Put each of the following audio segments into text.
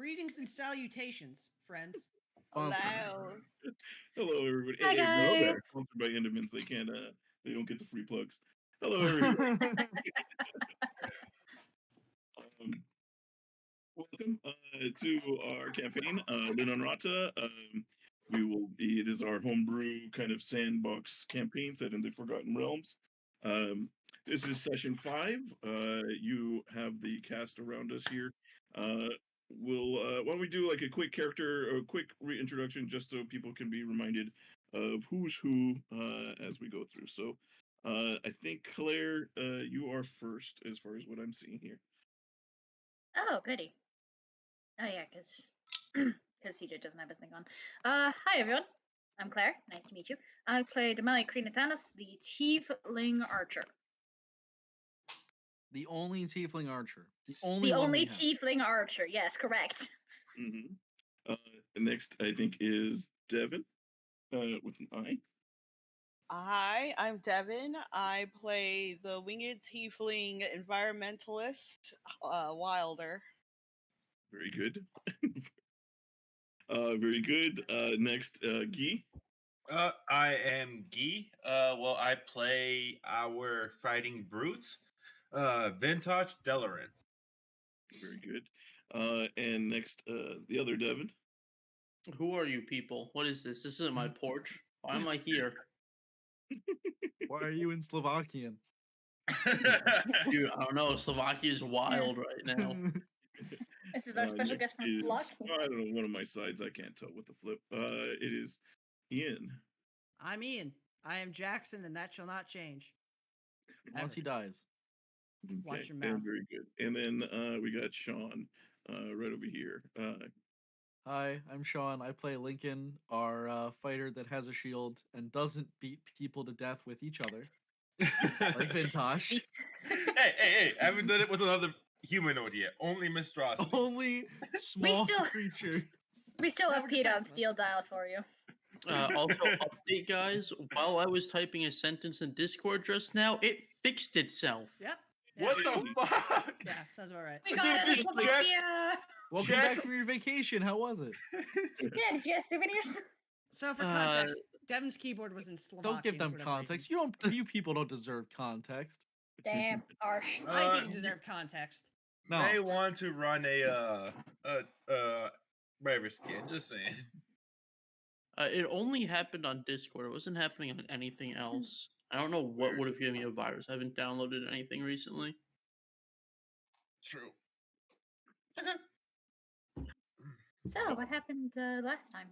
Greetings and salutations, friends. Hello. Hello, everybody. Hi, Hey, we know that. guys. Sponsored by Endemans. They can't. They don't get the free plugs. Hello, everybody. um, Welcome to our campaign, Linnunrata. We will be. This is our homebrew kind of sandbox campaign set in the Forgotten Realms. This is session 5. You have the cast around us here. Why don't we do like a quick quick reintroduction, just so people can be reminded of who's who as we go through. So, I think Claire, you are first as far as what I'm seeing here. Oh, goody. Oh, yeah, because CJ doesn't have his thing on. Hi, everyone. I'm Claire. Nice to meet you. I play Damalia Krinatanos, the Tiefling Archer. The only Tiefling Archer. The only Tiefling Archer. Yes, correct. Mm-hmm. Next, I think, is Devin with an I. Hi, I'm Devin. I play the winged tiefling environmentalist, Wilder. Very good. Very good. Next, Guy. I am Guy. Well, I play our fighting brute, Vintash Delorin. Very good. And next, the other Devin. Who are you people? What is this? This isn't my porch. Why am I here? Why are you in Slovakian? Dude, I don't know. Slovakia is wild right now. This is our special guest from Slovakia. I don't know, one of my sides. I can't tell what the flip. It is Ian. I'm Ian. I am Jackson, and that shall not change. Once he dies. Watch your Okay, mouth. very good. And then we got Sean right over here. Hi, I'm Sean. I play Lincoln, our fighter that has a shield and doesn't beat people to death with each other. Like Vintash. Hey, I haven't done it with another humanoid yet. Only monstrosity. Only small creatures. We still have We're Pete on defenseless. steel dial for you. Also, update, guys. While I was typing a sentence in Discord just now, it fixed itself. Yep. What the fuck? Yeah, sounds about right. We got it. this Slovakia. Welcome back from your vacation. How was it? Yeah, did you have souvenirs? So for context, Devin's keyboard was in Slovakian. Don't give them for whatever context. reason. You people don't deserve context. Damn, harsh. I think you deserve context. No. May want to run a whatever skin. Just saying. It only happened on Discord. It wasn't happening on anything else. I don't know what would have given me a virus. I haven't downloaded anything recently. True. So, what happened last time?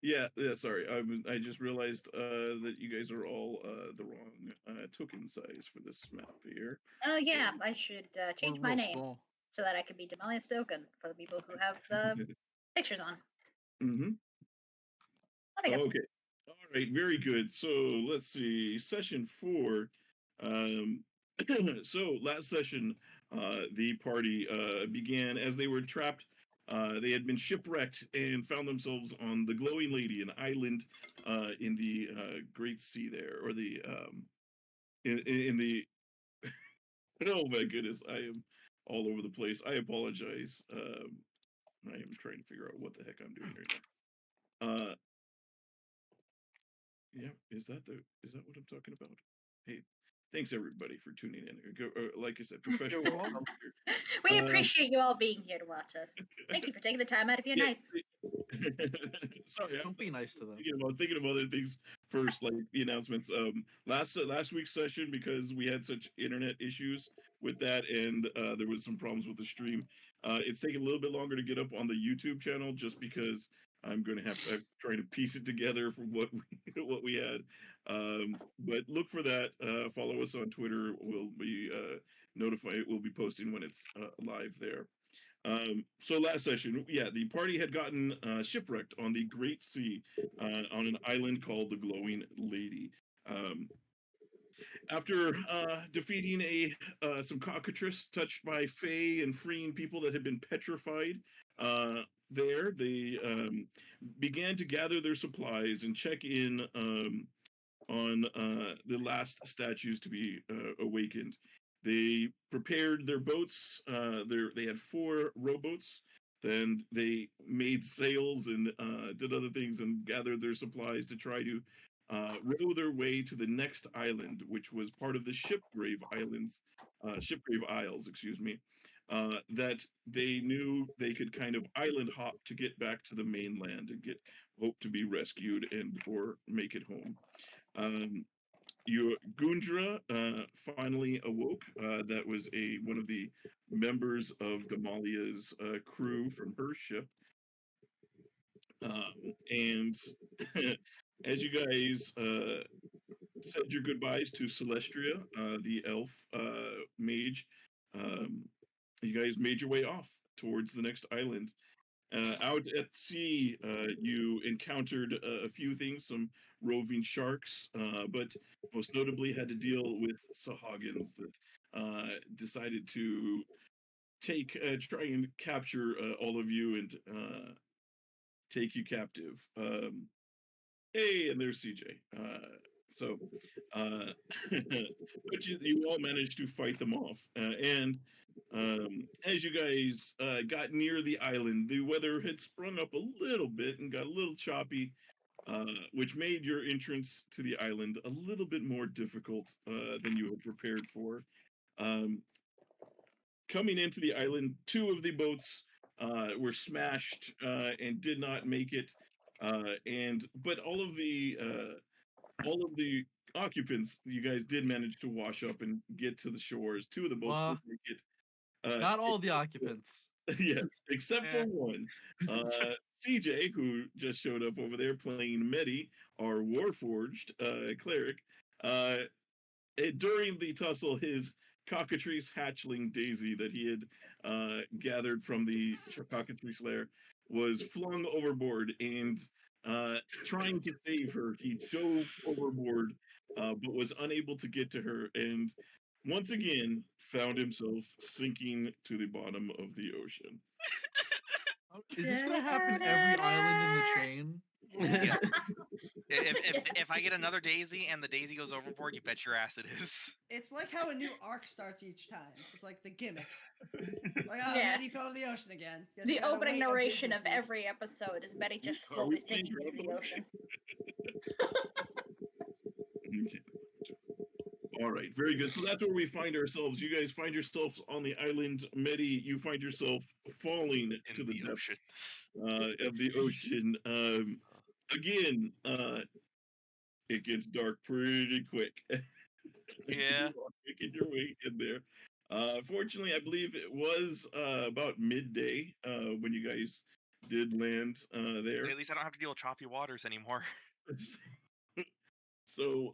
Yeah. Sorry, I just realized that you guys are all the wrong token size for this map here. Oh, yeah, I should change We're my real name small. so that I could be Damalia Stoken for the people who have the pictures on. Mm-hmm. Okay. All right. Very good. So let's see. Session 4. So last session, the party began as they were trapped. They had been shipwrecked and found themselves on the Glowing Lady, an island in the Great Sea there, or the in the. Oh my goodness! I am all over the place. I apologize. I am trying to figure out what the heck I'm doing right now. Yeah, is that what I'm talking about? Hey, thanks everybody for tuning in. Like I said, professional. We appreciate you all being here to watch us. Thank you for taking the time out of your nights. Sorry, Don't be nice to them. Thinking of other things first, like the announcements. Last week's session, because we had such internet issues with that, and there was some problems with the stream. It's taking a little bit longer to get up on the YouTube channel, just because I'm going to have to try to piece it together from what we had. But look for that. Follow us on Twitter. We'll be notified. We'll be posting when it's live there. So last session, the party had gotten shipwrecked on the Great Sea on an island called the Glowing Lady. After defeating some cockatrice touched by Fae and freeing people that had been petrified, they began to gather their supplies and check in on the last statues to be awakened. They prepared their boats. They had 4 rowboats Then they made sails and did other things and gathered their supplies to try to row their way to the next island, which was part of the Shipgrave Isles, excuse me, that they knew they could kind of island hop to get back to the mainland and hope to be rescued and or make it home. Your Gundra finally awoke. That was one of the members of Damalia's crew from her ship. And as you guys said your goodbyes to Celestria, the elf mage, um, you guys made your way off towards the next island. Out at sea, you encountered a few things, some roving sharks, but most notably had to deal with Sahagins that decided to try and capture all of you and take you captive. Hey, and there's CJ. So, but you all managed to fight them off. And as you guys got near the island, the weather had sprung up a little bit and got a little choppy, which made your entrance to the island a little bit more difficult than you had prepared for. Coming into the island, two of the boats were smashed and did not make it. But all of the occupants, you guys did manage to wash up and get to the shores. Two of the boats did make it. Not all the occupants. Yes, except for one. CJ, who just showed up over there playing Medi, our Warforged cleric. During the tussle, his cockatrice hatchling Daisy that he had gathered from the cockatrice lair was flung overboard, and trying to save her, he dove overboard, but was unable to get to her, and once again found himself sinking to the bottom of the ocean. Is this gonna happen every island in the chain? Yeah. If I get another Daisy and the Daisy goes overboard, you bet your ass it is. It's like how a new arc starts each time. It's like the gimmick. Like, oh, Yeah. Medi fell in the ocean again. Guess The we gotta opening wait a narration business of week. every episode is Medi just Are we slowly sinking playing into the Groundhog ocean. Okay. All right, very good. So that's where we find ourselves. You guys find yourselves on the island. Medi, you find yourself falling to the depths ocean. Of the ocean. Again, it gets dark pretty quick. Yeah. You are making your way in there. Fortunately, I believe it was about midday when you guys did land there. At least I don't have to deal with choppy waters anymore. So,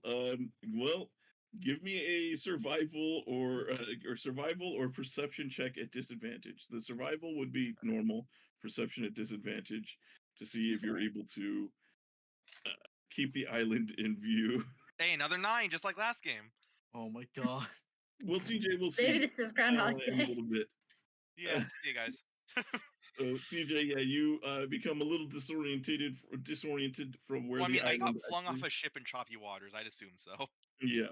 well, give me a survival or perception check at disadvantage. The survival would be normal, perception at disadvantage to see if you're able to keep the island in view. Hey, another 9, just like last game. Oh my god. Well, CJ, we'll see. Maybe this is Groundhog In a Day. little bit. Yeah, see you guys. So, CJ, yeah, you become a little disoriented from where Well, I the mean, I got island flung off actually- a ship in choppy waters. I'd assume so. Yeah.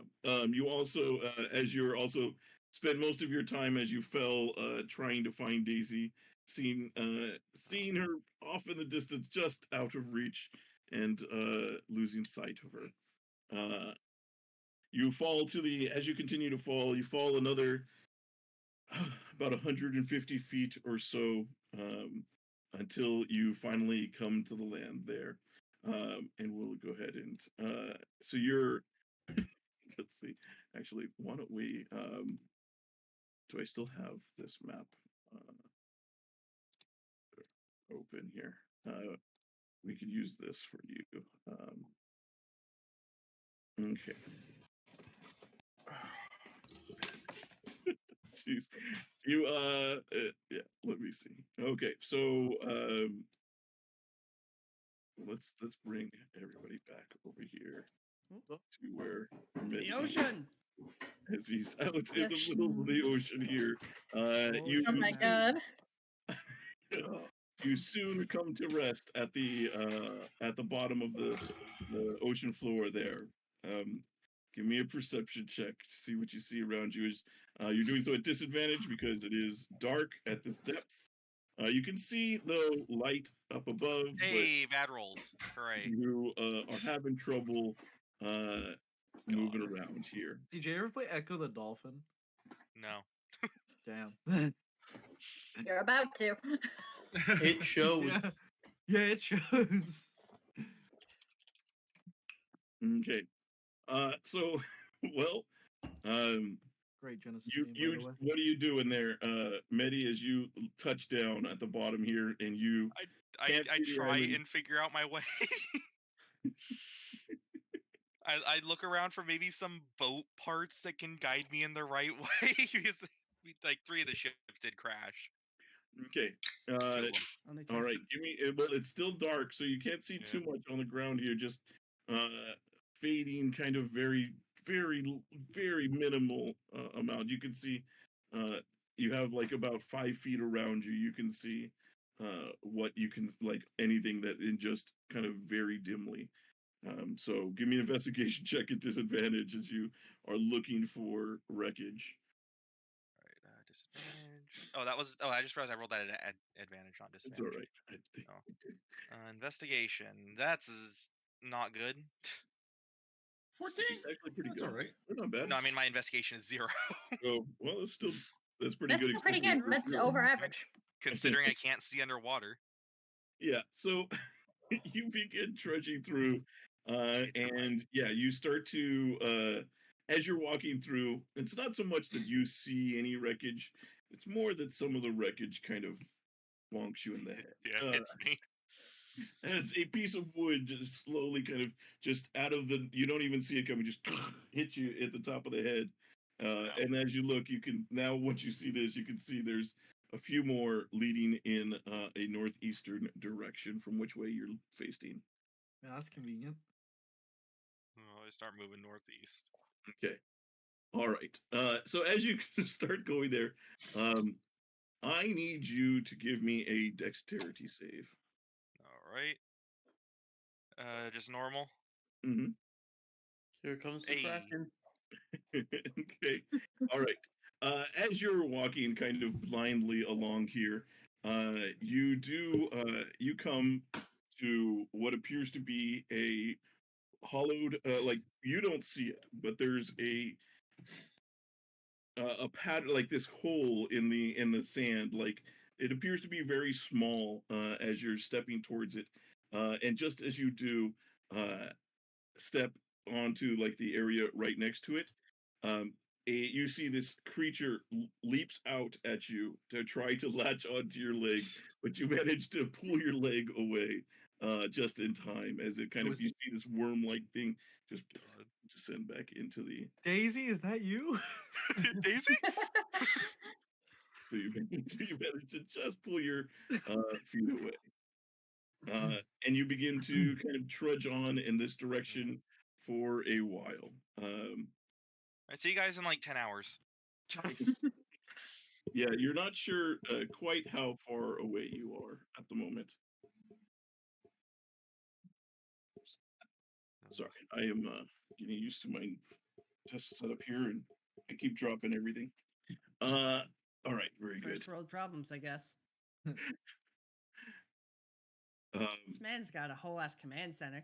You also, as you're also spend most of your time as you fell, trying to find Daisy, seeing her off in the distance, just out of reach, and losing sight of her. You fall as you continue to fall, you fall another about 150 feet or so until you finally come to the land there. And we'll go ahead and so you're let's see. Actually, why don't we do I still have this map open here? We could use this for you. Okay. Jeez. You yeah, let me see. Okay, so let's bring everybody back over here to where The ocean. as he's out in The the middle of the ocean here. You Oh my god. you soon come to rest at the bottom of the ocean floor there. Give me a perception check to see what you see around you. You're doing so at disadvantage because it is dark at this depth. You can see though light up above, Hey, bad rolls. but Hooray. you are having trouble moving around here. Did you ever play Echo the Dolphin? No. Damn. You're about to. It shows. Yeah, it shows. Okay. So well, Great Genesis you game, by you the way. what are you doing there, Medi? As you touch down at the bottom here, and you I can't see the try island. and figure out my way. I look around for maybe some boat parts that can guide me in the right way because like 3 of the ships did crash. Okay. 2 of them. Only two. All right. Give me. Well, it's still dark, so you can't see too Yeah. much on the ground here. Just fading, kind of very minimal amount. You can see. You have like about 5 feet around you. You can see what you can like anything that in just kind of very dimly. So give me an investigation check at disadvantage as you are looking for wreckage. All right, disadvantage. Oh, that was. Oh, I just realized I rolled that at advantage, not It's all disadvantage. right. Investigation. That's not good. 14. Actually, pretty That's good. all right. They're not bad. No, I mean my investigation is 0. Oh, well, that's pretty That's good. still pretty especially good. for That's zero. over average. Considering I can't see underwater. Yeah, so you begin trudging through, Shades are and yeah, you start to as you're walking through. It's not so much that you see any wreckage; it's more that some of the wreckage kind of bonks you in the head. Yeah, hits me. As a piece of wood just slowly kind of just out of the you don't even see it coming, just hit you at the top of the head. Wow. And as you look, you can now once you see this, you can see there's a few more leading in a northeastern direction from which way you're facing. Yeah, that's convenient. Oh, I start moving northeast. Okay. All right. So as you start going there, I need you to give me a dexterity save. All right. Just normal. Mm-hmm. Here comes the Hey. Kraken. Okay. All right. As you're walking kind of blindly along here, you come to what appears to be a hollowed like you don't see it, but there's a pattern like this hole in the sand. Like it appears to be very small as you're stepping towards it. And just as you do, step onto like the area right next to it, you see this creature leaps out at you to try to latch onto your leg, but you manage to pull your leg away just in time as it kind of you see this worm-like thing just descend back into the. Daisy, is that you? Daisy? So you manage to just pull your feet away. And you begin to kind of trudge on in this direction for a while. I see you guys in like 10 hours. Nice. Yeah, you're not sure quite how far away you are at the moment. Sorry, I am getting used to my test setup here, and I keep dropping everything. All right, very good. First world problems, I guess. Um, This man's got a whole ass command center.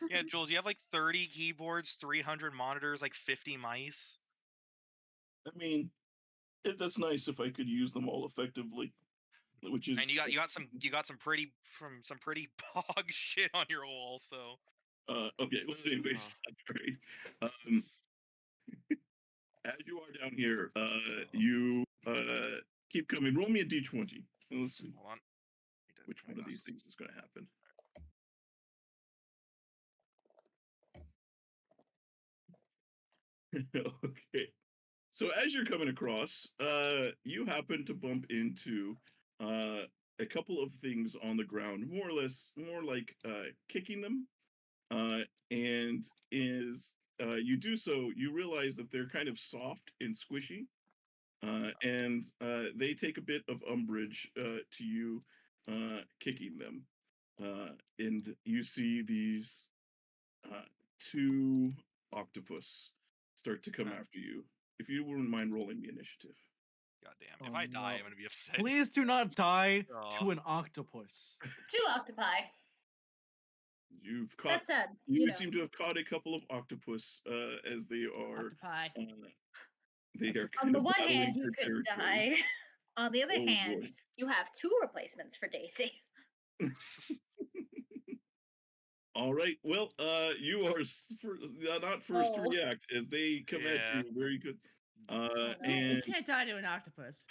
Yeah, Jules, you have like 30 keyboards, 300 monitors, like 50 mice. I mean, that's nice if I could use them all effectively. Which is And you got some pretty bog shit on your wall, so okay. Well, anyways, sorry. As you are down here, you keep coming. Roll me a d20. Let's see hold on. which one of these things is going to happen. Okay. So as you're coming across, you happen to bump into a couple of things on the ground, more or less, more like kicking them. And is you do so, you realize that they're kind of soft and squishy, and they take a bit of umbrage to you kicking them. And you see these two octopus start to come after you. If you wouldn't mind rolling the initiative. God damn. Oh, If I die, no. I'm gonna be upset. Please do not die Oh. to an octopus. 2 octopi. You've caught. That's sad. You know. seem to have caught a couple of octopus as they are. Octopi. They are On kind the of one battling hand, you for could territory. die. On the other Oh, hand, boy. you have 2 replacements for Daisy. All right. Well, you are not first to Oh. react as they come at Yeah. you. Very good. no. You And can't die to an octopus.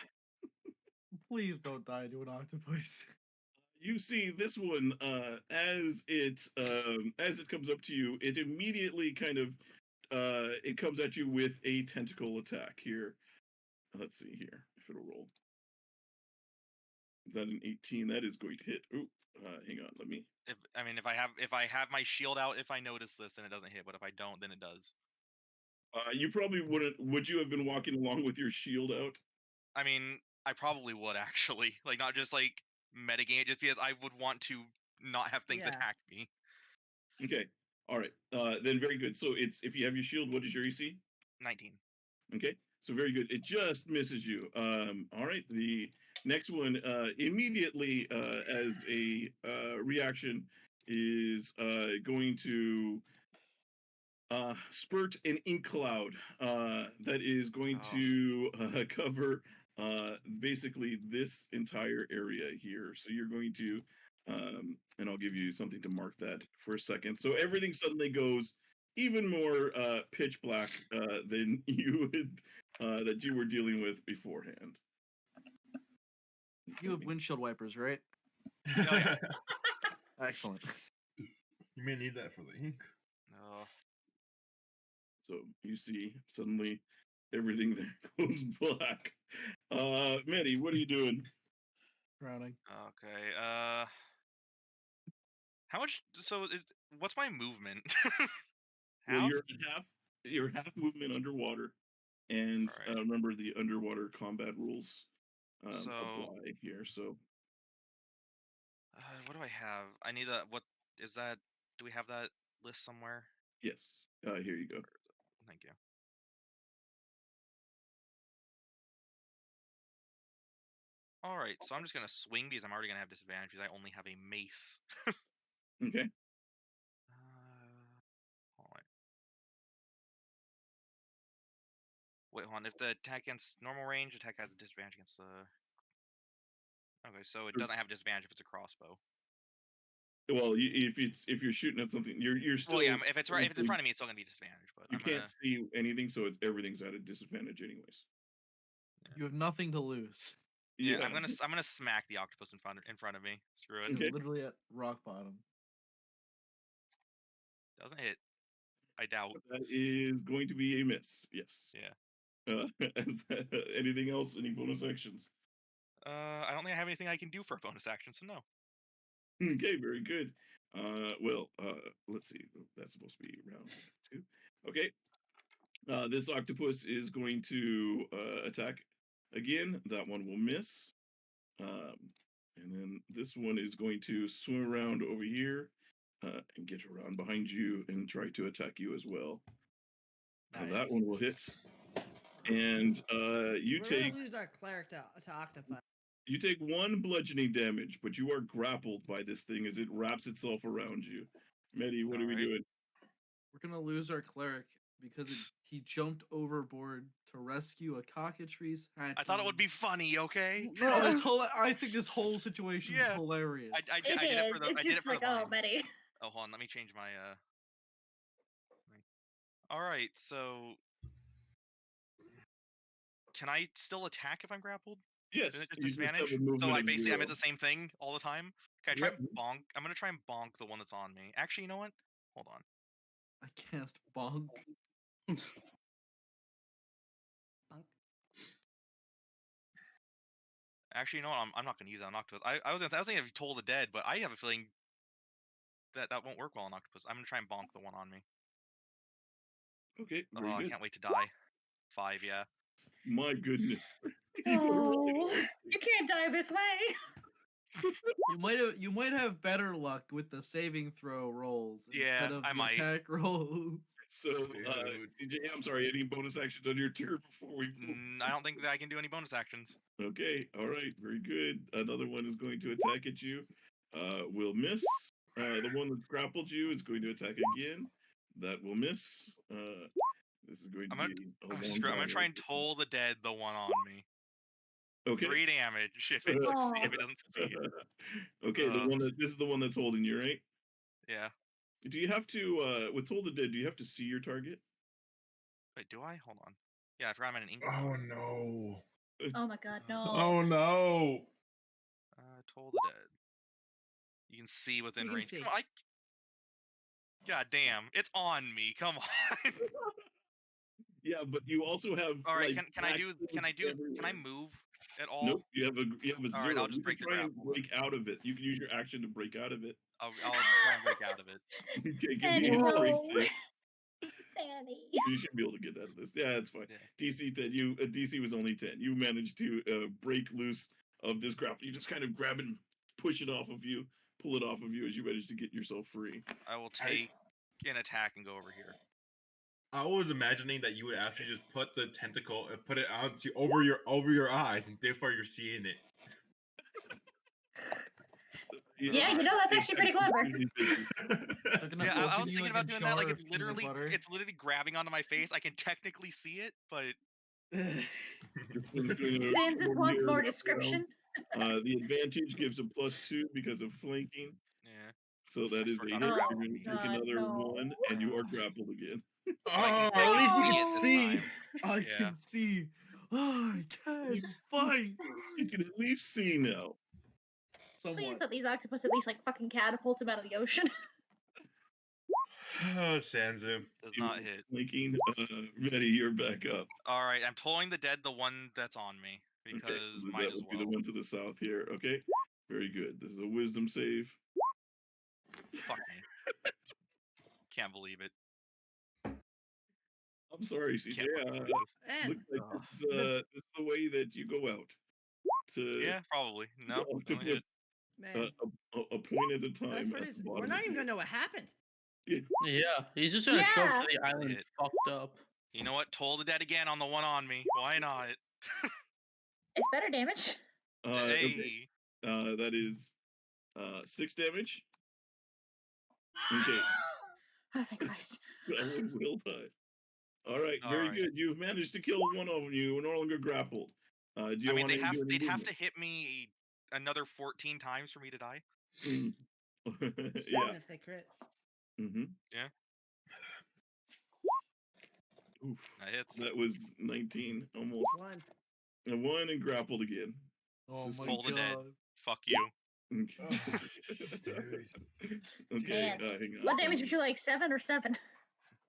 Please don't die to an octopus. you see this one as it comes up to you, it immediately kind of it comes at you with a tentacle attack here. Let's see here if it'll roll. Is that an 18? That is going to hit. Ooh, hang on, let me. If I have my shield out, if I notice this, then it doesn't hit. But if I don't, then it does. You probably wouldn't. Would you have been walking along with your shield out? I mean, I probably would actually, like, not just like metagame it, just because I would want to not have things Yeah. attack me. Okay. All right. Then very good. So it's if you have your shield, what is your EC? 19. Okay. So very good. It just misses you. All right. The next one immediately as a reaction is going to spurt an ink cloud that is going Oh. to cover basically this entire area here. So you're going to, and I'll give you something to mark that for a second. So everything suddenly goes even more pitch black than you would, that you were dealing with beforehand. You have windshield wipers, right? Oh, yeah. Excellent. You may need that for the ink. Oh. So you see suddenly everything there goes black. Medi, what are you doing? Drowning. Okay. How much? So, what's my movement? Well, Half? you're half movement underwater, and Alright. remember the underwater combat rules So- apply here. So What do I have? I need a. What is that? Do we have that list somewhere? yes, here you go. Thank you. All right, so I'm just gonna swing because I'm already gonna have disadvantage because I only have a mace. Okay. Hold on. Wait, hold on. If the attack against normal range, attack has a disadvantage against the. Okay, so it doesn't have a disadvantage if it's a crossbow. Well, if you're shooting at something, you're still. Well, yeah. If it's right, if it's in front of me, it's still gonna be disadvantage. But you I'm can't gonna. see anything, so everything's at a disadvantage, anyways. You have nothing to lose. Yeah, I'm gonna smack the octopus in front of me. Screw it. You're Okay. literally at rock bottom. Doesn't hit. I doubt. That is going to be a miss. Yes. Yeah. Anything else? Any bonus actions? I don't think I have anything I can do for a bonus action, so no. Okay, very good. Let's see. That's supposed to be round 2. Okay. This octopus is going to attack again. That one will miss. And then this one is going to swim around over here and get around behind you and try to attack you as well. That Nice. one will hit. And you We're take gonna lose our cleric to octopi. You take 1 bludgeoning damage, but you are grappled by this thing as it wraps itself around you. Medi, what are we Alright. doing? We're gonna lose our cleric because he jumped overboard to rescue a cockatrice hatchling. I thought it would be funny, okay? No, it's I think this whole situation is Yeah. hilarious. I It did it for is. the. It's I did it just for like, the oh, vine. Medi. Oh, hold on. Let me change my. All right. So, can I still attack if I'm grappled? Yes, Isn't it you just just have disadvantage? a movement So I of basically 0. I'm at the same thing all the time. Can I try Yep. and bonk? I'm gonna try and bonk the one that's on me. Actually, you know what? Hold on. I cast bonk. Bunk. Actually, you know what? I'm not gonna use that on octopus. I was thinking of Toll the Dead, but I have a feeling that won't work well on octopus. I'm gonna try and bonk the one on me. Okay, Oh, very I good. can't wait to die. 5, yeah. My goodness. Oh, you can't die this way. You might have better luck with the saving throw rolls Yeah, instead of I the might. attack rolls. So, Dude. CJ, I'm sorry. Any bonus actions on your turn before we? I don't think that I can do any bonus actions. Okay. All right. Very good. Another one is going to attack at you. Will miss. The one that's grappled you is going to attack again. That will miss. This is going to be a long I'm gonna try and battle. toll the dead, the one on me. Okay. 3 damage if it if it doesn't succeed. Okay. This is the one that's holding you, right? Yeah. Do you have to with Toll the Dead? Do you have to see your target? Wait, do I? Hold on. Yeah, I forgot I'm in an ink. Oh no. Oh my god, no. Oh no. Toll the dead. You can see within You can range. see. Come on, God damn, it's on me. Come on. Yeah, but you also have. All right, like, can I everywhere. move at all? Nope, you have a All right, zero. I'll just You can break the try and grapple then. break out of it. You can use your action to break out of it. I'll try and break out of it. Okay, give Sandy, me a no. break save. Sandy. You should be able to get out of this. Yeah, it's fine. Yeah. DC 10. DC was only 10. You managed to break loose of this grapple. You just kind of grab it and push it off of you, pull it off of you as you manage to get yourself free. I will take an attack and go over here. I was imagining that you would actually just put the tentacle and put it onto over your eyes, and therefore you're seeing it. Yeah, you know, that's actually pretty clever. They're gonna Yeah, I open was you thinking like a about doing that. Like jar of peanut butter. it's literally grabbing onto my face. I can technically see it, but This one's going to Sans just come wants here, more wrap description. around. The advantage gives a +2 because of flanking. yeah. So that is a forgot hit. to You're grapple. going to take God, another no. 1, and you are grappled again. Oh, I at least you see can it this see. time. I Yeah. can see. Oh, I can fight. You can at least see now. Somewhat. Please let these octopus at least like fucking catapult him out of the ocean. Oh, Sanzu. Does You not are hit. flanking. Medi, you're back up. All right, I'm tolling the dead, the one that's on me, because Okay, so might that as would be well. the one to the south here. Okay, very good. This is a wisdom save. Fuck me. Can't believe it. I'm sorry, CJ. Can't fucking believe this. And Looks like this is the way that you go out. To Yeah, probably. No, to don't put hit. man, a point at a time. that's At pretty. the We're bottom not of even the gonna know what happened. Yeah, he's just gonna show up Yeah. to the island Hit. fucked up. You know what? Toll the dead again on the one on me. Why not? It's better damage. Okay. Hey. That is 6 damage. Okay. Oh, thank Christ. That one will die. All right, All very right. good. You've managed to kill one of them. You are no longer grappled. Do you I mean, want to do any they'd have movement? to hit me another 14 times for me to die. Mm. 7 Yeah. if they crit. Mm-hmm. Yeah. Oof. That hits. That was 19, almost. 1. A 1 and grappled again. Oh This is my Toll the dead. god. Fuck you. Okay. Okay, Man. hang on. What damage would you like? 7 or 7?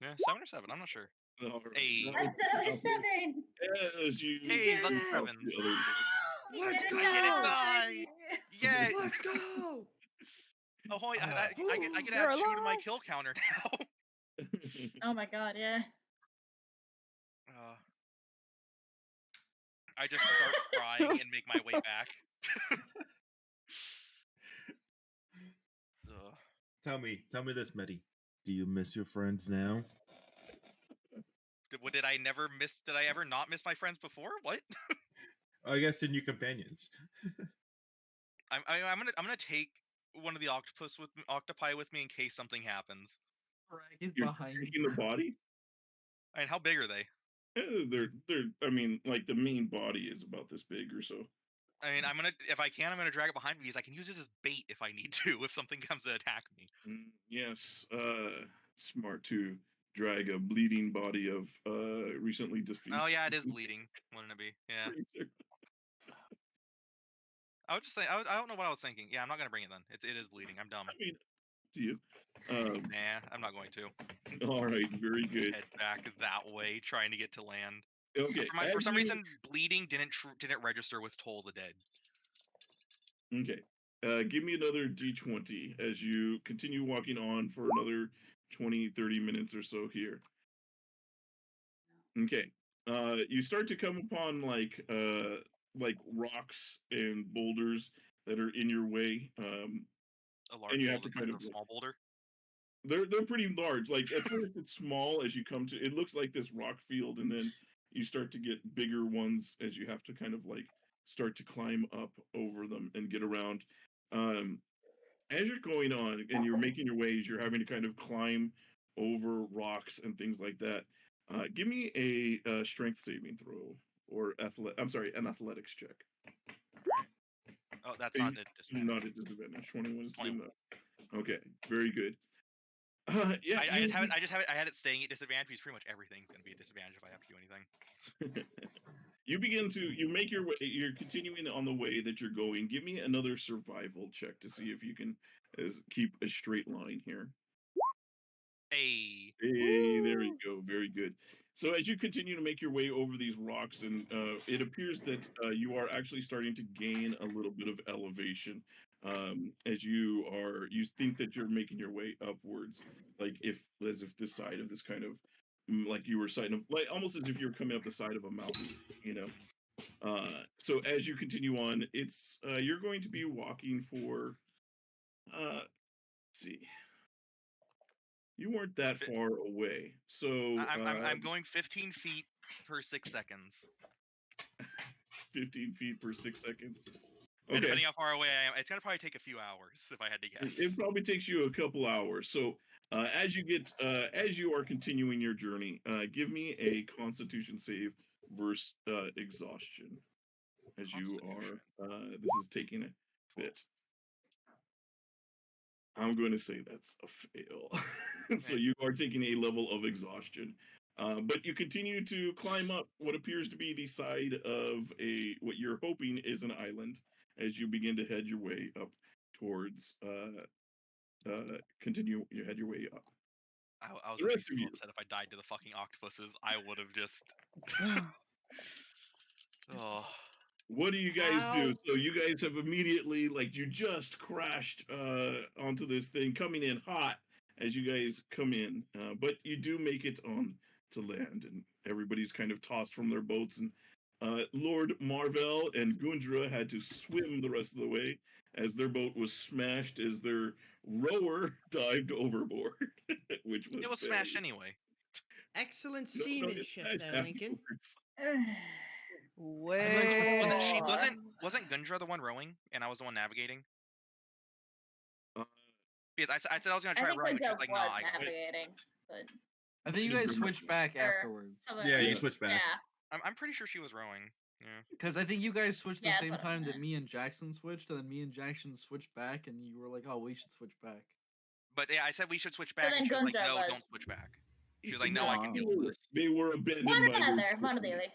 Yeah, 7 or 7. I'm not sure. All right, Hey. that I was- said it was 7. As you Hey, did lucky it! help sevens. the other one. We Let's did go! I get it die. die. Yes. Let's go! Ahoy! I get to You're add 2 to my alive. kill counter now. Oh my god, yeah. I just start crying and make my way back. Ugh. Tell me this, Medi. Do you miss your friends now? Did I ever not miss my friends before? What? I guess your new companions. I'm gonna take one of the octopi with me in case something happens. Drag it You're behind taking you. the body? I mean, how big are they? They're I mean, like the main body is about this big or so. I mean, if I can, I'm gonna drag it behind me because I can use it as bait if I need to, if something comes to attack me. Yes, smart to drag a bleeding body of recently defeated. Oh yeah, it is bleeding. Wouldn't it be? Yeah. creature. I would just say I don't know what I was thinking. Yeah, I'm not gonna bring it then. It is bleeding. I'm dumb. I mean, do you? Nah, I'm not going to. All right, very good. Head back that way, trying to get to land. Okay, For as some you- reason, bleeding didn't register with Toll the Dead. Okay, give me another d20 as you continue walking on for another 20-30 minutes or so here. Okay, you start to come upon like rocks and boulders that are in your way. A large And you have boulder to kind versus of a small boulder. They're pretty large. Like at first it's small as you come to. It looks like this rock field, and then you start to get bigger ones as you have to kind of like start to climb up over them and get around. Um, as you're going on and you're making your ways, you're having to kind of climb over rocks and things like that. Give me a strength saving throw or I'm sorry, an athletics check. Oh, that's Hey, not a disadvantage. Not a disadvantage. 21 is good 21. enough. Okay, very good. Yeah, I just have it. I had it staying at disadvantage because pretty much everything's gonna be a disadvantage if I have to do anything. you make your way. You're continuing on the way that you're going. Give me another survival check to see if you can keep a straight line here. Hey, Hey, there you go. Very good. So as you continue to make your way over these rocks, and it appears that you are actually starting to gain a little bit of elevation. As you think that you're making your way upwards, like as if this side of this kind of like you were sighting of, like almost as if you were coming up the side of a mountain, you know. So as you continue on, it's you're going to be walking for let's see. You weren't that far away. So I'm going 15 feet per 6 seconds. 15 feet per 6 seconds. And Okay. depending how far away I am, it's gonna probably take a few hours if I had to guess. It probably takes you a couple hours. So as you are continuing your journey, give me a Constitution save versus exhaustion. As you are, this is taking a bit. I'm going to say that's a fail. So you are taking a level of exhaustion. But you continue to climb up what appears to be the side of what you're hoping is an island as you begin to head your way up towards you head your way up. I was The really rest of so you. upset if I died to the fucking octopuses. I would have just. Oh. What do you guys do? Ow. So you guys have immediately, like, you just crashed onto this thing, coming in hot as you guys come in, but you do make it on to land, and everybody's kind of tossed from their boats, and Lord Marvel and Gundra had to swim the rest of the way as their boat was smashed as their rower dived overboard, which was It was smashed anyway. Excellent No, it seamanship smashed there, Lincoln. afterwards. Wait. Wasn't Gundra the one rowing and I was the one navigating? Uh, Because I said I was gonna I try think rowing, but she was Gundra like, was "Nah, I quit." navigating, but I think you guys switched back Or- afterwards. Yeah, you Yeah. switch back. yeah. I'm pretty sure she was rowing. Yeah. Because I think you guys switched Yeah, the that's same what I time that meant. me and Jackson switched, and then me and Jackson switched back, and you were like, "Oh, we should switch back." But yeah, I said we should switch So back, then and she was like, Gundra "No, was- don't switch back." She was like, "No, I can deal with this." They were abandoned One or by the their other. One or the shipmate. other.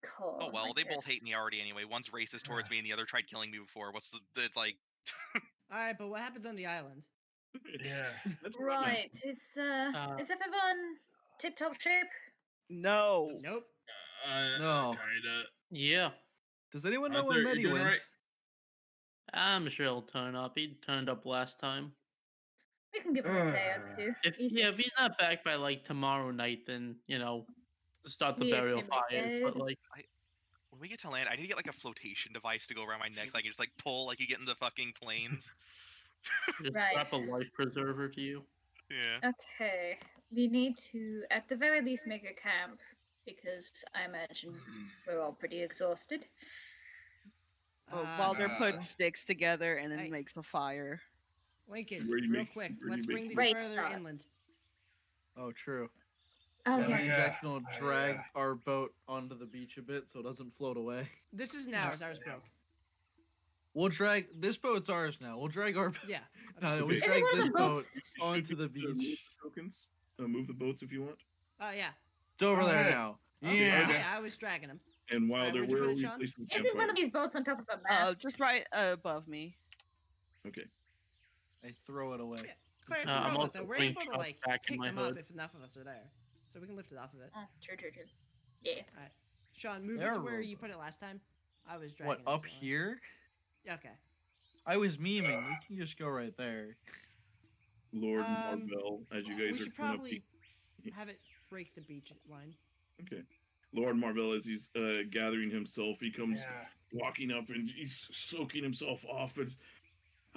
Cool. Oh well, my they both goodness. hate me already anyway. One's racist towards me, and the other tried killing me before. What's the? It's like, All right, but what happens on the island? Yeah. That's what I'm Right. asking. Is everyone tip top shape? No. Nope. No. Kinda. Yeah, Does anyone know Hunter, when you Medi doing went? alright? I'm sure he'll turn up. He turned up last time. We can give him a day or two. Easy. If he's not back by like tomorrow night, then to start the We burial assume he's fires. But dead. like, when we get to land, I need to get like a flotation device to go around my neck, so I can just like pull like you get in the fucking planes. just Right. strap a life preserver to you. Yeah. Okay. We need to, at the very least, make a camp because I imagine we're all pretty exhausted. Wilder Uh, puts sticks together and then hey. makes a fire. Lincoln, Where you real make- quick, where you let's make bring these Great further start. inland. Oh, true. Oh, And yeah. me and yeah. Jackson will drag our boat onto the beach a bit so it doesn't float away. This isn't ours. Ours broke. We'll drag this boat's ours now. We'll drag our Yeah. no, we Is it drag one of this the boat boats? You should onto the be able to move beach. the tokens. Move the boats if you want. Oh yeah. It's over Oh, there yeah. now. Okay, Yeah. yeah, I was dragging him. And Wilder, where'd you where put are it, we Sean? placing the Isn't one campfire? of these boats on top of a mast? Just right above me. Okay. I throw it away. Yeah. Claire, it's I'm irrelevant also though. We're putting able to Sean like back in pick my them up hood. if enough of us are there, so we can lift it off of it. Oh, true. Yeah. All right, Sean, move it They're to where you robot. put it last time. I was dragging. What, it, up so, here? Okay. I was memeing. We can just go right there. Lord Marvel, as you guys We are should coming up probably have it break the beach line. Okay. Lord Marvel, as he's gathering himself, he comes walking up and he's soaking himself off. And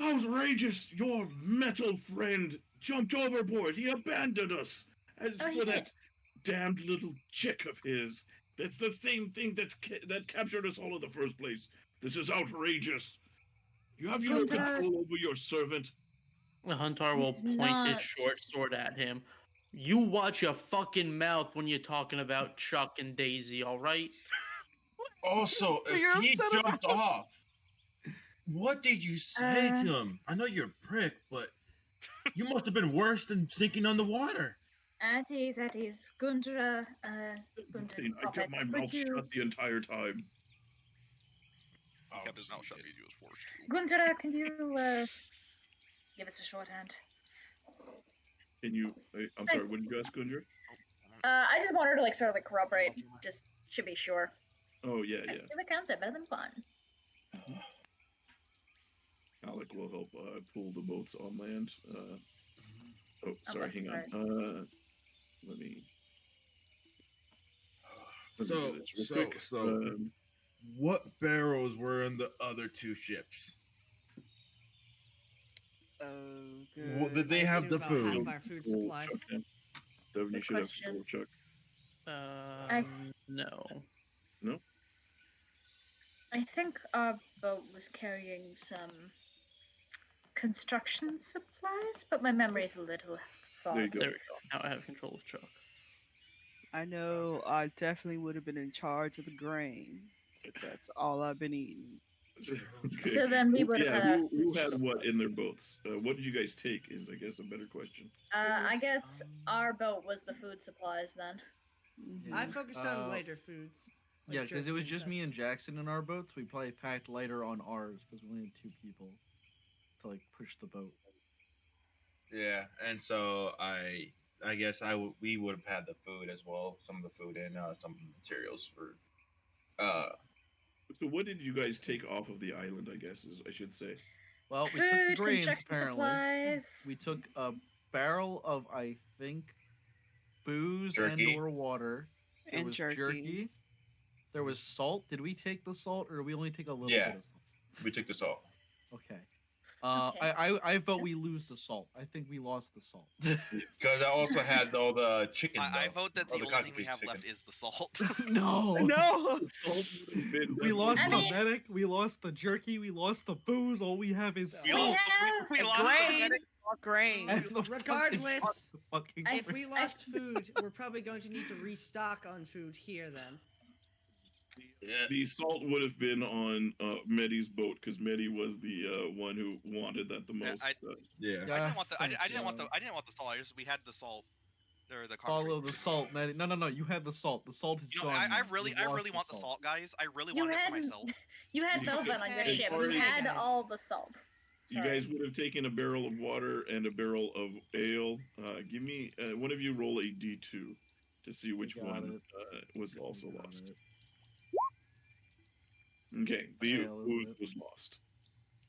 outrageous, your metal friend jumped overboard. He abandoned us. As Oh, he for did. that damned little chick of his. That's the same thing that captured us all in the first place. This is outrageous. You have no Huntar. control over your servant. The Huntar will He's point his not- short sword at him. You watch your fucking mouth when you're talking about Chuck and Daisy, all right? Also, So if you're he upset jumped about- off, what did you say Uh, to him? I know you're a prick, but you must have been worse than sinking on the water. At ease. Gunter, Nothing. I kept Puppets, my would mouth you- shut the entire time. Oh, Kept his mouth shut because he was forced to. Gunter, can you give us a shorthand? Can you? I'm sorry. What did you ask, Gundra? I just wanted to sort of corroborate, just to be sure. Oh yeah, yeah. Let's do accounts are better than fun. Alec will help pull the boats on land. Oh, Oh, sorry. bless Hang his on. Let me do this real quick. What barrels were in the other two ships? Oh, Well, good. did they I have assume the about food? half our food Full supply. Chuck, yeah. Devin, you Good should have question. full Chuck. No. No? I think our boat was carrying some construction supplies, but my memory is a little There you foggy. go. There we go. Now I have control of Chuck. I know I definitely would have been in charge of the grain. Since that's all I've been eating. Okay. So then we would have Yeah, had our who had what in their boats? What did you guys take? Is I guess a better question. I guess our boat was the food supplies then. Mhm. I focused on Uh, lighter foods. like Yeah, because it jerky was and just stuff. me and Jackson in our boats. We probably packed lighter on ours because we only had 2 people to push the boat. Yeah, and so I guess we would have had the food as well, some of the food and some materials for. So what did you guys take off of the island? I guess I should say. Well, we took the Food, grains construction apparently. supplies. We took a barrel of I think booze Jerky. and or water. There And was jerky. There was salt. Did we take the salt or did we only take a little Yeah. bit of salt? We took the salt. Okay. Okay. I vote we lose the salt. I think we lost the salt. Because I also had all the chicken. I though. vote that All the only thing we cottage have chicken. left is the salt. No. No. We lost I the mean- medic, we lost the jerky, we lost the booze. All we have is We We salt. have we lost the grain. medic. Grain. And the fucking- Regardless, the fucking I- if we lost food, we're probably going to need to restock on food here then. Yeah. The salt would have been on Medi's boat because Medi was the one who wanted that the Yeah, most. Yeah. I didn't want the. I Yes, didn't want the. thanks, I didn't want the salt. We had the salt. Or the Follow concrete. the salt, Medi. No. You had the salt. The salt is You know, gone. I now. really You lost want the salt, guys. I really You wanted it for had- myself. You had You Velvet on your had- ship. as You far as- had Guys. all the salt. You guys would have taken a barrel of water and a barrel of ale. Give me one of you roll a d2 to see which got one it. was also Got lost. it. Okay, the Ale, booze isn't it? was lost.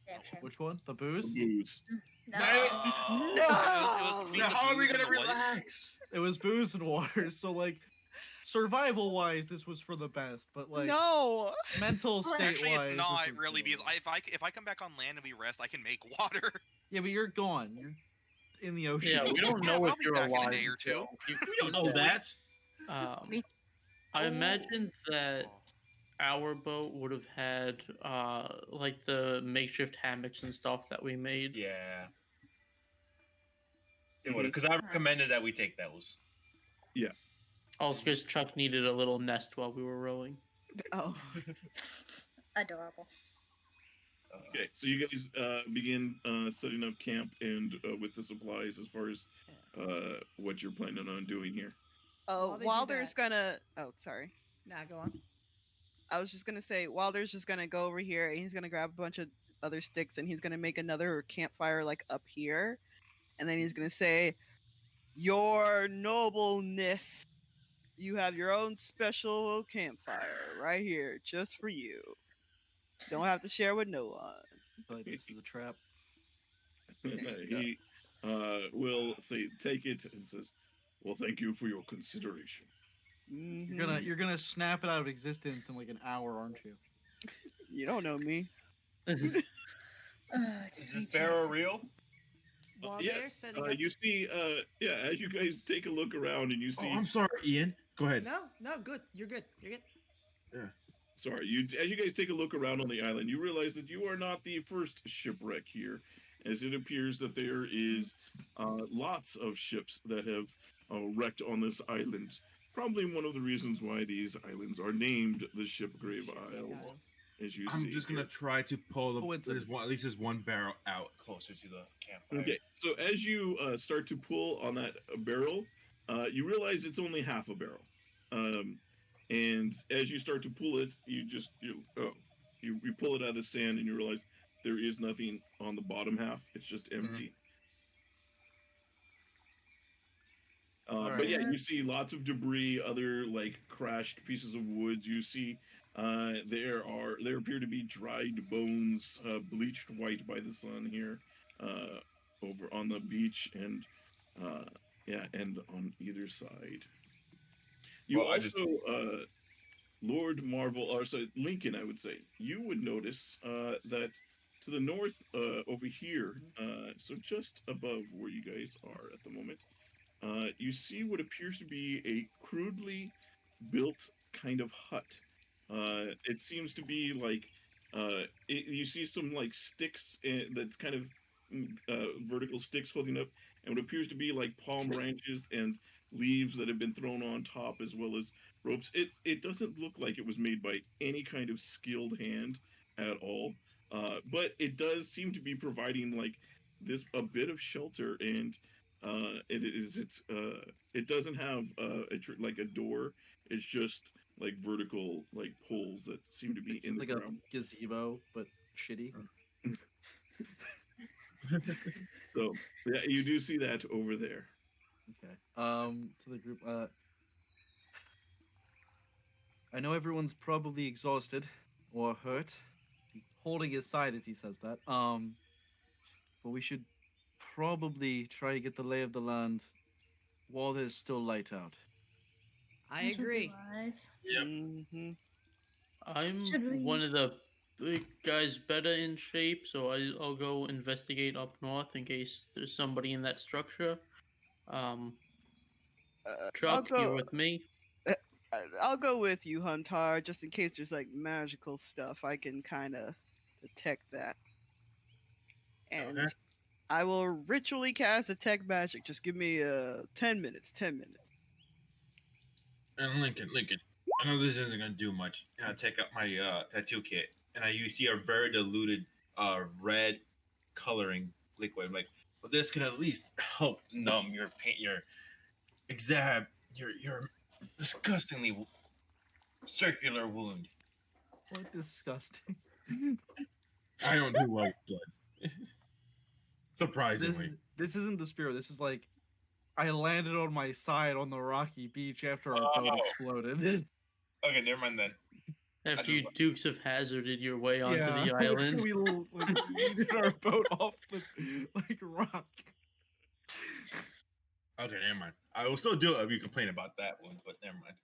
Damn shame. Which one? The The booze? booze. No. It was between Now, the how are we booze and gonna the what? relax? It was booze and water. So survival wise, this was for the best. But No. mental Well, state Actually, wise, it's not really because if I come back on land and we rest, I can make water. Yeah, but you're gone. You're in the ocean. Yeah, we don't Yeah, know I'll if be you're back in a alive. day or two. until you We don't keep know going. that. Me- I imagine that our boat would have had the makeshift hammocks and stuff that we made. Yeah. It would because I recommended that we take those. Also, because Chuck needed a little nest while we were rowing. Oh. Adorable. Okay, so you guys begin setting up camp and with the supplies as far as what you're planning on doing here. Oh, While they do Wilder's that- gonna. Oh, sorry. Nah, go on. I was just gonna say Wilder's just gonna go over here and he's gonna grab a bunch of other sticks and he's gonna make another campfire up here, and then he's gonna say, "Your nobleness, you have your own special campfire right here, just for you. Don't have to share with no one." But this is a trap. He will say, take it, and says, "Well, thank you for your consideration." Mhm. You're gonna snap it out of existence in an hour, aren't you? You don't know me. Oh, it's Is this sweet barrel Jesus. real? While yeah, they're setting up. you see, as you guys take a look around and you Oh, see, I'm sorry, Ian. Go ahead. No, good. You're good. You're good. Yeah. sorry, as you guys take a look around on the island, you realize that you are not the first shipwreck here, as it appears that there is lots of ships that have wrecked on this island. Probably one of the reasons why these islands are named the Shipgrave Isles, as you I'm see. just gonna here. try to pull Coincidence. at least this one barrel out closer to the campfire. Okay, so as you start to pull on that barrel, you realize it's only half a barrel, and as you start to pull it, you pull it out of the sand and you realize there is nothing on the bottom half; it's just empty. But yeah, you see lots of debris, other like crashed pieces of wood. You see there appear to be dried bones, bleached white by the sun here, over on the beach, and and on either side. You Well, also, Lord Marvel, or so Lincoln, I would say, you would notice that to the north over here, so just above where you guys are at the moment, you see what appears to be a crudely built kind of hut. It seems to be like you see some like sticks that's kind of vertical sticks holding up, and what appears to be like palm branches and leaves that have been thrown on top, as well as ropes. It doesn't look like it was made by any kind of skilled hand at all, but it does seem to be providing like this a bit of shelter, and it doesn't have like a door. It's just like vertical like poles that seem to be It's in the like ground. a gazebo, but shitty. So yeah, you do see that over there. Okay. To the group. I know everyone's probably exhausted or hurt. He's holding his side as he says that. But we should probably try to get the lay of the land while there's still light out. I agree. Yep. Mm-hmm. I'm Should we- one of the big guys better in shape, so I'll go investigate up north in case there's somebody in that structure. Chuck, you're go- with me. I'll go with you, Huntar, just in case there's like magical stuff. I can kind of detect that. And Okay. I will ritually cast detect magic. Just give me 10 minutes. 10 minutes. And Lincoln, I know this isn't gonna do much. And I take out my tattoo kit, and you see a very diluted red coloring liquid. I'm like, well, this can at least help numb your pain, your disgustingly circular wound. What disgusting. I don't do well with blood. Surprisingly. This isn't the spirit. This is like I landed on my side on the rocky beach after our boat Oh. exploded. Okay, never mind then. After you Dukes of Hazzarded your way onto the like, island. we yeeted our boat off the like rock. Okay, never mind. I will still do it if you complain about that one, but never mind.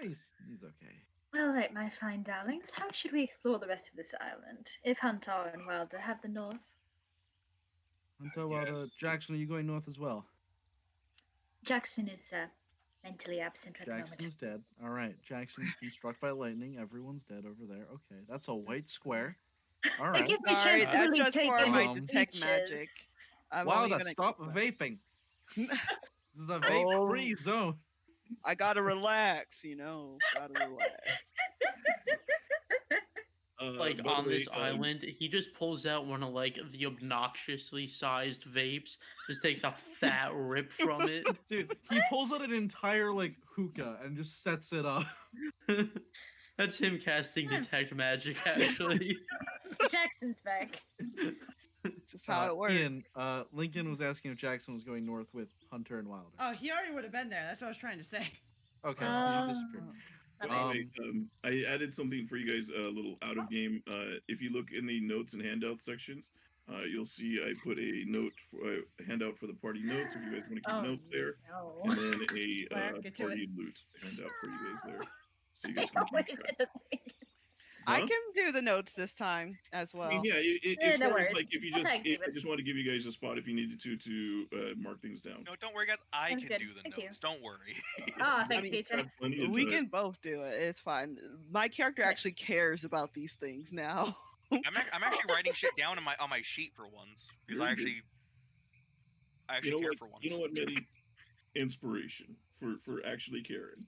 Nice. He's okay. All right, my fine darlings. How should we explore the rest of this island? If Huntar and Wilder have the north. Until Wilder, Jackson, are you going north as well? Jackson is mentally absent at the Jackson's moment. dead. All right. Jackson's been struck by lightning. Everyone's dead over there. Okay. That's a white square. All I right. guess we Sorry, should that's really just take for in my the detect magic. beaches. I'm Wilder, only gonna stop keep my- vaping. This is a vape-free zone. I gotta relax, Gotta relax. Like By the on way, this island, he just pulls out one of like the obnoxiously sized vapes, just takes a fat rip from it. Dude, he pulls out an entire like hookah and just sets it up. That's him casting detect magic, actually. Jackson's back. Just how it works. Ian, Lincoln was asking if Jackson was going north with Hunter and Wilder. Oh, he already would have been there. That's what I was trying to say. Okay, he disappeared. by the way, I added something for you guys, a little out of game. If you look in the notes and handouts sections, you'll see I put a note for a handout for the party notes. If you guys want to keep notes there, and then a Claire, get to party it. loot handout for you guys there, so you guys can What keep is track. it? I Huh? can do the notes this time as I well. mean, yeah, Yeah, as no far as worries. like if you I'll just, tag team I it. just want to give you guys a spot if you needed to mark things down. No, don't worry, guys. I Sounds can good. do the Thank you. notes. Don't worry. Ah, You thanks, guys teacher. have plenty of We time. can both do it. It's fine. My character actually cares about these things now. I'm actually writing shit down on my sheet for once because Very I good. actually care for once. You know what, Medi? Inspiration for actually caring.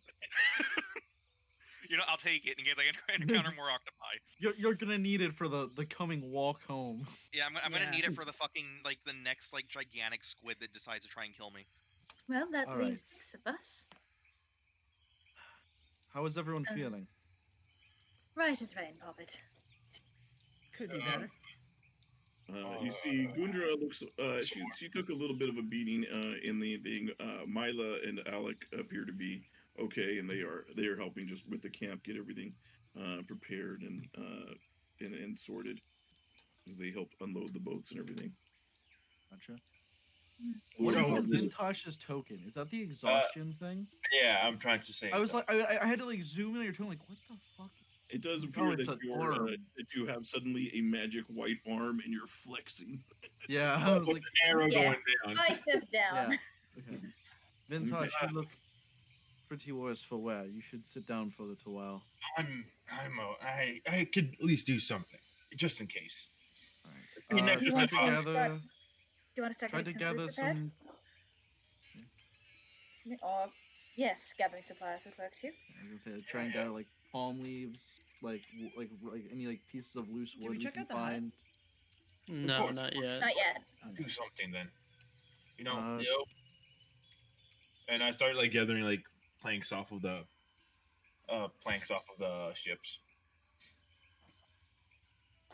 You know, I'll take it in case I encounter more octopi. You're gonna need it for the coming walk home. Yeah, I'm Yeah. gonna need it for the fucking like the next like gigantic squid that decides to try and kill me. Well, that All leaves right. 6 of us. How is everyone Uh, feeling? Right as rain, Poppet. Could be better. You see, Gundra looks. She took a little bit of a beating in the thing. Mila and Alec appear to be okay, and they are helping just with the camp get everything prepared and sorted as they help unload the boats and everything. Gotcha. Hmm. What So, is this- Vintash's token? Is that the exhaustion thing? Yeah, I'm trying to say. I was like, I had to like zoom in on your tone, like, what the fuck? It does Oh, appear it's that an arm. that you have suddenly a magic white arm and you're flexing. Yeah, I was with like, the arrow Yeah. going down. Bicep down. yeah. Okay. Vintash, you look pretty worse for wear. You should sit down for a little while. I could at least do something, just in case. All mean, right. that's Do you just want a- to start? Do you want to start Try to getting some food gather prepared? some. Or yes, gathering supplies would work too. I was gonna say, try and gather like palm leaves, like any like pieces of loose Did we wood we check can out the hut? find. No, course, not of course. yet. Not yet. Do something then. You know, Uh, And I started like gathering like planks off of the ships.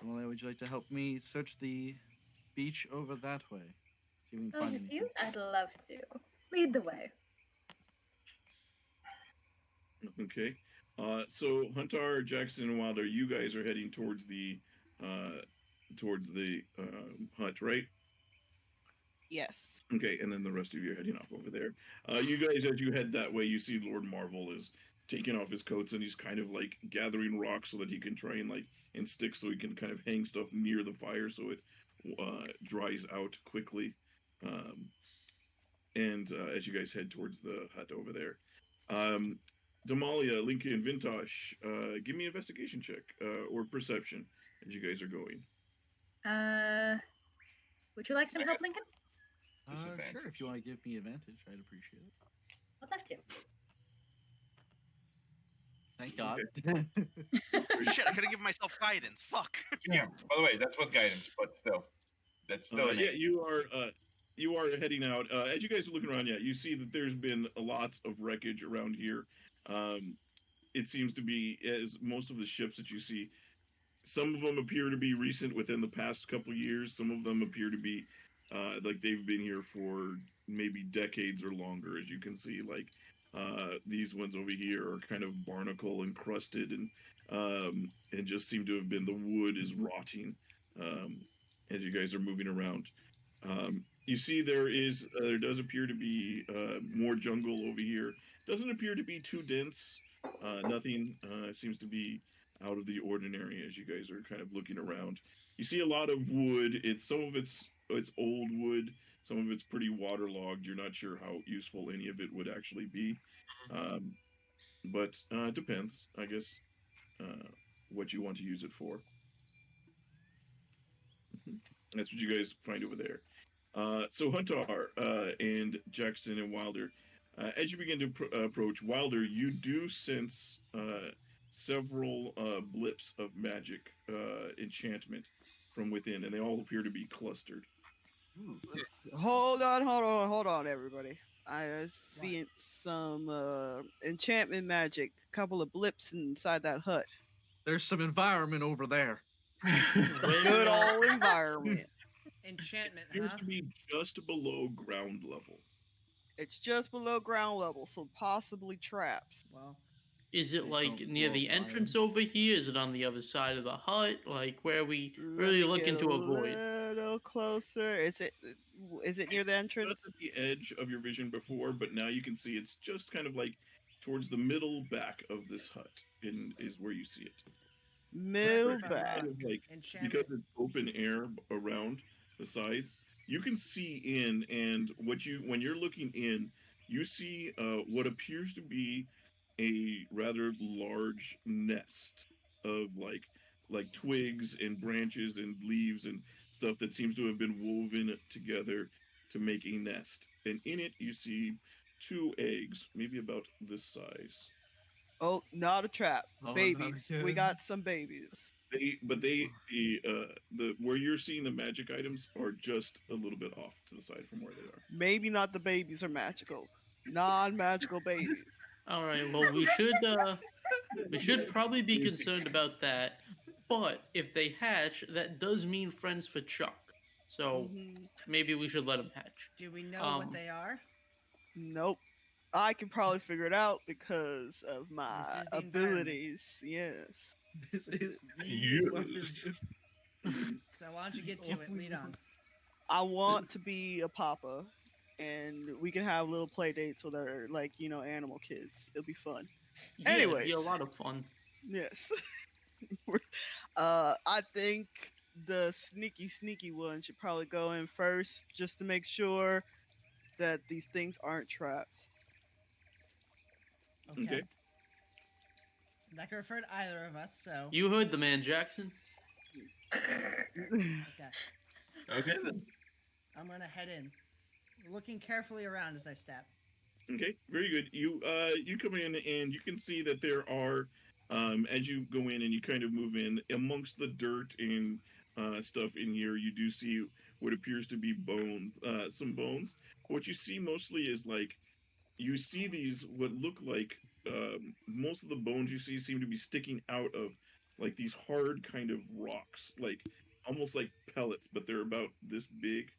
Damalia, would you like to help me search the beach over that way? See if we can Oh, find with anything. you? I'd love to. Lead the way. Okay. So Huntar, Jackson, and Wilder, you guys are heading towards the hut, right? Yes. Okay, and then the rest of you are heading off over there. You guys, as you head that way, you see Lord Marvel is taking off his coats and he's kind of like gathering rocks so that he can try and sticks so he can kind of hang stuff near the fire so it dries out quickly. And as you guys head towards the hut over there, Damalia, Lincoln, Vintash, give me an investigation check or perception as you guys are going. Would you like some help, Lincoln? Sure, Disadvantage. if you want to give me advantage, I'd appreciate it. I'd love to. Thank God. Shit, I could have given myself guidance. Fuck. Yeah. By the way, that's with guidance, but still, that's still an Yeah, you are heading out. As you guys are looking around, yeah, you see that there's been lots of wreckage around here. It seems to be, as most of the ships that you see, some of them appear to be recent within the past couple years. Some of them appear to be like they've been here for maybe decades or longer. As you can see, like these ones over here are kind of barnacle encrusted and just seem to have been, the wood is rotting as you guys are moving around. You see there does appear to be more jungle over here. Doesn't appear to be too dense. Nothing seems to be out of the ordinary as you guys are kind of looking around. You see a lot of wood. Some of it's old wood. Some of it's pretty waterlogged. You're not sure how useful any of it would actually be. But it depends, I guess, what you want to use it for. That's what you guys find over there. So Huntar and Jackson and Wilder, as you begin to approach Wilder, you do sense several blips of magic enchantment from within, and they all appear to be clustered. Hold on, everybody. I see some enchantment magic. Couple of blips inside that hut. There's some environment over there. Good old environment. Enchantment, Appears huh? to be just below ground level. It's just below ground level, so possibly traps. Well, Is it They like don't near blow the up entrance violence. over here? Is it on the other side of the hut? Like where are we Let really me looking get to a avoid? little closer. Is it near the entrance? Just at the edge of your vision before, but now you can see it's just kind of like towards the middle back of this hut, is where you see it. Middle if I'm back. wrong. kind of like Enchantment. because it's open air around the sides, you can see in, and when you're looking in, you see what appears to be a rather large nest of like twigs and branches and leaves and stuff that seems to have been woven together to make a nest. And in it, you see two eggs, maybe about this size. Oh, not a trap. Oh, not Babies. We again. got some babies. The where you're seeing the magic items are just a little bit off to the side from where they are. Maybe not the babies are magical. Non-magical babies. All right. Well, we should probably be concerned about that. But if they hatch, that does mean friends for Chuck. So Mhm. maybe we should let them hatch. Do we know what Um, they are? Nope. I can probably figure it out because of my is the environment. abilities. Yes. This is the Yes. So why don't you get to it? Lead on. I want to be a papa, and we can have little play dates with our animal kids. It'll be fun. yeah, it'd be a Anyways. lot of fun. Yes. I think the sneaky one should probably go in first, just to make sure that these things aren't traps. Okay. Okay. That can refer to either of us, so. You heard the man, Jackson. Okay. Okay then. I'm gonna head in, looking carefully around as I step. Okay, very good. You come in and you can see that there are as you go in and you kind of move in amongst the dirt and stuff in here, you do see what appears to be bones, some bones. What you see mostly is like you see these what look like most of the bones you see seem to be sticking out of like these hard kind of rocks, like almost like pellets, but they're about this big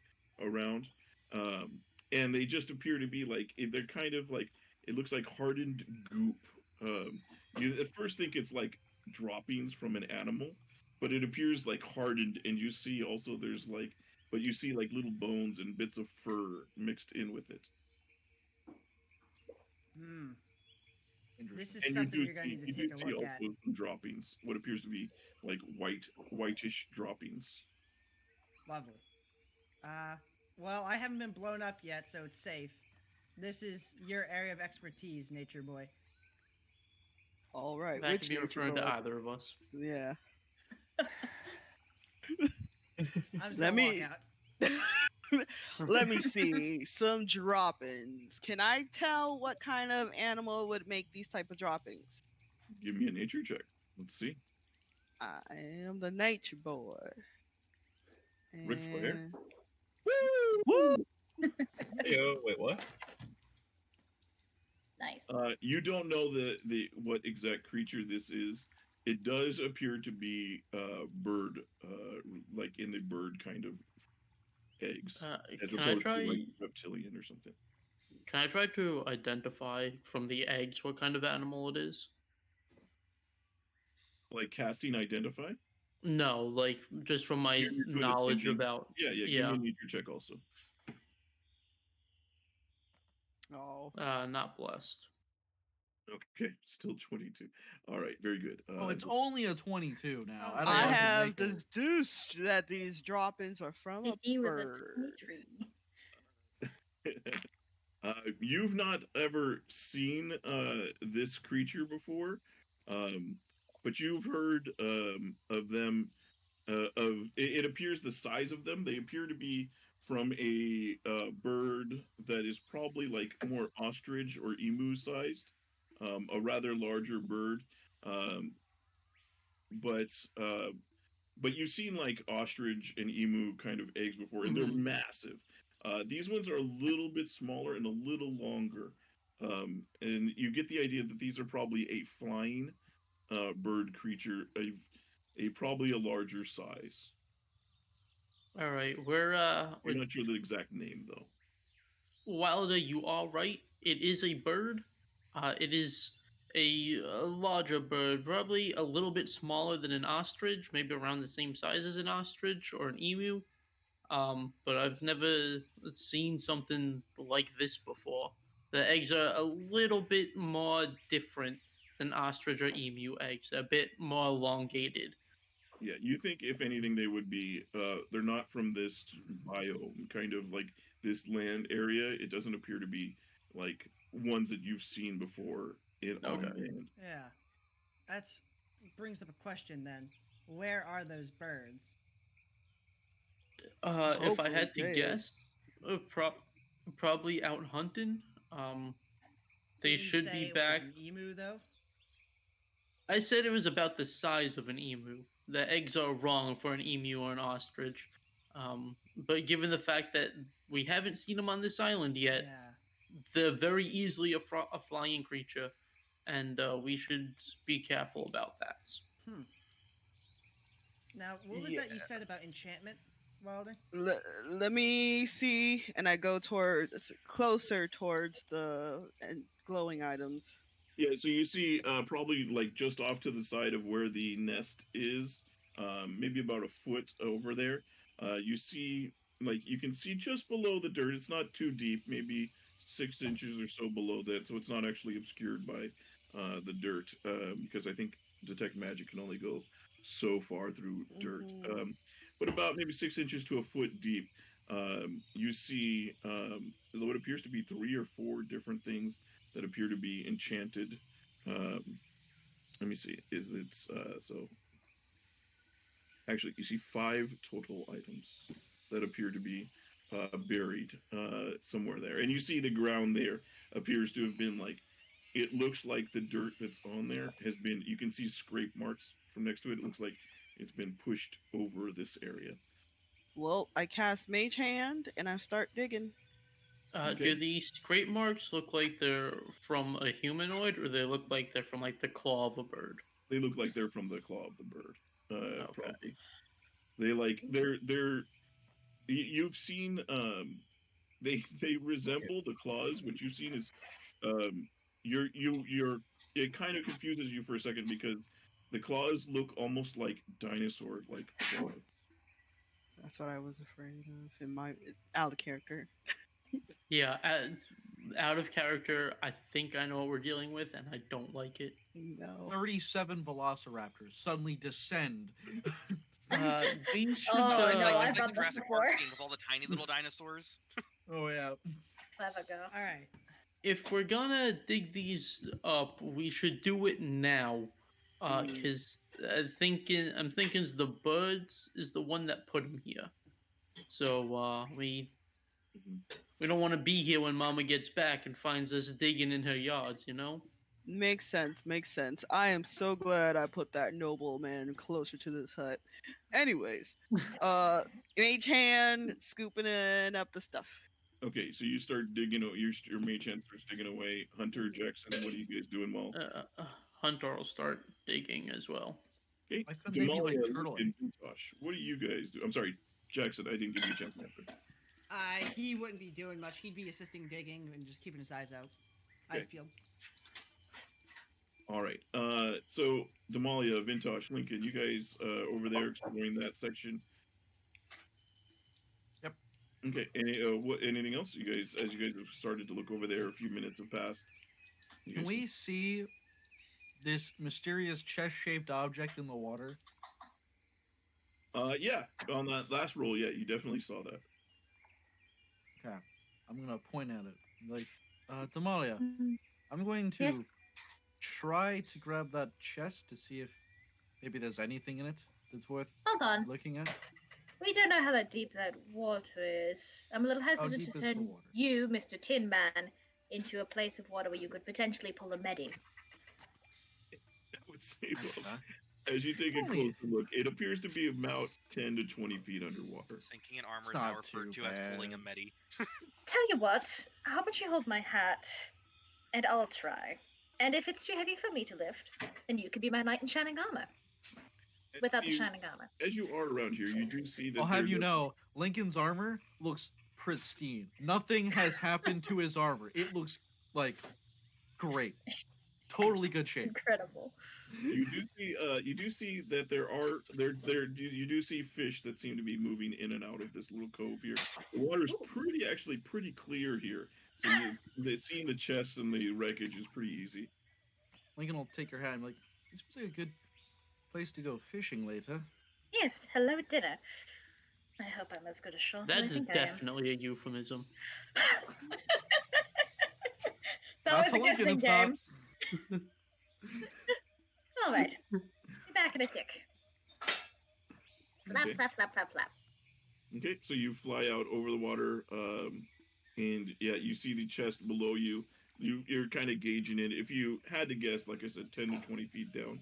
around. Um, and they just appear to be like they're kind of like it looks like hardened goop. You at first think it's like droppings from an animal, but it appears like hardened, and you see also there's like, but you see like little bones and bits of fur mixed in with it. Hmm. This is And something you're gonna need to you take do a see look at. also some droppings, what appears to be like whitish droppings. Lovely. Well, I haven't been blown up yet, so it's safe. This is your area of expertise, Nature Boy. All right. That Which could be nature referring to boy? either of us. Yeah. I'm just Let gonna me- walk out. Let me see some droppings. Can I tell what kind of animal would make these type of droppings? Give me a nature check. Let's see. I am the nature boy. Ric Flair? And- Woo! Yo, wait, what? Nice. You don't know the what exact creature this is. It does appear to be bird, like in the bird kind of eggs, as Can I opposed try? to like reptilian or something. Can I try to identify from the eggs what kind of animal it is? Like casting identify. No, like just from my You're good at knowledge thinking. about. Yeah, yeah. Give Yeah. me a nature check also. Oh. Not blessed. Okay, still 22. All right, very good. Oh, it's only a 22 now. Oh, I don't I know if you have make it. deduced that these droppings are from a DC was a bird. tree. You've not ever seen this creature before, but you've heard of them. It appears the size of them. They appear to be from a bird that is probably like more ostrich or emu sized, a rather larger bird. Um, but uh, but you've seen like ostrich and emu kind of eggs before, and they're Mhm. massive. These ones are a little bit smaller and a little longer, and you get the idea that these are probably a flying bird creature, a probably a larger size. All right, we're You're not sure the exact name though. Wilder, you are right. It is a bird. It is a larger bird, probably a little bit smaller than an ostrich, maybe around the same size as an ostrich or an emu. But I've never seen something like this before. The eggs are a little bit more different than ostrich or emu eggs. They're a bit more elongated. Yeah, you think if anything they would be they're not from this biome, kind of like this land area. It doesn't appear to be like ones that you've seen before on Okay. land. Yeah. That's brings up a question then. Where are those birds? If I Hopefully had to dead. guess, probably out hunting. They Did you should say be it back. was an emu though? I said it was about the size of an emu. The eggs are wrong for an emu or an ostrich. But given the fact that we haven't seen them on this island yet, Yeah. they're very easily a flying creature, and we should be careful about that. Hmm. Now, what was Yeah. that you said about enchantment, Wilder? Let me see, and I go towards closer towards the glowing items. Yeah, so you see probably like just off to the side of where the nest is, maybe about a foot over there. You see, like, you can see just below the dirt. It's not too deep, maybe 6 inches or so below that, so it's not actually obscured by the dirt, because I think detect magic can only go so far through dirt. Mhm. But about maybe 6 inches to a foot deep, you see what appears to be 3 or 4 different things that appear to be enchanted. Let me see. Is it so? Actually, you see 5 total items that appear to be buried somewhere there, and you see the ground there appears to have been like. It looks like the dirt that's on there has been. You can see scrape marks from next to it. It looks like it's been pushed over this area. Well, I cast Mage Hand and I start digging. Do Okay. these scrape marks look like they're from a humanoid, or they look like they're from like the claw of a bird? They look like they're from the claw of the bird. Okay. Probably. They like they're. You've seen they resemble the claws. What you've seen is um you're it kind of confuses you for a second because the claws look almost like dinosaur like claws. That's what I was afraid of in my out of character. Yeah, out of character, I think I know what we're dealing with, and I don't like it. No. 37 velociraptors suddenly descend. We should. Oh, It's no, like, I've it's like run the this Jurassic Park before. scene with all the tiny little dinosaurs. Oh yeah. Clever go. All right. If we're gonna dig these up, we should do it now, because I'm thinking the birds is the one that put him here. So Mhm. we don't want to be here when Mama gets back and finds us digging in her yards, you know. Makes sense. Makes sense. I am so glad I put that nobleman closer to this hut. Anyways, Mage Hand scooping in up the stuff. Okay, so you start digging. Your mage hand starts digging away. Hunter, Jackson, what are you guys doing? Well, Hunter will start digging as well. okay, Why couldn't they be like Damalia, turtle and eggs? Vintash, what do you guys do? I'm sorry, Jackson, I didn't give you a chance to answer. He wouldn't be doing much. He'd be assisting digging and just keeping his eyes out. Eyes Okay. peeled. All right. So Damalia, Vintash, Lincoln, you guys over there exploring that section. Yep. Okay. Anything else? You guys, as you guys have started to look over there, a few minutes have passed. You Can guys we see this mysterious chest-shaped object in the water? yeah, on that last roll, yeah, you definitely saw that. Okay. I'm gonna point at it. Like, Damalia, Mm, I'm going to Yes. try to grab that chest to see if maybe there's anything in it that's worth Hold on. looking at. We don't know how that deep that water is. I'm a little hesitant deep to is the turn water? you, Mr. Tin Man, into a place of water where you could potentially pull a Medi. I would say, well, Okay. as you take a Only- closer look, it appears to be about 10 to 20 feet underwater. Sinking in armor It's is now not referred too to as pulling a bad. Medi. Tell you what, how about you hold my hat, and I'll try. And if it's too heavy for me to lift, then you could be my knight in shining armor. Without the shining armor. As you are around here, you do see that I'll have there's you know, Lincoln's armor looks pristine. Nothing has happened to his armor. It looks like great. Totally good shape. Incredible. you do see that you do see fish that seem to be moving in and out of this little cove here. The water's pretty clear here, so seeing the chests and the wreckage is pretty easy. Lincoln will take your hand. Like, this seems like a good place to go fishing later. Yes, hello dinner. I hope I'm as good a shot as I That is think I am. definitely a euphemism. It's Not always to a Lincoln, guessing it's not. game. All right. Be back in a tick. Flap, Okay. flap, flap, flap, flap. Okay, so you fly out over the water, and yeah, you see the chest below you. You're kind of gauging it. If you had to guess, like I said, 10 to 20 feet down.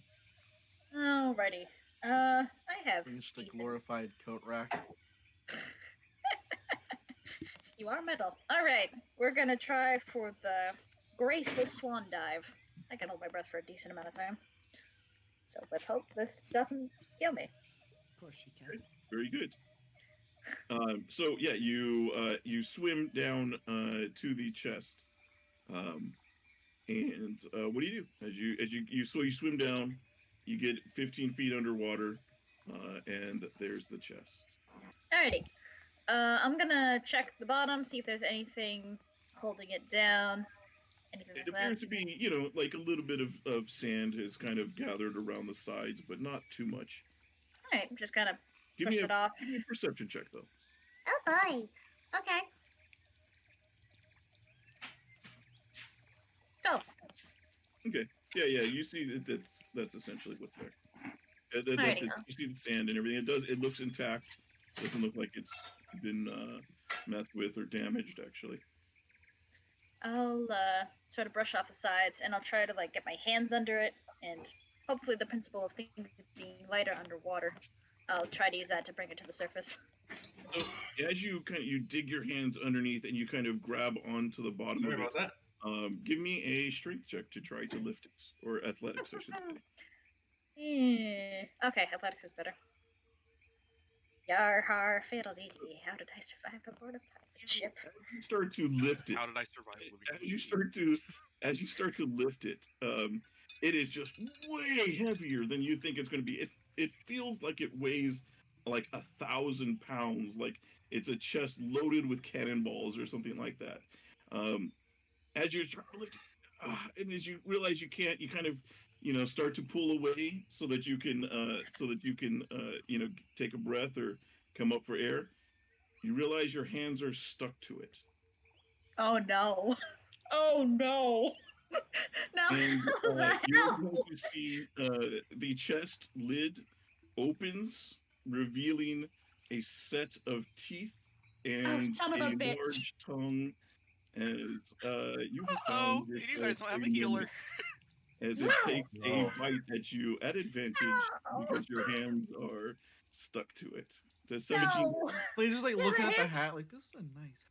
Alrighty. I have Just a decent. glorified coat rack. You are metal. Alright, we're gonna try for the graceful swan dive. I can hold my breath for a decent amount of time. So let's hope this doesn't kill me. Of course you can. Very good. So yeah, you swim down to the chest, and what do? You swim down, you get 15 feet underwater, and there's the chest. Alrighty. I'm gonna check the bottom, see if there's anything holding it down. Anything It like that. appears to be, like a little bit of sand has kind of gathered around the sides, but not too much. Alright, just kind of Give push me it off. a perception check though. Oh boy. Okay. Go. Okay. Yeah. You see that's essentially what's there. Alrighty. You see the sand and everything. It looks intact. Doesn't look like it's been messed with or damaged actually. I'll sort of brush off the sides, and I'll try to get my hands under it, and hopefully the principle of things being lighter underwater, I'll try to use that to bring it to the surface. So as you dig your hands underneath and you kind of grab onto the bottom Sorry of about it, that. give me a strength check to try to lift it, or athletics, I should say. Okay, athletics is better. Yar har fiddle-dee. How did I survive aboard a pirate ship? As you start to lift it, How did I survive living as in you the start to lift it, it is just way heavier than you think it's going to be. It feels like it weighs like 1,000 pounds, like it's a chest loaded with cannonballs or something like that. As you're trying to lift it, and as you realize you can't, you kind of start to pull away so that you can take a breath or come up for air. You realize your hands are stuck to it. Oh no. Oh no. No. And The you're hell? going to see the chest lid opens, revealing a set of teeth and son of a bitch. large tongue. As you have Uh-oh, found this you guys don't have a very healer. moment, as it No. takes a No. bite at you at advantage No. because your hands are stuck to it. Does 17? No. They're just like Yeah, looking that at the hits. hat, like this is a nice.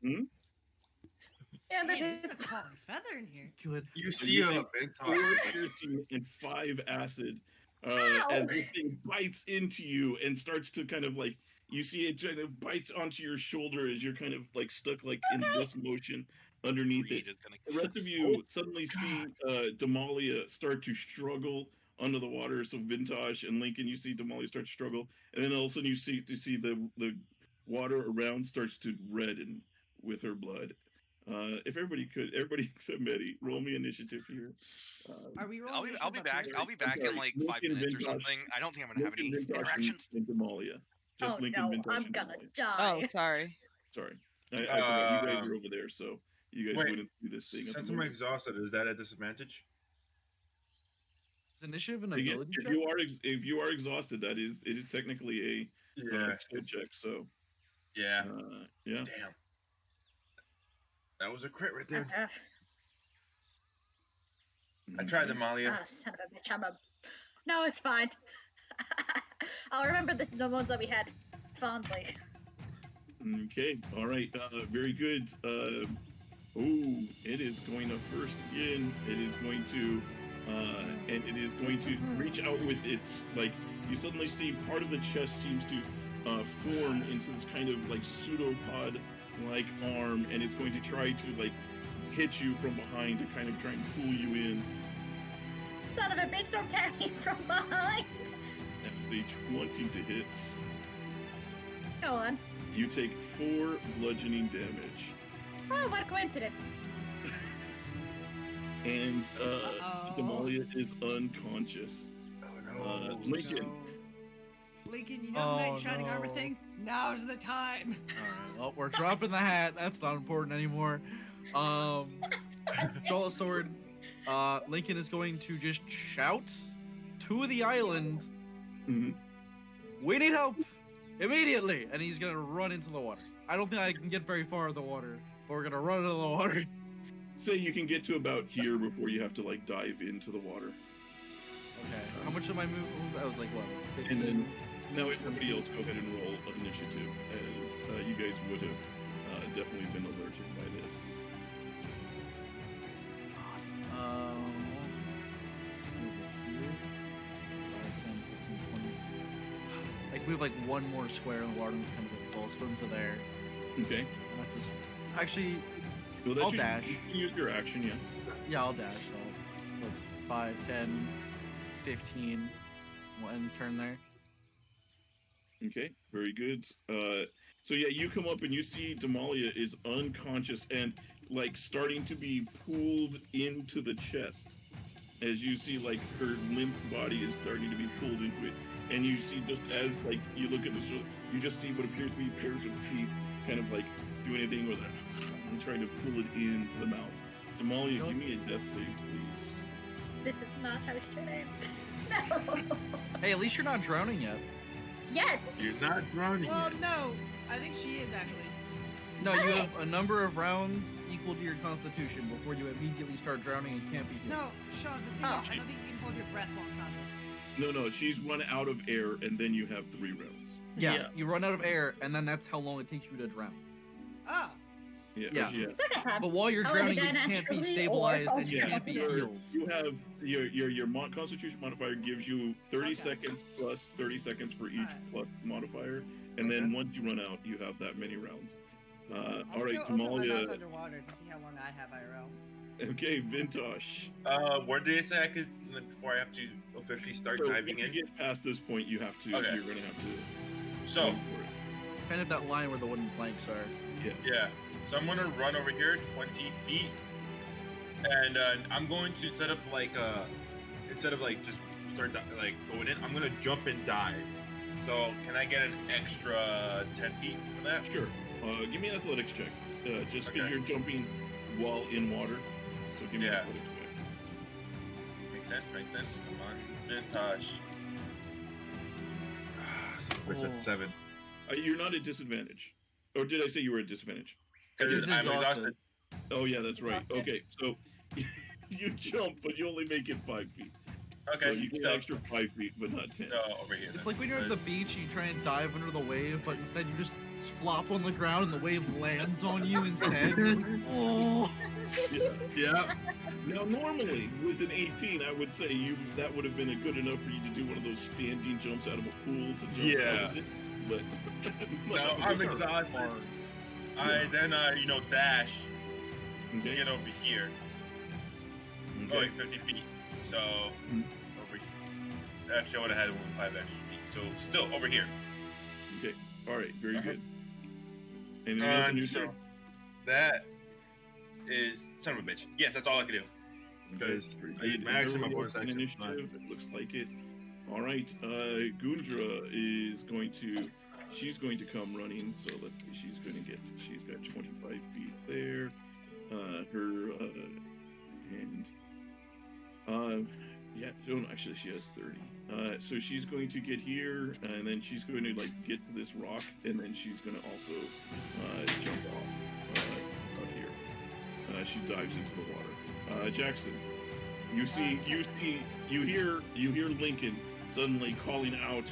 Yeah, that Man, this is is. a quality feather in here. Good. You So see you a take big 4 talk. piercing and 5 acid Ow. as this thing bites into you and starts to kind of you see it kind of bites onto your shoulder as you're kind of stuck in this motion underneath it. Greed is gonna The kill rest of us. you suddenly see Damalia start to struggle under the water. So Vintash and Lincoln, you see Damalia start to struggle, and then all of a sudden you see the water around starts to redden with her blood. If everybody except Medi, roll me initiative here. Are we rolling I'll be initiative up back. here? I'll be I'm back in sorry, like 5 Lincoln, minutes or Vintash, something. I don't think I'm gonna have Lincoln, any Vintash, interactions. and Damalia. Just Oh Lincoln, no, Vintash, I'm and gonna Damalia. die. Oh, sorry. Sorry, I forgot you guys are Um, over there, so you guys wait, wouldn't do this thing at the Since I'm moment. exhausted, is that a disadvantage? Is initiative an Again, ability if check? you are exhausted, it is technically a Yeah. skill check. So Yeah. yeah. Damn. That was a crit right there. I tried Damalia. Ah, son of a bitch, No, it's fine. I'll remember the ones that we had fondly. Okay, all right, very good. It is going to first again. It is going to, and it is going to reach out with its You suddenly see part of the chest seems to form into this kind of pseudopod-like arm, and it's going to try to hit you from behind to kind of try and pull you in. Son of a bitch, don't tap me from behind. That's a 20 to hit. Go on. You take 4 bludgeoning damage. Oh, what a coincidence. And Damalia is unconscious. Oh, Lincoln. No. Lincoln, you know the Oh, knight shining armor no. thing? Now's the time. Alright, well, we're dropping the hat. That's not important anymore. Draw a sword. Lincoln is going to just shout to the island, Mhm. "We need help! Immediately!" And he's gonna run into the water. I don't think I can get very far in the water, but we're gonna run into the water. Say you can get to about here before you have to like dive into the water. Okay. How much of my move? That was like what? 15? And then now everybody else go ahead and roll initiative, as you guys would have definitely been alerted by this. Over here. 5, 10, 15, 20. Like we have like one more square in the water, and it's kind of like, so I'll swim to there. Okay. And that's just actually, Well, I'll that's dash. You can use your action, yeah. yeah, I'll dash. So that's 5, 10, 15. We'll end turn there. Okay, very good. So yeah, you come up and you see Damalia is unconscious and like starting to be pulled into the chest. As you see, like her limp body is starting to be pulled into it, and you see just as like you look at the shoulder, you just see what appears to be pairs of teeth, kind of like do anything with it and trying to pull it into the mouth. Damalia, give me a death save, please. This is not how it should end. No. Hey, at least you're not drowning yet. Yet. You're not drowning Well, yet. no. I think she is actually. No, you Okay. have a number of rounds equal to your constitution before you immediately start drowning and can't be healed. No, Sean, the thing Oh. is, I don't think you can hold your breath while conscious. No, she's run out of air, and then you have 3 rounds. Yeah, Yeah. you run out of air, and then that's how long it takes you to drown. Oh. Yeah. It's okay, Tom. But while you're I'll either drowning, you die can't be naturally stabilized or and you Yeah, can't be your- healed. You have your Constitution modifier gives you 30 Okay. seconds plus 30 seconds for each Alright. plus modifier, and then once you run out, you have that many rounds. I'll All right, go open my mouth Damalia. underwater to see how long I have IRL. Okay, Vintash. Where did they say I could before I have to officially start So diving when in? you get past this point, you have to. Okay. You're gonna have to. So swim for it. Kind of that line where the wooden planks are. yeah, so I'm gonna run over here 20 feet, and I'm going to instead of like just start like going in, I'm gonna jump and dive. So can I get an extra 10 feet for that? Sure. Give me an athletics check. Just because Okay. you're jumping while in water. So give me an Yeah. athletics check. Makes sense. Come on, Vintash. So we're Oh. at 7. You're not at disadvantage. Or did I say you were at disadvantage? Because Because I'm exhausted. Oh yeah, that's right. Okay. Okay, so you jump, but you only make it 5 feet. Okay, So you get so, an extra 5 feet, but not 10. no, over here. It's then, like when you're at the because- beach and you try and dive under the wave, but instead you just flop on the ground and the wave lands on you instead. You're like, oh. Yeah. Yeah. Now, normally with an 18, I would say that would have been a good enough for you to do one of those standing jumps out of a pool to jump Yeah. out of it. But No, I'm exhausted. Hard. I then dash to Okay. get over here. Okay. Going 50 feet. So Mhm. over here. Actually, I would have had 5 extra feet. So still over here. Okay. All right. Very Uh-huh. good. Anything else on your So turn? that is son of a bitch. Yes, that's all I can do. Because Very I used good. my action, my Everybody bonus else in action. initiative, it looks like it. All right. Gundra is going to. She's going to come running. So let's see. She's got 25 feet there. Her and yeah. No, actually, she has 30. So she's going to get here, and then she's going to like get to this rock, and then she's going to also jump off out here. She dives into the water. Jackson, you hear Lincoln suddenly calling out.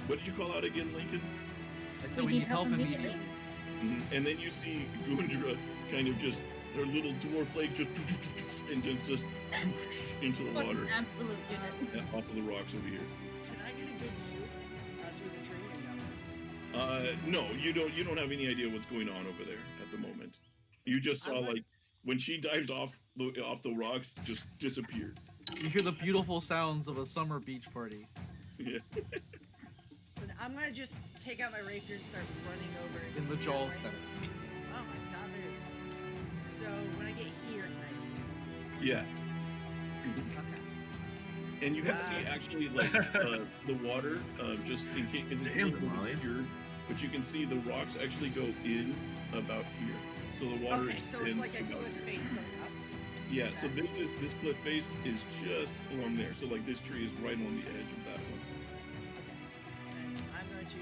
What did you call out again, Lincoln? I said we need help immediately. And then you see Gundra kind of just her little dwarf leg just and just into the What water an absolute unit. off of the rocks over here. Can I get a good view through the tree or no? No, you don't have any idea what's going on over there at the moment. You just saw I'm like when she dived off the rocks, just disappeared. You hear the beautiful sounds of a summer beach party. Yeah. Then I'm gonna just take out my rapier and start running over. In the that Jaws way. Center. Oh my god, there's. So when I get here, can I see? Yeah. Okay. And you can see actually like the water, just in case it's Damn, a little Damalia. obscured, but you can see the rocks actually go in about here. So the water Okay, is so in it's like a about cliff here. face going up. Yeah, so this cliff face is just along there. So like this tree is right on the edge of that one. And I'm going to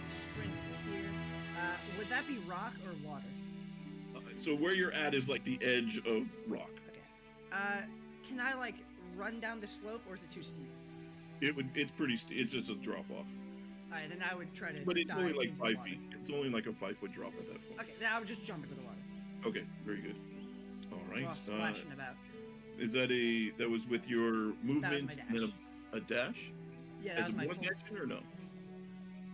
sprint here. Would that be rock or water? So where you're at is like the edge of rock. Okay. Can I like run down the slope, or is it too steep? It's pretty it's just a drop off. Alright, then I would try to. But it's dive only like into the 5 water. feet. It's only like a 5-foot drop at that point. Okay, then I would just jump into the water. Okay, very good. All right. While splashing about. Is that was with your movement dash. and then a dash? Yeah, that As was a my bonus full. action or no?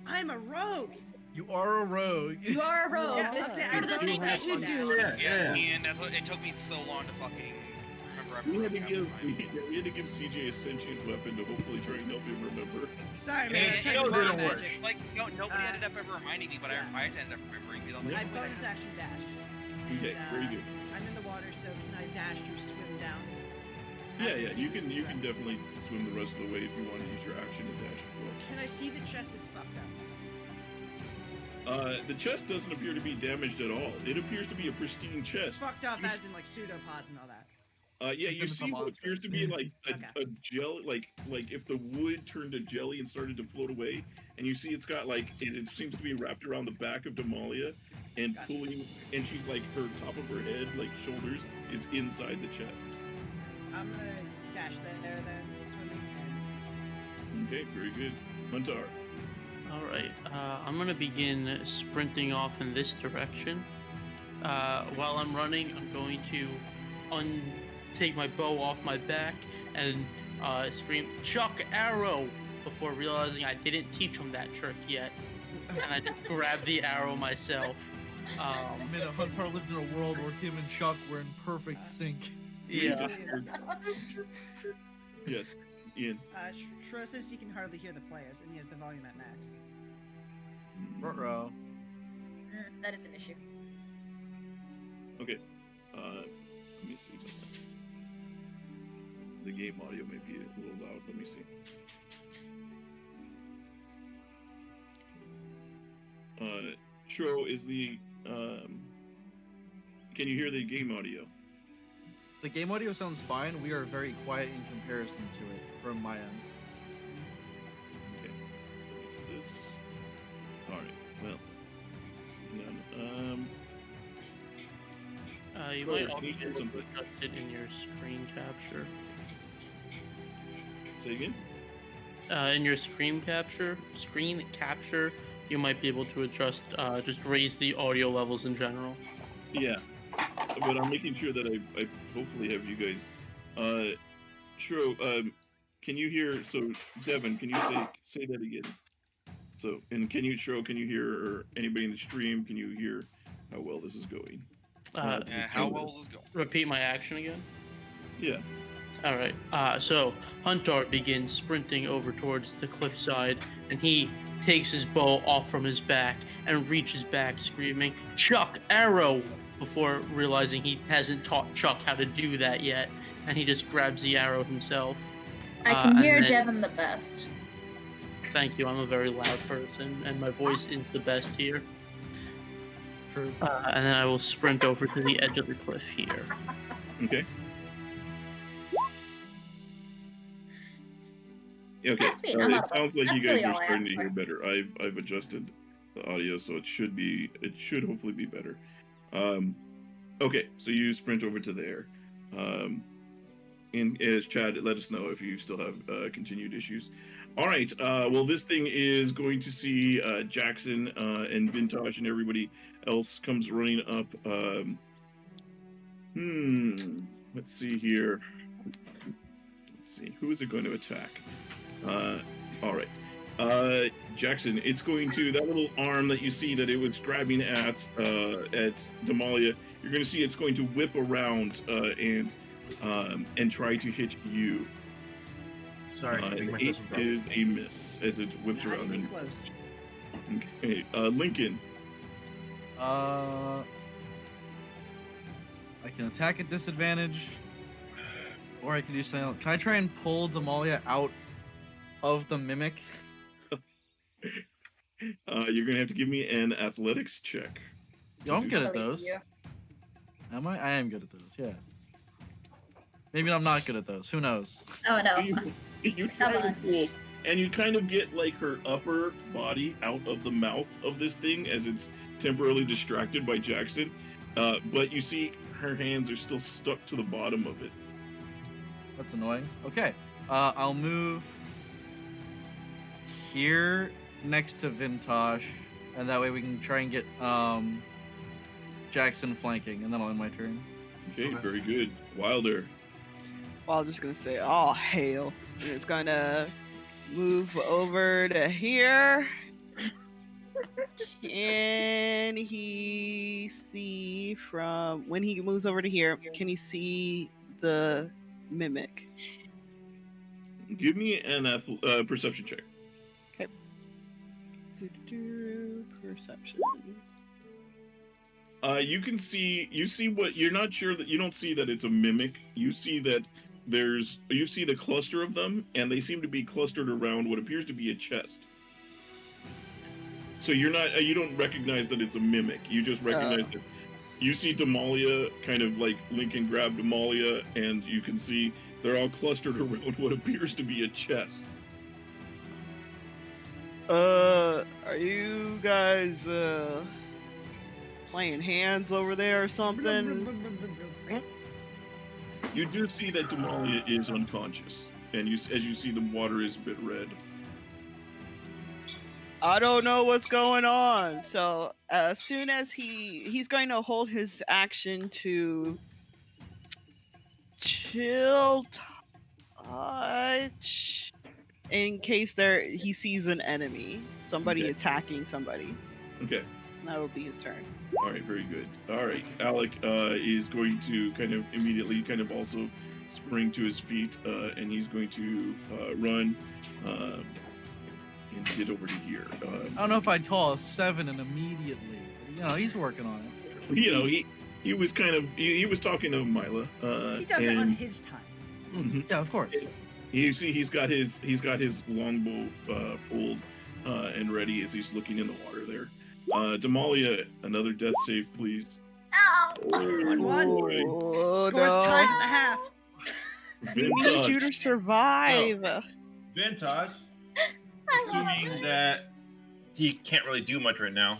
I'm a rogue. You are a rogue. You are a rogue. Yeah, This okay, is I part of the know thing that that you one. do. Yeah, Ian, that's what it took me so long to fucking remember. We had to everything. we had to give CJ a sentient weapon to hopefully try and help him remember. Sorry, man. It it's still like didn't work. magic. Like nobody Uh, ended up ever reminding me, but yeah. I ended up remembering. Because I was I like, bonus action dash. Okay, And, very good. I'm in the water, so can I dash to swim down? Yeah, you can definitely swim the rest of the way if you want to use your action to dash as well. Can I see the chest is fucked up? The chest doesn't appear to be damaged at all. It appears to be a pristine chest. Fucked up You as s- in like pseudopods and all that. Yeah, you Give us see a what monster. appears to be like Okay. a jelly, like if the wood turned to jelly and started to float away, and you see it's got like it seems to be wrapped around the back of Damalia and Gotcha. pulling, and she's like her top of her head, like shoulders, is inside the chest. I'm gonna dash there then, swimming, and Okay, very good. Huntar. All right, I'm gonna begin sprinting off in this direction. While I'm running, I'm going to take my bow off my back and scream, "Chuck arrow!" before realizing I didn't teach him that trick yet, and I just grab the arrow myself. Man, Huntar lived in a world where him and Chuck were in perfect sync. Yeah. Yes, Ian. Tro says he can hardly hear the players, and he has the volume at max. Ruh-roh. That is an issue. Okay. Let me see. The game audio may be a little loud. Let me see. Shro, is the can you hear the game audio? The game audio sounds fine. We are very quiet in comparison to it from my end. Okay. This. All right. Well. You Go might ahead, also can you be hear able to something? adjust it in your screen capture. Say again. In your screen capture, you might be able to adjust, just raise the audio levels in general. Yeah. But I'm making sure that I hopefully have you guys. Shro, can you hear? So Devin, can you say that again? So, and can you hear, or anybody in the stream, can you hear how well this is going? Uh, Yeah, how well is this going? Repeat my action again. Yeah. All right. So Huntar begins sprinting over towards the cliffside, and he takes his bow off from his back and reaches back, screaming, "Chuck arrow!" before realizing he hasn't taught Chuck how to do that yet, and he just grabs the arrow himself. I can and hear then- Devin the best. Thank you. I'm a very loud person, and my voice is the best here. True. And then I will sprint over to the edge of the cliff here. Okay. Okay. That's me, It I'm audible. sounds like you That's guys really are all I starting to asked hear for. better. I've adjusted the audio, so it should hopefully be better. Okay, so you sprint over to there. And as Chad, let us know if you still have continued issues. All right. Well, this thing is going to see Jackson and Vintash and everybody else comes running up. Let's see here. Let's see. Who is it going to attack? All right. Jackson, it's going to, that little arm that you see that it was grabbing at Damalia, you're going to see it's going to whip around and try to hit you. Sorry, I think my It system broke. is a miss as it whips Not around. even And, close. okay, Lincoln. I can attack at disadvantage. Or I can do something else. Can I try and pull Damalia out of the mimic? You're gonna have to give me an athletics check. Yo, I'm do good at Believe those. you. Am I? I am good at those, yeah. Maybe I'm not good at those. Who knows? Oh no. You try Come to on. pull, and you kind of get like her upper body out of the mouth of this thing as it's temporarily distracted by Jackson. But you see her hands are still stuck to the bottom of it. That's annoying. Okay. I'll move here next to Vintash, and that way we can try and get Jackson flanking, and then I'll end my turn. Okay, very good. Wilder. Well, I'm just gonna say, oh hail, and it's gonna move over to here. Can he see from when he moves over to here? Can he see the mimic? Give me an perception check. Perception. You can see. You see what you're not sure that you don't see that it's a mimic. You see that you see the cluster of them, and they seem to be clustered around what appears to be a chest. So you're not. You don't recognize that it's a mimic. You just recognize that. You see Damalia kind of like Lincoln grabbed Damalia, and you can see they're all clustered around what appears to be a chest. Are you guys playing hands over there or something? You do see that Damalia is unconscious, and as you see, the water is a bit red. I don't know what's going on. So as soon as he's going to hold his action to chill touch in case he sees an enemy, somebody Okay. attacking somebody. Okay. That would be his turn. All right, very good. All right, Alec is going to kind of immediately also spring to his feet, and he's going to run and get over to here. I don't know if I'd call a 7 and immediately. You know, he's working on it. You know, he was kind of he was talking to Mila. He does it on his time. Mhm. Yeah, of course. You see, he's got his longbow pulled and ready as he's looking in the water there. Damalia, another death save, please. Ow! 1-1. Oh, Scores no. tied at the half. We need you to survive. Vintage, I love assuming it. that he can't really do much right now,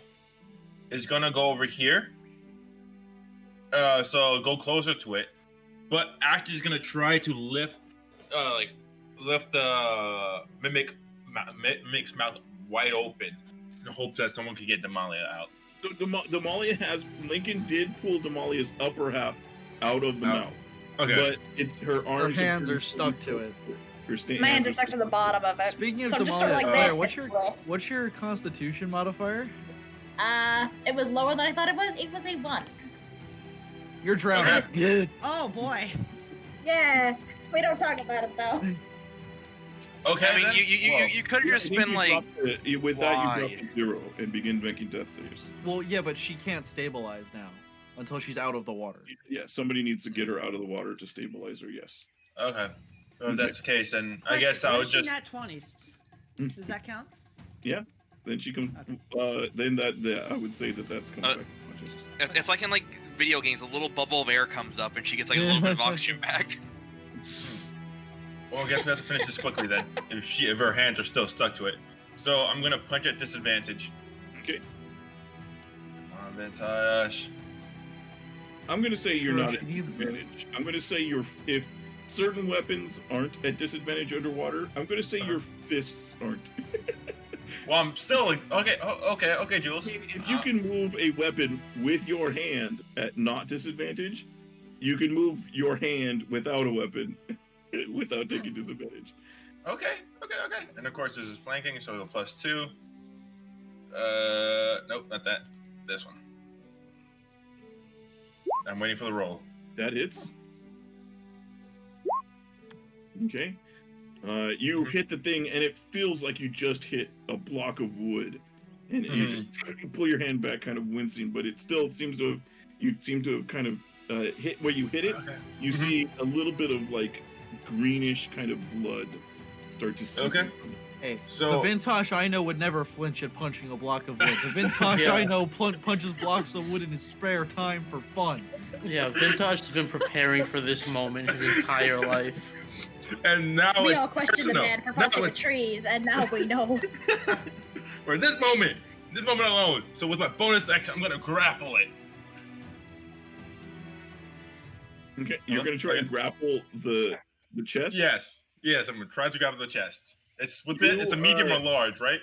is gonna go over here. So go closer to it, but actually is gonna try to lift the mimic's mouth wide open in hopes that someone could get Damalia out. Damalia has Lincoln did pull Damalia's upper half out of the mouth. Okay. But it's her arms. Her hands are stuck to it. My hands are stuck to the bottom of it. Speaking of So I'm just sort Damalia, of like Claire, this. what's your Constitution modifier? It was lower than I thought it was. It was a 1. You're drowning. Good. Oh boy. Yeah. We don't talk about it though. Okay. I mean, then. you could have just been like, with that you why? drop to 0 and begin making death saves. Well, yeah, but she can't stabilize now until she's out of the water. Yeah, somebody needs to get her out of the water to stabilize her. Yes. Okay. Well, if that's the case, then I Question, guess I what would if she just. nat 20s? Does that count? Then she can. Then I would say that's kind of back conscious. it's like in like video games, a little bubble of air comes up and she gets like a little bit of oxygen back. Well, I guess we have to finish this quickly then. If her hands are still stuck to it, so I'm gonna punch at disadvantage. Okay. Come on, Vintash. I'm gonna say you're Sure, not she at needs them. disadvantage. I'm gonna say if certain weapons aren't at disadvantage underwater, I'm gonna say your fists aren't. Well, I'm still like, okay, Jules. If you can move a weapon with your hand at not disadvantage, you can move your hand without a weapon without taking disadvantage. Okay. And of course, this is flanking, so it's a +2. Nope, not that. This one. I'm waiting for the roll. That hits. Okay. You hit the thing, and it feels like you just hit a block of wood, and you pull your hand back, kind of wincing. But it still seems to have kind of hit where you hit it. Okay. You see a little bit of like greenish kind of blood start to seep. Okay. Hey, So- the Vintash I know would never flinch at punching a block of wood. The Vintash Yeah. I know punches blocks of wood in his spare time for fun. Yeah, Vintage has been preparing for this moment his entire life. And now We it's all questioned the personal. man for Now punching the it's- trees, and now we know. For this moment alone. So with my bonus action, I'm gonna grapple it. Okay, you're gonna try and grapple the chest. Yes, I'm gonna try to grapple the chest. It's You, a medium or large, right?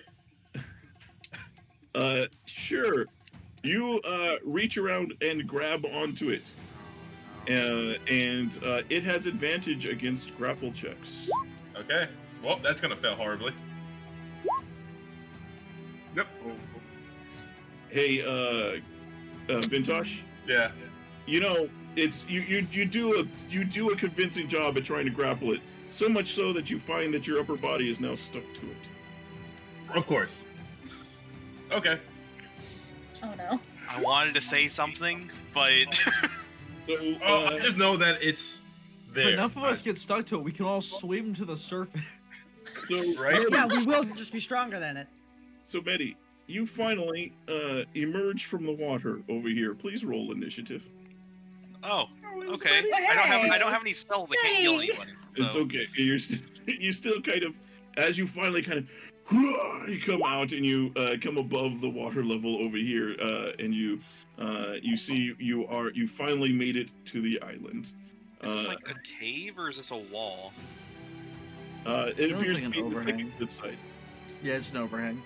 Sure. You reach around and grab onto it, and it has advantage against grapple checks. Okay. Well, that's gonna fail horribly. Yep. Hey, Vintash, Yeah. you know it's you do a convincing job at trying to grapple it. So much so that you find that your upper body is now stuck to it. Of course. Okay. Oh no. I wanted to say something, but So I just know that it's If there. enough of us get stuck to it, we can all swim to the surface. so Right? Medi, Yeah, we will just be stronger than it. so Medi, you finally emerge from the water over here. Please roll initiative. oh, okay. I don't have any spells that can't heal Hey. anyone. It's so- okay. You still kind of, as you finally kind of, you come out and you come above the water level over here, and you see you finally made it to the island. Is this like a cave or is this a wall? It Sounds appears like to an be the overhang. second cliffside. Yeah, it's an overhang.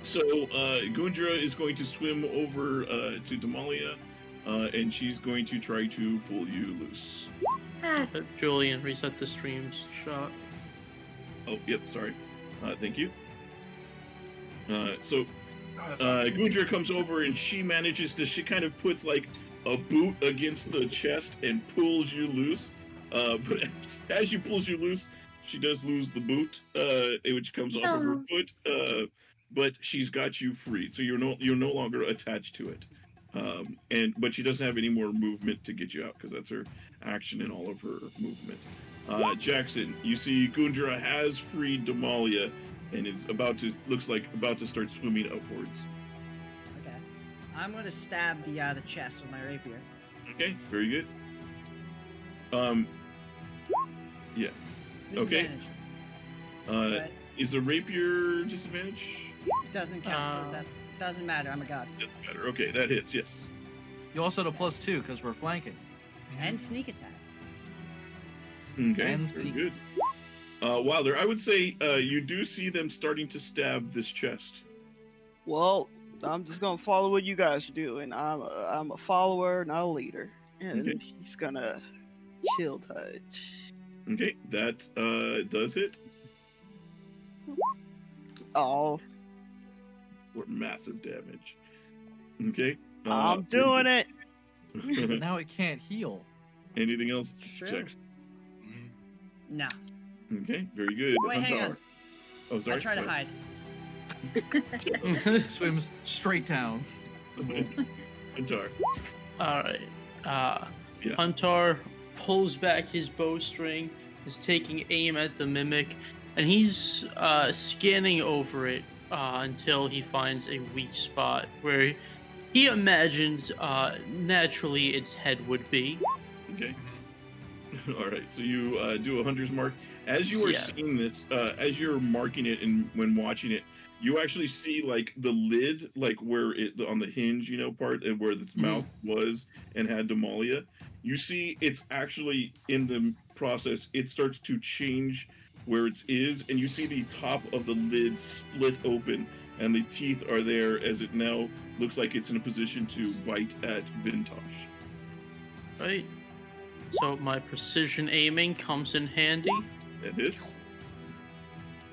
So Gundra is going to swim over to Damalia, and she's going to try to pull you loose. Ah, Julian, reset the stream's shot. Oh, yep, sorry. Thank you. So Gundra comes over and she kind of puts like a boot against the chest and pulls you loose. But as she pulls you loose, she does lose the boot, which comes off of her No. foot. But she's got you freed, so you're no longer attached to it. But she doesn't have any more movement to get you out because that's her action in all of her movement. Jackson, you see Gundra has freed Damalia and is about to start swimming upwards. Okay. I'm gonna stab the chest with my rapier. Okay, very good. Yeah. Okay. Disadvantage. But Is a rapier disadvantage? it doesn't count. That doesn't matter. I'm a god. Doesn't matter. Okay, that hits. Yes. You also had a +2 because we're flanking. And sneak attack. Okay, And very sneak. good. Wilder, I would say you do see them starting to stab this chest. Well, I'm just gonna follow what you guys are doing. I'm a follower, not a leader, and Okay. he's gonna chill touch. Okay, that does hit Oh, for massive damage. Okay. I'm doing it. But now it can't heal. Anything else? Sure. Checks. No. Okay, very good. Wait, hang Huntar. on. Oh, sorry. I try to hide. Swims straight down. Huntar. Alright. Yeah. Huntar pulls back his bowstring, is taking aim at the mimic, and he's scanning over it until he finds a weak spot where he imagines naturally its head would be. Okay. All right. So you do a hunter's mark. As you are Yeah. seeing this, as you're marking it and when watching it, you actually see like the lid, like where it on the hinge, part and where its mouth was and had Damalia. You see it's actually in the process. It starts to change where it is, and you see the top of the lid split open, and the teeth are there as it now looks like it's in a position to bite at Vintash. Right. So my precision aiming comes in handy. That hits.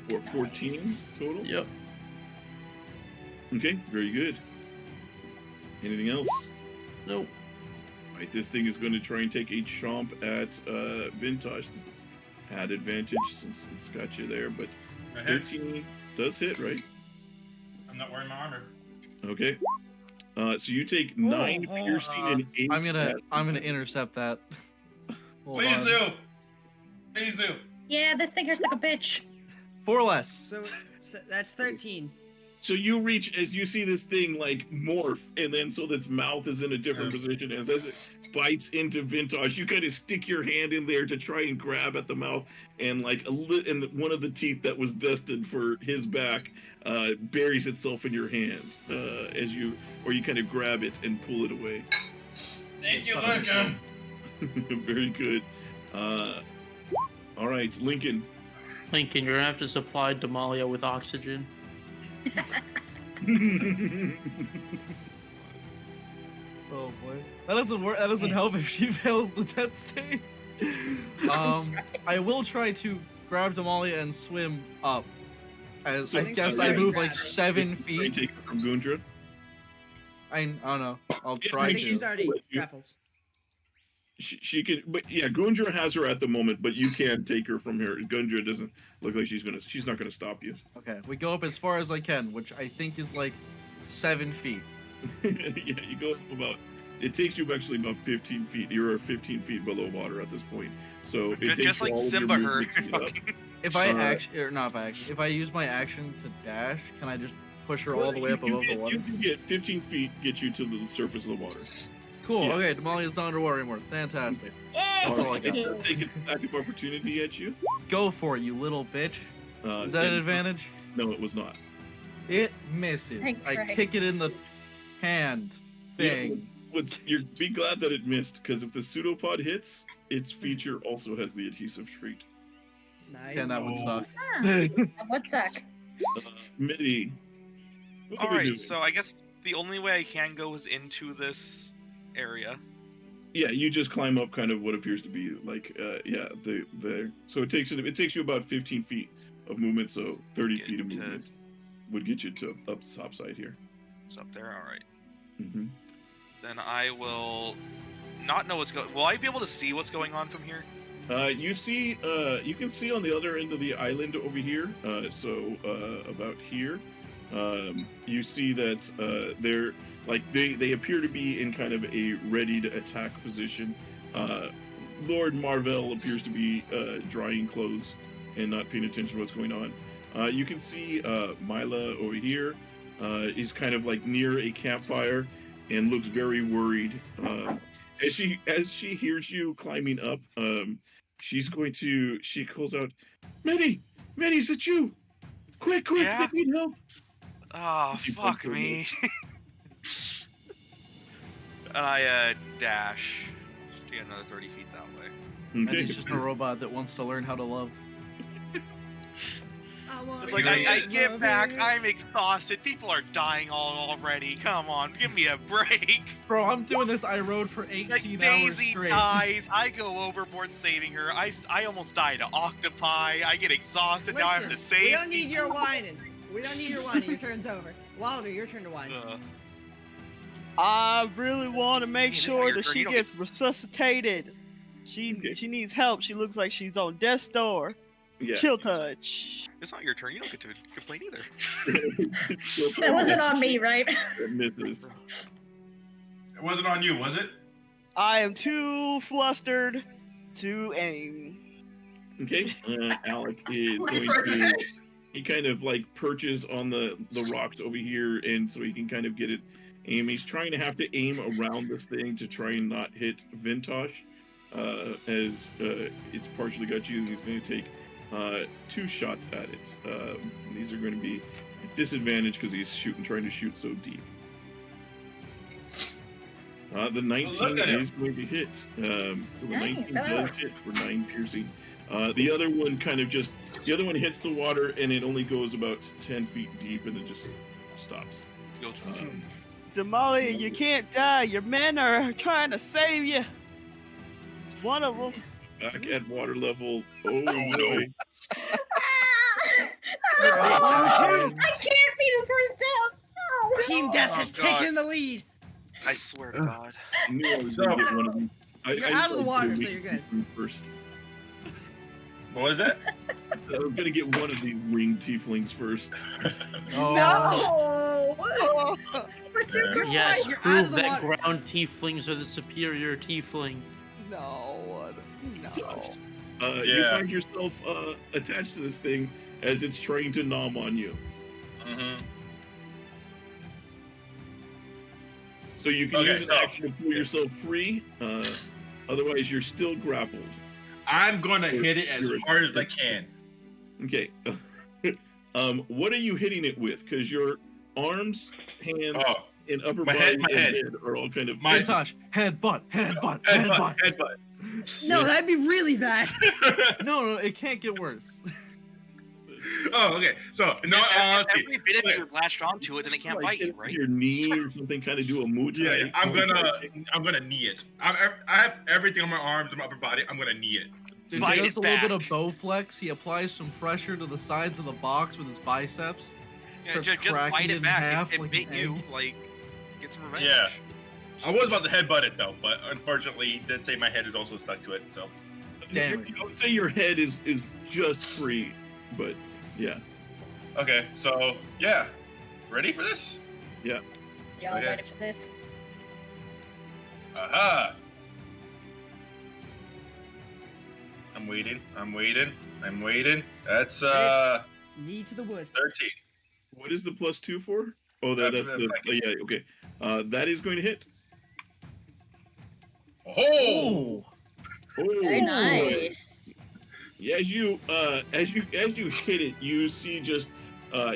For 14 total? Yep. Okay, very good. Anything else? Nope. Right, this thing is going to try and take a chomp at Vintash. This is had advantage since it's got you there, but I hit. 13 does hit, right? I'm not wearing my armor. Okay. So you take 9 piercing and 8. I'm gonna intercept that. Hold Please on. do. Please do. Yeah, this thing hurts like a bitch. 4 less. So that's 13. So you reach as you see this thing like morph, and then so its mouth is in a different position. As it bites into Vintash, you kind of stick your hand in there to try and grab at the mouth, and like and one of the teeth that was destined for his back buries itself in your hand as you kind of grab it and pull it away. Thank you, Lincoln. Very good. All right, Lincoln. Lincoln, you're gonna have to supply Damalia with oxygen. Oh boy, that doesn't work. That doesn't help if she fails the death save. I will try to grab Damalia and swim up. As So I I think guess she's I already move like grabbed her. 7 Try and feet. take it from Gundra. I don't know. I'll Yeah, try I I think to. she's already You- grapples. She can, but yeah, Gundra has her at the moment, but you can take her from here. Gundra doesn't look like she's not gonna stop you. Okay, we go up as far as I can, which I think is like 7 feet. Yeah, you go up about. It takes you actually about 15 feet. You're 15 feet below water at this point, so it takes Just you like all of your Simba her. movement to get up. If I Uh, if I use my action to dash, can I just push her all the way up above the You water? can get 15 feet, get you to the surface of the water. Cool. yeah. Okay, Damalia's not underwater anymore. Fantastic. That's all I got. Take an active opportunity at you. Go for it, you little bitch. Is that an and- advantage? No, it was not. It misses. Thank I Christ. kick it in the hand thing. Be glad that it missed, because if the pseudopod hits, its feature also has the adhesive treat. Nice. And that would suck. What's that? Medi. what are All we right, doing? so I guess the only way I can go is into this area. Yeah, you just climb up kind of what appears to be like so it takes you about 15 feet of movement, so 30 feet of Get to- movement would get you to up top side here. It's up there. All right. Mm-hmm. Then I will not know what's going. Will I be able to see what's going on from here? You can see on the other end of the island over here. About here, you see that they're like they appear to be in kind of a ready to attack position. Lord Marvell appears to be drying clothes and not paying attention to what's going on. You can see Mila over here is kind of like near a campfire and looks very worried. As she hears you climbing up, she calls out, Medi, is it you? Quick, Yeah? I need help. Oh, She fuck points over. me. And I dash to get another 30 feet that way. And Okay. he's just a robot that wants to learn how to love. It's like I get back. I'm exhausted. People are dying already. Come on, give me a break. Bro, I'm doing this. I rode for 18 Like hours Daisy straight. dies, I go overboard saving her. I almost died to octopi. I get exhausted. Now I have to Listen, save. we don't need people. your whining. We don't need your whining. Your turn's over. Wilder, your turn to whine. I really want to make Yeah, sure your that turn, she you don't gets resuscitated. Okay. She needs help. She looks like she's on death's door. Yeah. Chill touch. It's not your turn. You don't get to complain either. That wasn't on me, right? It misses. It wasn't on you, was it? I am too flustered to aim. Okay. Alec is going to. He kind of like perches on the rocks over here, and so he can kind of get it aim. He's trying to have to aim around this thing to try and not hit Vintash, as it's partially got you, and he's going to take 2 shots at it. These are going to be at disadvantage because he's trying to shoot so deep. The 19 at him. is going to hit. So the Nice, 19 that does works. hit for 9 piercing. The other one hits the water, and it only goes about 10 feet deep, and then just stops. Go to- Damalia, you can't die. Your men are trying to save you. One of them. Back at water level. Oh no. boy. I can't be the first down. No. Team Death has Oh, God. taken the lead. I swear to God. I knew I was gonna get one of these. You're out of the water, so you're good. First. What was that? So I'm gonna get one of these winged tieflings first. Oh, No. For two Yeah. good Yes, You're out prove of the that water. ground tieflings are the superior tiefling. No. No. You Yeah. find yourself attached to this thing as it's trying to nom on you. Mm-hmm. So you can Okay, use an so- action to pull yourself free. Otherwise, you're still grappled. I'm gonna hit it as You're- hard as I can. Okay. What are you hitting it with? Because your arms, hands, Oh, and upper my body head- and my head. are all kind of. My- Vintash, headbutt, headbutt, headbutt, headbutt. headbutt. No, that'd be really bad. No, it can't get worse. Oh, okay. So, no, honestly, Every bit of you is latched onto it, then it can't like, bite you, hit right? Your knee or something, kind of do a Muay Thai. yeah, I'm gonna knee it. I have everything on my arms and my upper body. I'm gonna knee it. Dude, Bite he does it a little bit back. of bow flex. He applies some pressure to the sides of the box with his biceps. Yeah, starts just cracking bite it it in back. half It like bit an you. egg. Like, get some revenge. Yeah. I was about to headbutt it though, but unfortunately, he did say my head is also stuck to it. So, Damn. I would say your head is just free, but yeah. okay. So, yeah, ready for this? Y'all Okay. ready for this? Aha! I'm waiting. I'm waiting. I'm waiting. That's Knee to the wood. 13. What is the +2 for? Oh, That's that's the the. second. Yeah, okay. That is going to hit. Oh! Oh, Very boy. nice. Yeah, as you hit it, you see just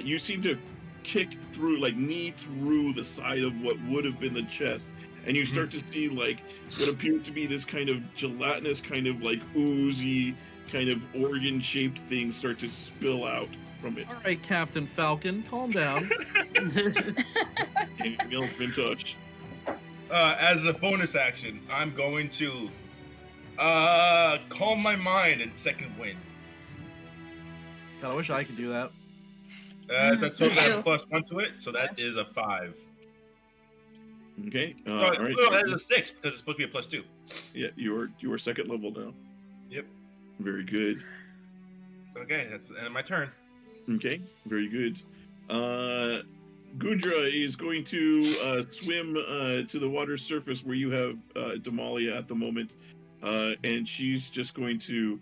you seem to kick through, like knee through the side of what would have been the chest, and you start to see like what appears to be this kind of gelatinous, kind of like oozy, kind of organ-shaped thing start to spill out from it. All right, Captain Falcon, calm down. Anything else, Vintash? As a bonus action, I'm going to calm my mind and second wind. God, I wish I could do that. That's so that's +1 to it, so that is a 5. Okay. No, All right. no, that is a 6 because it's supposed to be a +2. Yeah, you are second level now. Yep. Very good. Okay, that's the end of my turn. Okay, very good. Gundra is going to swim to the water surface where you have Damalia at the moment, and she's just going to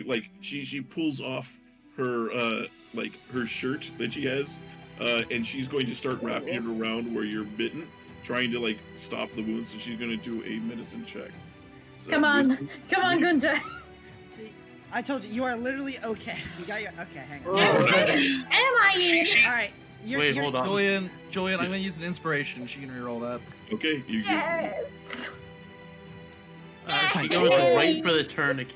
like she pulls off her like her shirt that she has, and she's going to start wrapping it around where you're bitten, trying to like stop the wounds. So she's going to do a medicine check. So Come on, wisdom- come on, Gunter. See, I told you, you are literally okay. You got your okay. Hang on. Oh, Am I in? All right. Wait, hold on. Julian, I'm gonna use an inspiration. She can reroll that. Okay, you. Yes. She goes right for the tournament.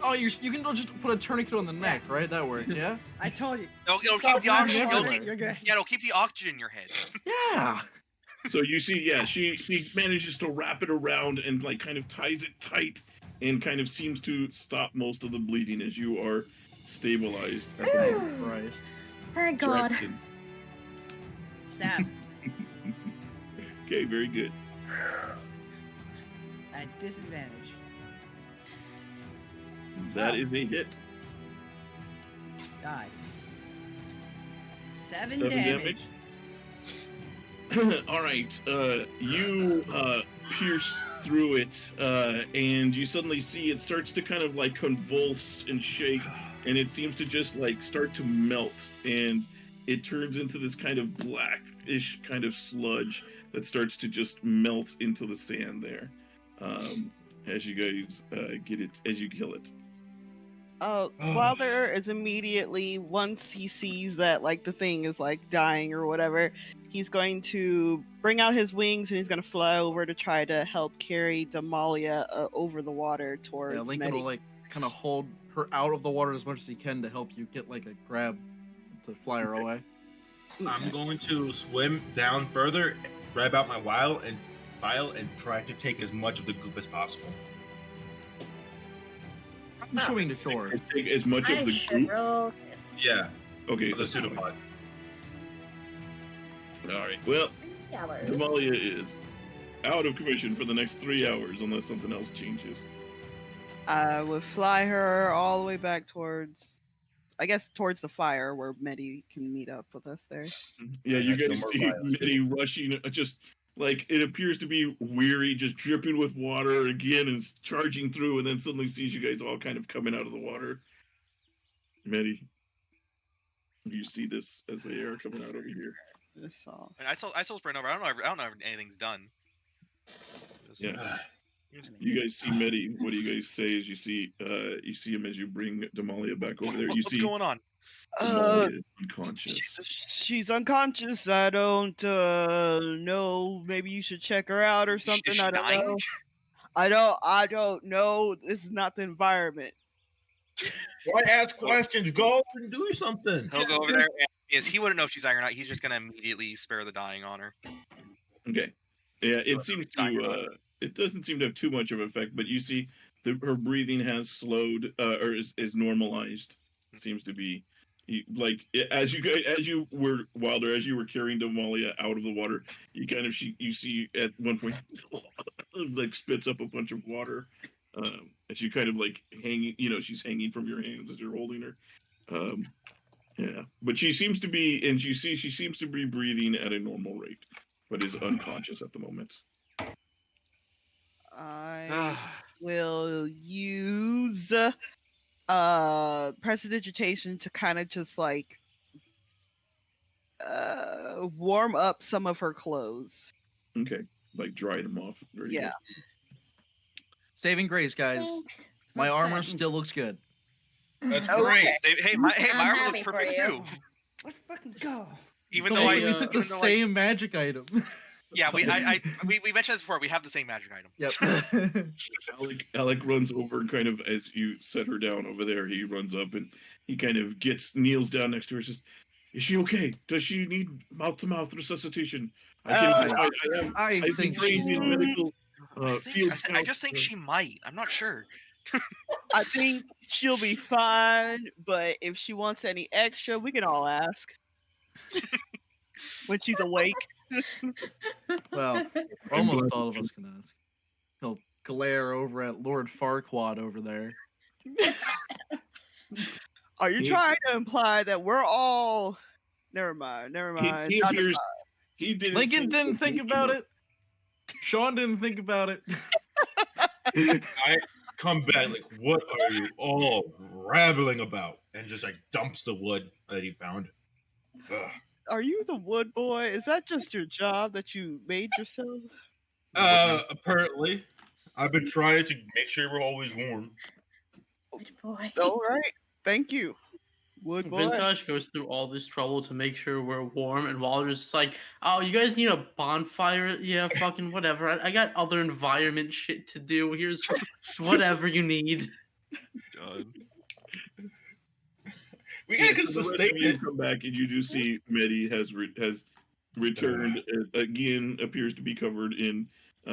Oh, you can just put a tourniquet on the neck, right? That works, yeah? I told you. It'll Stop keep the running oxygen. everywhere. You're good. Yeah, it'll keep the oxygen in your head. Yeah. So you see, yeah, she manages to wrap it around and like kind of ties it tight and kind of seems to stop most of the bleeding as you are stabilized. At the moment. Christ. Thank God. Draxton. Stab. Okay, very good. At disadvantage. That is a hit. Die. 7 7 damage. All right, you pierce through it, and you suddenly see it starts to kind of like convulse and shake, and it seems to just like start to melt, and it turns into this kind of blackish kind of sludge that starts to just melt into the sand there, as you guys get it, as you kill it. Wilder is immediately, once he sees that like the thing is like dying or whatever, he's going to bring out his wings and he's going to fly over to try to help carry Damalia over the water towards Yeah, Lincoln Medi. will like kind of hold her out of the water as much as he can to help you get like a grab to fly her away. I'm going to swim down further, grab out my vial and try to take as much of the goop as possible. I'm swimming to shore. Take as much I of the should group. roll this. Yeah, Okay, let's do the pod. All right. Well, 3 hours. Damalia is out of commission for the next 3 hours unless something else changes. I would fly her all the way back towards, I guess, towards the fire where Medi can meet up with us there. Yeah, And you I feel guys more see violent. Medi rushing, just Like it appears to be weary, just dripping with water again, and it's charging through, and then suddenly sees you guys all kind of coming out of the water. Medi, you see this as they are coming out over here. This all. And I still sprint over. I don't know if anything's done. Just- Yeah. just- You guys see Medi. What do you guys say as you see him as you bring Damalia back over there? You What's see going on? Damalia is unconscious. She's unconscious. I don't know. Maybe you should check her out or Is something. she I don't dying? know. I don't know. This is not the environment. Why ask questions? Go and do something. He'll go over there. And, yes, he wouldn't know if she's dying or not. He's just gonna immediately spare the dying on her. Okay. Yeah, it seems to it doesn't seem to have too much of an effect, but you see her breathing has slowed or is normalized. Seems to be like as you were Wilder, as you were carrying Damalia out of the water, you kind of you see at one point like spits up a bunch of water as you kind of like hanging, she's hanging from your hands as you're holding her. Yeah, but she seems to be, and you see she seems to be breathing at a normal rate, but is unconscious at the moment. I will use prestidigitation to kind of just like warm up some of her clothes. Okay, like dry them off. Very Yeah. good. Saving grace, guys. Thanks. My That's armor nice. still looks good. That's Okay. great. Hey, my I'm armor happy looked for perfect you. too. Let's fucking go. Even It's though only I, the same magic item. yeah, we mentioned this before. We have the same magic item. Yep. Alec runs over and kind of as you set her down over there, he runs up and he kind of kneels down next to her and says, "Is she okay? Does she need mouth-to-mouth resuscitation? I I've been think trained she's in medical field I scouts. just think she might. I'm not sure. I think she'll be fine, but if she wants any extra, we can all ask when she's awake. Well, almost all of us can ask. He'll glare over at Lord Farquaad over there. Are you He- trying to imply that we're all? Never mind. He Not appears. He didn't. Lincoln seem didn't to think think about it. Sean didn't think about it. I come back like, what are you all raveling about? And just like dumps the wood that he found. Ugh. Are you the wood boy? Is that just your job that you made yourself? Apparently, I've been trying to make sure we're always warm. Good boy. All right. Thank you, wood boy. Vintash goes through all this trouble to make sure we're warm, and Walter's just like, "Oh, you guys need a bonfire? Yeah, fucking whatever. I got other environment shit to do. Here's whatever you need." God. We Yeah, gotta so the rest sustain of you it. come back and you do see Medi has returned again. Appears to be covered in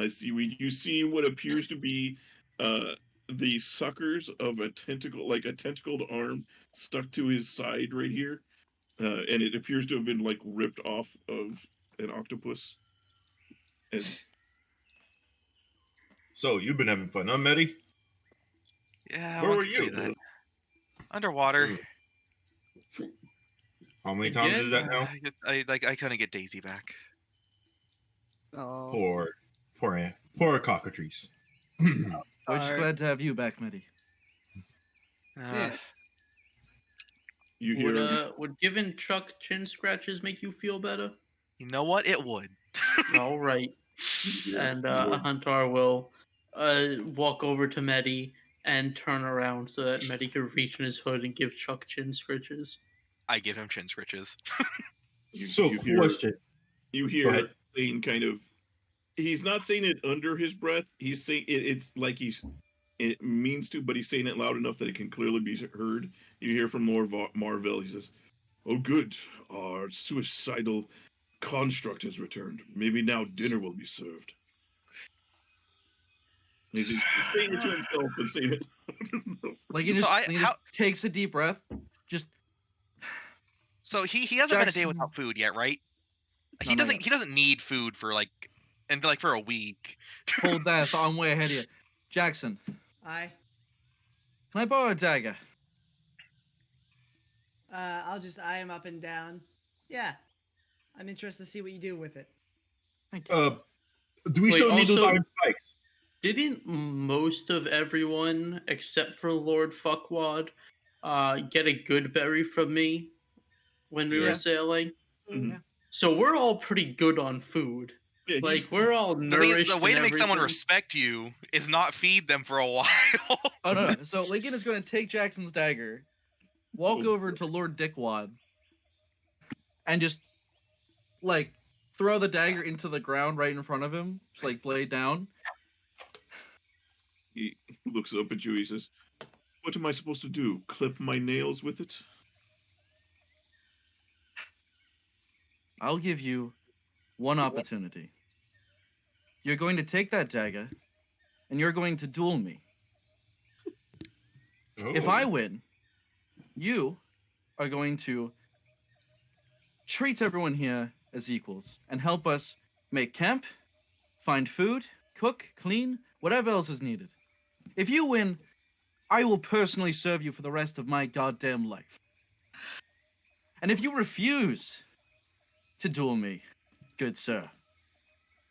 seaweed. You see what appears to be the suckers of a tentacle, like a tentacled arm, stuck to his side right here, and it appears to have been like ripped off of an octopus. And So you've been having fun, huh, Medi? Yeah, Where one were could say you? that. Underwater. Mm. How many times is that now? I couldn't get Daisy back. Oh, Poor cockatrice. We're just sorry. glad to have you back, Medi. Yeah. you hear Would giving Chuck chin scratches make you feel better? You know what? It would. All right. you And hear- Huntar will walk over to Medi and turn around so that Medi can reach in his hood and give Chuck chin scratches. I give him chin scritches. So, you hear- question. you Go hear ahead. saying kind of. He's not saying it under his breath. He's saying it's like it means to, but he's saying it loud enough that it can clearly be heard. You hear from Lord Marvell. He says, "Oh, good. Our suicidal construct has returned. Maybe now dinner will be served." He's saying it to himself, but saying it loud enough. Like he So just, I- he how- just takes a deep breath. Just So he hasn't been a day Jackson- without food yet, right? No, not yet. He doesn't need food for for a week. hold that thought. I'm way ahead of you. Jackson, I can I borrow a dagger? I'll just eye him up and down. Yeah. I'm interested to see what you do with it. Thank you. Do we Wait, still need those also- iron spikes? Didn't most of everyone, except for Lord Fuckwad, get a good berry from me when we Yeah. were sailing? Mhm. Yeah. So we're all pretty good on food. Yeah, Like we're all The thing nourished. is, the way to and make someone everything. respect you is not feed them for a while. Oh no. So Lincoln is going to take Jackson's dagger, walk Oh. over to Lord Dickwad, and just like throw the dagger into the ground right in front of him, just like blade down. He looks up at you. He says, "What am I supposed to do? Clip my nails with it?" I'll give you one opportunity. You're going to take that dagger, and you're going to duel me. If I Oh. win, you are going to treat everyone here as equals and help us make camp, find food, cook, clean, whatever else is needed. If you win, I will personally serve you for the rest of my goddamn life. And if you refuse to duel me, good sir,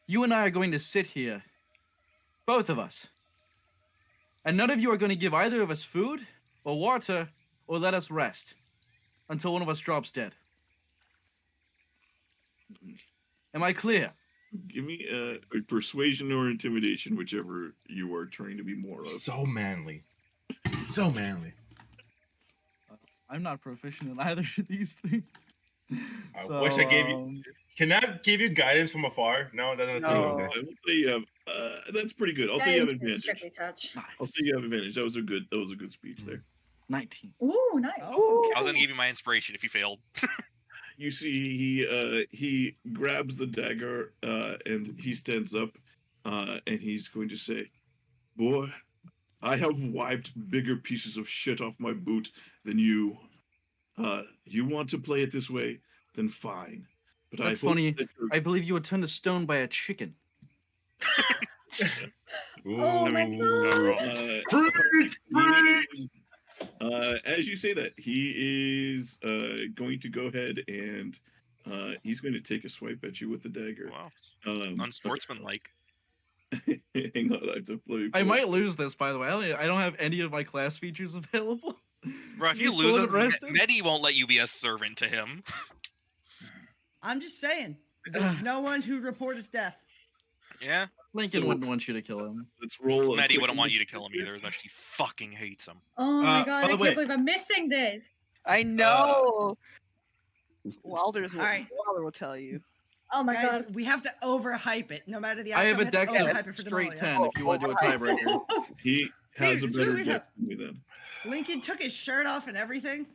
you and I are going to sit here, both of us, and none of you are going to give either of us food or water or let us rest until one of us drops dead. Am I clear? Give me a persuasion or intimidation, whichever you are trying to be more of. So manly. So manly. I'm not proficient in either of these things. I wish I gave you. Can that give you guidance from afar? No, it doesn't. No. Okay. I will say you have. That's pretty good. I'll say you have Guidance is advantage. strictly touch. I'll say you have advantage. That was a good speech there. 19. Ooh, nice. Oh, I was gonna give you my inspiration if you failed. You see, he grabs the dagger and he stands up, and he's going to say, "Boy, I have wiped bigger pieces of shit off my boot than you. You want to play it this way? Then fine. But That's I hope funny. that you're I believe you were turned to stone by a chicken. Oh my Ooh. as you say that, he is going to go ahead and he's going to take a swipe at you with the dagger. Wow, Um, unsportsmanlike. hang on, I have to play. I might lose this, by the way. I don't have any of my class features available. Bro, if you still lose, haven't rested? Medi won't let you be a servant to him. I'm just saying. There's no one who'd report his death. Yeah, Lincoln So- wouldn't want you to kill him. Let's roll. a Medi quick wouldn't want you to initiative kill him here. either. That she fucking hates him. Oh my god, by I the can't way- believe I'm missing this. I know. Wilder Alright. will tell you. Oh my Guys, god. we have to overhype it. No matter the I outcome, have a dex we of have to overhype it for straight Damalia. 10 if you want to do a tiebreaker. He has a Dude, better really deck than me then. Lincoln took his shirt off and everything.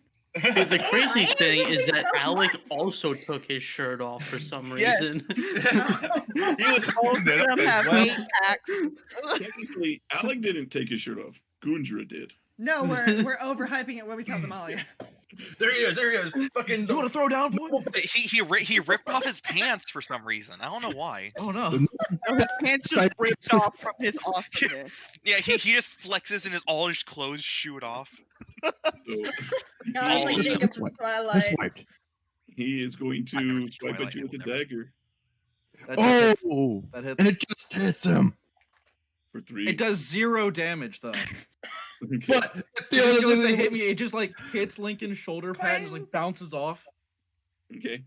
Dude, the crazy What? thing is that So Alec much. also took his shirt off for some Yes. reason. He was Both holding it of up them have as well. 8 packs. Technically, Alec didn't take his shirt off. Gundra did. No, we're overhyping it when we tell Damalia. There he is. There he is. Fucking. You want to throw down, boy? He ripped off his pants for some reason. I don't know why. Oh no. His pants just ripped off from his awesomeness. Yeah, he just flexes and all his clothes shoot off. So God, All like of them. Jacob from Twilight. wiped. he is going I never to seen swipe Twilight, at you I with a will never. dagger That just hits. Oh, That hits. and it just hits him. for 3. It does 0 damage though. Okay. But It the just other goes to thing hit was- me. It just like hits Lincoln's shoulder pad and just like bounces off. Okay.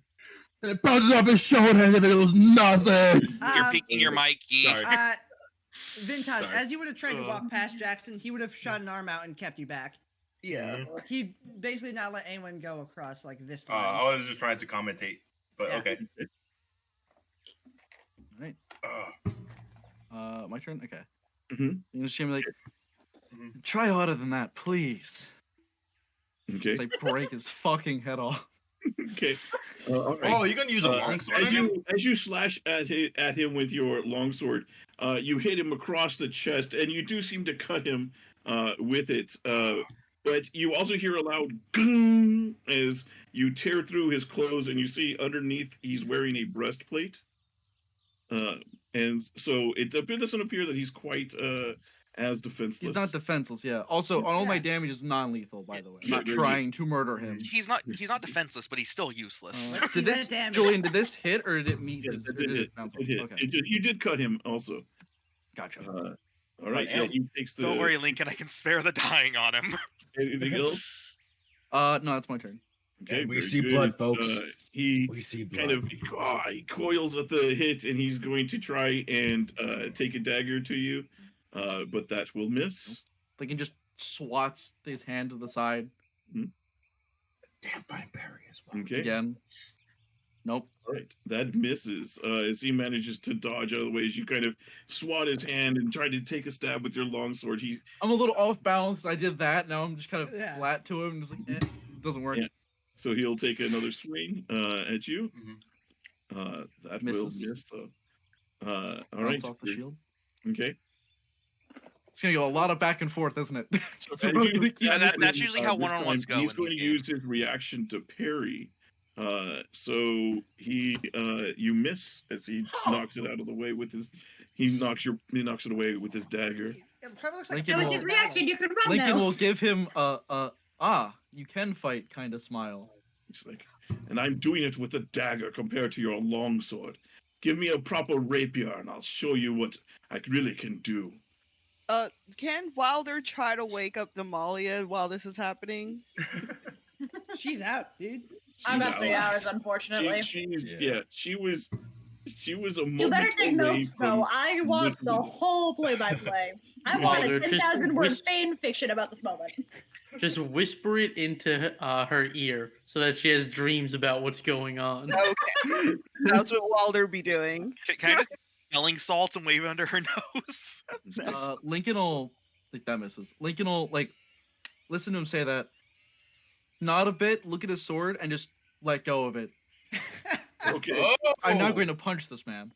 and it bounces off his shoulder as if it was nothing. You're peeking your mic, Gee. Sorry. Vintage, Sorry. as you would have tried to walk past Jackson, he would have shot an arm out and kept you back. Yeah. He'd basically not let anyone go across like this I line. was just trying to commentate, but Yeah. okay. Right. Uh, My turn. Okay. Mhm. You just show me like, Mhm. try harder than that, please. Okay. As I break his fucking head off. Okay. All right. Oh, you're gonna use a longsword as on him? you slash at him with your longsword, you hit him across the chest, and you do seem to cut him with it. But you also hear a loud "gung" as you tear through his clothes, and you see underneath he's wearing a breastplate. And so it doesn't appear that he's quite as defenseless. He's not defenseless, yeah. Also, all my Yeah. damage is non-lethal, by the way. I'm Yeah, not very good. trying to murder him. He's not defenseless, but he's still useless. Let's see Did that this, damage. Julian, did this hit or did it meet Yes, his, it or did did hit. it bounce It did. off? Okay, You did cut him also. gotcha. All right. Yeah, you takes the. Don't worry, Lincoln. I can spare the dying on him. Anything else? No, it's my turn. Okay, And we very see good. blood, folks. He We see kind blood. of he coils at the hit, and he's going to try and take a dagger to you, but that will miss. Lincoln just swats his hand to the side Damn fine parry as well. Okay. again. Nope. All right, that misses as he manages to dodge out of the way as you kind of swat his hand and try to take a stab with your longsword. I'm a little off balance because I did that. Now I'm just kind of Yeah. flat to him. Just like, it doesn't work. Yeah. So he'll take another swing at you. That Misses. will miss though. All Bounce right. off the shield. Okay. It's gonna go a lot of back and forth, isn't it? So So as we're you- gonna keep Yeah, moving. that's usually how this one-on-ones time go He's in going these to use games. his reaction to parry. So he you miss as he knocks it out of the way with his. He knocks it away with his dagger. It probably looks like Lincoln That was will- his reaction. You can run Lincoln now. will give him you can fight kind of smile. He's like, and I'm doing it with a dagger compared to your longsword. Give me a proper rapier, and I'll show you what I really can do. Can Wilder try to wake up Damalia while this is happening? she's out, dude. I'm She's about 3 out. hours, unfortunately. She was a moment You better take away notes, from though. I want the literally- whole play-by-play. I want Wilder, a just 10,000 word whis- fan fiction about this moment. Just whisper it into her ear so that she has dreams about what's going on. Okay, that's what Wilder be doing. Can I just smelling salts and wave it under her nose? Lincoln will that misses. Lincoln will listen to him say that. Nod a bit, look at his sword, and just let go of it. Okay. I'm not going to punch this man.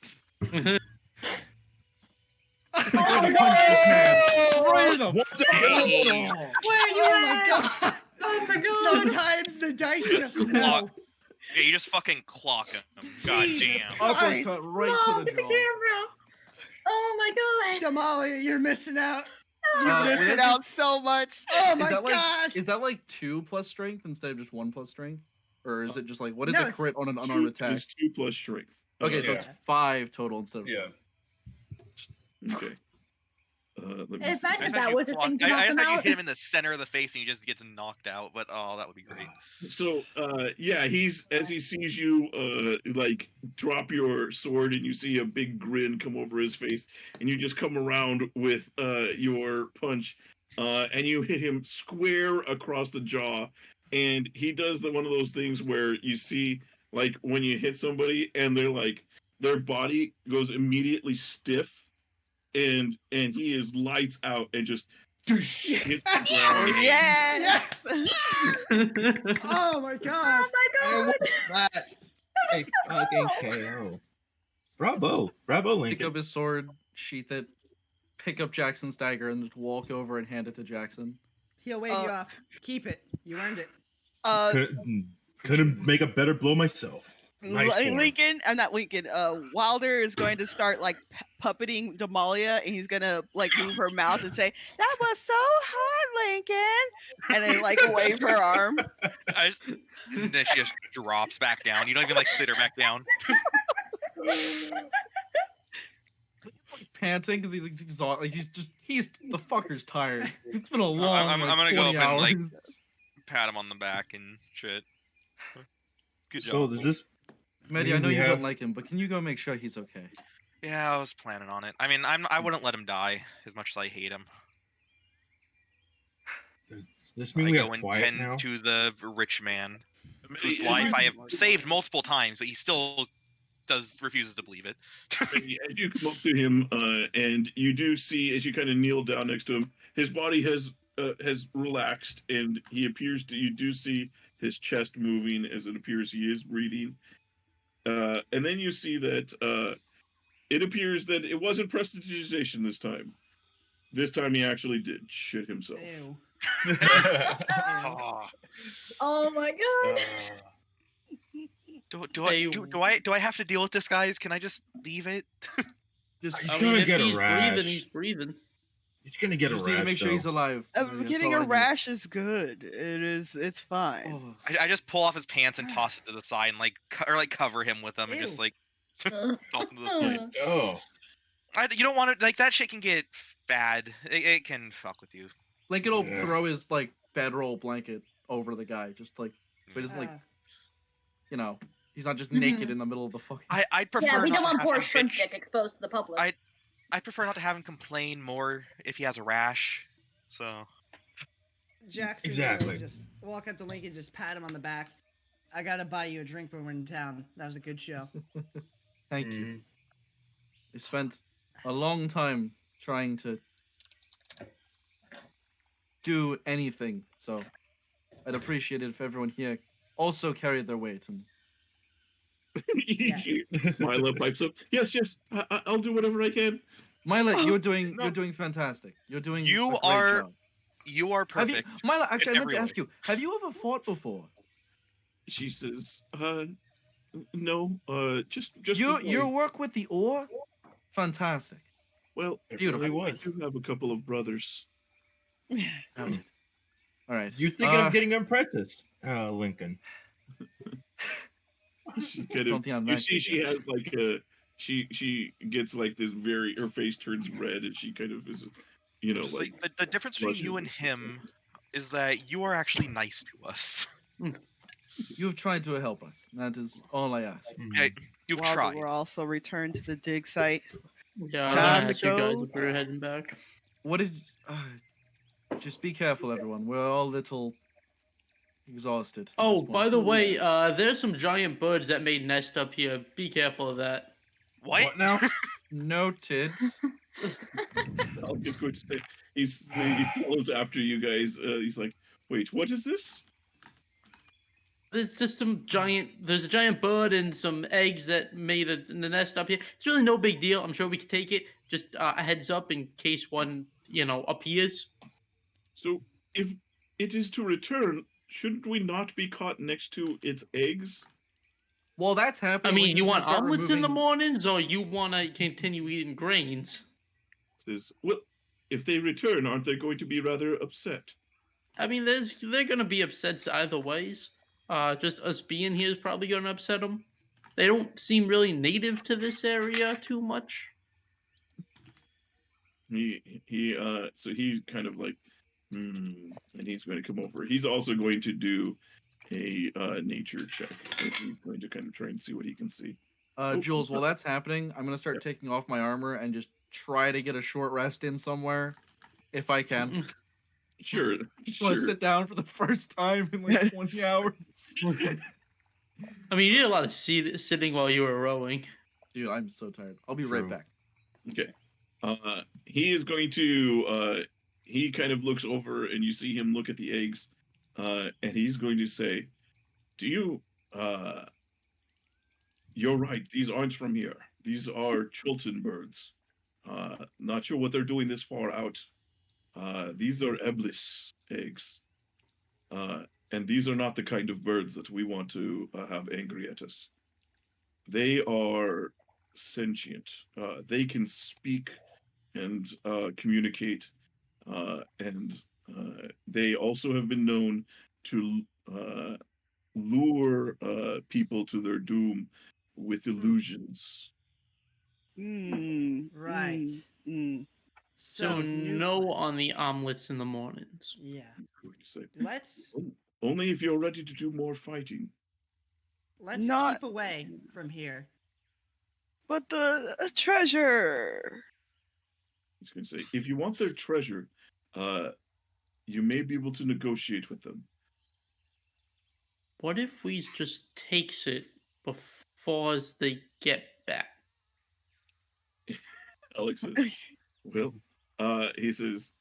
Oh I'm going my to punch this man God! right in the What the Hey. hell? Where are you Oh my at? god! Oh my God! Sometimes the dice just know. Yeah, you just fucking clock him. God Jesus damn. Christ. uppercut right Mom, to the the jaw. camera. Oh my God! Damalia, you're missing out. You Uh, missed would it that out so much. Oh Is my that god! is that 2 plus strength instead of just 1 plus strength? Or is it just what is No, a it's crit on an unarmed attack? It's 2 plus strength. Okay, so Yeah. it's 5 total instead of Yeah. Okay. Let me see. Imagine I that was a thing to I knock just him thought you out. hit him in the center of the face and he just gets knocked out, but oh, that would be great. So he's as he sees you drop your sword and you see a big grin come over his face and you just come around with your punch and you hit him square across the jaw, and he does one of those things where you see when you hit somebody and their body goes immediately stiff and he is lights out and just hits the ground. Yes. Oh my god! Oh my And God! what's that? A fucking KO. Bravo. Bravo, pick Lincoln. up his sword, sheath it, pick up Jackson's dagger, and just walk over and hand it to Jackson. He'll wave you off. Keep it. You earned it. Couldn't make a better blow myself. Nice form. Lincoln, I'm not Lincoln. Wilder is going to start puppeting Damalia, and he's gonna move her mouth and say, "That was so hot, Lincoln," and then wave her arm. And then she just drops back down. You don't even sit her back down. Panting because he's exhausted. He's the fucker's tired. It's been a long. I'm gonna go 20 up and hours. pat him on the back and shit. Good job. So does this Medi, I mean know we you have- don't like him, but can you go make sure he's okay? Yeah, I was planning on it. I mean, I wouldn't let him die as much as I hate him. does this mean I we go have and quiet tend now? to the rich man whose life I have saved multiple times, but he still refuses to believe it. As you come up to him, and you do see as you kind of kneel down next to him, his body has relaxed, and he appears to. You do see his chest moving as it appears he is breathing, and then you see that it appears that it wasn't prestidigitation this time. This time he actually did shit himself. Ew. Oh. Oh my God! Do I have to deal with this, guys? Can I just leave it? Just He's gonna if get a he's rash. breathing, he's breathing. He's gonna get Just a need to rash. make sure he's though. alive. Maybe that's Getting all a I need. rash is good. It's fine. Oh, I just pull off his pants and toss it to the side and like cover him with them and just Ew. like Ugh. toss him to the side. Oh, You don't want to like that shit can get bad. It can fuck with you. Lincoln will Yeah. throw his like bedroll blanket over the guy, just like so he doesn't like Uh, he's not just naked in the middle of the fucking. I'd prefer Yeah, we not don't to want have poor him shrimp bitch. dick exposed to the public. I prefer not to have him complain more if he has a rash. So Jackson Exactly. will just walk up to Lincoln, just pat him on the back. I gotta buy you a drink when we're in town. That was a good show. Thank you. Mhm. We spent a long time trying to do anything, so I'd appreciate it if everyone here also carried their weight. And Yes. Milo pipes up. Yes, I'll do whatever I can. Mila, you're doing No. you're doing fantastic. You're doing You a great are job. you are Have you, perfect. Mila? Actually, I in meant to every ask you: have you ever fought before? She says, no, just Your work with the ore, fantastic. well, It Beautiful. really I was. do have a couple of brothers. Noted. All right. You're thinking of getting apprenticed, Lincoln. She kind Don't of, think I'm you that see, good she yet. has like a, she gets like this her face turns red, and she kind of is, Just like the difference between you and him is that you are actually nice to us. You've tried to help us. That is all I ask. Hey, you've While tried. we're also returned to the dig site. Yeah, I'm Time gonna to ask you guys go. if we're heading back. What did? Just be careful, everyone. We're all a little exhausted. at Oh, this point. by the way, there's some giant birds that made nest up here. Be careful of that. What? now? Noted. I was going to say, he follows after you guys. He's like, wait, what is this? There's just some giant. There's a giant bird and some eggs that made a nest up here. It's really no big deal. I'm sure we can take it. Just a heads up in case one, appears. So, if it is to return, shouldn't we not be caught next to its eggs? Well, that's I happening. mean, we you can want start omelets in the removing- mornings, or you want to continue eating grains? Says, well, if they return, aren't they going to be rather upset? I mean, they're gonna be upset either ways. Just us being here is probably gonna upset them. They don't seem really native to this area too much. So he kind of like, and he's going to come over. He's also going to do a nature check. He's going to kind of try and see what he can see. Jules, while that's happening, I'm gonna start taking off my armor and just try to get a short rest in somewhere, if I can. Sure, I want to sure. sit down for the first time in like 20 hours. I mean, you did a lot of sitting while you were rowing. Dude, I'm so tired. I'll be right True. back. Okay. He is going to. He kind of looks over, and you see him look at the eggs, and he's going to say, "Do you? You're right. These aren't from here. These are Chilton birds. Not sure what they're doing this far out. These are Eblis eggs. And these are not the kind of birds that we want to have angry at us. They are sentient. They can speak and communicate, and they also have been known to lure people to their doom with illusions. Right. So new no plan. on the omelets in the mornings. Yeah. Going to say, Let's only if you're ready to do more fighting. Not- keep away from here. But the treasure. He's going to say, if you want their treasure, you may be able to negotiate with them. What if we just takes it before they get back? Alex says, well, he says,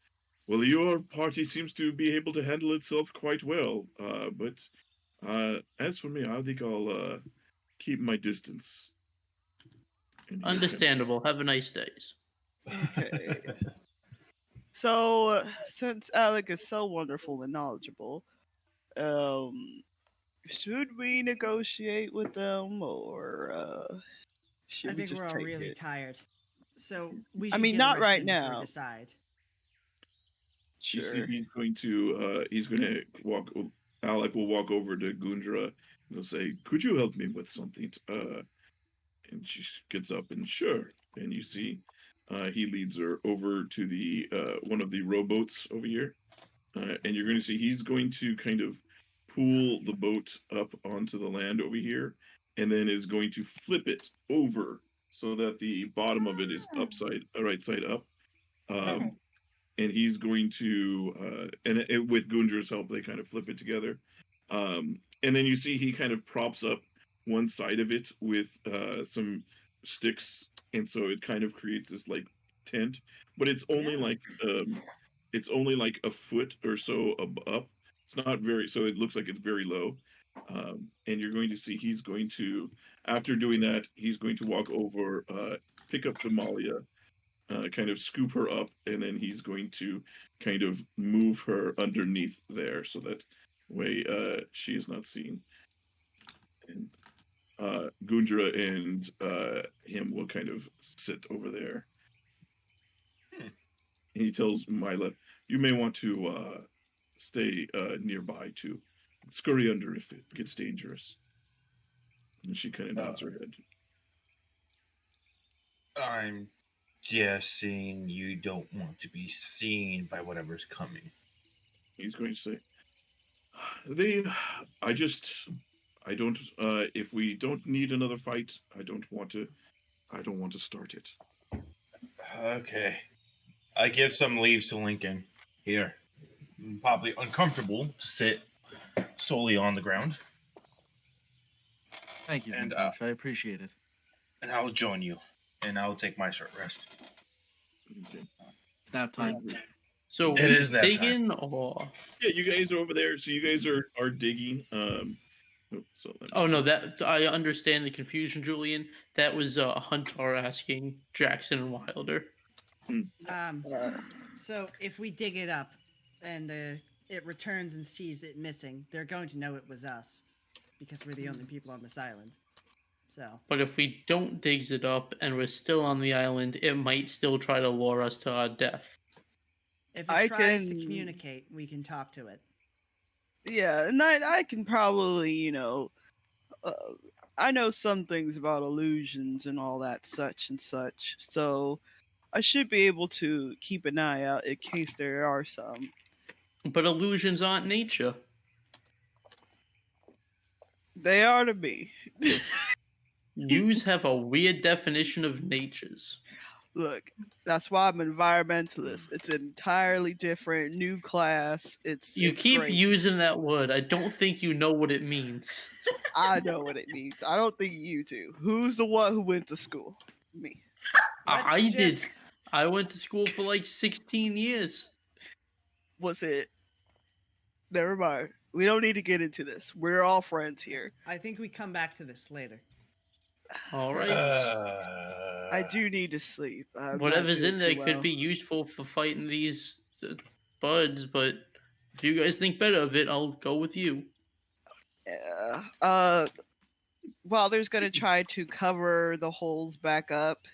well, your party seems to be able to handle itself quite well. But as for me, I think I'll keep my distance. And he Understandable. Have a nice days. Okay. So, since Alec is so wonderful and knowledgeable, should we negotiate with them, or should I we think just we're all take really it? tired. So we I should mean, get not right rested before we now. decide. You see, Sure. he's going to walk. Alec will walk over to Gundra and he'll say, "Could you help me with something?" And she gets up and sure. And you see, he leads her over to the one of the rowboats over here, and you're going to see he's going to kind of pull the boat up onto the land over here, and then is going to flip it over so that the bottom of it is right side up. Um, and he's going to with Gundra's help, they kind of flip it together. And then you see he kind of props up one side of it with some sticks, and so it kind of creates this like tent, but it's only like a foot or so up. It's not very, so it looks like it's very low. And you're going to see he's going to, after doing that, he's going to walk over, pick up Damalia, kind of scoop her up, and then he's going to kind of move her underneath there so that way she is not seen. And Gundra and him will kind of sit over there. Hmm. And he tells Mila, "You may want to stay nearby to scurry under if it gets dangerous." And she kind of nods her head. I'm guessing you don't want to be seen by whatever's coming. He's going to say, I don't, if we don't need another fight, I don't want to start it." Okay. I give some leaves to Lincoln. Here. Probably uncomfortable to sit solely on the ground. Thank you, And, Vintash. I appreciate it. And I'll join you. And I'll take my short rest. Okay. It's nap time. So It is nap time. digging or Yeah, you guys are over there. So you guys are digging. So let me oh no, that I understand the confusion, Julian. That was Huntar asking Jackson and Wilder. So if we dig it up and it returns and sees it missing, they're going to know it was us because we're the only people on this island. So, But if we don't dig it up and we're still on the island, it might still try to lure us to our death. if it I tries to can- communicate, we can talk to it. Yeah, and I can probably, I know some things about illusions and all that such and such, so I should be able to keep an eye out in case there are some. But illusions aren't nature. They are to me. Yous have a weird definition of natures. Look, that's why I'm an environmentalist. It's an entirely different new class. It's Keep great. using that word. I don't think you know what it means. I know what it means. I don't think you do. Who's the one who went to school? Me. I Let's did. just- I went to school for like 16 years. Was it? Never mind. We don't need to get into this. We're all friends here. I think we come back to this later. All right. I do need to sleep. I'm not Whatever's doing in there too could well. be useful for fighting these buds, but if you guys think better of it, I'll go with you. Yeah. Wilder's gonna try to cover the holes back up,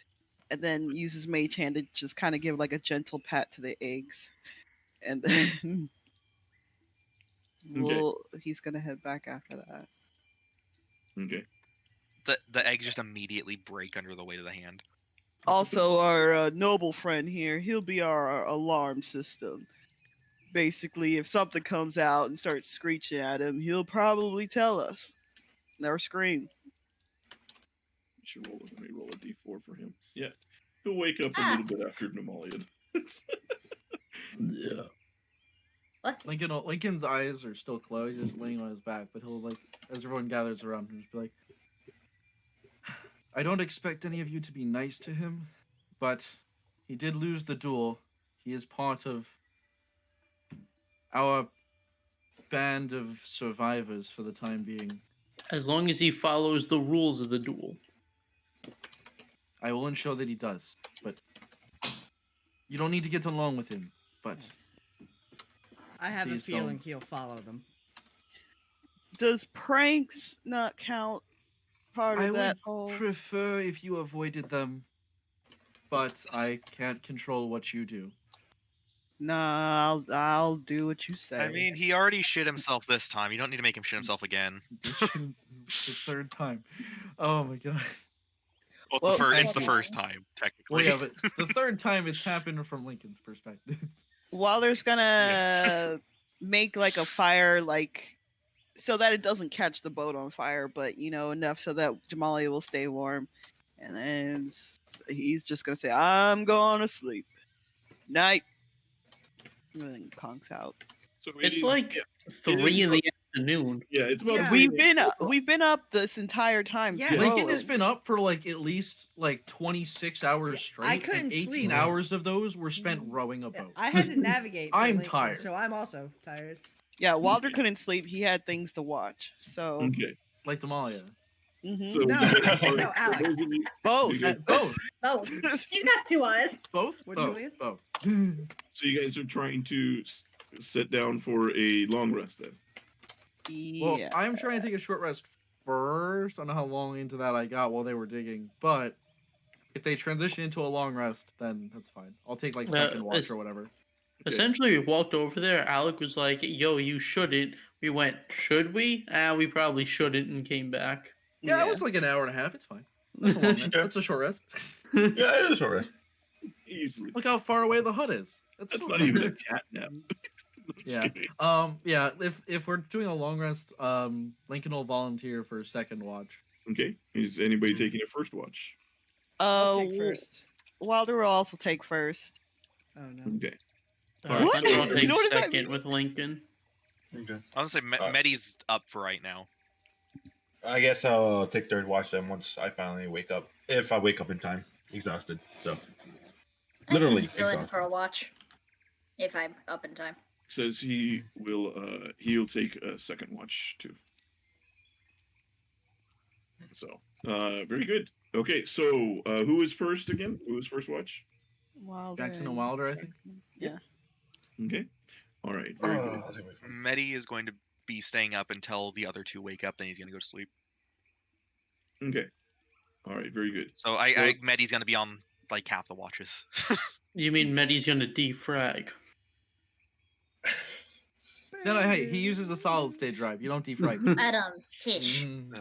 and then use his mage hand to just kind of give like a gentle pat to the eggs, and then he's gonna head back after that. Okay. The eggs just immediately break under the weight of the hand. Also, our noble friend here, he'll be our alarm system. Basically, if something comes out and starts screeching at him, he'll probably tell us. Or scream. Let me roll a d4 for him. Yeah. He'll wake up a little bit after Damalia. Yeah. Bless you. Lincoln's eyes are still closed. He's laying on his back, but he'll as everyone gathers around him, just be like, "I don't expect any of you to be nice to him, but he did lose the duel. He is part of our band of survivors for the time being. As long as he follows the rules of the duel. I will ensure that he does, but you don't need to get along with him, but Yes. I have a Please feeling don't. he'll follow them. Does pranks not count part I of that would whole? prefer if you avoided them, but I can't control what you do." Nah, I'll do what you say. I mean, he already shit himself this time. You don't need to make him shit himself again. This is the third time. Oh my god. Well, Well, it's the okay. first time, technically. Well, yeah, but the third time it's happened from Lincoln's perspective. Walder's gonna make like a fire, like so that it doesn't catch the boat on fire, but enough so that Damalia will stay warm. And then he's just gonna say, "I'm going to sleep. Night." And then conks out. So it It's is- like yeah, 3 in the afternoon. yeah, it's about Yeah. three We've been up this entire time. Yeah. Lincoln has trolling. been up for like at least like 26 hours Yeah, straight. I couldn't and 18 sleep. hours of those were spent rowing a Yeah, boat. I had to navigate. for I'm Lincoln, tired. so I'm also tired. Yeah, Walder couldn't sleep. He had things to watch. So Okay. Like Damalia. mhm. So No, you guys- no, Alex. those of you- both. you guys- Both. Oh, she's got 2 eyes. Both? What, Both. Julian? Both. So you guys are trying to sit down for a long rest then. Well, Yeah. I'm trying to take a short rest first. I don't know how long into that I got while they were digging, but if they transition into a long rest, then that's fine. I'll take like second watch it's- or whatever. Essentially, we walked over there. Alec was like, "Yo, you shouldn't." We went, "Should we?" We probably shouldn't, and came back. Yeah, it was like an hour and a half. It's fine. That's a long rest. That's a short rest. Yeah, it is a short rest. Easily. Look how far away the hut is. That's so not far. even a cat nap. Just Yeah. kidding. Yeah. If we're doing a long rest, Lincoln will volunteer for second watch. Okay. Is anybody taking a first watch? I'll take first. Walder will also take first. Oh no. Okay. I'll take What does that second with Lincoln. Okay. I was gonna say Medi's up for right now. I guess I'll take third watch then once I finally wake up. If I wake up in time, exhausted. So literally I can fill in for exhausted. a watch if I'm up in time. Says he'll take a second watch too. So very good. Okay, so who is first again? Who is first watch? Wilder Jackson and Wilder, I think. Yeah. Okay. All right. Very good. I'll take my phone. Medi is going to be staying up until the other two wake up. Then he's gonna go to sleep. Okay. All right. Very good. So I Medi's gonna be on like half the watches. You mean Medi's gonna defrag? No, hey, he uses a solid state drive. You don't defrag. Tish. Mm.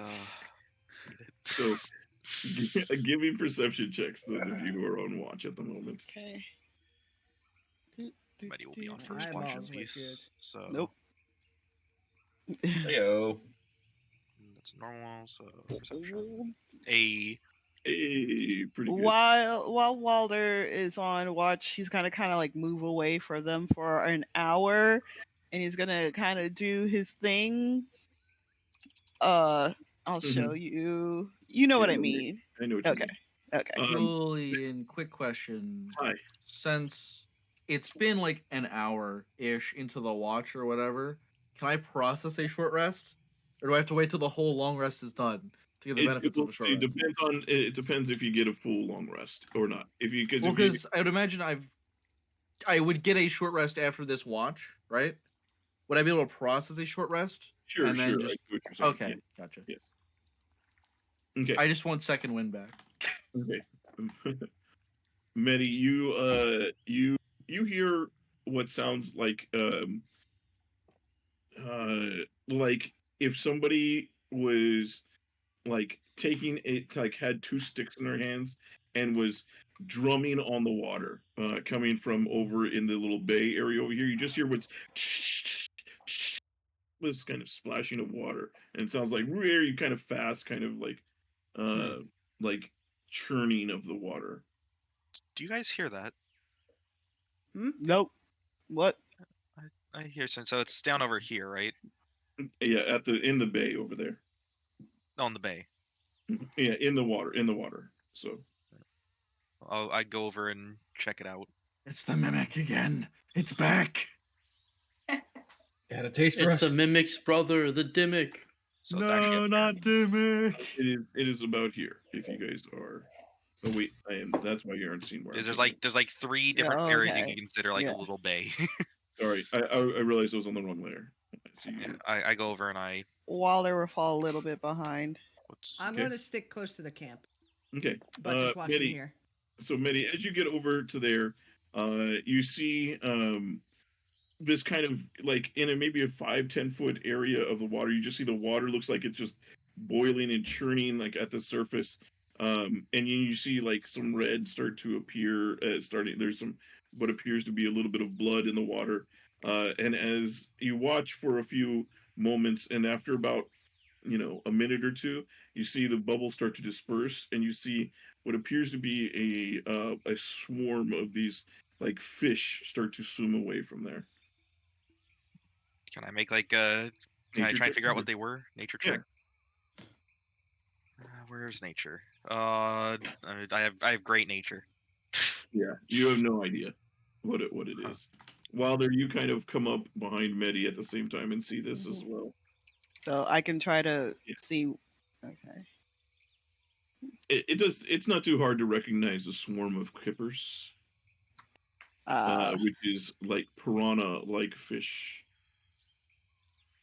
So give me perception checks, those of you who are on watch at the moment. Okay. Medi will be on first My watch balls at were least. So Nope. Heyo. that's normal. So perception. A Hey, pretty good. While Walder is on watch, he's gonna kind of like move away from them for an hour, and he's gonna kind of do his thing. I'll show you. You know what I mean. I know what you Okay. mean. Okay. Julian, quick question. Hi. Since it's been like an hour-ish into the watch or whatever, can I process a short rest? Or do I have to wait till the whole long rest is done to get the benefits of a short rest? It depends if you get a full long rest or not. If you Well, because I would imagine I would get a short rest after this watch, right? Would I be able to process a short rest? sure, and then sure. just- I see what you're saying. Okay, gotcha. Yeah. Okay. I just want second wind back. Okay. Medi, you hear what sounds like if somebody was like taking it, like had two sticks in their hands and was drumming on the water, coming from over in the little bay area over here. You just hear what's this kind of splashing of water, and it sounds like very kind of fast, kind of like churning of the water. Do you guys hear that? Nope. What? I hear so it's down over here, right? Yeah, in the bay over there. On the bay. Yeah, in the water. So I go over and check it out. It's the mimic again. It's back. It had a taste for It's us. the mimic's brother, the Dimmick. So it's actually No, up not Dimmick. it is about here. If you guys are, oh wait, I am. That's why you aren't seeing where. There's like 3 different Oh, areas you okay. can consider like Yeah. a little bay. Sorry, I realized I was on the wrong layer. I see you. Yeah, I go over and I Walder will fall a little bit behind. what's I'm Okay. going to stick close to the camp, Okay, but just watching Medi, here. so Medi, as you get over to there, You see this kind of like in a maybe a 5-10 foot area of the water. You just see the water looks like it's just boiling and churning like at the surface. And you see like some red start to appear. Starting there's some what appears to be a little bit of blood in the water. And as you watch for a few moments, and after about a minute or two, you see the bubbles start to disperse, and you see what appears to be a swarm of these like fish start to swim away from there. Can I make like a? Can I Nature try and check? figure out what they were? Nature Yeah. check. Where's nature? I have great nature. Yeah, you have no idea what it Huh. is. Wilder, you kind of come up behind Medi at the same time and see this as well. So I can try to Yeah. see. Okay. It's not too hard to recognize a swarm of kippers, which is like piranha-like fish.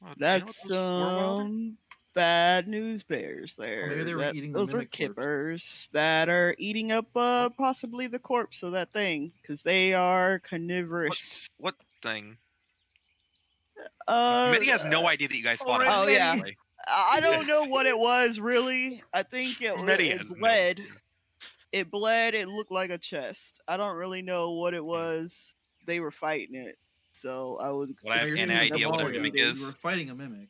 Well, do you know what That's those were, Wilder? some bad news bears there. maybe they were eating the Those are mimic corpse. kippers that are eating up possibly the corpse of that thing because they are carnivorous. What thing? Uh, Medi has no idea that you guys fought. Oh, him, yeah. by the way. I don't know Yes. what it was really. I think Medi it has no bled. clue. It bled. It looked like a chest. I don't really know what it was. They were fighting it, so I would. Would I have You're any thinking of idea what a Damalia. mimic You is? were fighting a mimic.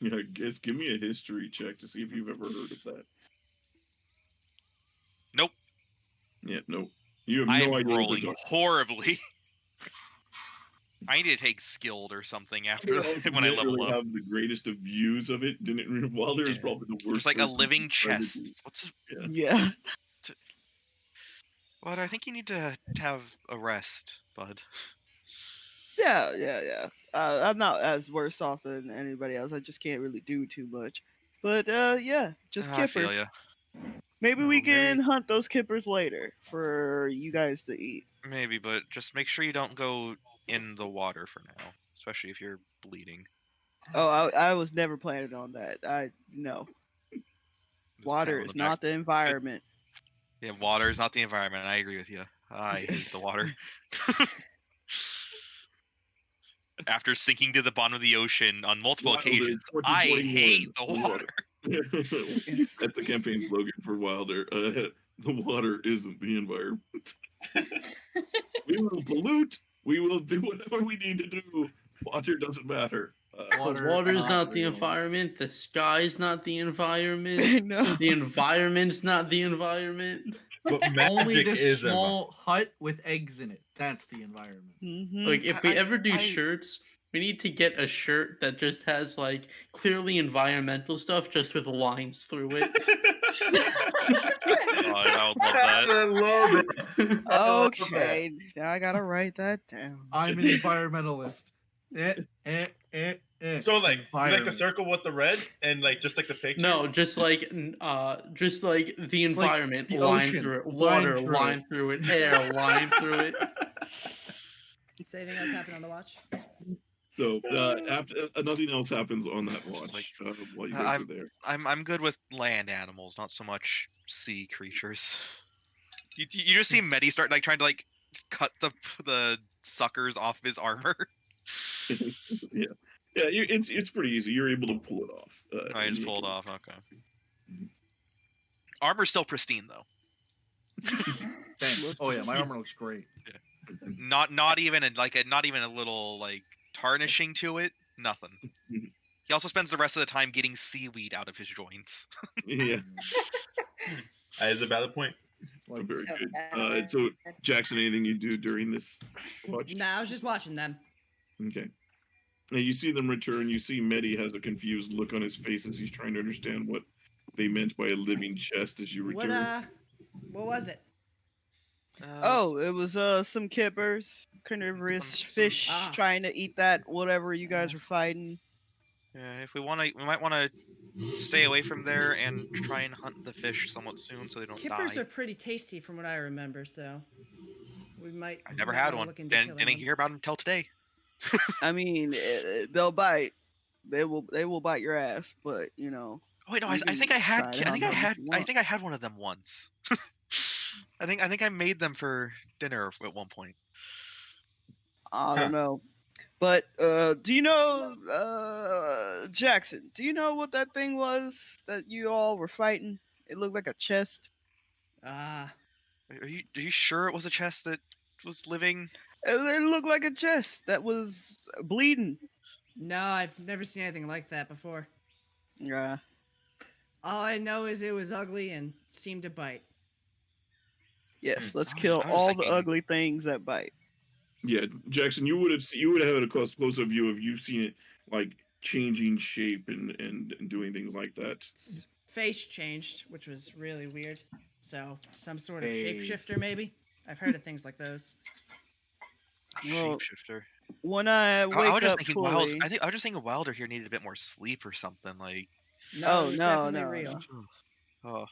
Yeah, I guess give me a history check to see if you've ever heard of that. Nope. Yeah, nope. You have I no am idea what they're rolling talking horribly. I need to take skilled or something after about. when I Didn't level really up. have the greatest of views of it. Wilder is Yeah. probably the worst. It's like a person to living describe it to. chest. What's? Yeah. Well, I think you need to have a rest, bud. Yeah. I'm not as worse off than anybody else. I just can't really do too much. But yeah, just I feel kippers. ya. Maybe Oh, we can maybe- hunt those kippers later for you guys to eat. Maybe, but just make sure you don't go in the water for now, especially if you're bleeding. Oh, I was never planning on that. No. Just Water pat on is the back. not the environment. Yeah, water is not the environment. I agree with you. I hate the water. After sinking to the bottom of the ocean on multiple Wilder, occasions, I 2021, hate the water. That's the campaign slogan for Wilder. The water isn't the environment. We will pollute. We will do whatever we need to do. Water doesn't matter. Water's not the real. environment. The sky's not the environment. No. The environment's not the environment. But Only magic this is small hut with eggs in it. That's the environment. Mhm. Like, if we I- ever do I- shirts, we need to get a shirt that just has like clearly environmental stuff, just with lines through it. Oh, I would love that. I love it. Okay, I gotta write that down. I'm an environmentalist. So like you like the Environment. circle with the red and like just like the picture. No, just like the like environment, the line ocean, through it, line water, through line it. through it, air, line through it. Is anything else happen on the watch? So after nothing else happens on that watch Like, while you guys are there. I'm good with land animals, not so much sea creatures. You just see Medi start like trying to like cut the suckers off his armor. Yeah, it's pretty easy. You're able to pull it off. I just pulled off. Okay. Armor's still pristine though. Thanks. Oh yeah, my armor looks great. Not even a little like tarnishing to it. Nothing. He also spends the rest of the time getting seaweed out of his joints. Yeah, That is a valid point. very So good. bad. So Jackson, anything you do during this watch? Nah, I was just watching them. Okay. Now you see them return. You see Medi has a confused look on his face as he's trying to understand what they meant by a living chest as you return. What was it? Oh, it was some kippers, carnivorous fish Ah. trying to eat that whatever you guys were fighting. Yeah, if we might want to stay away from there and try and hunt the fish somewhat soon so they don't Kippers die. are pretty tasty from what I remember, so we might. I never might had wanna one. look into Didn't killing them. hear about them until today. I mean, they'll bite. They will bite your ass, but you know. Oh, wait, no, You I think I had. can try to I think I hunt them if had. you I want. think I had one of them once. I think I made them for dinner at one point. I don't Huh. know. But do you know, Jackson? Do you know what that thing was that you all were fighting? It looked like a chest. Ah, Are you sure it was a chest that was living? It looked like a chest that was bleeding. no, I've never seen anything like that before. Yeah. All I know is it was ugly and seemed to bite. Yes. Let's I was kill all the thinking- ugly things that bite. Yeah, Jackson, you would have had a close up view of you've seen it like changing shape and doing things like that. Its face changed, which was really weird. So, some sort of Face. shapeshifter, maybe? I've heard of things like those. Well, Shapeshifter. when I I wake was just up thinking fully, I was just thinking Wilder here needed a bit more sleep or something. Like, No, Oh, it was no, definitely no, real. no. oh,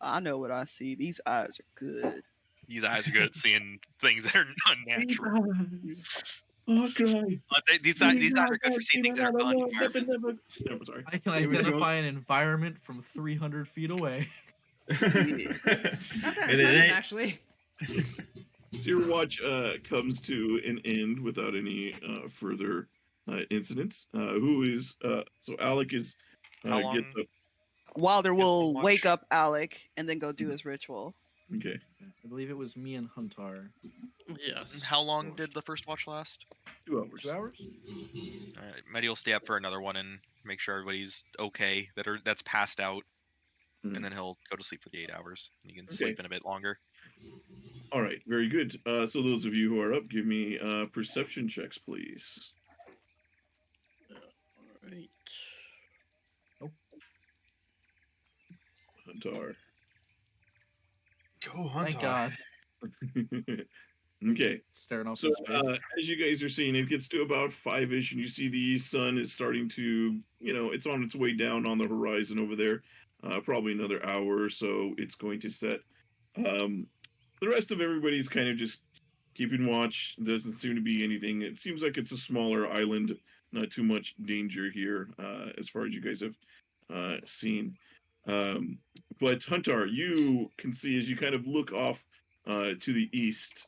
I know what I see. These eyes are good. these eyes are good at seeing things that are unnatural. Oh, cry. These eyes are good for seeing things that are unenvironmental. I'm sorry. I can Here we go. identify an environment from 300 feet away. Not that And it impressive, ain't- actually. So your watch comes to an end without any further incidents. Who is so Alec is How gets long? up. Wilder Yes, will watch. wake up Alec and then go do his ritual. Okay, I believe it was me and Huntar. Yes. How long did the first watch last? 2 hours. 2 hours? All right, Medi will stay up for another one and make sure everybody's okay that's passed out, Mhm. and then he'll go to sleep for the 8 hours. And you can Okay. sleep in a bit longer. All right, very good. So those of you who are up, give me perception checks, please. Right. Huntar. Go Huntar. Thank God. Okay. Staring off So in space. as you guys are seeing, it gets to about 5-ish, and you see the sun is starting to, it's on its way down on the horizon over there. Probably another hour or so, it's going to set. The rest of everybody's kind of just keeping watch. Doesn't seem to be anything. It seems like it's a smaller island, not too much danger here, as far as you guys have seen. But Huntar, you can see as you kind of look off to the east.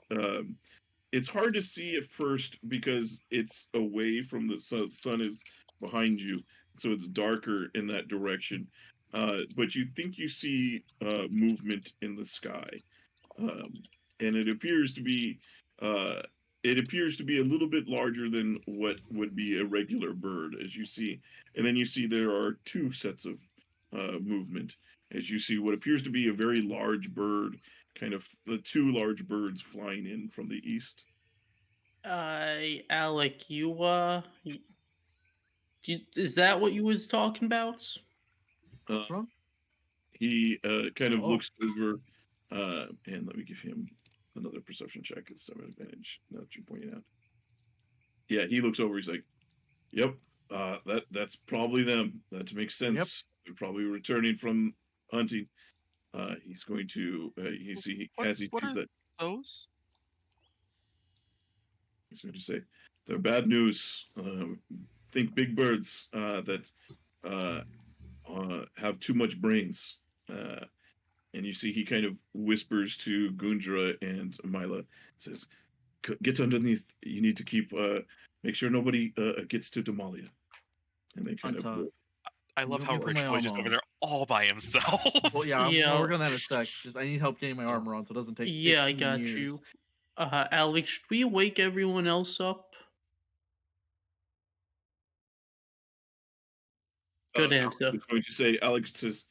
It's hard to see at first because it's away from the sun. Sun is behind you, so it's darker in that direction. But you think you see movement in the sky, and uh, it appears to be a little bit larger than what would be a regular bird, as you see. And then you see there are 2 sets of movement, as you see what appears to be a very large bird, kind of the 2 large birds flying in from the east. Alec, is that what you was talking about? Uh, What's wrong? he kind of Oh. looks over, and let me give him another perception check. It's 7 advantage. Now that you pointed out. Yeah, he looks over. He's like, "Yep, that's probably them. That makes sense. They're probably returning from hunting." He's going to as he What sees are that, those? he's going to say, "They're bad news. Think big birds that have too much brains." And you see he kind of whispers to Gundra and Mila, says, "Get underneath. You need to keep make sure nobody gets to Damalia." And they kind Hunter. of I love You how put my Rich Boy arm just over on. there all by himself. Well, yeah, I'm Yeah. gonna work on that in a sec. Just I need help getting my armor on, so it doesn't take. Yeah, I 15 got years. you. Alex, should we wake everyone else up? Good answer. I was going to say, Alex says,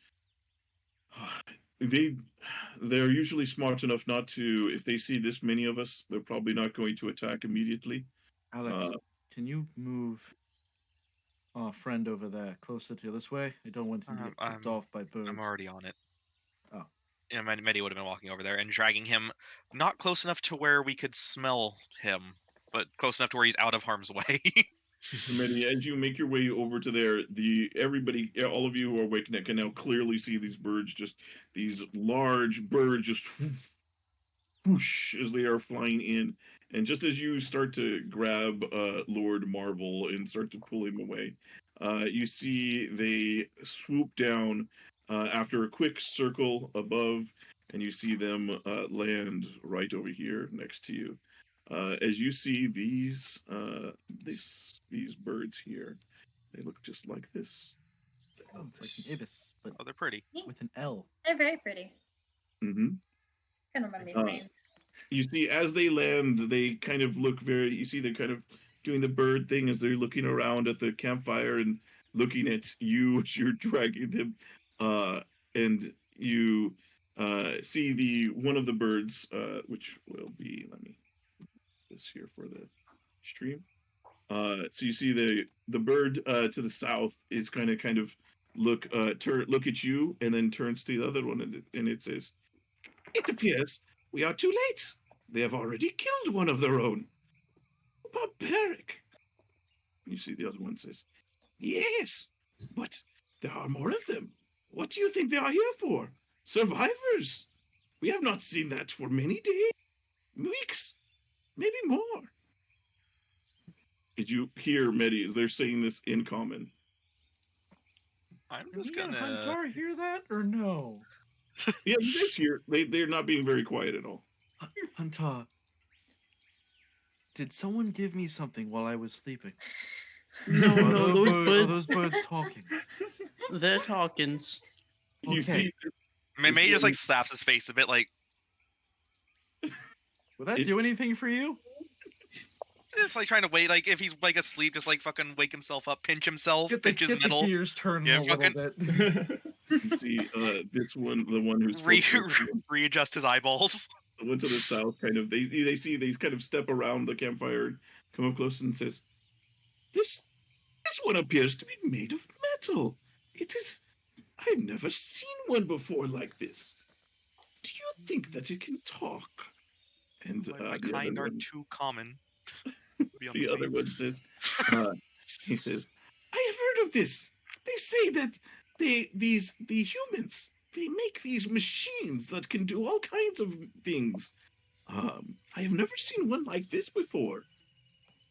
they're usually smart enough not to. If they see this many of us, they're probably not going to attack immediately. Alex, can you move our friend over there closer to this way? I don't want him to get picked off by birds. I'm already on it. Oh. Yeah, Medi would have been walking over there and dragging him, not close enough to where we could smell him, but close enough to where he's out of harm's way. Medi, as you make your way over to there, all of you who are awake can now clearly see these birds, just these large birds, just whoosh as they are flying in. And just as you start to grab Lord Marvel and start to pull him away, you see they swoop down after a quick circle above and you see them land right over here next to you. As you see these birds here, they look just like this. Oh, it's like an ibis, but Oh, they're pretty. with an L. They're very pretty. Mm-hmm. Kind of remind me Uh, of cranes. You see, as they land, they kind of look very. You see, they're kind of doing the bird thing as they're looking around at the campfire and looking at you as you're dragging them. And you see the one of the birds, which will be. Let me this here for the stream. So you see the bird to the south is kind of look look at you and then turns to the other one and it says, "It appears we are too late. They have already killed one of their own. Barbaric." You see the other one says, "Yes, but there are more of them. What do you think they are here for? Survivors. We have not seen that for many days, weeks, maybe more." Did you hear, Medi, as they're saying this in common? I'm Did just me and gonna. Huntar hear that or no? Yeah, you guys hear. They're not being very quiet at all. Huntar, did someone give me something while I was sleeping? No, Are no, those birds talking? they're talkings. You Okay. see, May just one- like slaps his face a bit, like Would that It- do anything for you? it's like trying to wait. Like if he's like asleep, just like fucking wake himself up, pinch himself, pinch his Get the metal, gears turning Yeah, a little fucking- bit. you see this one, the one who's re- supposed to- readjust his eyeballs. the one to the south, kind of. They see they kind of step around the campfire, come up close, and says, "This one appears to be made of metal. It is. I've never seen one before like this. Do you think that it can talk?" And My the kind other are one, too common. to be on the other same- one says, he says, "I have heard of this. They say that the humans, they make these machines that can do all kinds of things. I have never seen one like this before.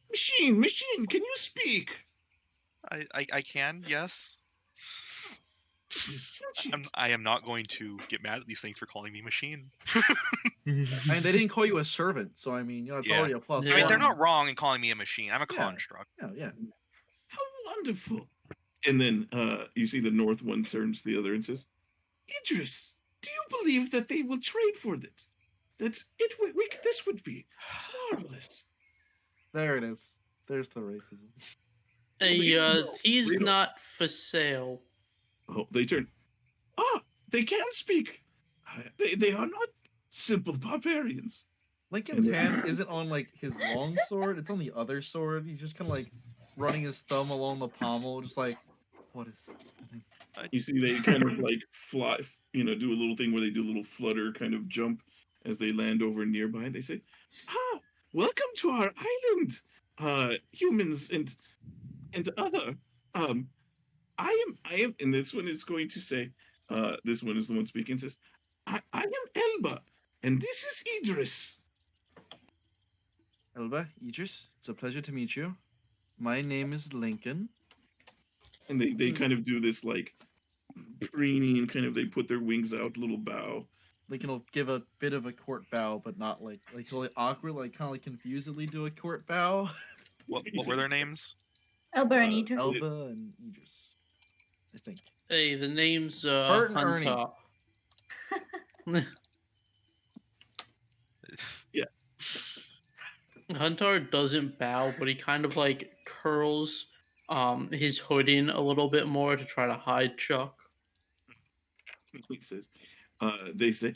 Machine, can you speak?" I can, yes. "It is sentient." I am not going to get mad at these things for calling me machine. I mean, they didn't call you a servant, so I mean, you know, it's Yeah. already a plus. Yeah. I mean, they're one. not wrong in calling me a machine. I'm a Yeah. construct. Yeah. How wonderful. And then you see the north one turns to the other and says, "Idris, do you believe that they will trade for it? That this would be marvelous." There it is. There's the racism. Hey, no, he's they don't. not for sale. Oh, they turn. Ah, they can speak. They are not simple barbarians. Lincoln's And then- hand isn't on like his long sword; it's on the other sword. He's just kind of like running his thumb along the pommel, just like, what is happening? You see they kind of like fly, do a little thing where they do a little flutter kind of jump as they land over nearby. They say, "Ah, welcome to our island, humans and other. I am," and this one is going to say, this one is the one speaking, says, I am Elba, and this is Idris." Elba, Idris, it's a pleasure to meet you. My name is Lincoln. And they kind of do this like preening, kind of, they put their wings out, little bow. Lincoln will give a bit of a court bow, but not like he'll like awkward, like kind of like confusedly do a court bow. What were their names? Elber and Idris. Elba and Idris, I think. Hey, the name's Bert and Ernie. Huntar. Yeah. Huntar doesn't bow, but he kind of like curls his hood in a little bit more to try to hide Chuck. He says, they say,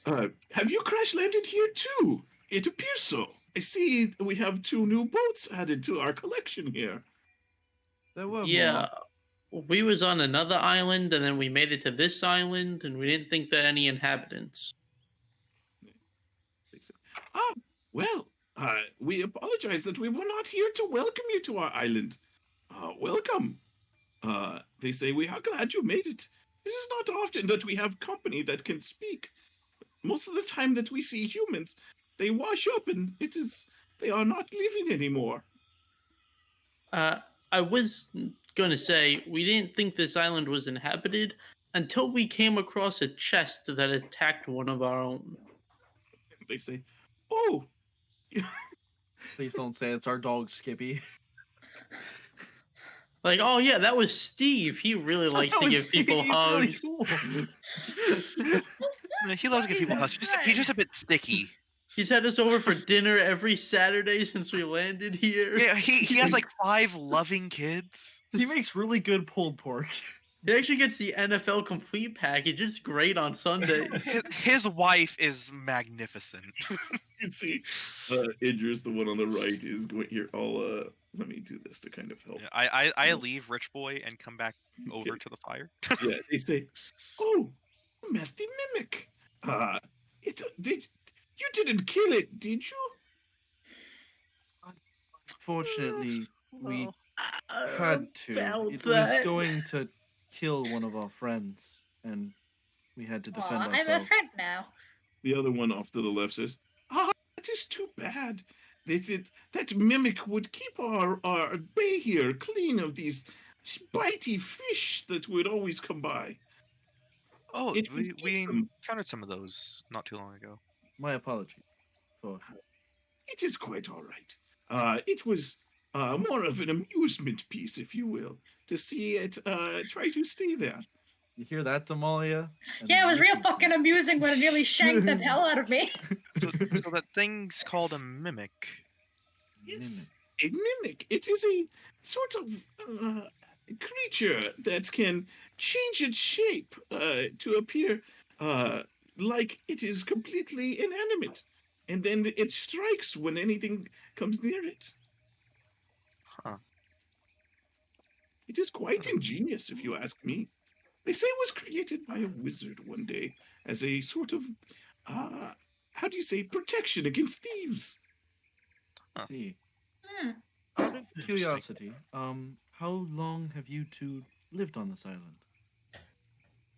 "Have you crash landed here too? It appears so. I see we have 2 new boats added to our collection here." There were Yeah, we was on another island, and then we made it to this island, and we didn't think there were any inhabitants. They say, "Ah, well, we apologize that we were not here to welcome you to our island. Welcome." They say, "We are glad you made it. It is not often that we have company that can speak. Most of the time that we see humans, they wash up and they are not living anymore." I was gonna say we didn't think this island was inhabited. until we came across a chest that attacked one of our own. They say, "Oh, Please don't say it's our dog Skippy. Like, oh yeah, that was Steve. He really likes That to was give people Steve, he's really hugs. cool. He loves to give people hugs. He's just a bit sticky. He's had us over for dinner every Saturday since we landed here. Yeah, he has like 5 loving kids. He makes really good pulled pork. He actually gets the NFL complete package. It's great on Sundays. His wife is magnificent. you can see Idris, the one on the right, is going here. I'll let me do this to kind of help. Yeah, I leave Rich Boy and come back over Okay. to the fire. Yeah, they say, "Oh, you met the mimic. You didn't kill it, did you?" Fortunately, we Uh, had to. about It was that. going to kill one of our friends, and we had to defend Aw, I'm ourselves. a friend now. The other one off to the left says, "That is too bad. That mimic would keep our bay here clean of these bitey fish that would always come by." Oh, It we would keep them. encountered some of those not too long ago. My apology. For It is quite all right. It was more of an amusement piece, if you will, to see it try to stay there. you hear that, Damalia? Yeah, it was real fucking amusing when it nearly shanked the hell out of me. So that thing's called a mimic. Yes, a mimic. It is a sort of creature that can change its shape to appear like it is completely inanimate, and then it strikes when anything comes near it. Huh. It is quite ingenious, if you ask me. They say it was created by a wizard one day as a sort of, how do you say, protection against thieves. See. Hmm. Out of curiosity, how long have you two lived on this island?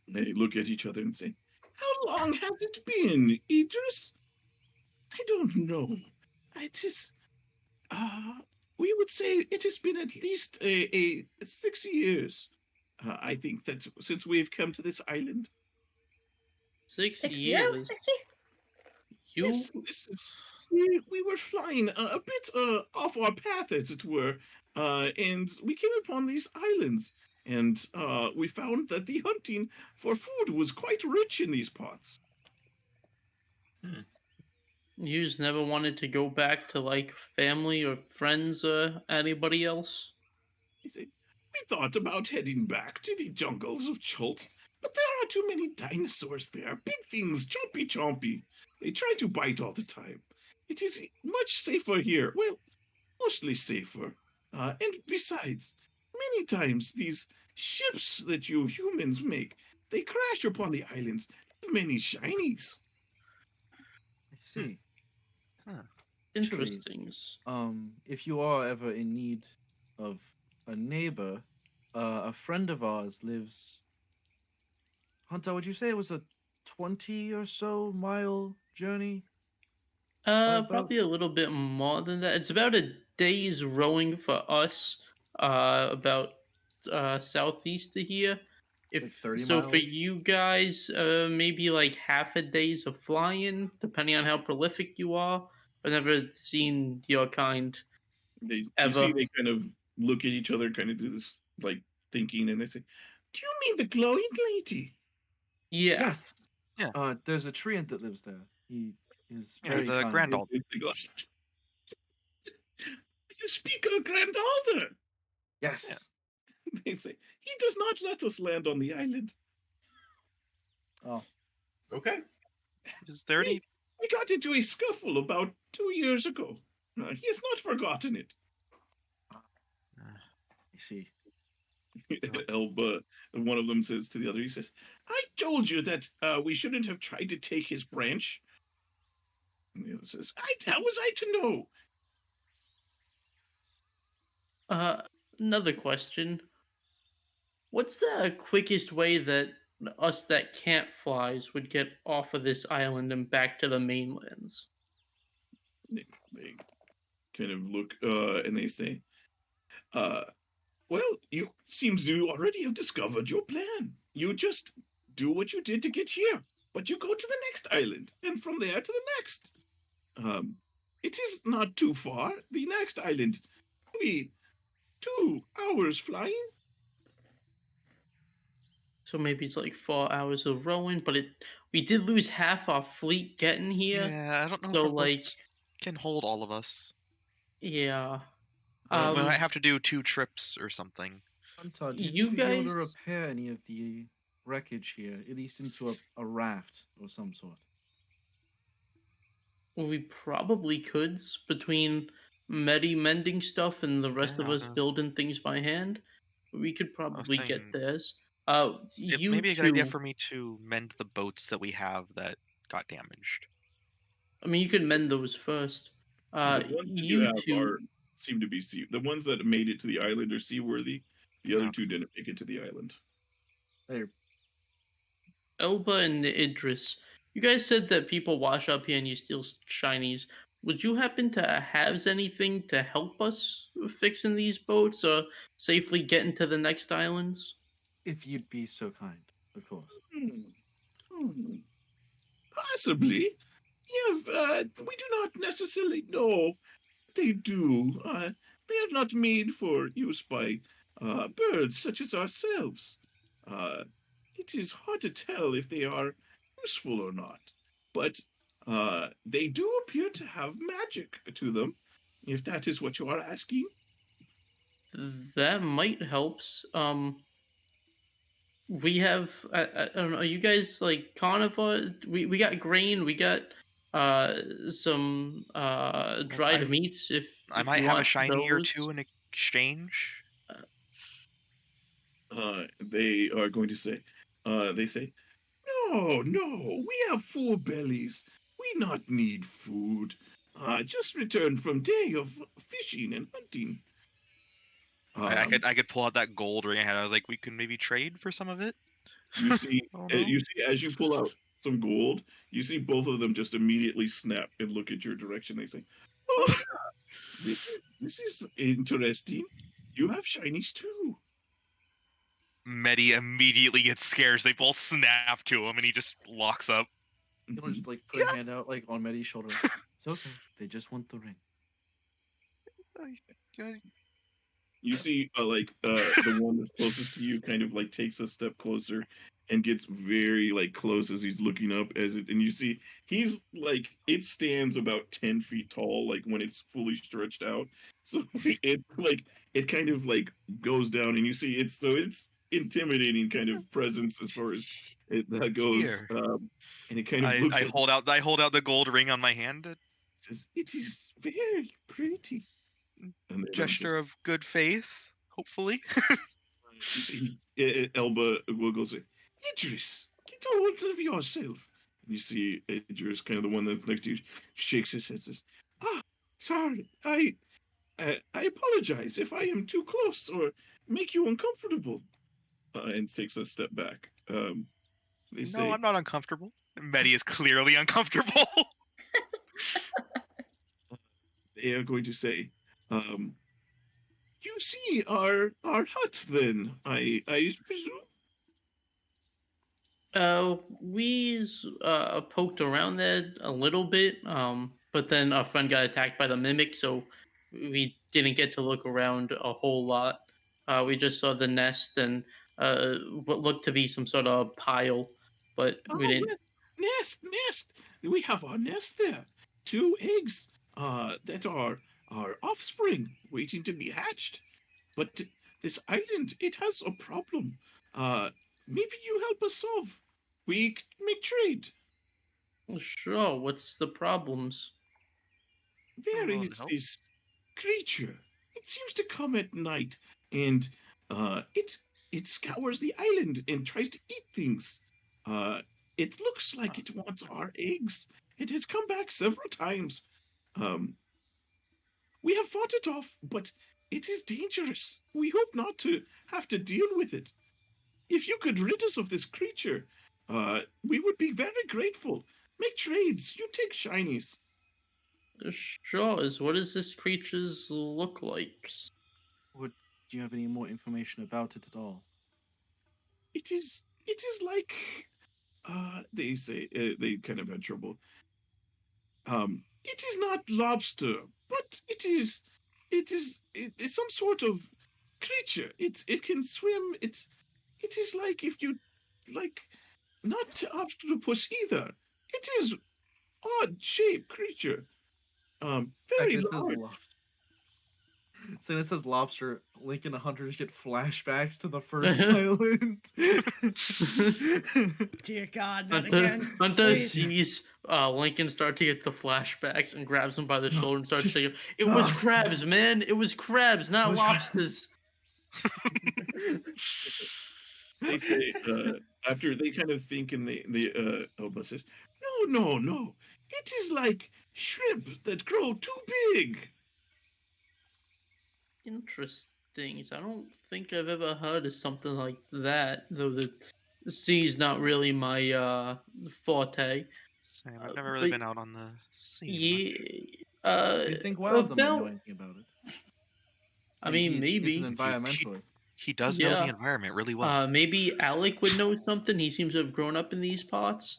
They look at each other and say, "How long has it been, Idris?" "I don't know. It is, we would say it has been at least a 6 years. I think that since we've come to this island." 6 6 years. years? 60? You Yes, this is. We were flying a bit off our path, as it were, and we came upon these islands, and we found that the hunting for food was quite rich in these parts. just never wanted to go back to like family or friends or anybody else? He said, "We thought about heading back to the jungles of Chult, but there are too many dinosaurs there. Big things, chompy. They try to bite all the time. It is much safer here. Well, mostly safer. And besides, many times these ships that you humans make, they crash upon the islands. Many shinies." I see. Interesting. If you are ever in need of a neighbor, a friend of ours lives. Hunter, would you say it was a 20 or so mile journey? Probably a little bit more than that. It's about a day's rowing for us. About southeast of here. If 30 so, for miles? you guys, maybe like half a day's of flying, depending on how prolific you are. I've never seen your kind. You Ever. see, they kind of look at each other and kind of do this, like, thinking, and they say, "Do you mean the glowing lady?" Yeah. Yes. Yeah. There's a treant that lives there. He is Yeah, very the kind. Grandalt. They go, "You speak of Grand Alder." Yes. They say, "He does not let us land on the island. Oh, Okay. Is there any? We got into a scuffle about 2 years ago. He has not forgotten it." I see. Elba, one of them says to the other, he says, "I told you that we shouldn't have tried to take his branch." And the other says, "How was I to know?" Another question. What's the quickest way that us that can't flies would get off of this island and back to the mainlands? They kind of look and they say, Well, you seems you already have discovered your plan. You just do what you did to get here, but you go to the next island, and from there to the next. It is not too far. The next island, maybe 2 hours flying. So maybe it's like 4 hours of rowing, but we did lose half our fleet getting here. Yeah, I don't know if So our like, boats can hold all of us. yeah. We might Um, have to do 2 trips or something. Huntar, do you think you we'd be able to guys, repair any of the wreckage here, at least into a raft or some sort? we probably could between Medi mending stuff and the rest of Yeah. us building things by hand. We could I was probably get saying theirs. it You may be a good idea two. for me to mend the boats that we have that got damaged. I mean, you could mend those first. The ones that you You have two. are seem to be the ones that made it to the island are seaworthy. The other Okay. two didn't make it to the island. They're Elba and Idris, you guys said that people wash up here and you steal shinies. Would you happen to have anything to help us fixing these boats or safely getting to the next islands? if you'd be so kind, of course. Hmm. Hmm. Possibly. We do not necessarily know they do. They are not made for use by birds such as ourselves. Uh, it is hard to tell if they are useful or not, but they do appear to have magic to them, if that is what you are asking. That might helps. We have I don't know. Are you guys like carnivore? We got grain. We got some Well, dried meats. I If might you have a want shiny or those. 2 in exchange. They are going to say, they say, no, no, we have full bellies. We not need food. Just returned from day of fishing and hunting. I could pull out that gold ring I had. I was like, we could maybe trade for some of it. You see, Oh no. you see, as you pull out some gold, you see both of them just immediately snap and look at your direction. They say, "Oh, this is interesting. You have shinies too." Medi immediately gets scared. They both snap to him, and he just locks up. You know, Mhm. just like put a hand out like on Medi's shoulder. It's okay. They just want the ring. You see, the one that's closest to you kind of like takes a step closer and gets very like close as he's looking up as it, and you see he's like it stands about 10 feet tall, like when it's fully stretched out. So it kind of like goes down, and you see it's intimidating kind of presence as far as that goes. Here, And it kind of looks at I hold out the gold ring on my hand. says it is very pretty, and then says, Gesture of good faith, hopefully. you see, Elba will go say, Idris, get a hold of yourself. You see, Idris, kind of the one that's next to you, shakes his head, says, "Ah, sorry, I apologize if I am too close or make you uncomfortable," and takes a step back. They No, say, I'm not uncomfortable. Medi is clearly uncomfortable. they are going to say, um, "You see our hut, then I presume." We poked around there a little bit, but then our friend got attacked by the mimic, so we didn't get to look around a whole lot. We just saw the nest and what looked to be some sort of pile, but we Oh, didn't. yes. Nest. We have our nest there. 2 eggs that are our offspring waiting to be hatched. But this island, it has a problem. Maybe you help us solve. Make trade. Sure, what's the problems? There Willing to is help. this creature. It seems to come at night, and it scours the island and tries to eat things. Uh, it looks like it wants our eggs. It has come back several times. Um, we have fought it off, but it is dangerous. We hope not to have to deal with it. If you could rid us of this creature, we would be very grateful. Make trades. You take shinies. Sure, what does this creatures look like? Would Do you have any more information about it at all? It is like they say they kind of had trouble. It is not lobster, but it's some sort of creature. It can swim. It is like if you like not octopus either. It is odd shaped creature. Very It says large. so it says lobster. Link and the hunters get flashbacks to the first island. Dear God, not Hunter, again. Hunter Please. sees Lincoln start to get the flashbacks and grabs him by the No, shoulder and starts just- shaking. It was Ah. crabs, man. It was crabs, not It was crabs. lobsters. They say after they kind of think and the Oba says, no. It is like shrimp that grow too big. Interesting. I don't think I've ever heard of something like that, though the sea's not really my forte. Same. I've never really but been out on the sea. Yeah. You think Wilds might know about. anything about it? I mean, He's maybe. an environmentalist. He does know Yeah. the environment really well. Maybe Alec would know something. He seems to have grown up in these parts.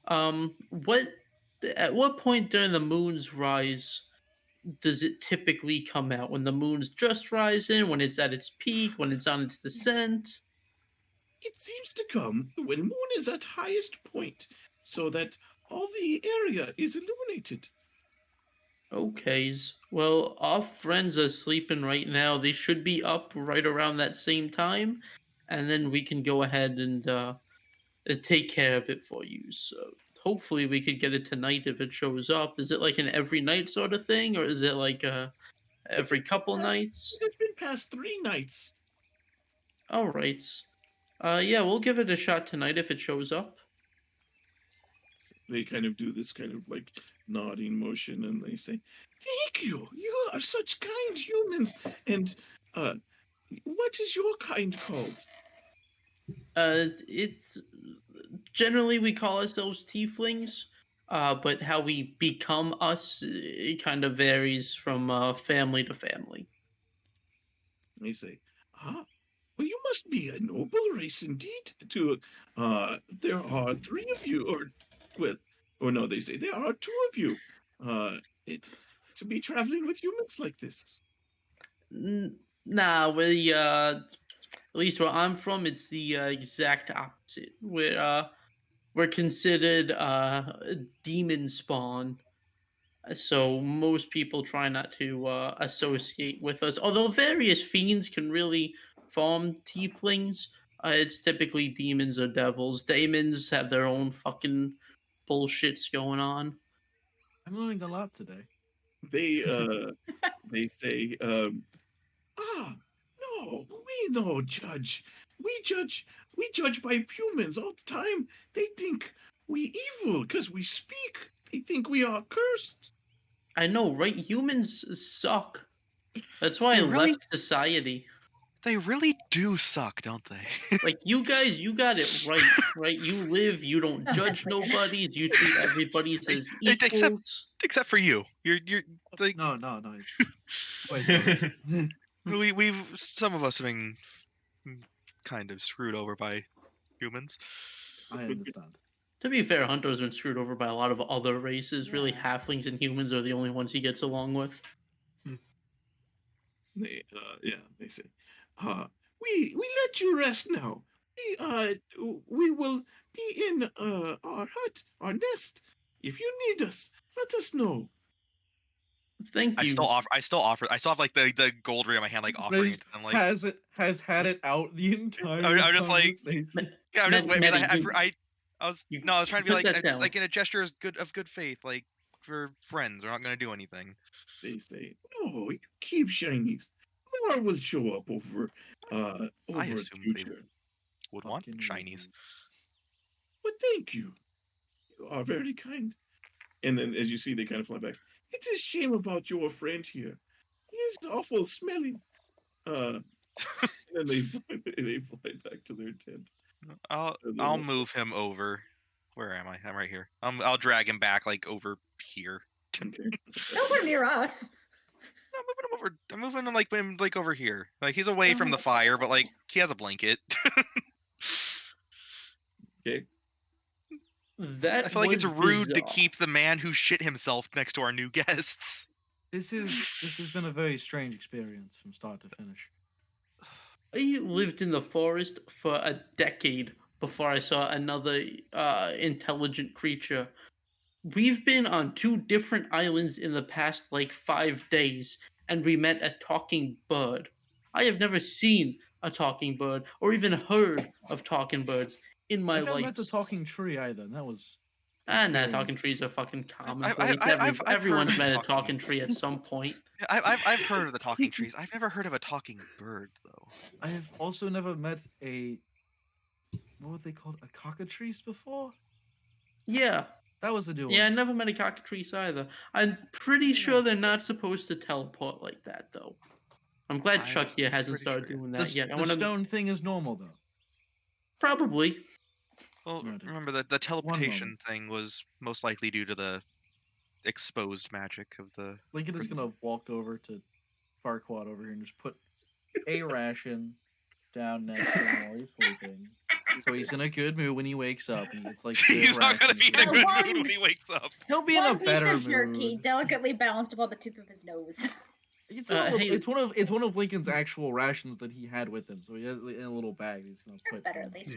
At what point during the moon's rise does it typically come out? When the moon's just rising, when it's at its peak, when it's on its descent? It seems to come when moon is at highest point, so that all the area is illuminated. Okays. Well, our friends are sleeping right now. They should be up right around that same time, and then we can go ahead and take care of it for you. So hopefully we could get it tonight if it shows up. Is it like an every night sort of thing, or is it like every couple nights? It's been past 3 nights. All right. Yeah, we'll give it a shot tonight if it shows up. They kind of do this kind of like nodding motion and they say, "Thank you. You are such kind humans." And what is your kind called? It's generally we call ourselves tieflings, but how we become us it kind of varies from family to family. They say, well, you must be a noble race indeed. There are 3 of you, or no, they say there are 2 of you. To be traveling with humans like this. Nah, we at least where I'm from, it's the exact opposite. We're considered demon spawn. So most people try not to associate with us. Although various fiends can really form tieflings, it's typically demons or devils. Demons have their own fucking bullshits going on. I'm learning a lot today. They they say, no, we no judge. We judge by humans all the time. They think we evil because we speak. They think we are cursed. I know, right? Humans suck. That's why They I really- left society. They really do suck, don't they? Like you guys, you got it right, right? You live, you don't judge nobody, you treat everybody as Except- equals. Except for you. You're like No. Wait, no. we've some of us have been kind of screwed over by humans. I understand. To be fair, Hunter's been screwed over by a lot of other races. Really, Yeah. halflings and humans are the only ones he gets along with. They say, we let you rest now. We will be in our hut, our nest. If you need us, let us know. Thank you. I still have like the gold ring in my hand, like offering it to them. Like has had it out the entire I'm just like- conversation. yeah, I'm just waiting. Medi, I was you- no, I was trying to be put like that it's down. like in a gesture of good faith, like for friends. We're not gonna do anything. They say, no, you keep shinies. More will show up over I the assumed they future. would want Fucking shinies. wizards. But thank you. You are very kind. And then, as you see, they kind of fly back. It's a shame about your friend here. He is awful smelly. And then they fly back to their tent. I'll move him over. Where am I? I'm right here. I'll drag him back like over here. Okay. Nowhere near us. I'm moving him like over here. Like he's away from the fire, but like he has a blanket. Okay. That I feel like it's was rude to bizarre. keep the man who shit himself next to our new guests. This has been a very strange experience from start to finish. I lived in the forest for a decade before I saw another intelligent creature. We've been on 2 different islands in the past like 5 days, and we met a talking bird. I have never seen a talking bird or even heard of talking birds in my I've never life. met the talking tree either, and that was Nah, experience. talking trees are fucking I've commonplace. heard Everyone's of met a talking- talking tree at some point. I've heard of the talking trees. I've never heard of a talking bird though. I have also never met a what were they called? A cockatrice before? Yeah. That was a new Yeah, I one. never met a cockatrice either. I'm pretty sure they're not supposed to teleport like that, though. I'm glad I'm Chuck here hasn't pretty started sure. doing The, that yet. I the want to stone thing is normal though. probably. Well, Noted. remember that the teleportation moment. thing was most likely due to the exposed magic of the. Lincoln is gonna walk over to Farquaad over here and just put a ration down next to him while he's sleeping. So he's in a good mood when he wakes up. And he gets like good He's not gonna rations. be in a good One- mood when he wakes up. He'll be in a One piece better of jerky, mood. delicately balanced above the tip of his nose. It's, Hey- it's one of Lincoln's actual rations that he had with him. So he has it in a little bag. He's gonna That's put better, in. at least.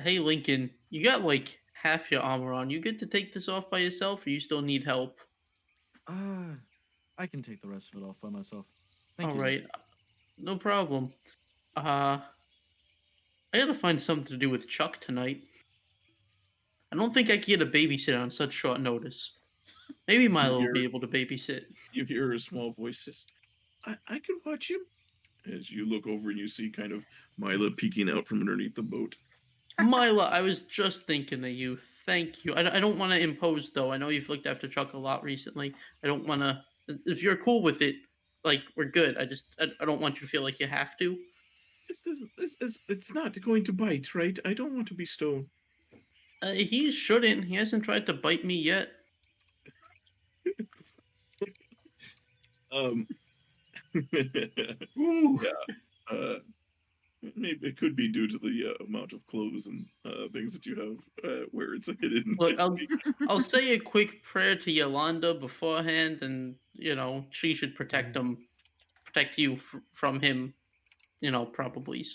Hey, Lincoln, you got like half your armor on. You get to take this off by yourself, or you still need help? I can take the rest of it off by myself. Thank All you. right, no problem. I gotta find something to do with Chuck tonight. I don't think I can get a babysitter on such short notice. Maybe Milo will be able to babysit. You hear a small voice says, I can watch him. As you look over and you see kind of Mila peeking out from underneath the boat. Mila, I was just thinking of you. Thank you. I don't want to impose, though. I know you've looked after Chuck a lot recently. I don't want to. If you're cool with it, like, we're good. I don't want you to feel like you have to. It's not going to bite, right? I don't want to be stoned. He shouldn't. He hasn't tried to bite me yet. Yeah. Maybe it could be due to the amount of clothes and things that you have where it's hidden. Look, I'll say a quick prayer to Yolanda beforehand, and she should protect you from him. Probably.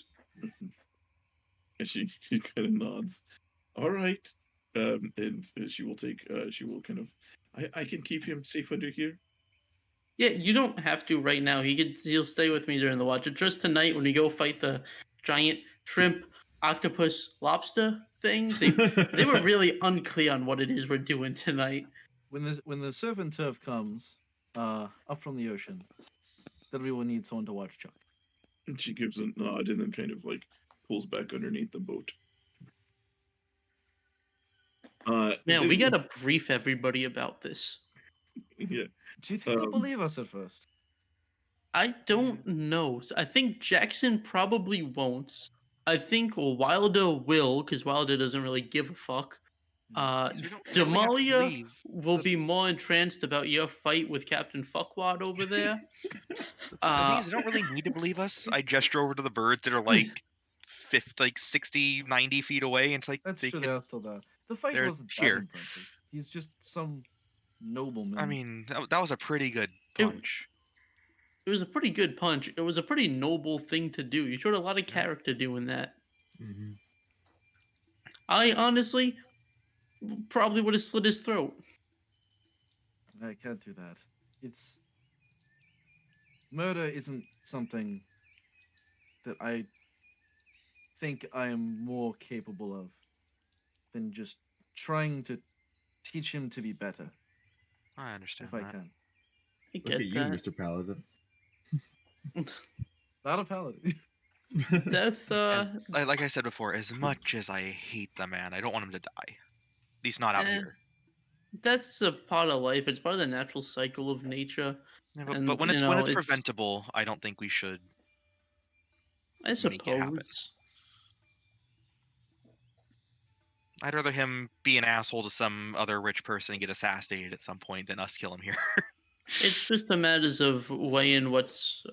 And she kind of nods. All right. And she will take. She will kind of. I can keep him safe under here. Yeah, you don't have to right now. He'll stay with me during the watch. Just tonight when we go fight the giant shrimp, octopus, lobster thing, they were really unclear on what it is we're doing tonight. When the serpent turf comes up from the ocean, then we will need someone to watch Chuck. And she gives a nod and then kind of like pulls back underneath the boat. Man, we gotta brief everybody about this. Yeah. Do you think they'll believe us at first? I don't know. I think Jackson probably won't. I think Wilder will, because Wilder doesn't really give a fuck. We don't really have to Damalia leave. will be more entranced about your fight with Captain Fuckwad over there. The thing is, they don't really need to believe us. I gesture over to the birds that are like 60, 90 feet away, and it's like That's they true. could- They are still there. The fight they're wasn't that here. impressive. He's just some nobleman. I mean, that was a pretty good punch. It was a pretty good punch. It was a pretty noble thing to do. You showed a lot of character doing that. Mm-hmm. I honestly probably would have slit his throat. I can't do that. It's murder isn't something that I think I am more capable of than just trying to teach him to be better, I understand if I that. can. I Look get at you, that. Mr. Paladin. Not a paladin. Death, Like I said before, as much as I hate the man, I don't want him to die. At least not out Eh. here. that's a part of life. It's part of the natural cycle of nature. Yeah, and, but when you it's know, it's- preventable, I don't think we should. I Make it happen. suppose. I'd rather him be an asshole to some other rich person and get assassinated at some point than us kill him here. It's just a matter of weighing what's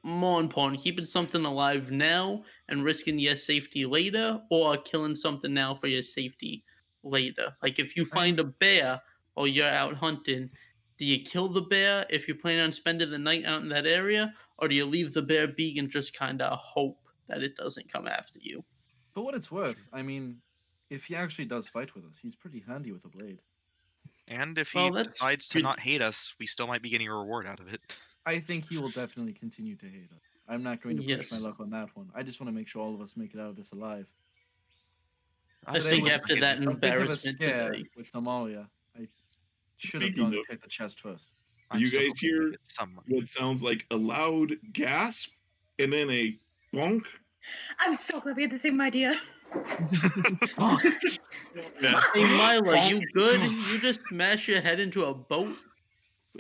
more important, keeping something alive now and risking your safety later, or killing something now for your safety later. Like if you find a bear or you're out hunting, do you kill the bear if you plan on spending the night out in that area, or do you leave the bear be and just kind of hope that it doesn't come after you? For what it's worth, I mean, if he actually does fight with us, he's pretty handy with a blade. And if Well, he that's decides to good. not hate us, we still might be getting a reward out of it. I think he will definitely continue to hate us. I'm not going to push my Yes. luck on that one. I just want to make sure all of us make it out of this alive. I Today think was after that a bit of a embarrassment scare today. with Damalia. I should have Speaking gone and of- checked the chest first. You still guys hoping we hear get some money. what sounds like a loud gasp and then a bonk. I'm so glad we had the same idea. Yeah. Hey Mila, you good? You just smash your head into a boat? So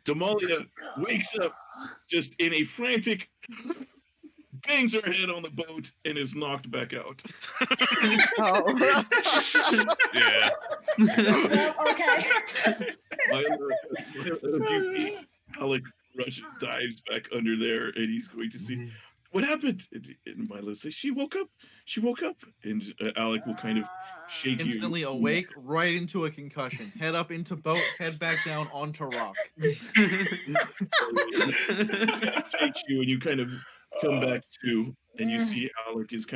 Damalia wakes up just in a frantic, bangs her head on the boat, and is knocked back out. Oh. Yeah. Okay. You see Alec dives back under there, and he's going to see what happened. And Milo says, "She woke up. She woke up." And Alec will kind of shake Instantly you. awake, right into a concussion. Head up into boat, head back down onto rock. Shakes you, and you kind of come back to, and you see Alec is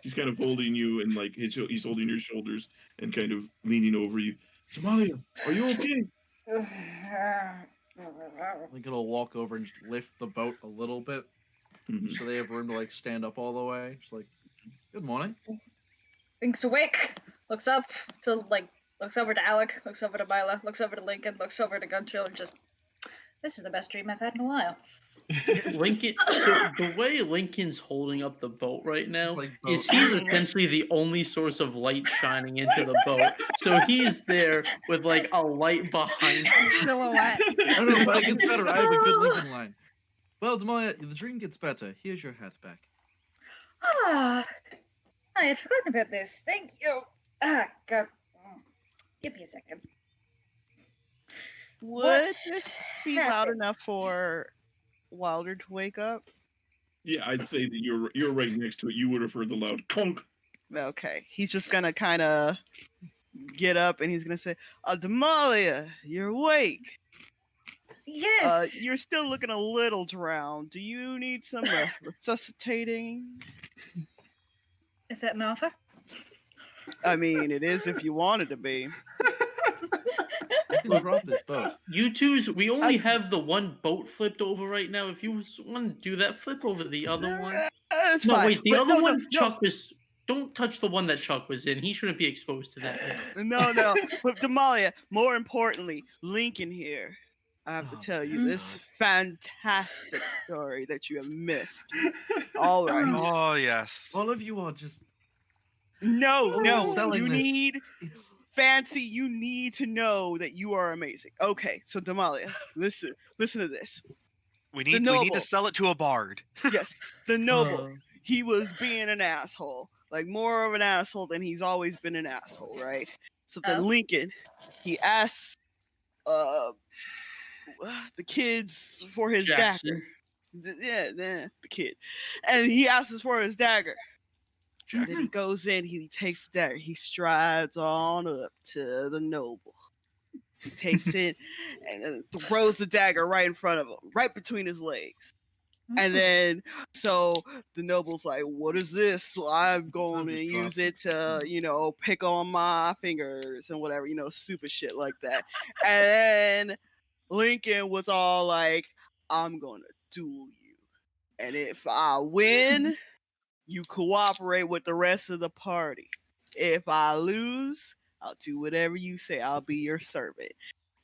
he's kind of holding you, and like he's holding your shoulders and kind of leaning over you. Damalia, are you okay? I think it'll walk over and just lift the boat a little bit, so they have room to like stand up all the way. Just like, good morning. Thinks awake. Looks up to looks over to Alec, looks over to Mila, looks over to Lincoln, looks over to Gunchill, and just, this is the best dream I've had in a while. Lincoln, so the way Lincoln's holding up the boat right now Like is boat. he's essentially the only source of light shining into the boat. So he's there with like a light behind him. Silhouette. I don't know, but it gets better. I have a good Lincoln line. Well, Damalia, the dream gets better. Here's your hat back. Ah, I had forgotten about this. Thank you. Ah, God. Give me a second. Would What's this be loud happened? enough for Wilder to wake up? Yeah, I'd say that you're right next to it. You would have heard the loud conk. Okay. He's just gonna kind of get up and he's gonna say, Damalia, you're awake. Yes. You're still looking a little drowned. Do you need some resuscitating? Is that an offer? I mean, it is if you wanted to be. I can drop this boat. You twos, we only have the one boat flipped over right now. If you want to do that, flip over the other one. That's No, fine. wait, the But other no, one, no. Chuck was. Don't touch the one that Chuck was in. He shouldn't be exposed to that yet. No. But Damalia, more importantly, Lincoln here. I have to Oh, tell you my this fantastic story that you have missed. All right. Oh yes. All of you are just No. selling You this. need It's Fancy, you need to know that you are amazing. Okay, so Damalia, listen to this. We need noble. to sell it to a bard. Yes, the noble. He was being an asshole. Like more of an asshole than he's always been an asshole, right? So then Oh. Lincoln, he asks the kids for his Jackson. dagger. The kid. And he asks for his dagger. And then he goes in, he takes the dagger, he strides on up to the noble. He takes it and throws the dagger right in front of him, right between his legs. And then, so the noble's like, what is this? Well, I'm going to use it to, pick on my fingers and whatever, stupid shit like that. And then Lincoln was all like, I'm going to duel you. And if I win, you cooperate with the rest of the party. If I lose, I'll do whatever you say. I'll be your servant.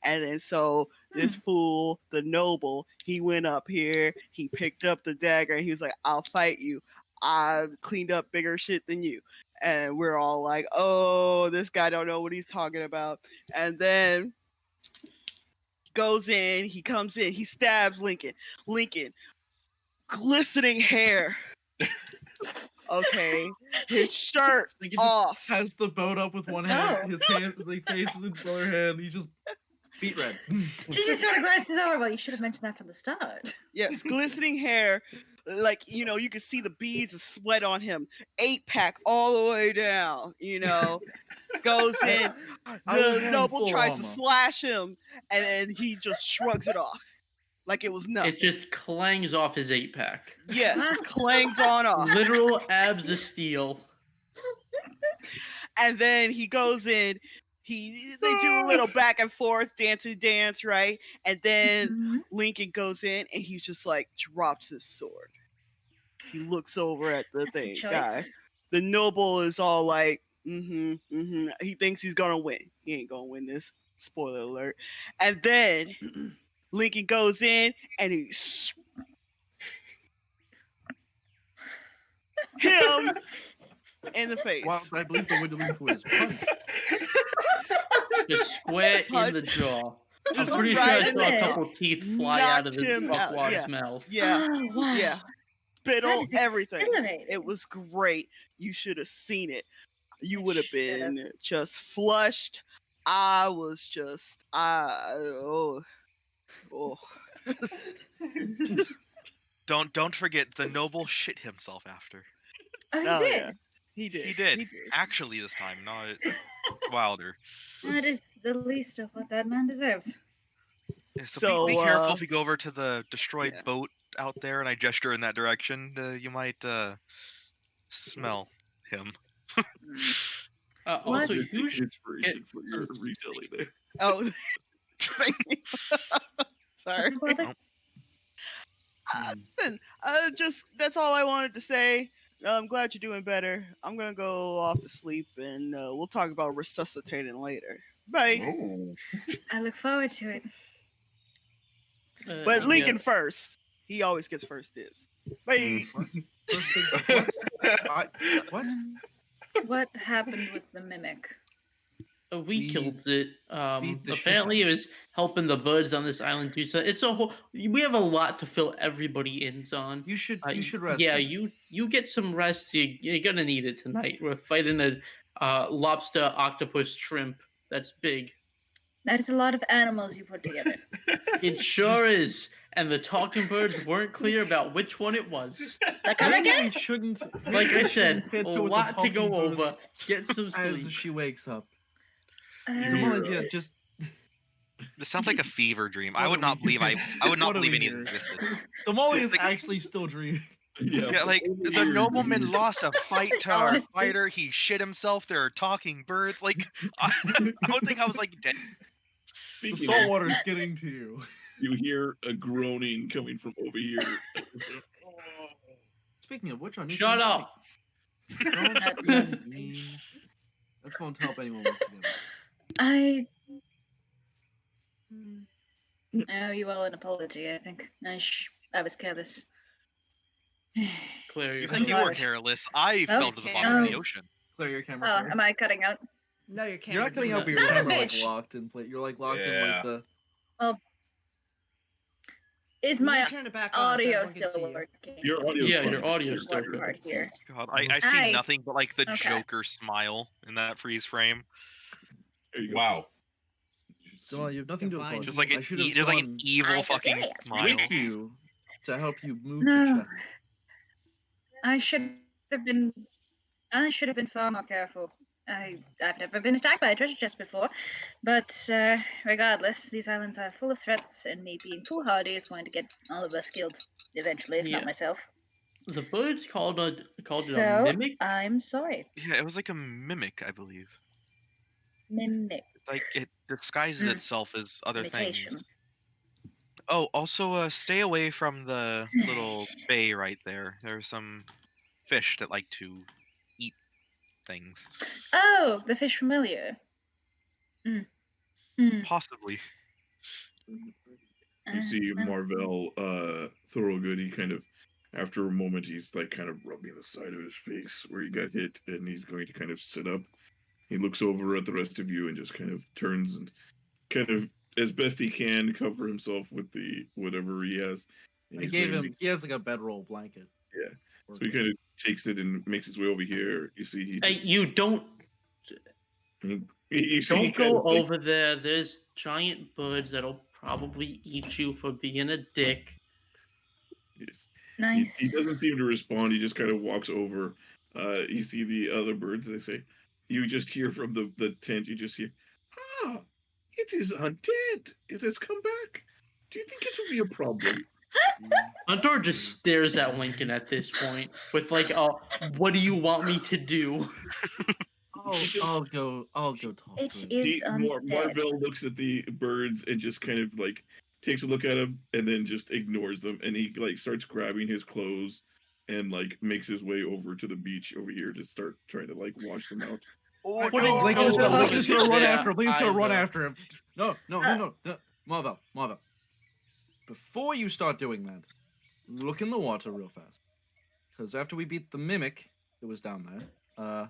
And then so this fool, the noble, he went up here, he picked up the dagger, and he was like, I'll fight you. I cleaned up bigger shit than you. And we're all like, oh, this guy don't know what he's talking about. And then he goes in, he comes in, he stabs Lincoln. Lincoln, glistening hair. Okay, his shirt like he just off. has the boat up with one hand, his hands, like faces in his other hand. He just Beet red. She just sort of glances over. Well, you should have mentioned that from the start. Yes, glistening hair, like you can see the beads of sweat on him. 8-pack all the way down. Goes in. I was The wearing noble full tries to armor. slash him, and he just shrugs it off like it was nothing. It just clangs off his 8-pack. Yes, just clangs on off. Literal abs of steel. And then he goes in. They do a little back and forth dance, right? And then Mhm. Lincoln goes in and he just like drops his sword. He looks over at the That's a thing guy. choice. The noble is all like, He thinks he's gonna win. He ain't gonna win this. Spoiler alert. And then Lincoln goes in and he him in the face. Whilst I believe the Winterling for his punch. Just square in Punch. the jaw. I'm Just pretty right sure I in saw the a couple face. teeth fly out of Knocked his him out, fuckwad's yeah. mouth. Yeah, Oh, wow. yeah. Spittle, That is everything. exhilarating. It was great. You should have seen it. You I would have should've. been just flushed. I was just, oh. Don't forget the noble shit himself after. Oh, he Oh, did. yeah. He did. He did. Actually, this time, not Wilder. That is the least of what that man deserves. Yeah, so, So, be careful if you go over to the destroyed yeah. boat out there and I gesture in that direction. You might smell him. Also, Good you should inspiration get for your some- retelling there. Oh, thank you. Sorry. No bother. Listen, that's all I wanted to say. I'm glad you're doing better. I'm gonna go off to sleep, and we'll talk about resuscitating later. Bye. Oh. I look forward to it. But yeah. Lincoln first. He always gets first dibs. Bye. What? What happened with the mimic? We killed it. beat the shit Apparently, out it of was helping the birds on this island do so. It's a whole. We have a lot to fill everybody in on. You should rest. Yeah, then. you get some rest. You're gonna need it tonight. We're fighting a lobster, octopus, shrimp. That's big. That is a lot of animals you put together. It sure is. And the talking birds weren't clear about which one it was. Come Maybe again? we shouldn't. Like I said, a hit her with the lot to go talking birds over. Get some as sleep. she wakes up. You Come hear, on, idea. Just This sounds like a fever dream. I What would are not we believe I would not What are believe we any of here? this existed. Damalia is Like- actually still dreaming. Yeah, for like over the years, nobleman dude. lost a fight to our Honestly. fighter. He shit himself. There are talking birds. Like I would think I was like dead. The Speaking salt of, water's getting to you. you hear a groaning coming from over here. Speaking of which, on Shut up. Don't be Yes. mean. That won't help anyone work together. I owe you all an apology, I think. I was careless. Clear You your think you were Lord. careless? I Oh, fell to the bottom of the okay. ocean. Clear your camera. Oh, Claire. am I cutting out? No, your You're camera. not cutting out, but your Son of a camera like bitch! locked in place. You're like locked in Yeah. like the. Is You my need to turn it back on so audio everyone can see still you. working? Your audio. Yeah, your audio's still One good. part here. God, I see I- nothing but like the okay. Joker smile in that freeze frame. There you go. Wow. So you have nothing to You're fine. apologize. Just like I an should have just like an gone evil I fucking forget. smile. with you to help you move No. the chest. I should have been far more careful. I've never been attacked by a treasure chest before, but regardless, these islands are full of threats, and me being foolhardy is going to get all of us killed eventually, if Yeah. not myself. The birds called it a So mimic. I'm sorry, Yeah, it was like a mimic, I believe. mimic. Like it disguises Mm. itself as other Imitation. things. Oh, also, stay away from the little bay right there. There's some fish that like to eat things. Oh, the fish familiar. Possibly. You see Marvel Thorogood, he kind of after a moment he's like kind of rubbing the side of his face where he got hit, and he's going to kind of sit up. He looks over at the rest of you and just kind of turns and kind of as best he can cover himself with the whatever he has. And I he's gave going to him. He has like a bedroll blanket. Yeah. So he kind of takes it and makes his way over here. You see, he Hey, just you don't. he You see, Don't he kind go of, like, over there. There's giant birds that'll probably eat you for being a dick. yes. He Nice. doesn't seem to respond. He just kind of walks over. You see the other birds. They say, you just hear from the tent. You just hear, ah, it is undead. It has come back. Do you think it will be a problem? Huntar just stares at Lincoln at this point with like, what do you want me to do? He just I'll go talk It to him. is undead. Marvell looks at the birds and just kind of like takes a look at them and then just ignores them, and he like starts grabbing his clothes and like makes his way over to the beach over here to start trying to like wash them out. Oh Wouldn't no! go Lincoln's over gonna run there after him. Lincol's gonna run either. after him. No, Marvel. Before you start doing that, look in the water real fast. Because after we beat the mimic that was down there,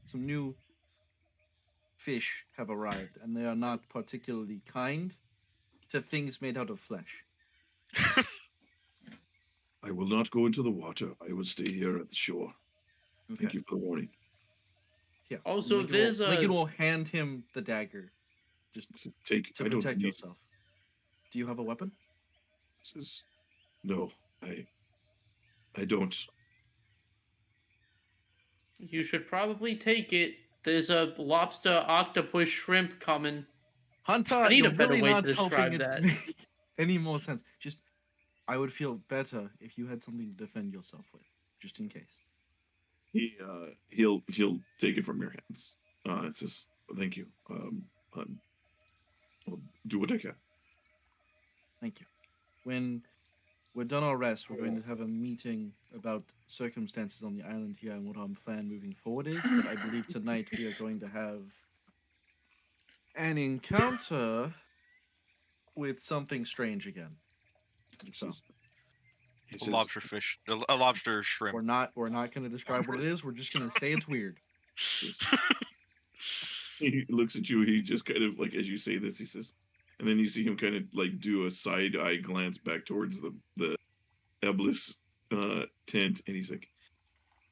some new fish have arrived, and they are not particularly kind to things made out of flesh. I will not go into the water. I will stay here at the shore. Okay. Thank you for the warning. Yeah. Also, Lincoln will hand him the dagger Take. to I don't protect need. yourself. Do you have a weapon? Says, no, I don't. You should probably take it. There's a lobster, octopus, shrimp coming. Hunter, I need you're a better really way not to helping describe it that. make any more sense. Just, I would feel better if you had something to defend yourself with, just in case. He'll take it from your hands. It says, thank you. I'll do what I can. Thank you. When we're done our rest, we're going to have a meeting about circumstances on the island here and what our plan moving forward is. But I believe tonight we are going to have an encounter with something strange again. So A lobster fish, a lobster shrimp. we're not going to describe what it is. We're just going to say it's weird. He looks at you. He just kind of like, as you say this, he says, and then you see him kind of like do a side eye glance back towards the Eblis tent, and he's like,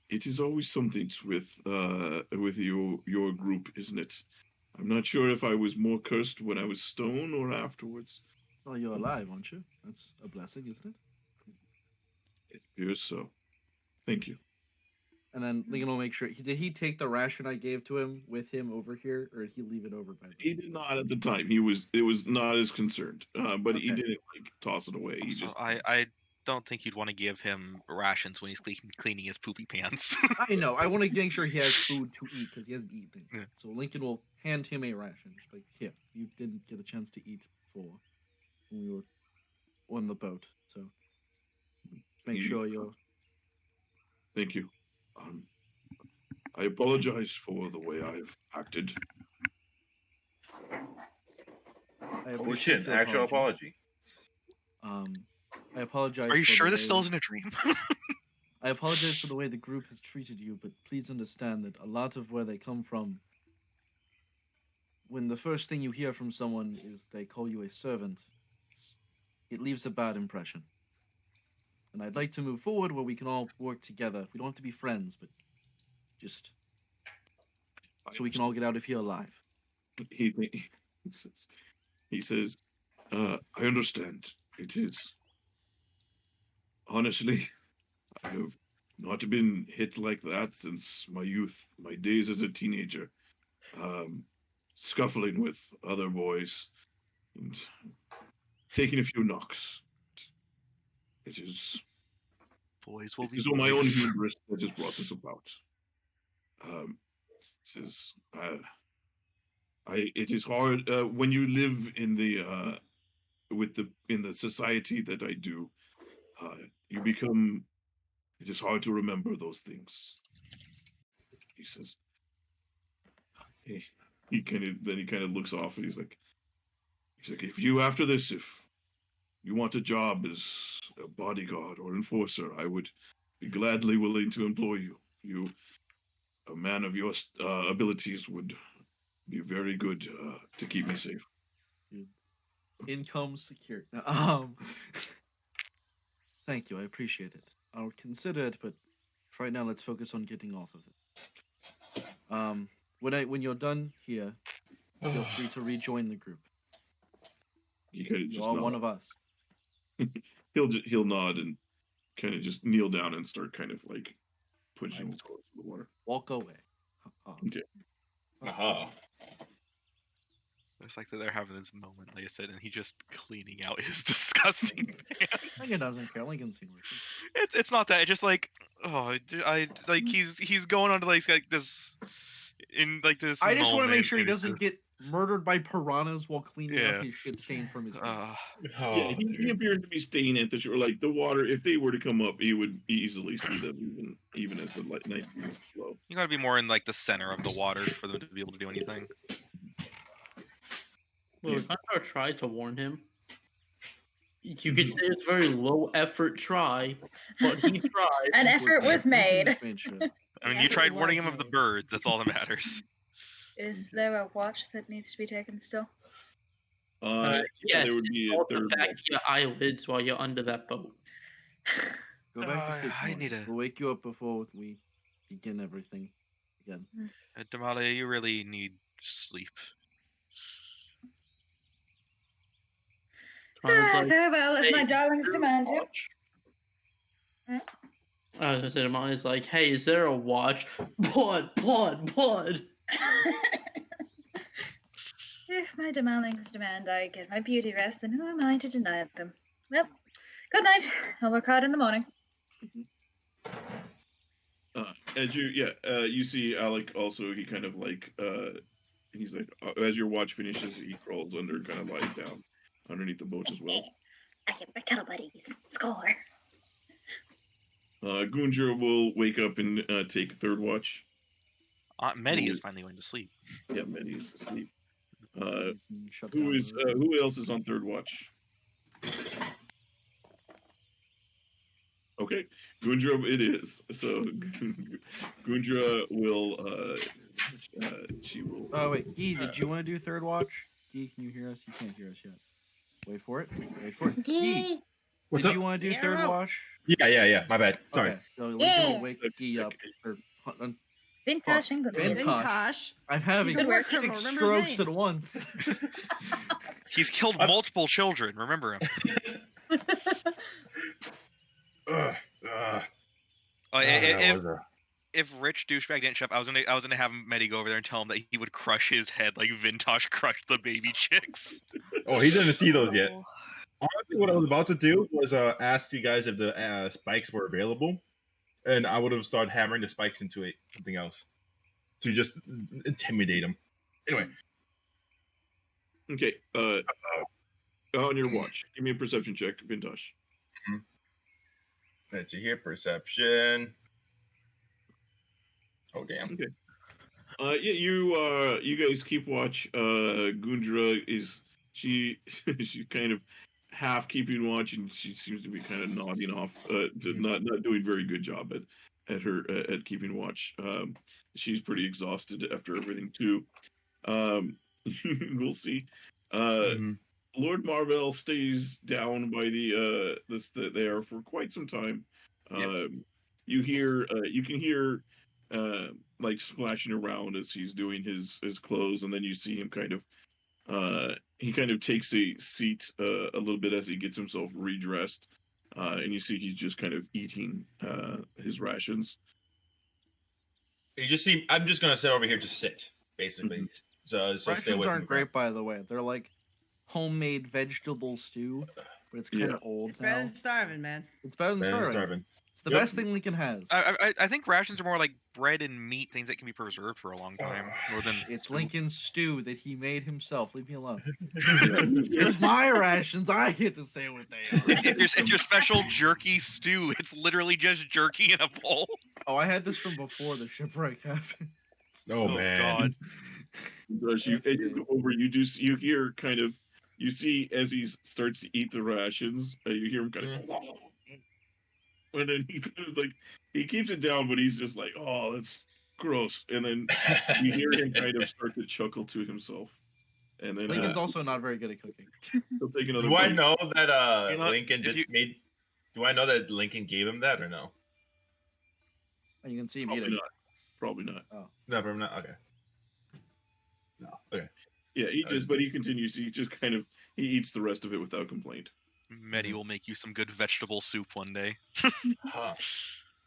"It is always something with your group, isn't it? I'm not sure if I was more cursed when I was stone or afterwards." Well, you're alive, aren't you? That's a blessing, isn't it? It appears so. Thank you. And then Lincoln will make sure. Did he take the ration I gave to him with him over here, or did he leave it over by the He did not at the time. It was not as concerned, but he Okay. didn't like toss it away. He So just I don't think you'd want to give him rations when he's cleaning his poopy pants. I know. I want to make sure he has food to eat because he hasn't eaten. Yeah. So Lincoln will hand him a ration. Just like, here, you didn't get a chance to eat before when we were on the boat. So make You- sure you're. Thank you. I apologize for the way I've acted. I Oh appreciate shit! your Actual apology. I apologize. Are you for sure the this way- still isn't a dream? I apologize for the way the group has treated you, but please understand that a lot of where they come from, when the first thing you hear from someone is they call you a servant, it leaves a bad impression. And I'd like to move forward where we can all work together. We don't have to be friends, but just so we can all get out of here alive. He says, I understand. It is. Honestly, I have not been hit like that since my youth, my days as a teenager. Scuffling with other boys and taking a few knocks. It is Boys will It be is on my own boys. hubris that has brought this about. Says, it is hard when you live in the in the society that I do. You become. It is hard to remember those things. He says. He kind of looks off and he's like, if you after this, if you want a job as a bodyguard or enforcer, I would be gladly willing to employ you. You, a man of your abilities, would be very good to keep me safe. Income secure. Thank you. I appreciate it. I'll consider it, but for right now, let's focus on getting off of it. when you're done here, feel free to rejoin the group. He kind of You just are nod. one of us. He'll nod and kind of just kneel down and start kind of like pushing will his clothes in the water. Walk away. Okay. It's like that they're having this moment, like I said, and he just cleaning out his disgusting pants. Lincoln doesn't care. Lincoln's seen worse. It's not that. It's just like, oh, I like he's going on to like this in like this. I just want to make moment, sure he and it's doesn't get murdered by piranhas while cleaning up Yeah. his shit stained from his pants. Yeah, he appeared to be staying at the shore. Like the water, if they were to come up, he would easily see them, even as the night winds blow. You gotta be more in like the center of the water for them to be able to do anything. Well, Huntar tried to warn him. You could say it's very low effort try, but he tried. An effort was made. I mean, you tried warning him of the birds. That's all that matters. Is there a watch that needs to be taken still? Yeah, yes, there would be a also third back watch. your eyelids while you're under that boat. Go back to sleep. I tomorrow. need a- We'll wake you up before we begin everything again. Damalia, you really need sleep. Very well, if my darlings demand it. I was gonna say to mine is like, hey, is there a watch? Blood. If my darlings demand I get my beauty rest, then who am I to deny it them? Well, good night. I'll work hard in the morning. As you see Alec also. He kind of like he's like as your watch finishes, he crawls under and kind of lies down underneath the boat as well. I get my cuddle buddies. Score. Gundra will wake up and take third watch. Medi is finally going to sleep. Yeah, Medi is asleep. Shut down Who else is on third watch? Okay, Gundra it is. So Gundra will she will. Oh wait, Gee, did you want to do third watch? Gee, can you hear us? You can't hear us yet. Wait for it. Wait for it. Gee, What's did up? you want to do Yeah, third bro. watch? Yeah. My bad. Sorry. Okay, so Lincoln will wake Gee up. Or, Vintash and Vintash. Vintash. I'm having He's a worker, 6 remember his strokes name. at once. He's killed multiple children. Remember him. If Rich douchebag didn't show up, I was gonna have Medi go over there and tell him that he would crush his head like Vintash crushed the baby chicks. Oh, he didn't see those yet. Honestly, what I was about to do was ask you guys if the spikes were available, and I would have started hammering the spikes into something else to just intimidate him. Anyway. Okay. On your watch, give me a perception check, Vintash. Let's see here. Perception. Oh damn. Okay. You guys keep watch. Gundra is she's kind of half keeping watch, and she seems to be kind of nodding off. Not doing very good job at keeping watch. She's pretty exhausted after everything too. We'll see. Lord Marvell stays down by there for quite some time. You can hear like splashing around as he's doing his clothes, and then you see him kind of he kind of takes a seat a little bit as he gets himself redressed, and you see he's just kind of eating his rations. You just see. I'm just gonna sit over here to sit, basically. So stay Rations away from the aren't great, by the way. They're like homemade vegetable stew, but it's kind of old It's now. better than starving, man. It's better than starving. It's the best thing Lincoln has. I think rations are more like bread and meat, things that can be preserved for a long time, more than. It's Lincoln's stew that he made himself. Leave me alone. It's my rations. I get to say what they are. It's your special jerky stew. It's literally just jerky in a bowl. Oh, I had this from before the shipwreck happened. Oh man. God. As you go over, you hear kind of, you see as he starts to eat the rations, you hear him kind of, and then he kind of like, he keeps it down, but he's just like, oh, that's gross. And then you hear him kind of start to chuckle to himself. And then Lincoln's also not very good at cooking. He'll take another Do I bite. know that You know, Lincoln do I know that Lincoln gave him that or no? And you can see him Probably eating. not. Probably not. Oh. No, probably not. Okay. No. Okay. Yeah, but he continues. He just kind of he eats the rest of it without complaint. Medi will make you some good vegetable soup one day. Huh.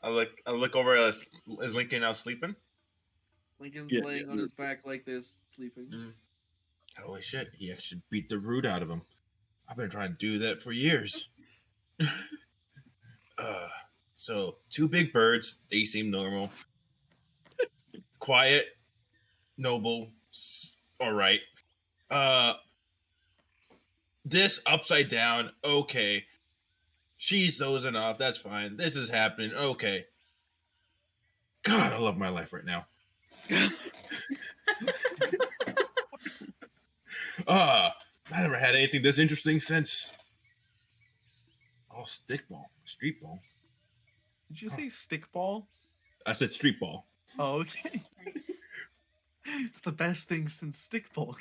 I look over. Is Lincoln now sleeping? Lincoln's Yeah, laying on his back like this, sleeping. Holy shit! He actually beat the root out of him. I've been trying to do that for years. So 2 big birds. They seem normal. Quiet, noble, all right. This upside down, okay. She's dozing off, that's fine. This is happening, okay. God, I love my life right now. I never had anything this interesting since. Oh, street ball. Did you say stickball? I said street ball. Oh, okay. It's the best thing since stickball.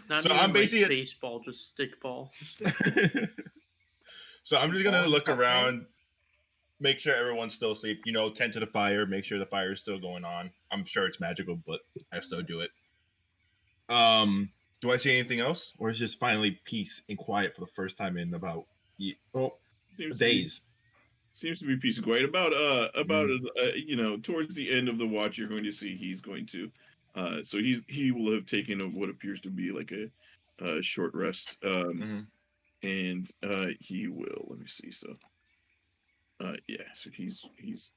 Not So even I'm like basically baseball, just stickball. So I'm just gonna look around, make sure everyone's still asleep. Tend to the fire, make sure the fire is still going on. I'm sure it's magical, but I still do it. Do I see anything else, or is just finally peace and quiet for the first time in about days? Seems to be peace and quiet. About towards the end of the watch, you're going to see he's going to, so he will have taken what appears to be like a short rest, and he will. Let me see. So, so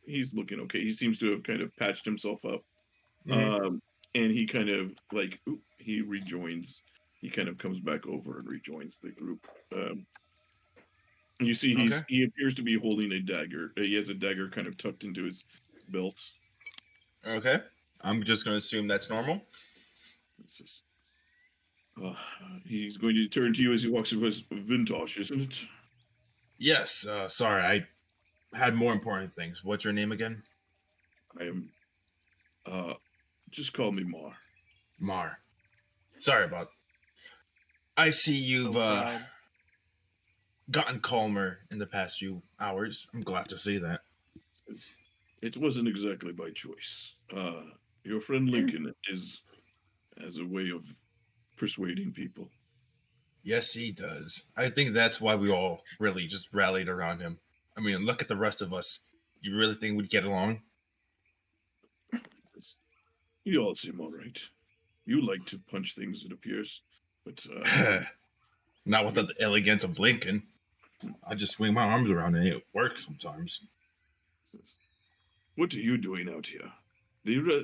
he's looking okay. He seems to have kind of patched himself up, and he kind of he rejoins. He kind of comes back over and rejoins the group. You see, he appears to be holding a dagger. He has a dagger kind of tucked into his belt. Okay, I'm just going to assume that's normal. He's going to turn to you as he walks up. Vintash, isn't it? Yes. Sorry, I had more important things. What's your name again? I am. Just call me Mar. Mar. Sorry about. I see you've gotten calmer in the past few hours. I'm glad to see that. It wasn't exactly by choice. Your friend Lincoln has a way of persuading people. Yes, he does. I think that's why we all really just rallied around him. I mean, look at the rest of us. You really think we'd get along? You all seem all right. You like to punch things, it appears. But not with the elegance of Lincoln. I just swing my arms around and it works sometimes. What are you doing out here?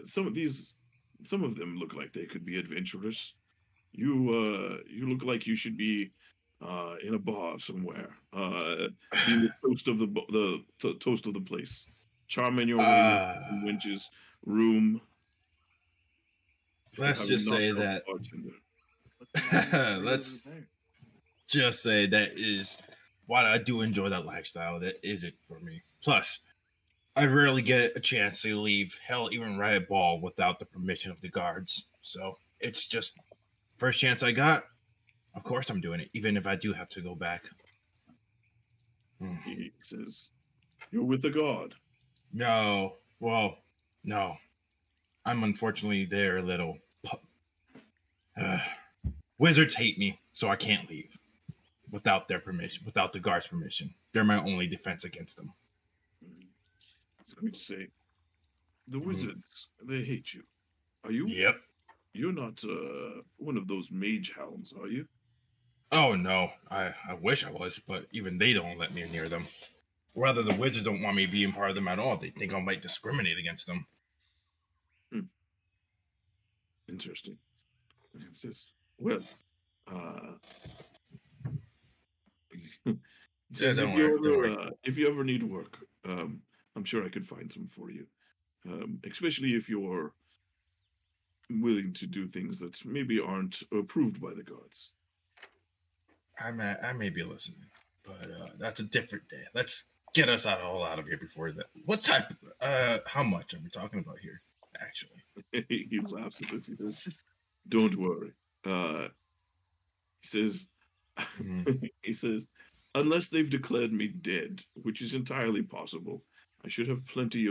Some of them look like they could be adventurers. You look like you should be in a bar somewhere, being the toast of the toast of the place, charming your way to Winch's room. Let's just say that. Let's just say that is why I do enjoy that lifestyle. That isn't for me. Plus, I rarely get a chance to leave, hell, even ride a ball without the permission of the guards. So it's just first chance I got. Of course, I'm doing it, even if I do have to go back. He says, "You're with the guard." No, well, no. I'm unfortunately their little. Wizards hate me, so I can't leave without their permission, without the guards' permission. They're my only defense against them. I was going to say, the wizards, they hate you. Are you? Yep. You're not one of those mage hounds, are you? Oh no, I wish I was, but even they don't let me near them. Rather, the wizards don't want me being part of them at all. They think I might discriminate against them. Interesting. It says, well, says, if you ever need work, I'm sure I could find some for you. Especially if you're willing to do things that maybe aren't approved by the gods. I may be listening, but that's a different day. Let's get us all out of here before that. What type? How much are we talking about here? Actually, he laughs at this. He says, "Don't worry." He says, he says, unless they've declared me dead, which is entirely possible, I should have plenty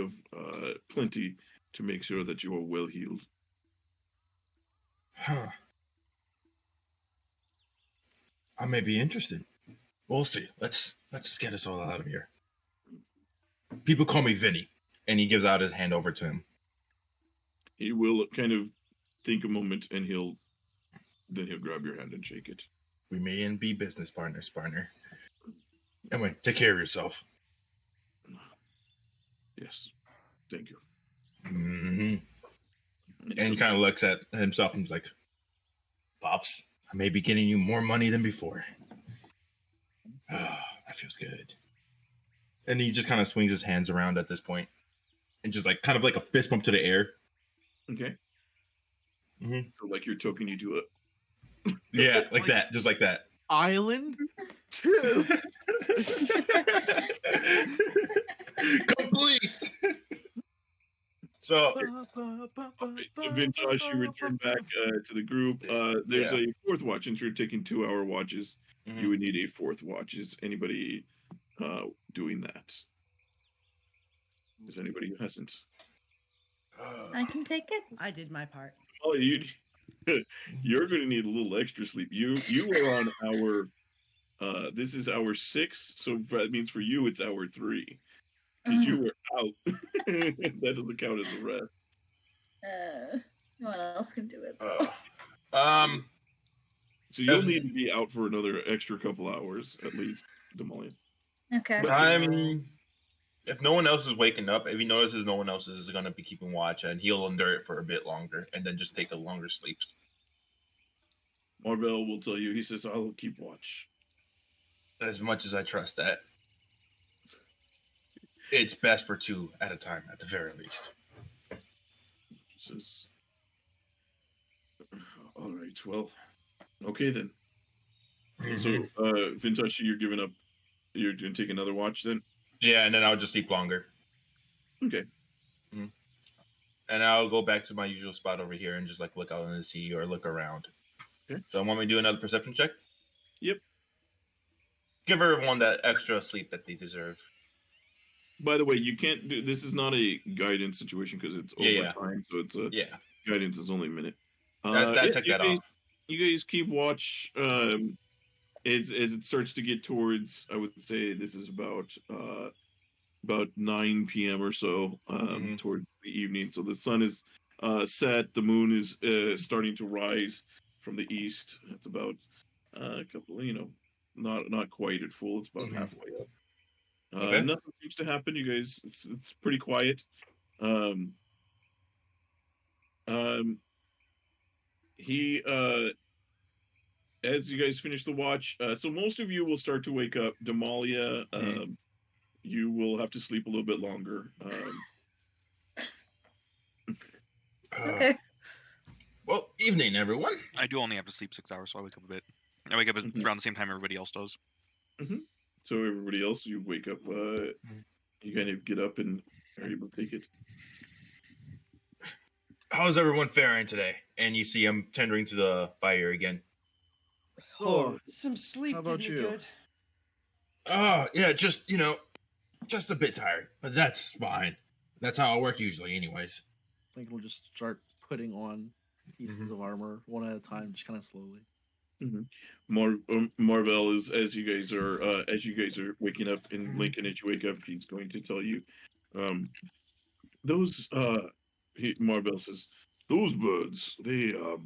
to make sure that you are well healed. Huh. I may be interested. We'll see. Let's get us all out of here. People call me Vinny, and he gives out his hand over to him. He will kind of think a moment, and he'll grab your hand and shake it. We may be business partners, partner. Anyway, take care of yourself. Yes, thank you. Mm-hmm. And he kind of looks at himself and he's like, Pops, I may be getting you more money than before. Oh, that feels good. And he just kind of swings his hands around at this point and just like kind of like a fist bump to the air. Okay. Mm-hmm. So like you're talking you to it. Yeah, like that. Just like that. Island? Complete. So, Vintash, you return back to the group. There's a fourth watch. Since you're taking 2-hour watches, you would need a fourth watch. Is anybody doing that? Is anybody who hasn't? I can take it. I did my part. Oh, you're going to need a little extra sleep. You are on hour. This is hour 6, so that means for you it's hour 3 because you were out. That doesn't count as a rest. No one else can do it. So you'll need to be out for another extra couple hours at least, Damalia. Okay. But if no one else is waking up, if he notices no one else is going to be keeping watch, and he'll endure it for a bit longer, and then just take a longer sleep. Marvell will tell you. He says, "I'll keep watch." As much as I trust that, it's best for 2 at a time, at the very least. Says, "All right, well, okay then." So, Vintash, you're giving up. You're going to take another watch then? Yeah, and then I'll just sleep longer. Okay. Mm-hmm. And I'll go back to my usual spot over here and just like look out in the sea or look around. Okay. So I want me to do another perception check? Yep. Give everyone that extra sleep that they deserve. By the way, you can't do this. Is not a guidance situation because it's overtime, so it's a guidance is only a minute. Take that off. You guys keep watch. As it starts to get towards, I would say this is about 9 p.m. or so, towards the evening. So the sun is set. The moon is starting to rise from the east. It's about a couple, not quite at full. It's about halfway up. Nothing seems to happen. You guys, it's pretty quiet. As you guys finish the watch, so most of you will start to wake up. Damalia, you will have to sleep a little bit longer. Okay. Well, evening, everyone. I do only have to sleep 6 hours, so I wake up a bit. I wake up around the same time everybody else does. So everybody else, you wake up, you kind of get up and are able to take it. How's everyone faring today? And you see I'm tendering to the fire again. Oh, some sleep How about did me you? good. Yeah, just a bit tired, but that's fine. That's how I work usually, anyways. I think we'll just start putting on pieces of armor one at a time, just kind of slowly. Marvell is as you guys are waking up, and Lincoln, as you wake up, he's going to tell you, Marvell says, those birds, do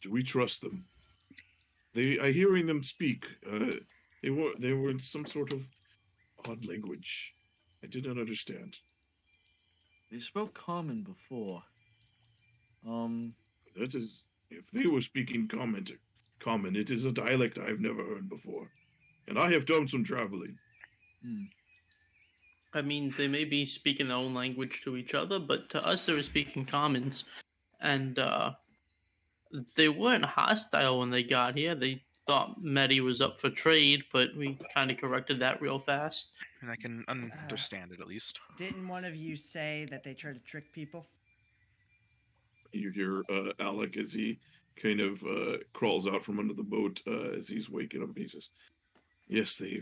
we trust them? I hearing them speak. They were in some sort of odd language. I did not understand. They spoke common before. That is, if they were speaking common, it is a dialect I've never heard before, and I have done some traveling. I mean, they may be speaking their own language to each other, but to us, they were speaking commons. And they weren't hostile when they got here. They thought Medi was up for trade, but we kind of corrected that real fast. And I can understand it at least. Didn't one of you say that they try to trick people? You hear Alec as he kind of crawls out from under the boat as he's waking up. He says, "Yes, he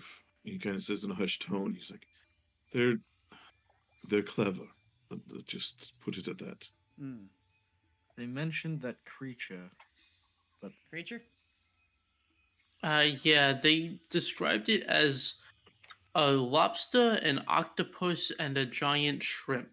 kind of says in a hushed tone. He's like, they're clever. Just put it at that. Hmm. They mentioned that creature, but Creature? Yeah, they described it as a lobster, an octopus, and a giant shrimp.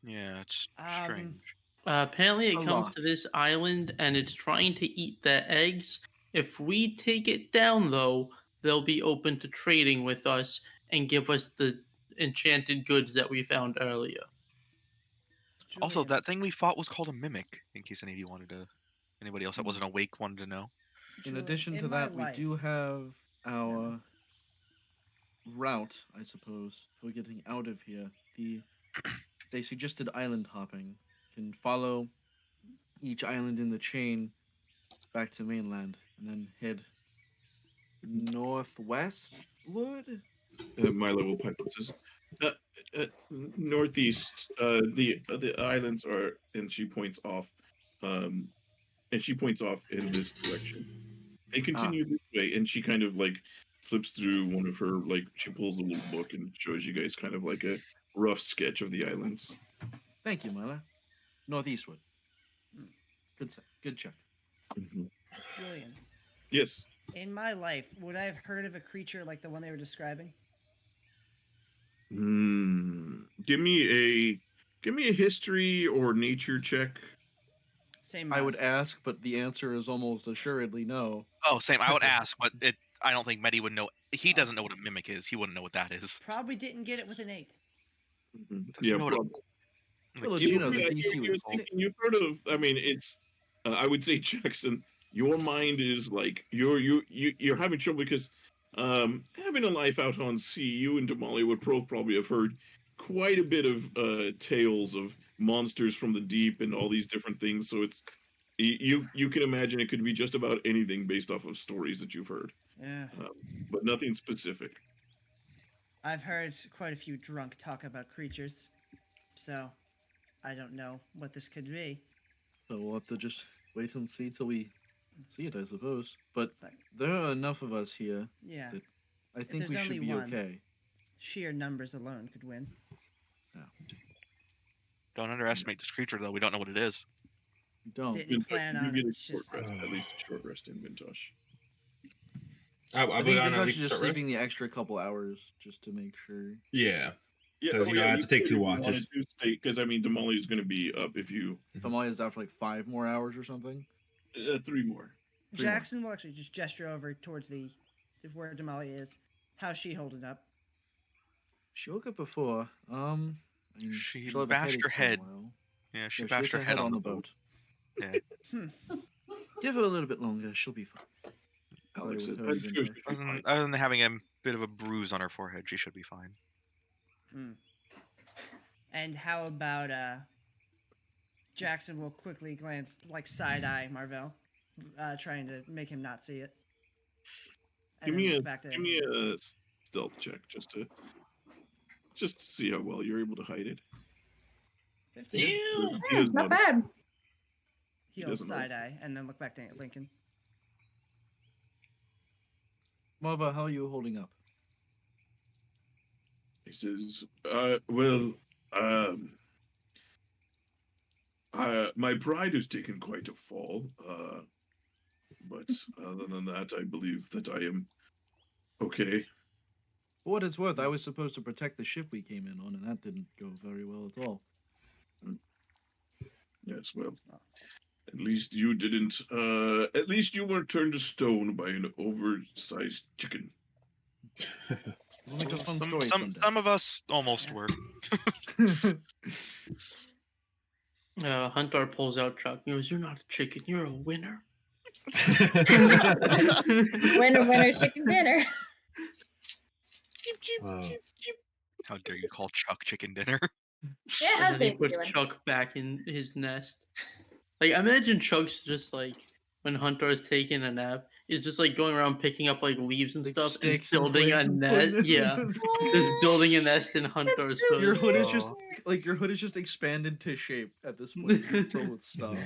Yeah, it's Um, strange. Apparently, A it comes lot. to this island and it's trying to eat their eggs. If we take it down, though, they'll be open to trading with us and give us the enchanted goods that we found earlier. Also, Julian, that thing we fought was called a mimic. In case any of you wanted to, anybody else that wasn't awake wanted to know. in Julian, addition to in my that, we life, do have our mind. route, I suppose, for getting out of here. They suggested island hopping. Can follow each island in the chain back to mainland, and then head northwestward. My level pipeline says, uh, northeast. The islands are, and she points off, um, in this direction. They continue this way, and she kind of like flips through one of her like she pulls a little book and shows you guys kind of like a rough sketch of the islands. Thank you, Mila. Northeastward. Hmm. Good check. Mhm. Julian, Yes. in my life, would I have heard of a creature like the one they were describing? Give me a history or nature check. Same. I would ask, but the answer is almost assuredly no. Oh, same. I would ask, but I don't think Medi would know. He doesn't know what a mimic is. He wouldn't know what that is. probably didn't get it with an 8. Doesn't Yeah, know what a- probably. like, Well, You, Gino, the yeah, DC you're was thinking, sick. you've heard of. I mean, it's. I would say Jackson. Your mind is like you're having trouble because having a life out on sea, you and Damalia would probably have heard quite a bit of tales of monsters from the deep and all these different things. So it's you can imagine it could be just about anything based off of stories that you've heard, Yeah. but nothing specific. I've heard quite a few drunk talk about creatures, so I don't know what this could be. So we'll have to just wait and see till we see it, I suppose. But But there are enough of us here yeah, that I think there's we should only be one. okay. sheer numbers alone could win. Don't underestimate this creature, though. We don't know what it is. Don't. Didn't plan on You it. get a It's short just rest, at least a short rest in Vintash. I I would think on Vintash at is least just short rest. sleeping the extra couple hours just to make sure. Yeah. Yeah, 'Cause, you know, I have to take could two if you wanted watches. to stay, because I mean, Damalia is going to be up if you Damalia's out for like 5 more hours or something. 3 more. Jackson will actually just gesture over towards the where Damalia is. How's she holding up? She woke up before. I mean, She she'll have a bashed headache her for a head. while. Yeah, she Yeah, bashed her hit head on the boat. Yeah. Give her a little bit longer. She'll be fine. Alex Play said, with her I'm and sure Vintash. she'll be fine. Other than having a bit of a bruise on her forehead, she should be fine. And how about Jackson will quickly glance, like side eye Marvell, trying to make him not see it. And Give then me look a back to give me a stealth check just to see how well you're able to hide it. 15. He Yeah, doesn't not know. bad. He'll doesn't know. side eye and then look back to Lincoln. Marva, how are you holding up? He says, well, my pride has taken quite a fall, but other than that, I believe that I am okay. For what it's worth, I was supposed to protect the ship we came in on, and that didn't go very well at all. Yes, well, at least you didn't, at least you weren't turned to stone by an oversized chicken. We'll make a fun Some, story some, someday. some of us almost were. Huntar pulls out Chuck. He goes, "You're not a chicken. You're a winner." Winner, winner, chicken dinner. How dare you call Chuck chicken dinner? Yeah, And how's then he basically puts doing? Chuck back in his nest. Like, I imagine Chuck's just like when Huntar's taking a nap, he's just like going around picking up like leaves and Like stuff and sticks and building a twigs and nest. putting it Yeah, in. just building a nest in Huntar's so hood. Your hood is just Oh. like your hood is just expanded to shape at this point. It's filled with stuff.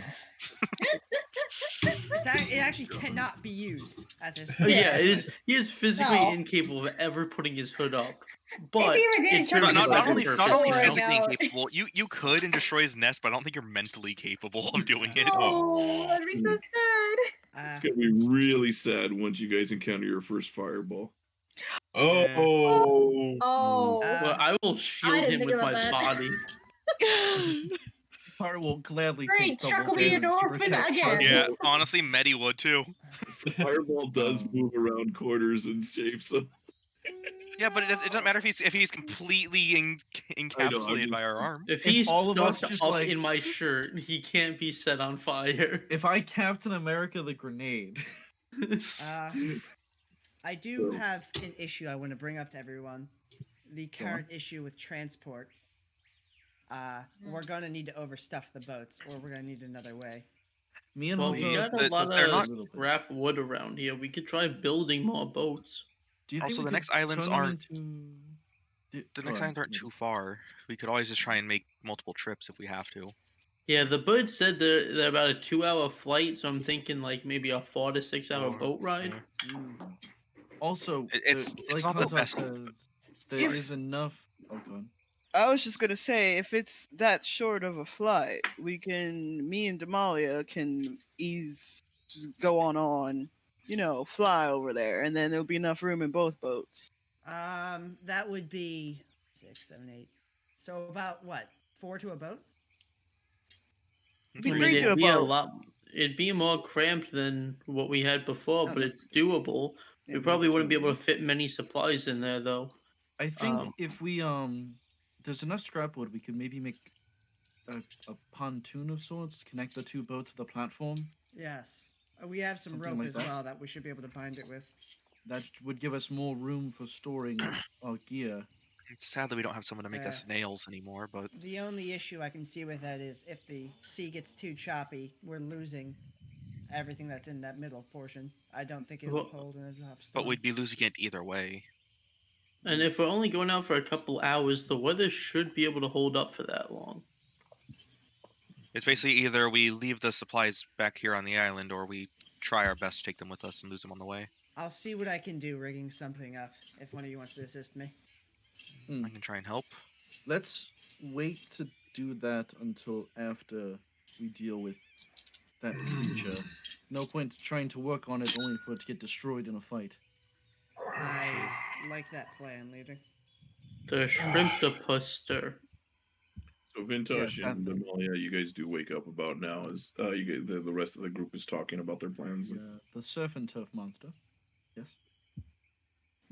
It actually cannot be used at this Oh, point. yeah, Yeah. he is physically No. incapable of ever putting his hood up. If But he ever did, it Chuck serves would a just Not have second him not only purpose, you soaring know? physically out. incapable, you could and destroy his nest, but I don't think you're mentally capable of doing it. Oh, that'd be so sad. It's gonna be really sad once you guys encounter your first fireball. Oh. Oh, Well, I will I shield didn't him think with about my that. body. Huntar will gladly Great, take double Chuck will be damage an to orphan protect again. Yeah, Fireball. honestly, Medi would too. Fireball does Um, move around corners and shapes. So Yeah, but it doesn't matter if he's completely I know, I'm encapsulated by just- our arm. If If he's all of us stuffed just, up like- in my shirt, he can't be set on fire. If I Captain America the grenade, I do So- have an issue I want to bring up to everyone. The Go on. current issue with transport. We're gonna need to overstuff the boats, or we're gonna need another way. me and Well, Hunter we got a the- lot they're of not- scrap wood around here. We could try building more boats. Do you think Also, we the could next islands turn them aren't- into... The Go next on, islands aren't Medi. too far. We could always just try and make multiple trips if we have to. Yeah, the bird said they're about a 2-hour flight, so I'm thinking like maybe a 4 to 6 hour Or- boat ride. yeah. Also, It's like not the Huntar best. said, there If- is enough... Oh, go on. I was just gonna say, if it's that short of a flight, me and Damalia can just go on, fly over there, and then there'll be enough room in both boats. That would be 6, 7, 8. So about what? 4 to a boat? Be I mean, great to it'd be a about- lot. It'd be more cramped than what we had before, Oh, but no. it's doable. Yeah, We probably wouldn't be doable. able to fit many supplies in there, though. I think Um, if we there's enough scrap wood, we could maybe make a pontoon of sorts, connect the two boats to the platform. Yes. We have some Something rope like as that? well that we should be able to bind it with. That would give us more room for storing our gear. Sadly, we don't have someone to make us Uh, nails anymore, but The only issue I can see with that is if the sea gets too choppy, we're losing everything that's in that middle portion. I don't think it'll Well- hold enough storm. but we'd be losing it either way. And if we're only going out for a couple hours, the weather should be able to hold up for that long. It's basically either we leave the supplies back here on the island, or we try our best to take them with us and lose them on the way. I'll see what I can do rigging something up if one of you wants to assist me. I can try and help. Let's wait to do that until after we deal with that creature. No point trying to work on it only for it to get destroyed in a fight. I like that plan, leader. The shrimp-the-puster. So Vintash Yeah, and that thing. Damalia, you guys do wake up about now as you guys, the rest of the group is talking about their plans. The surf and turf monster. Yes.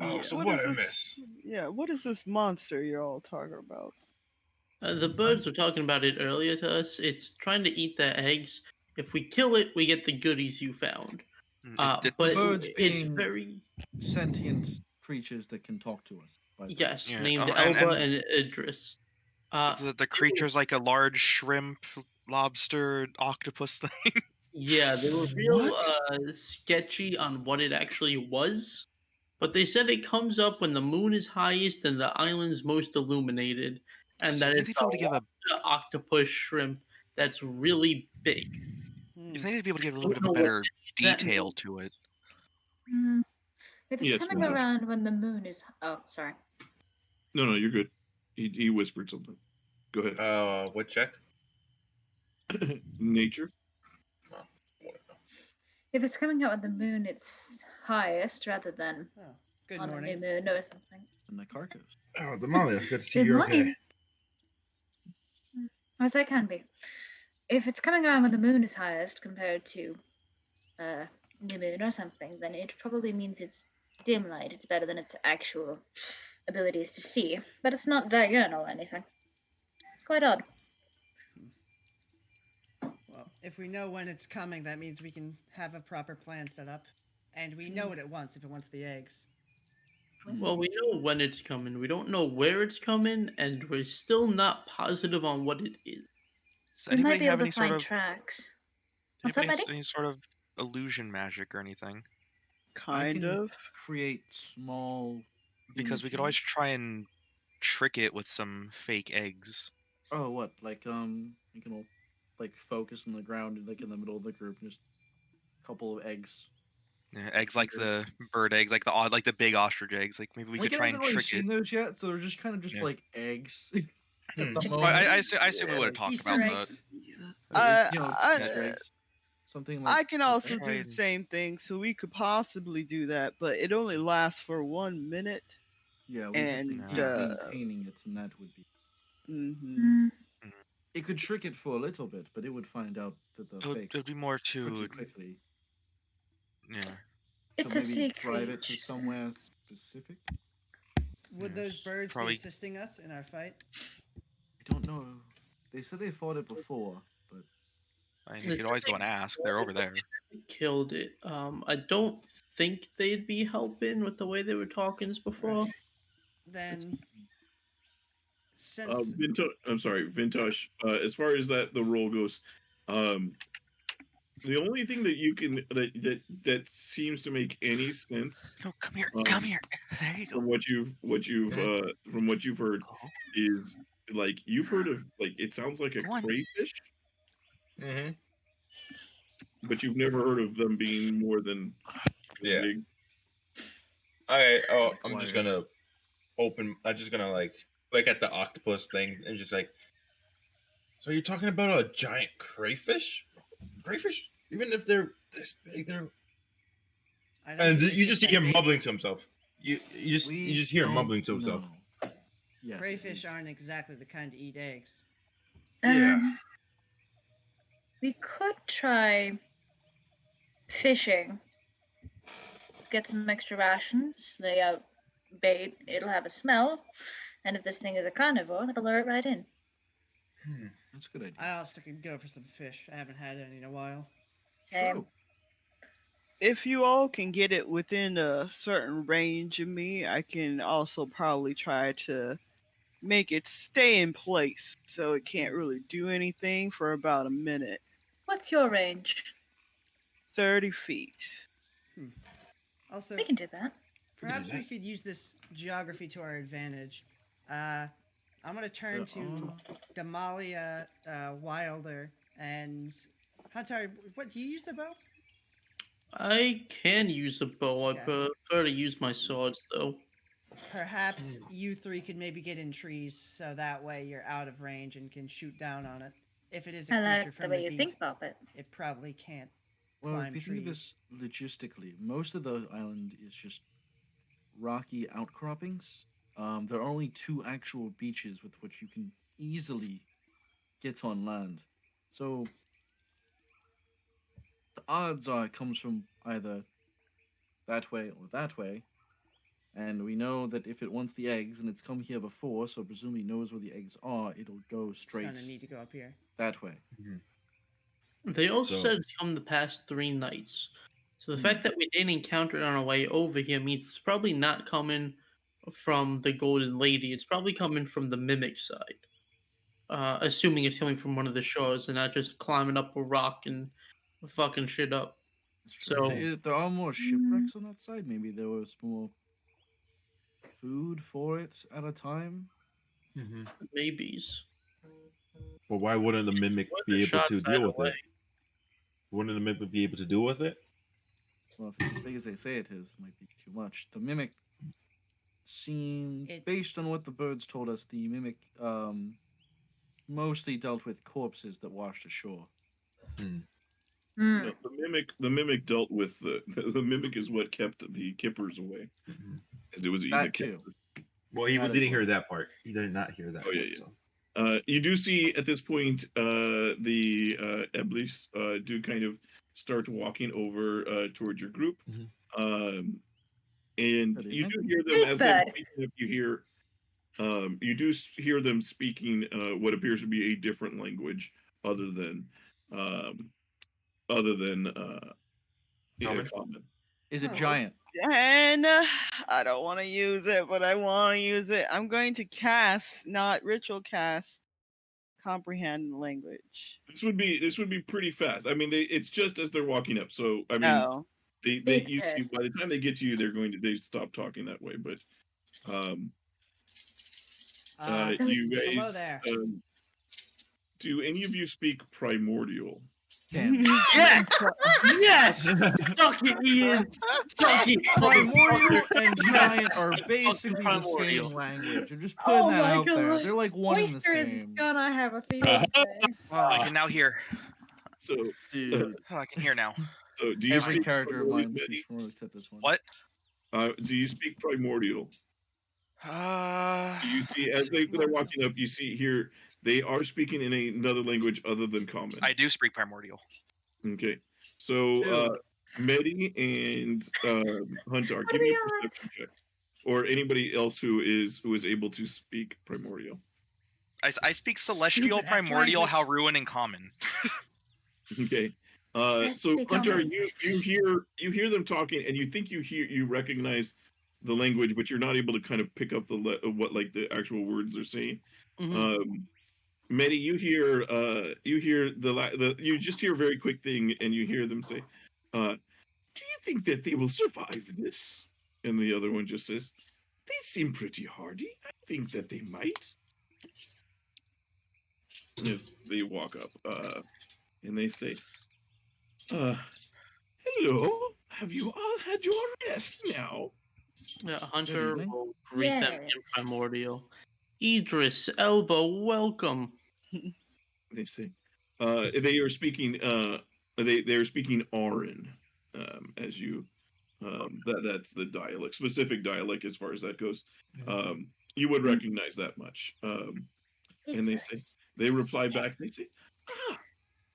Oh, Yeah, so what what is I this- miss? Yeah, what is this monster you're all talking about? The birds were talking about it earlier to us. It's trying to eat the eggs. If we kill it, we get the goodies you found. But Birds it's being- very Sentient creatures that can talk to us. by the way. yes, Yeah, named and- Elba and Idris. the creature's like a large shrimp, lobster, octopus thing. Yeah, they were real What? sketchy on what it actually was, but they said it comes up when the moon is highest and the island's most illuminated, and So that you it's think they'd be able to give a a octopus shrimp that's really big. you think they'd be able to give a little I bit of don't a know what better that detail means. to it? If it's Yes, coming Vintash. around when the moon is. Oh, sorry. No, you're good. He whispered something. Go ahead. What check? Nature. If it's coming out when the moon is highest rather than Oh, good on a morning. new moon or something. And the carcass. Oh, Damalia, good to see Good you're morning. okay. As I can be. If it's coming around when the moon is highest compared to new moon or something, then it probably means it's dim light. It's better than its actual abilities to see, but it's not diurnal or anything. It's quite odd. Well, if we know when it's coming, that means we can have a proper plan set up. And we know what it wants if it wants the eggs. Well, we know when it's coming. We don't know where it's coming, and we're still not positive on what it is. Does We might anybody be have able any to sort find of tracks. does What's up, anybody Medi? have any sort of illusion magic or anything? Kind can of. create small. Because we could always images. try and trick it with some fake eggs. Oh, what? Like you can all like focus on the ground, like in the middle of the group, and just couple of eggs. Yeah, eggs like the bird eggs, like the odd, like the big ostrich eggs. Like maybe we could I try haven't and really trick it. seen those yet, so they're just kind of just Yeah. like eggs. Hmm. At the Well, moment. I assume we would have talked Easter about eggs. Easter eggs. Something like I can also try do the and- same thing, so we could possibly do that, but it only lasts for 1 minute. yeah, we have to and, keep maintaining it, and that would be. Mhm. It could trick it for a little bit, but it would find out that they're fake It'd be more pretty to quickly. yeah. It's so a maybe secret. drive it to somewhere specific. Would those Yes, birds probably- be assisting us in our fight? I don't know. They said they fought it before, but I mean, you could always go and ask. They're over there. Killed it. I don't think they'd be helping with the way they were talking before. Then, since I'm sorry, Vintash. As far as the role goes, the only thing that you can that seems to make any sense No, come here, come here. There you go. from what you've heard Go. is like you've heard of like it sounds like a Go on. crayfish, Mm-hmm. but you've never heard of them being more than Yeah. big. Okay. Oh, I'm just Acquired. gonna open. I'm just gonna like at the octopus thing and just like. So you're talking about a giant crayfish? Crayfish, even if they're this big, they're. I don't And think you they just get hear that him big. mumbling to himself. You just hear him don't mumbling to himself. know. Yes, Crayfish it is. aren't exactly the kind to eat eggs. Yeah. We could try fishing. Get some extra rations, lay out bait, it'll have a smell, and if this thing is a carnivore, it'll lure it right in. That's a good idea. I also could go for some fish. I haven't had any in a while. Same. True. If you all can get it within a certain range of me, I can also probably try to make it stay in place so it can't really do anything for about a minute. What's your range? 30 feet. Also, We can do that. perhaps we could use this geography to our advantage. I'm gonna turn to Damalia, Wilder, and Huntar. What do you use the bow? I can use a bow. I Okay. prefer to use my swords, though. Perhaps you three could maybe get in trees, so that way you're out of range and can shoot down on it. If it is a I creature like the from way the you deep, think about it. it probably can't Well, climb if you think of trees. this logistically, most of the island is just rocky outcroppings. There are only 2 actual beaches with which you can easily get on land. So the odds are it comes from either that way or that way. And we know that if it wants the eggs and it's come here before, so presumably knows where the eggs are, it'll go It's straight gonna need to go up here. that way. They also So- said it's come the past 3 nights. So the Hmm. fact that we didn't encounter it on our way over here means it's probably not coming from the Golden Lady. It's probably coming from the Mimic side. Assuming it's coming from one of the shores and not just climbing up a rock and fucking shit up. It's true. So- There are more shipwrecks on that side. Maybe there was more food for it at a time. Mm-hmm. Maybes. But why wouldn't the mimic Worth be a able shot to either deal with way. it? Wouldn't the mimic be able to deal with it? Well, if it's as big as they say it is, it might be too much. The mimic seemed, It- based on what the birds told us, the mimic mostly dealt with corpses that washed ashore. Hmm. No, the mimic dealt with the mimic is what kept the kippers away, Mhm. as it was eating the That too. kippers. Well, he That is didn't what- hear that part. He did not hear that. Oh, yeah, part, yeah. so. You do see at this point the Eblis do kind of start walking over towards your group. Mhm. And Good you do evening. hear them as they're Big speaking. If you hear, you do hear them speaking what appears to be a different language other than Common? common. Is it Oh. giant? And I don't want to use it, but I want to use it. I'm going to cast, not ritual cast, comprehend language. This would be pretty fast. I mean, it's just as they're walking up. So I mean, No. they Big you see head. by the time they get to you, they stop talking that way. But you Hello guys, there. do any of you speak primordial? Damn. Yes! Yes! Suck it, Ian! Suck it! Primordial and Yes! giant are Fucking basically the primordial. same language. I'm just putting Oh that my out there. God. They're like one and the Oyster is same. gonna have a field day. Oh, I can now hear. So, Dude, Oh, I can hear now. so do you every speak character of primordial, mine Medi? speaks more except this one. What? Do you speak primordial? Do you see as they're walking up? You see here they are speaking in another language other than common. I do speak primordial. Okay, so Dude. Medi and Huntar, What give are me the a odds? perception check, or anybody else who is able to speak primordial. I speak celestial, Stupid-ass primordial, language. Halruan, and common. Okay. Let's So speak Hunter, dumbass. you hear them talking, and you think you recognize the language, but you're not able to kind of pick up what like the actual words they're saying. Mhm. Medi, you hear you just hear a very quick thing, and you hear them say, "Do you think that they will survive this?" And the other one just says, "They seem pretty hardy. I think that they might." Yes, they walk up, and they say, "Hello, have you all had your rest now?" Yeah, Hunter evening. will greet them in Yes. primordial. Idris, Elba, welcome. They say, they are speaking, they are speaking Aran, as you, that's the dialect, specific dialect as far as that goes. You would recognize that much. And they say, they reply back, they say, "Ah,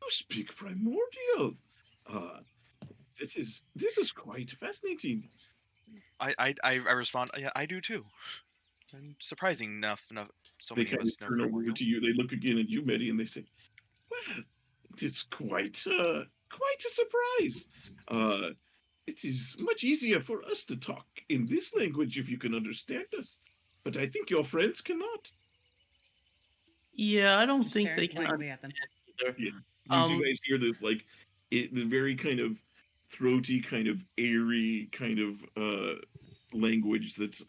you speak primordial. Uh, this is quite fascinating." I respond. Yeah, I do too. And surprising enough, so They many of kind of us know turn over primordial. to you. They look again at you, Medi, and they say, "Well, it is quite a surprise. It is much easier for us to talk in this language if you can understand us, but I think your friends cannot." Yeah, I don't Just think staring they can blankly at them. either. Yeah, because you Um, guys hear this like the very kind of throaty, kind of airy, kind of language that's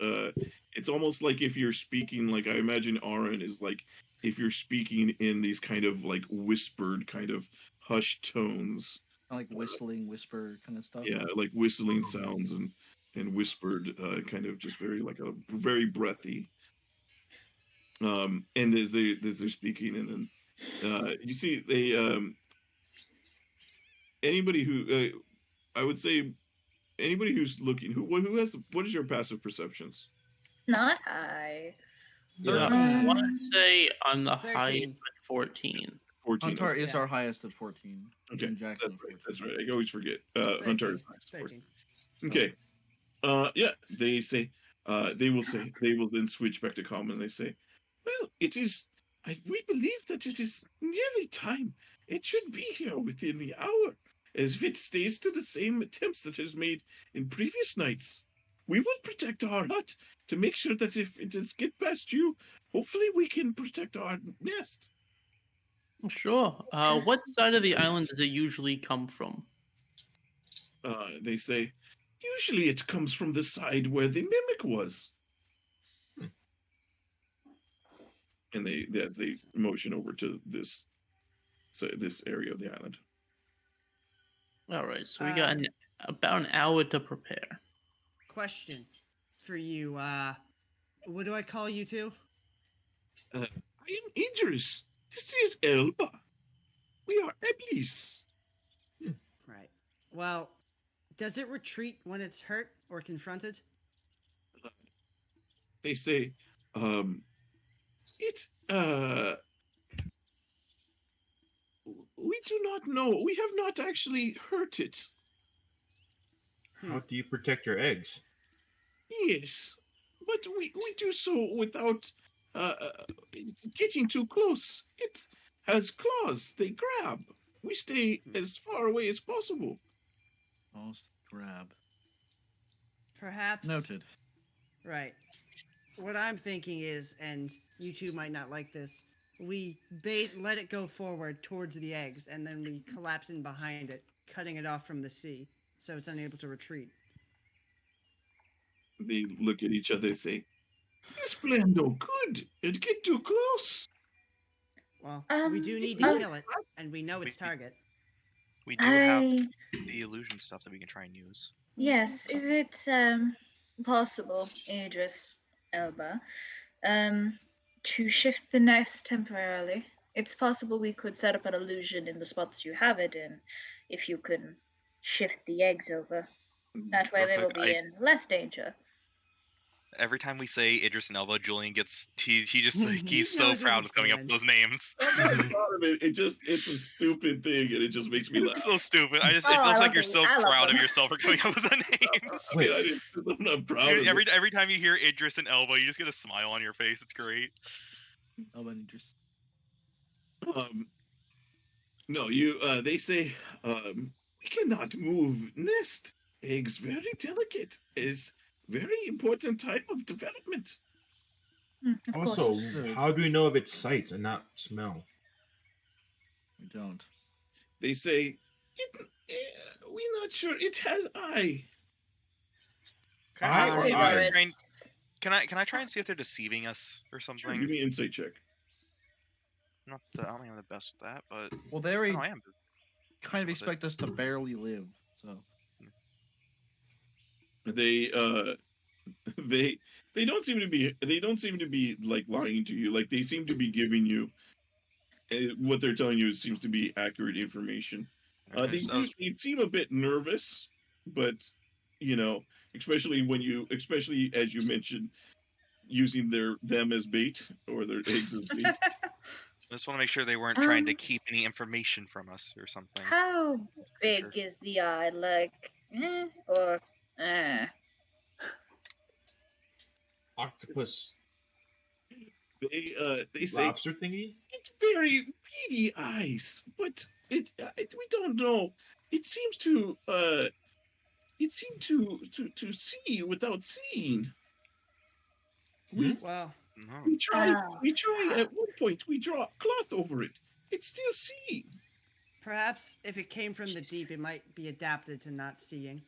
it's almost like if you're speaking like I imagine Aran is like if you're speaking in these kind of like whispered, kind of hushed tones. Like whistling, whisper kind of stuff. Yeah, like whistling sounds and whispered, kind of just very like a very breathy. And as they're speaking, and then you see they anybody who I would say anybody who's looking who has what is your passive perceptions? Not high. yeah, I Um, want to say I'm the highest 13. at 14. 14. Huntar is Yeah. our highest at 14. Okay, And Jackson that's is right. 14. That's right. I always forget. Hunter is highest, 14. 13. Okay. Yeah, they say, they will then switch back to common. They say, "Well, it is, we believe that it is nearly time. It should be here within the hour, as if it stays to the same attempts that it has made in previous nights. We will protect our hut to make sure that if it does get past you, hopefully we can protect our nest." Sure. What side of the island does it usually come from? They say, "Usually it comes from the side where the mimic was." And they motion over to this area of the island. All right, so we got about an hour to prepare. Question for you. What do I call you two? I am Idris. This is Elba. We are Eblis. Right. Well, does it retreat when it's hurt or confronted? They say, it we do not know. We have not actually hurt it. How do you protect your eggs? Yes, but we do so without getting too close. It has claws. They grab. We stay as far away as possible. Almost grab. Perhaps. Noted. Right. What I'm thinking is, and you two might not like this, we let it go forward towards the eggs, and then we collapse in behind it, cutting it off from the sea, so it's unable to retreat. They look at each other and say, "This plan no good. It get too close." Well, we do need to kill it, and we know its target. We do have I the illusion stuff that we can try and use. yes. Is it possible, Idris Elba, to shift the nest temporarily? It's possible we could set up an illusion in the spot that you have it in, if you can shift the eggs over. That way Real they will quick, be in less danger. every time we say Idris and Elba, Julian gets he just like He he's so knows where proud we of coming up with stand. those names. I'm not proud of it. It's a stupid thing, and it just makes me laugh. It's so stupid. It Oh, I looks like love you're these. so I love proud of them. yourself for coming up with the names. Wait. I'm not proud of it. Every time you hear Idris and Elba, you just get a smile on your face. It's great. Elba and Idris. No, they say we cannot move nest eggs. Very delicate. Is very important type of development. Of course. Also, Understood. how do we know if it's sight and not smell? We don't. They say we're not sure. It has eye. Can Eye I, or See, eyes? Boris. can I try and see if they're deceiving us or Sure, something? give me an insight check. I don't think I'm the best with that, but Well, they already no, I am. kind of with it. expect us to barely live. So They they don't seem to be like lying to you. Like they seem to be giving you what they're telling you seems to be accurate information. Okay, so They seem a bit nervous, but you know, especially as you mentioned, using them as bait or their eggs as bait. I just want to make sure they weren't trying to Um, keep any information from us or something. How big Creature. is the eye? Like, or Octopus They say lobster thingy? it's very beady eyes, but we don't know. It seems to to see without seeing. Well, No. We try Oh. at one point we draw a cloth over it. It's still seeing. perhaps if it came from the deep, it might be adapted to not seeing.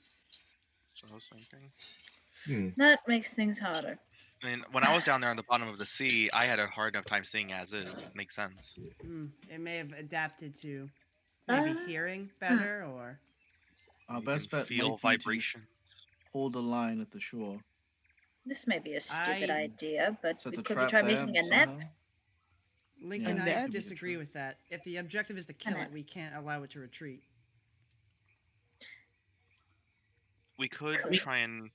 So I was thinking. that makes things harder. I mean, when I was down there on the bottom of the sea, I had a hard enough time seeing as is. It makes sense. It may have adapted to maybe Uh, hearing better, or our You best can bet feel might be to vibration. hold a line at the shore. This may be a stupid I- idea, but Set we the could trap try there making a net. somehow. Link Yeah, and that I could be the disagree trap. with that. If the objective is to kill it, net. we can't allow it to retreat. We could Could. try and.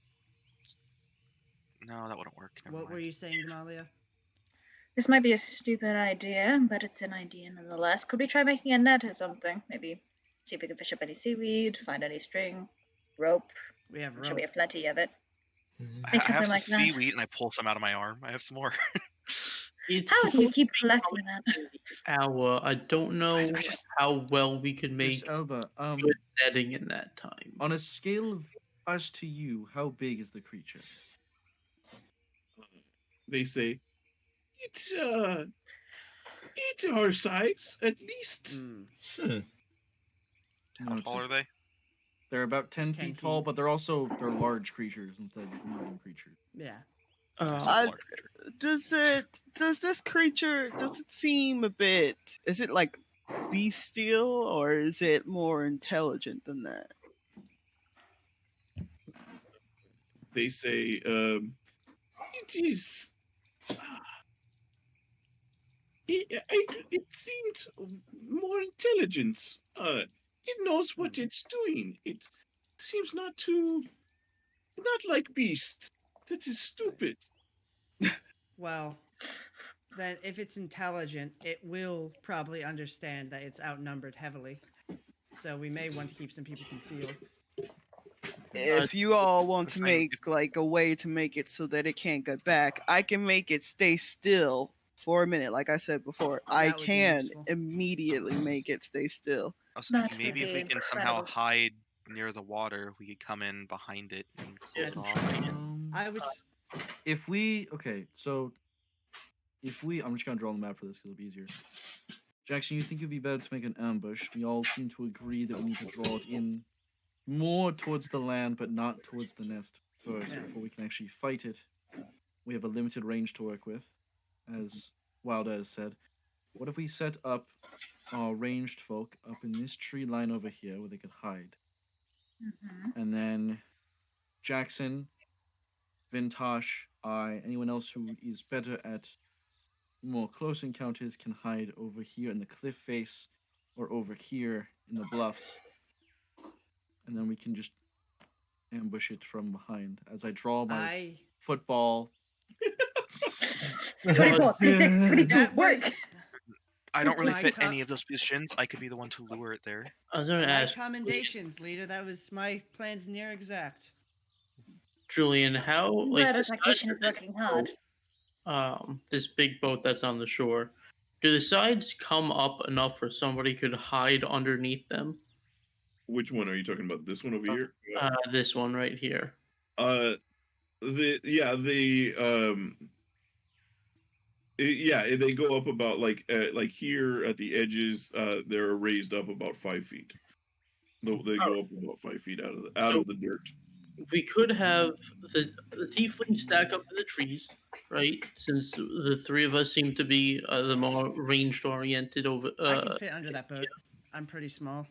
No, that wouldn't work. Never What were mind. you saying, Damalia? This might be a stupid idea, but it's an idea nonetheless. Could we try making a net or something? Maybe see if we can fish up any seaweed, find any string, rope. We have I'm sure rope. we have plenty of it. I Make have something some like that. seaweed and I pull some out of my arm. I have some more. It's How do you supposed keep to be collecting that? hour. I don't know I just- how well we could Idris make Elba, good netting in that time. on a scale of us to you, how big is the creature? They say it's our size at least. How No, tall are they? They're about 10 10 feet tall, feet. but they're large creatures instead of medium creatures. Yeah. There's Uh, a I- large creature. does this creature does it seem a bit, is it like bestial or is it more intelligent than that? They say it is. It seemed more intelligence. It knows what it's doing. It seems not like beast. That is stupid. Well, then if it's intelligent, it will probably understand that it's outnumbered heavily. So we may want to keep some people concealed. If you all want to fine. make like a way to make it so that it can't get back, I can make it stay still for a minute. Like I said before, I That would be can useful. immediately make it stay still. I was That thinking would maybe if we be can somehow incredible. hide near the water, we could come in behind it and close it Yes. off. I was If we okay, so if we, I'm just gonna draw the map for this because it'll be easier. Jackson, you think it'd be better to make an ambush? We all seem to agree that we need to draw it in more towards the land, but not towards the nest first Yeah. before we can actually fight it. We have a limited range to work with, as Wilder has said. What if we set up our ranged folk up in this tree line over here where they could hide. Mm-hmm. And then Jackson, Vintash, anyone else who is better at more close encounters can hide over here in the cliff face or over here in the bluffs. And then we can just ambush it from behind as I draw my football. 24, 36, 22, That work! was I don't really My fit co- any of those positions. I could be the one to lure it there. I was going to my ask commendations, leader. That was my plans near exact. Julian, how like That the a size tactician of is this working hard. this big boat that's on the shore, do the sides come up enough for somebody could hide underneath them? Which one are you talking about? This one over here? This one right here. Yeah, they go up about like here at the edges. They're raised up about 5 feet. They go up about 5 feet out of the dirt. We could have the tiefling stack up in the trees, right? Since the three of us seem to be the more ranged oriented over. I can fit under that boat. I'm pretty small.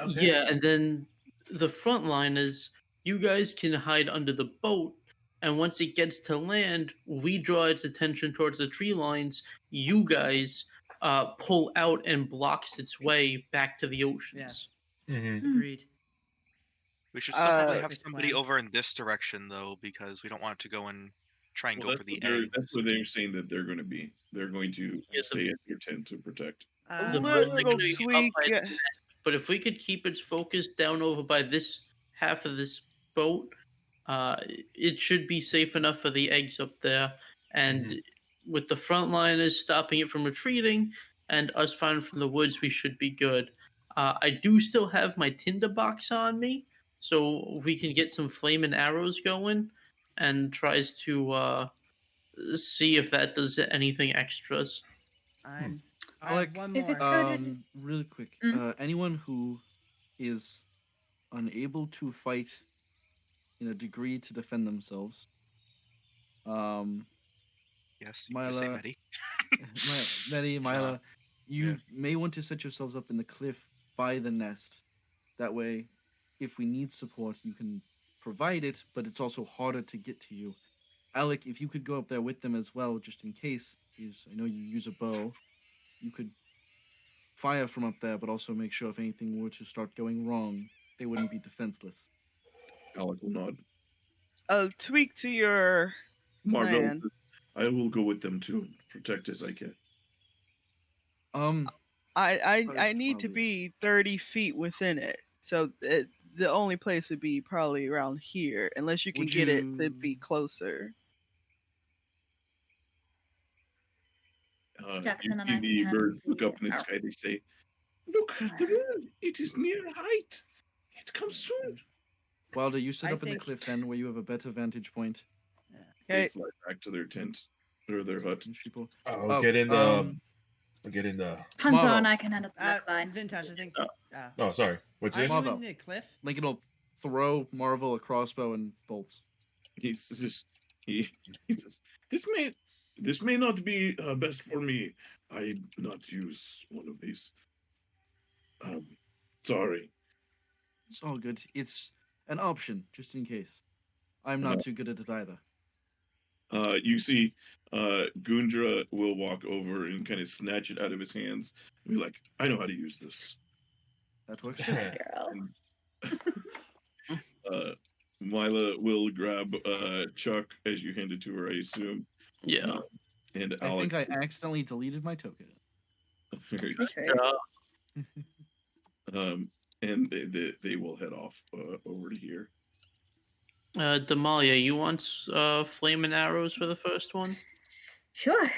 Yeah, and then the front line is you guys can hide under the boat, and once it gets to land, we draw its attention towards the tree lines. You guys pull out and blocks its way back to the oceans. Yes. Mm-hmm. Agreed. We should still probably have This somebody plan. over in this direction though, because we don't want to go and try and Well, go for the that's eggs. where they're saying that they're going to be. They're going to Yeah, stay at their tent to protect. The birds are little gonna be up tweak. by its nest, but if we could keep its focus down over by this half of this boat, it should be safe enough for the eggs up there. And with the front liners stopping it from retreating and us firing from the woods, we should be good. I do still have my tinderbox on me, so we can get some flaming arrows going and tries to see if that does anything extras. I Alec, have one If more. it's coded- really quick. Mm. Anyone who is unable to fight in a degree to defend themselves. Yes, you can say Myla, Medi. Medi, Myla, you may want to set yourselves up in the cliff by the nest. That way, if we need support, you can provide it, but it's also harder to get to you. Alec, if you could go up there with them as well, just in case, because I know you use a bow, you could fire from up there, but also make sure if anything were to start going wrong, they wouldn't be defenseless. Alec will nod. A tweak to your Margot, plan. I will go with them to protect as I can. I need to Probably. be 30 feet within it. So the only place would be probably around here, unless you can Would get it to be you- closer. Jackson You and see I the can birds look handle up in the the sky. They say, "Look, the moon! It is near height. It comes soon." Wilder, you sit I up in the think- cliff then, where you have a better vantage point. They Okay. fly back to their tent or their hut. These people. I'll get in the. I'll get in the. Huntar Marvel. and I can handle the back line. Vintage, I think. Oh, sorry. What's Are it? you Marvel. in the cliff? Lincoln will throw Marvel a crossbow and bolts. He says, he says, this may not be best for me. I not use one of these. Sorry. It's all good. It's an option, just in case. I'm not too good at it either. You see, Gundra will walk over and kind of snatch it out of his hands and be like, "I know how to use this." That works too. Girl. Mila will grab Chuck as you hand it to her, I assume. Yeah. And I Alec. think I accidentally deleted my token. That's right. And they will head off over to here. Damalia, you want flaming arrows for the first one? Sure.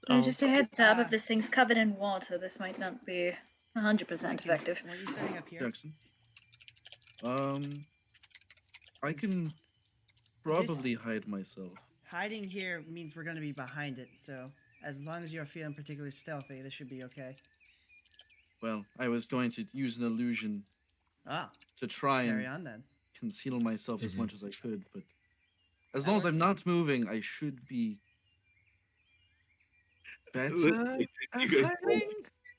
Oh, Just a heads up, Ah. if this thing's covered in water, this might not be 100% effective. Were you setting up here? Jackson. I can probably hide myself. Hiding here means we're going to be behind it, so as long as you're feeling particularly stealthy, this should be okay. Well, I was going to use an illusion to try Carry and on then. conceal myself as much as I could, but as That long as I'm works. not moving, I should be better You at guys hiding.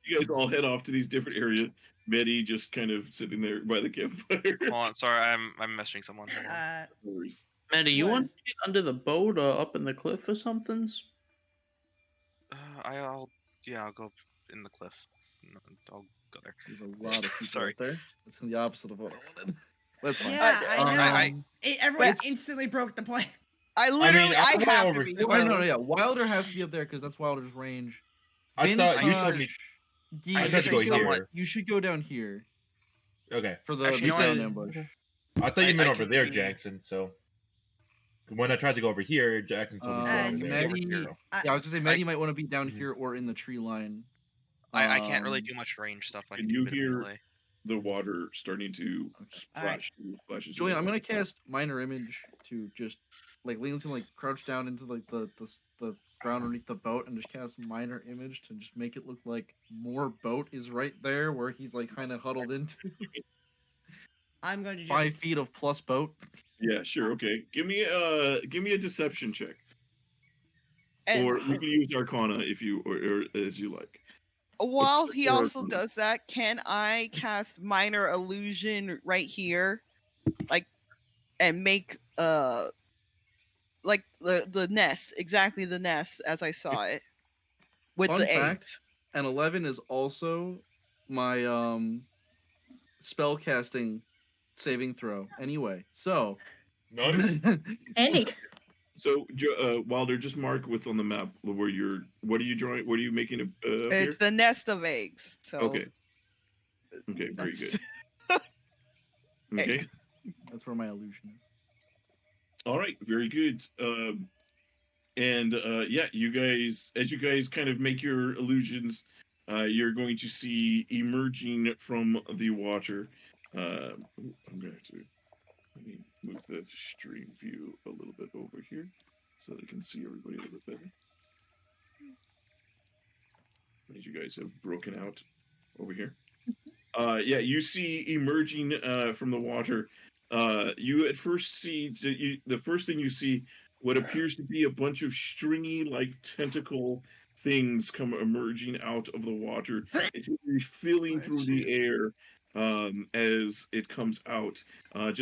You guys all head off to these different areas. Medi just kind of sitting there by the campfire. Hold on, sorry, I'm messaging someone. Hold on. No worries. Maddie, you want Was- to get under the boat or up in the cliff or something? I'll go in the cliff. No, I'll go there. There's a lot of people Sorry. out there. That's the opposite of what I wanted. That's fine. Yeah, I know. Um, Everyone it's- instantly broke the plan. I literally, I I went have over- to be. no, close. yeah. Wilder has to be up there because that's Wilder's range. I thought you told me. Vintash, I you tried to should go somewhat- here. You should go down here Okay. for the Actually, you know ground what? ambush. I thought you meant I over can there, ping- Jackson. So when I tried to go over here, Jackson told me to go over you there. meant over Medi, here. yeah, I was gonna say Medi I- might want to be down Mhm. here or in the tree line. I can't really Um, do much range stuff. I Can can do you a bit of hear- melee. The water starting to Alright. splashes. Julian, I'm gonna cast minor image to just like Leland's gonna like crouch down into like the ground underneath the boat and just cast minor image to just make it look like more boat is right there where he's like kind of huddled into I'm going to just 5 feet of plus boat. Yeah, sure. Okay. Give me a deception check, And or we can use Arcana if you or as you like. while he or- also does that, can I cast minor illusion right here, like, and make like the nest, exactly the nest as I saw it, with Fun the fact, eggs. and 11 is also my spell casting saving throw. Anyway, so Nice. Andy. So, Wilder, just mark what's on the map where you're. What are you drawing? What are you making up here? It's the nest of eggs. So Okay. Okay. Very that's- good. Okay. eggs. that's where my illusion is. All right. Very good. And yeah, you guys, as you guys kind of make your illusions, you're going to see emerging from the water. I'm going to let me move the stream view a little bit over here so that I can see everybody a little bit better. As you guys have broken out over here. Yeah, you see emerging from the water. You at first see the first thing you see what appears to be a bunch of stringy, like tentacle things come emerging out of the water. It's filling through the air as it comes out. Like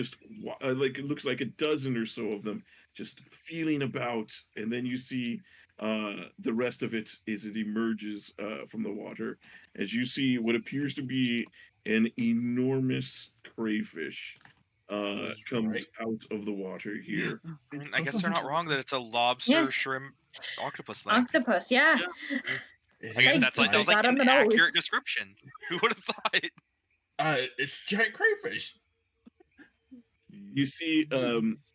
it looks like a dozen or so of them just feeling about, and then you see the rest of it as it emerges from the water. As you see what appears to be an enormous crayfish comes right. out of the water here. I mean, I guess they're not wrong that it's a lobster, Yeah. shrimp, octopus thing. Octopus, yeah. I guess that was like got on an the nose. accurate description. Who would have thought? It's giant crayfish. You see,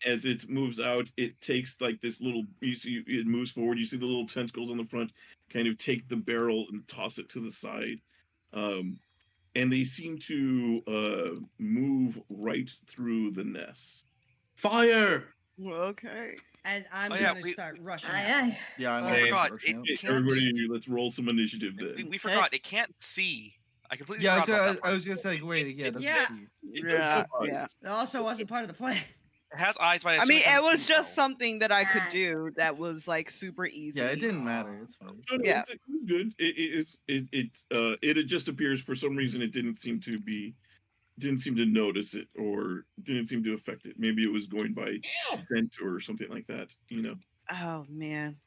as it moves out, it takes like this little. You see, it moves forward. You see the little tentacles on the front, kind of take the barrel and toss it to the side, and they seem to move right through the nest. Fire! Okay. And I'm Oh, yeah, going to start rushing. Aye, out. aye. Yeah, I'm I Same. forgot. rushing It out. Hey, can't. everybody, let's roll some initiative then. We forgot. It can't see. I completely Yeah, forgot about that I part. was gonna say, wait, yeah, that's Yeah. It does Yeah, have eyes. yeah. It also wasn't part of the plan. It has eyes, but I mean, it was see just though. something that I could Ah. do that was like super easy. Yeah, it didn't matter. It's fine. No, Yeah. it's good. It just appears for some reason it didn't seem to notice it or didn't seem to affect it. Maybe it was going by scent or something like that. You know. Oh man.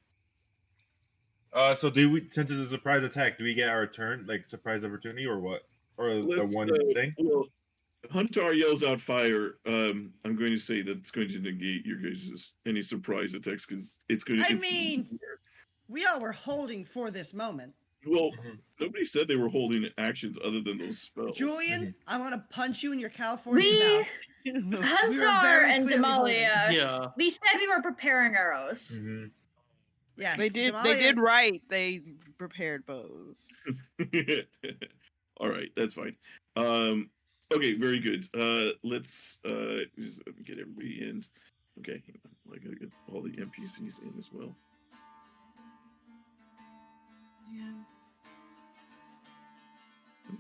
So do we? Since it's a surprise attack, do we get our turn, like surprise opportunity, or what? Or the Let's, one thing? Well, Huntar yells out fire. I'm going to say that it's going to negate your guys' any surprise attacks because it's going to. I mean, we all were holding for this moment. well, Mhm. nobody said they were holding actions other than those spells. Julian, I want to punch you in your California We, mouth. We were Huntar very and clearly Damalia, Yeah. we said we were preparing arrows. Mhm. Yes, They did. Damalia- They did right. They prepared bows. All right, that's fine. Okay, very good. Let's just get everybody in. Okay, hang on. I gotta get all the NPCs in as well.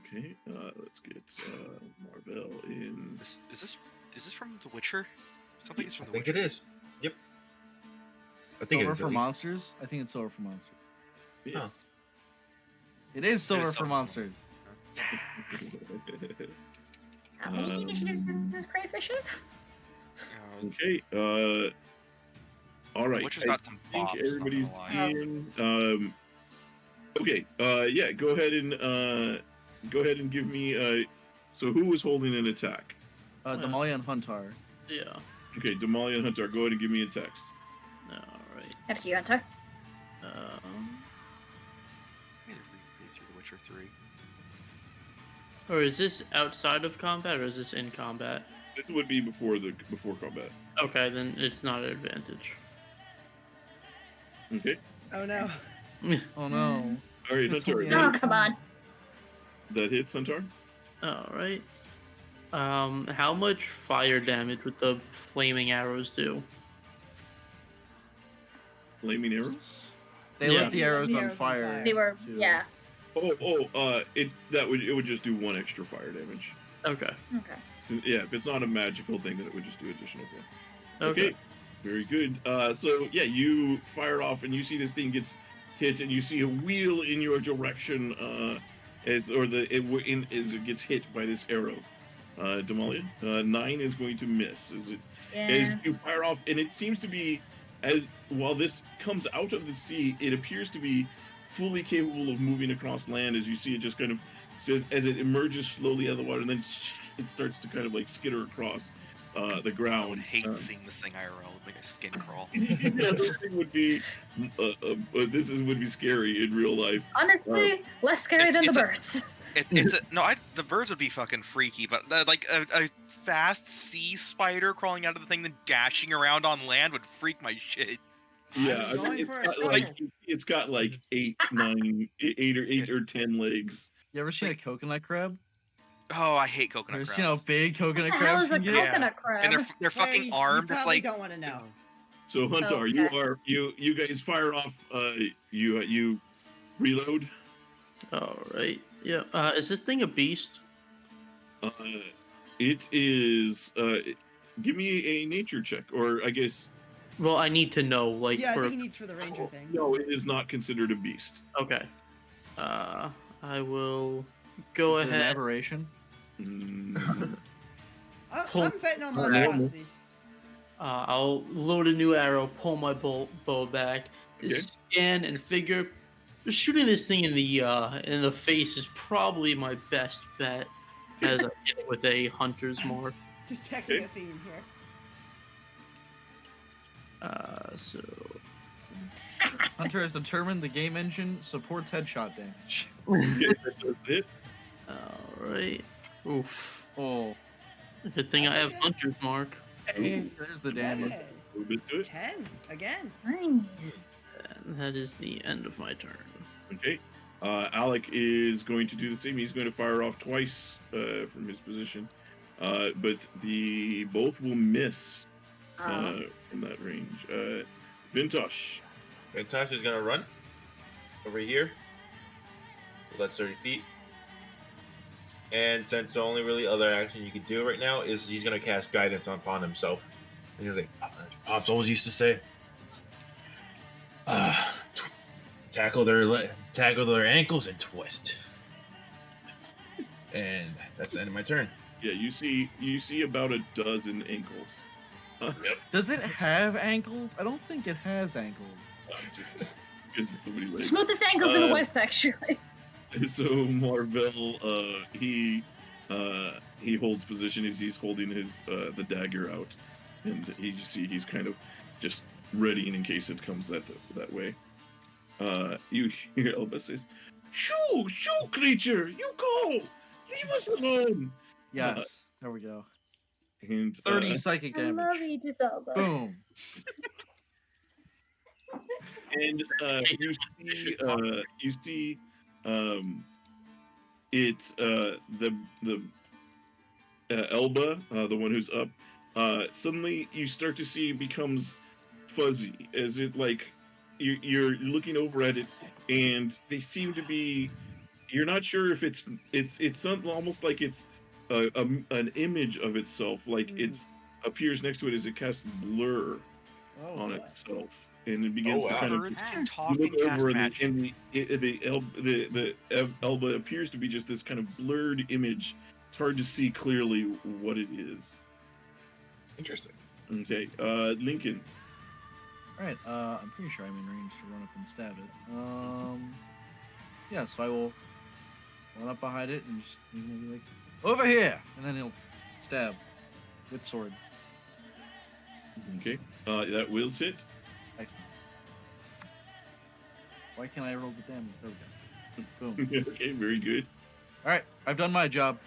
Okay, let's get Marvel in. Is this from The Witcher? Something is I from The think Witcher. it is. Yep. I think it Silver is. for at least. monsters. I think it's silver for monsters. Yes. It is silver for silver. monsters. How many initiatives does this crayfish have? Okay. All right. Witcher's I got some think bops, not everybody's gonna lie. in. Okay. Yeah. Go ahead and give me. So who was holding an attack? Damalia and Huntar. Yeah. Okay, Damalia and Huntar. Go ahead and give me attacks. All right. After you, Hunter. Um, I'm gonna replay through The Witcher 3. or is this outside of combat or is this in combat? This would be before combat. Okay, then it's not an advantage. Okay. Oh no. Oh no. All right, It's Huntar. only Oh, eight. come on. That hits Huntar. All right. How much fire damage would the flaming arrows do? Flaming arrows. They Yeah. lit the arrows The on arrows on fire. fire. They were, too. yeah. It would just do 1 extra fire damage. Okay. Okay. So, yeah, if it's not a magical thing, then it would just do additional one. Okay. Very good. So yeah, you fire off, and you see this thing gets hit, and you see a wheel in your direction as it gets hit by this arrow. Damalia, 9 is going to miss. As Yeah. you fire off, and it seems to be while this comes out of the sea, it appears to be fully capable of moving across land. As you see it just kind of as it emerges slowly out of the water, and then it starts to kind of like skitter across the ground. I would hate seeing this thing IRL. It would make a skin crawl. Yeah, this thing would be would be scary in real life. Honestly, less scary than the it's a- birds. The birds would be fucking freaky, but like a fast sea spider crawling out of the thing then dashing around on land would freak my shit. Yeah, I'm going for a it's got like 8 or 10 legs. You ever seen a coconut crab? Oh, I hate You coconut ever crabs. seen how big coconut What the hell crabs is a can get? Yeah. coconut crab? And they're fucking Hey, armed. You It's probably like don't want to know. So Huntar, Okay. you guys fire off. You reload. All right. Yeah. Is this thing a beast? It is. Give me a nature check, or I guess Well, I need to know, like, Yeah, I for think he needs for the ranger thing. no, it is not considered a beast. okay. I will go Is it an ahead. aberration? Mm, I'm betting on Normal. monstrosity. I'll load a new arrow, pull my bow back, Okay. scan and figure. Just shooting this thing in the face is probably my best bet, as I hit it with a hunter's mark. Detecting a theme here. So Hunter has determined the game engine supports headshot damage. okay, that's it. all right. Oof. Oh, Good thing I have hunter's mark. there's the damage. Hey, A little bit to it. 10 again. Nice. And that is the end of my turn. Okay. Alec is going to do the same. He's going to fire off twice from his position, but both will miss from that range. Vintash. Vintash is gonna run over here. So that's 30 feet. And since the only really other action you can do right now is he's gonna cast guidance upon himself. He's gonna say, as Pops always used to say, tackle their ankles and twist. And that's the end of my turn. Yeah, you see about a dozen ankles. Does it have ankles? I don't think it has ankles. Just because it's so many legs. Smoothest ankles in the West, actually. So Marvel, he holds position as he's holding his the dagger out, and he's kind of just readying in case it comes that way. You hear Elba says, "Shoo, shoo, creature, you go, leave us alone." Yes, there we go. And 30 psychic I love damage. you, Giselda. Boom. and you see it's the Elba, the one who's up. Suddenly you start to see it becomes fuzzy, as it like you're looking over at it, and they seem to be. You're not sure if it's something almost like it's an image of itself, like it's appears next to it as it casts blur Oh, on boy. itself, and it begins to wow. kind of Birds Ah. can you talk look and cast over, and magic. the Elba appears to be just this kind of blurred image. It's hard to see clearly what it is. Interesting. Okay, Lincoln. All right. I'm pretty sure I'm in range to run up and stab it. Yeah. So I will run up behind it and just he's gonna be like, over here, and then he'll stab with sword. Okay, that wills hit. Excellent. Why can't I roll the damage? There we go. Boom. Okay, very good. All right. I've done my job.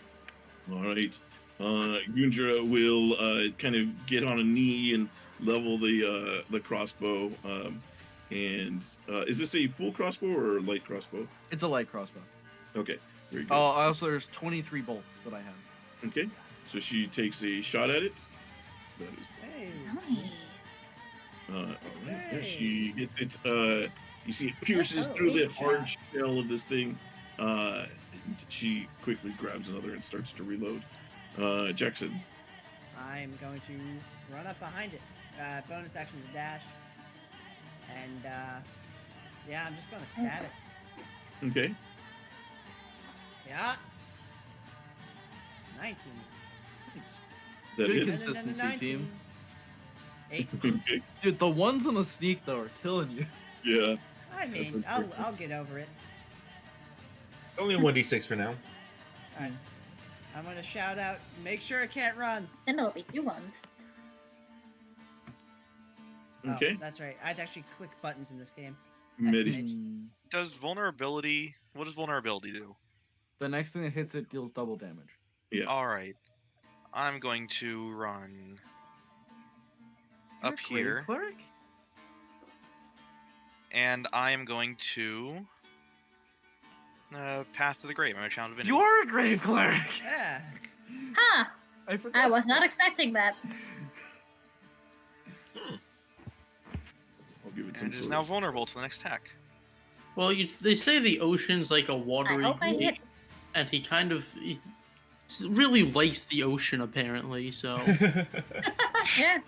All right. Gundra will kind of get on a knee and level the crossbow. And is this a full crossbow or a light crossbow? It's a light crossbow. Okay, very good. Oh, also there's 23 bolts that I have. Okay, so she takes a shot at it. That is. Hey. All right. Yeah, Hey. she hits it. You see it pierces Oh, through the great hard shot. shell of this thing. And she quickly grabs another and starts to reload. Jackson. I'm going to run up behind it. Bonus action to dash. And yeah, I'm just going to stab it. Okay. Yeah. 19. That Good hits. consistency, team. 8. Okay. Dude, the ones on the sneak though are killing you. Yeah. I mean, I'll get over it. Only 1d6 for now. Alright. I'm gonna shout out, make sure it can't run. Then it'll be few ones. Oh, Okay. that's right. I'd actually click buttons in this game. Medi. Mage. Does vulnerability? What does vulnerability do? The next thing that hits it deals double damage. Yeah. All right, I'm going to run You're up a great here, Cleric? and I am going to Path to the Grave. I'm gonna challenge Vinny. You are a great Cleric. Yeah. Huh! I forgot. I was not expecting that. I'll give it some And it is sort now of- vulnerable to the next attack. Well, they say the ocean's like a watery hope I hit. lake, and he really likes the ocean apparently. So Yeah.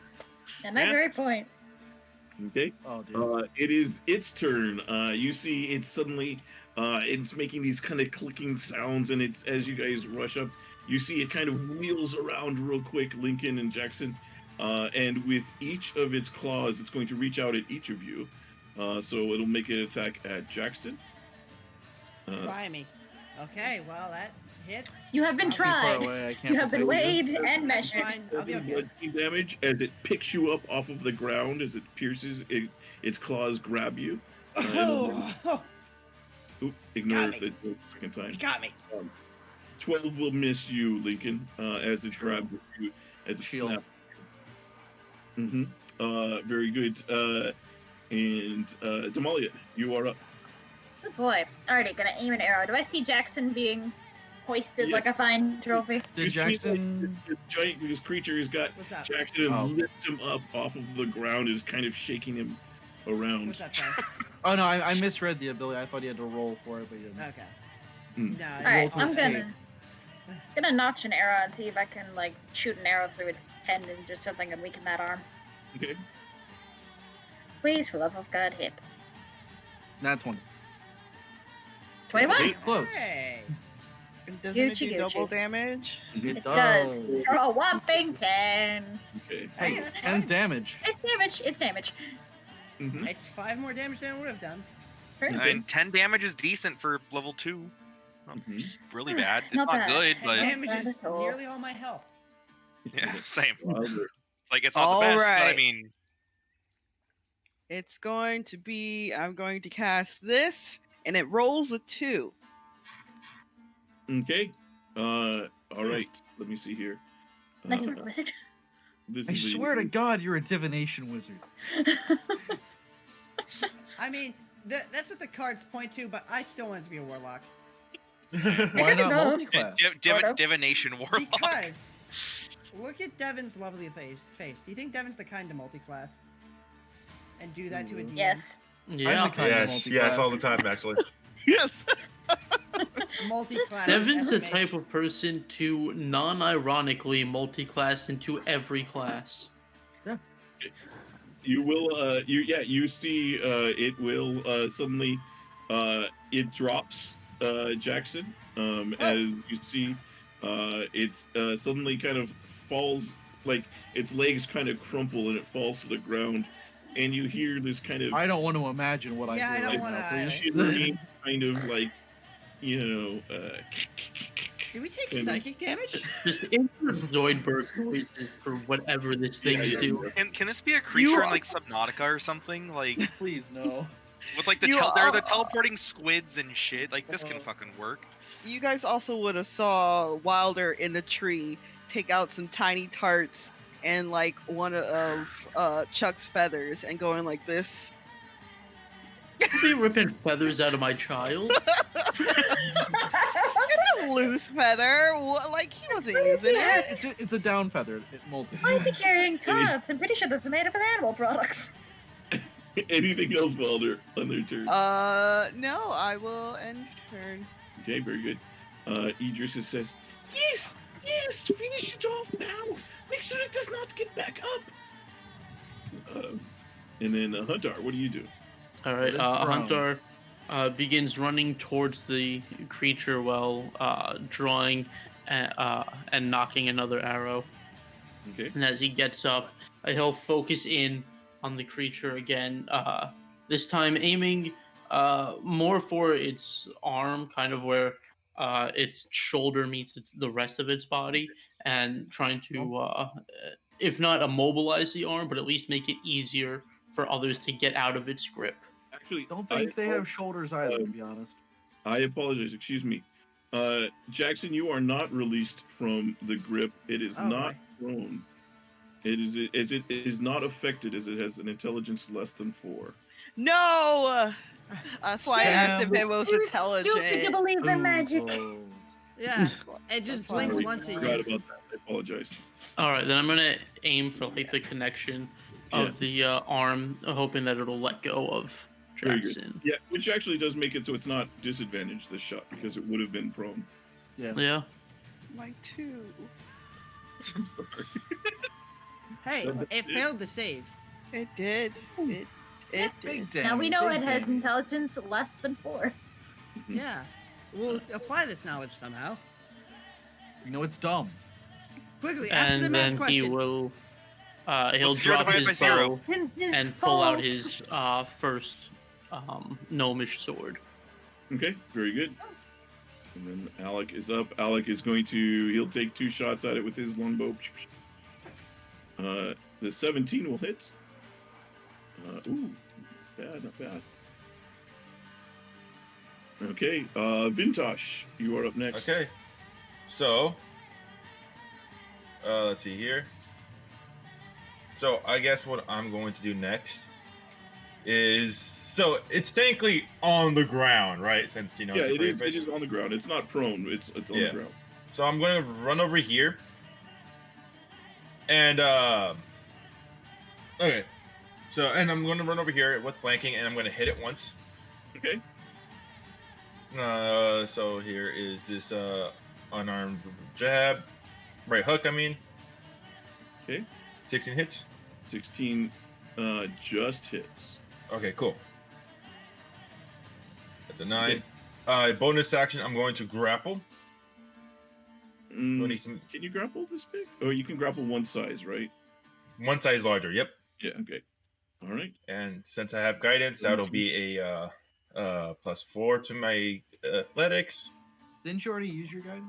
And that Yeah. very point. Okay. Oh, dude. It is its turn. You see, it's suddenly, it's making these kind of clicking sounds, and it's as you guys rush up, you see it kind of wheels around real quick, Lincoln and Jackson, and with each of its claws, it's going to reach out at each of you. So it'll make an attack at Jackson. Try me. Okay, well that hits. You have been Too far tried. away, I can't You have been protect you. weighed and That's measured. fine. I'll be okay. Blood damage as it picks you up off of the ground as it pierces. Its claws grab you. Oh, Oop, ignore Got it the second time. you got me. 12 will miss you, Lincoln, as it grabs you, as it Shield. snaps. Very good. And Damalia, you are up. Good boy. Alrighty, gonna aim an arrow. Do I see Jackson being hoisted Yeah. like a fine trophy? You Did see, like, Jackson? this creature has got What's up? Jackson and Oh. lifts him up off of the ground, is kind of shaking him around. What's that from? Oh no, I misread the ability. I thought he had to roll for it, but he didn't. Okay. Hmm. No, Alright, to I'm escape. gonna notch an arrow and see if I can like shoot an arrow through its tendons or something and weaken that arm. Okay. Please, for love of God, hit. Nat 20. 21! Close. Hey. Doesn't it Gucci, do double Gucci. damage? It does. For a whopping 10. Okay. Hey, Hey, that's 10's fine. damage. It's damage. It's damage. Mhm. It's 5 more damage than it would have done. I mean, 10 damage is decent for level 2. Not Mhm. really bad. It's Not not bad. good, And but damage Not is at all. nearly all my health. yeah, same. Wilder. It's like it's not the best, but I Alright. mean, It's going to be, I'm going to cast this, and it rolls a 2. Okay. All right. Let me see here. Nice work, wizard. This I is a- swear to God, you're a divination wizard. I mean, that's what the cards point to, but I still wanted to be a warlock. Why could be not both. multi-class? Sort of. divination warlock. Because look at Devin's lovely face. Do you think Devin's the kind to multi-class? And do that to a DM? Yes. yeah, I'm the kind of Yes, multi-class. all the time, actually. Yes! Multi-class. Devin's the ever make- type of person to non-ironically multi-class into every class. You will. You see. It will suddenly. It drops. Jackson. As you see, it's suddenly kind of falls. Like its legs kind of crumple and it falls to the ground, and you hear this kind of I don't want to imagine what Yeah, I I do don't right wanna now, either. please. shivering kind of like, Do we take Maybe. psychic damage? Just insert Zoidberg noises for whatever this thing's doing. Can this be a creature in like Subnautica or something? Like Please no. with like the You there are the are- teleporting squids and shit. Like this can fucking work. You guys also would have saw Wilder in the tree take out some tiny tarts and like one of Chuck's feathers and going like this. Be ripping feathers out of my child. It's a loose feather. Like he wasn't using it. It's a down feather. It molted. Why is he carrying tots? I'm pretty sure this is made up of animal products. anything else, Balder, on their turn. No, I will end turn. Okay, very good. Idris says, "Yes, finish it off now. Make sure it does not get back up." And then Huntar, what do you do? All right, It is prone. Huntar begins running towards the creature while drawing and knocking another arrow. Okay. And as he gets up, he'll focus in on the creature again. This time aiming more for its arm, kind of where its shoulder meets the rest of its body, and trying to, if not immobilize the arm, but at least make it easier for others to get out of its grip. Actually, Don't think they have shoulders either, to be honest. I apologize. Excuse me. Jackson, you are not released from the grip. It is Oh, not thrown. It is not affected as it has an intelligence less than 4. No. That's why I asked if it was Too stupid to intelligent. believe in magic. Yeah, it just That's fine. blinks once a Forgot year. about that. I apologize. All right, then I'm gonna aim for like the connection of the arm, hoping that it'll let go of Very good. Jackson. Yeah, which actually does make it so it's not disadvantaged this shot because it would have been prone. Yeah. Like 2. I'm sorry. Hey, it failed to save. It did. It did. Big Now we know big it has damage. intelligence less than 4. Yeah, we'll apply this knowledge somehow. You know it's dumb. Quickly, ask the And math then he question. will he'll What's 0 drop divided by his 0? bow and pull out his first gnomish sword. Okay, very good. And then Alec is up. Alec is going to, he'll take 2 shots at it with his longbow. The 17 will hit. Ooh, bad, not bad. Okay, Vintash, you are up next. Okay. So, let's see here. So, I guess what I'm going to do next is, so it's technically on the ground, right? Since, you know, Yeah, it's a it great is on the ground. It's not prone. It's on the Yeah. ground. So I'm going to run over here. And, okay. So, and I'm going to run over here with flanking, and I'm going to hit it once. Okay. So here is this, unarmed jab. Right hook, I mean. Okay. 16 hits. 16 just hits. Okay, cool. That's a 9. Bonus action, I'm going to grapple. Mm, Need some, can you grapple this big? Oh, you can grapple one size, right? one size larger, yep. Yeah, okay. All right. And since I have guidance, that'll be a +4 to my athletics. Didn't you already use your guidance?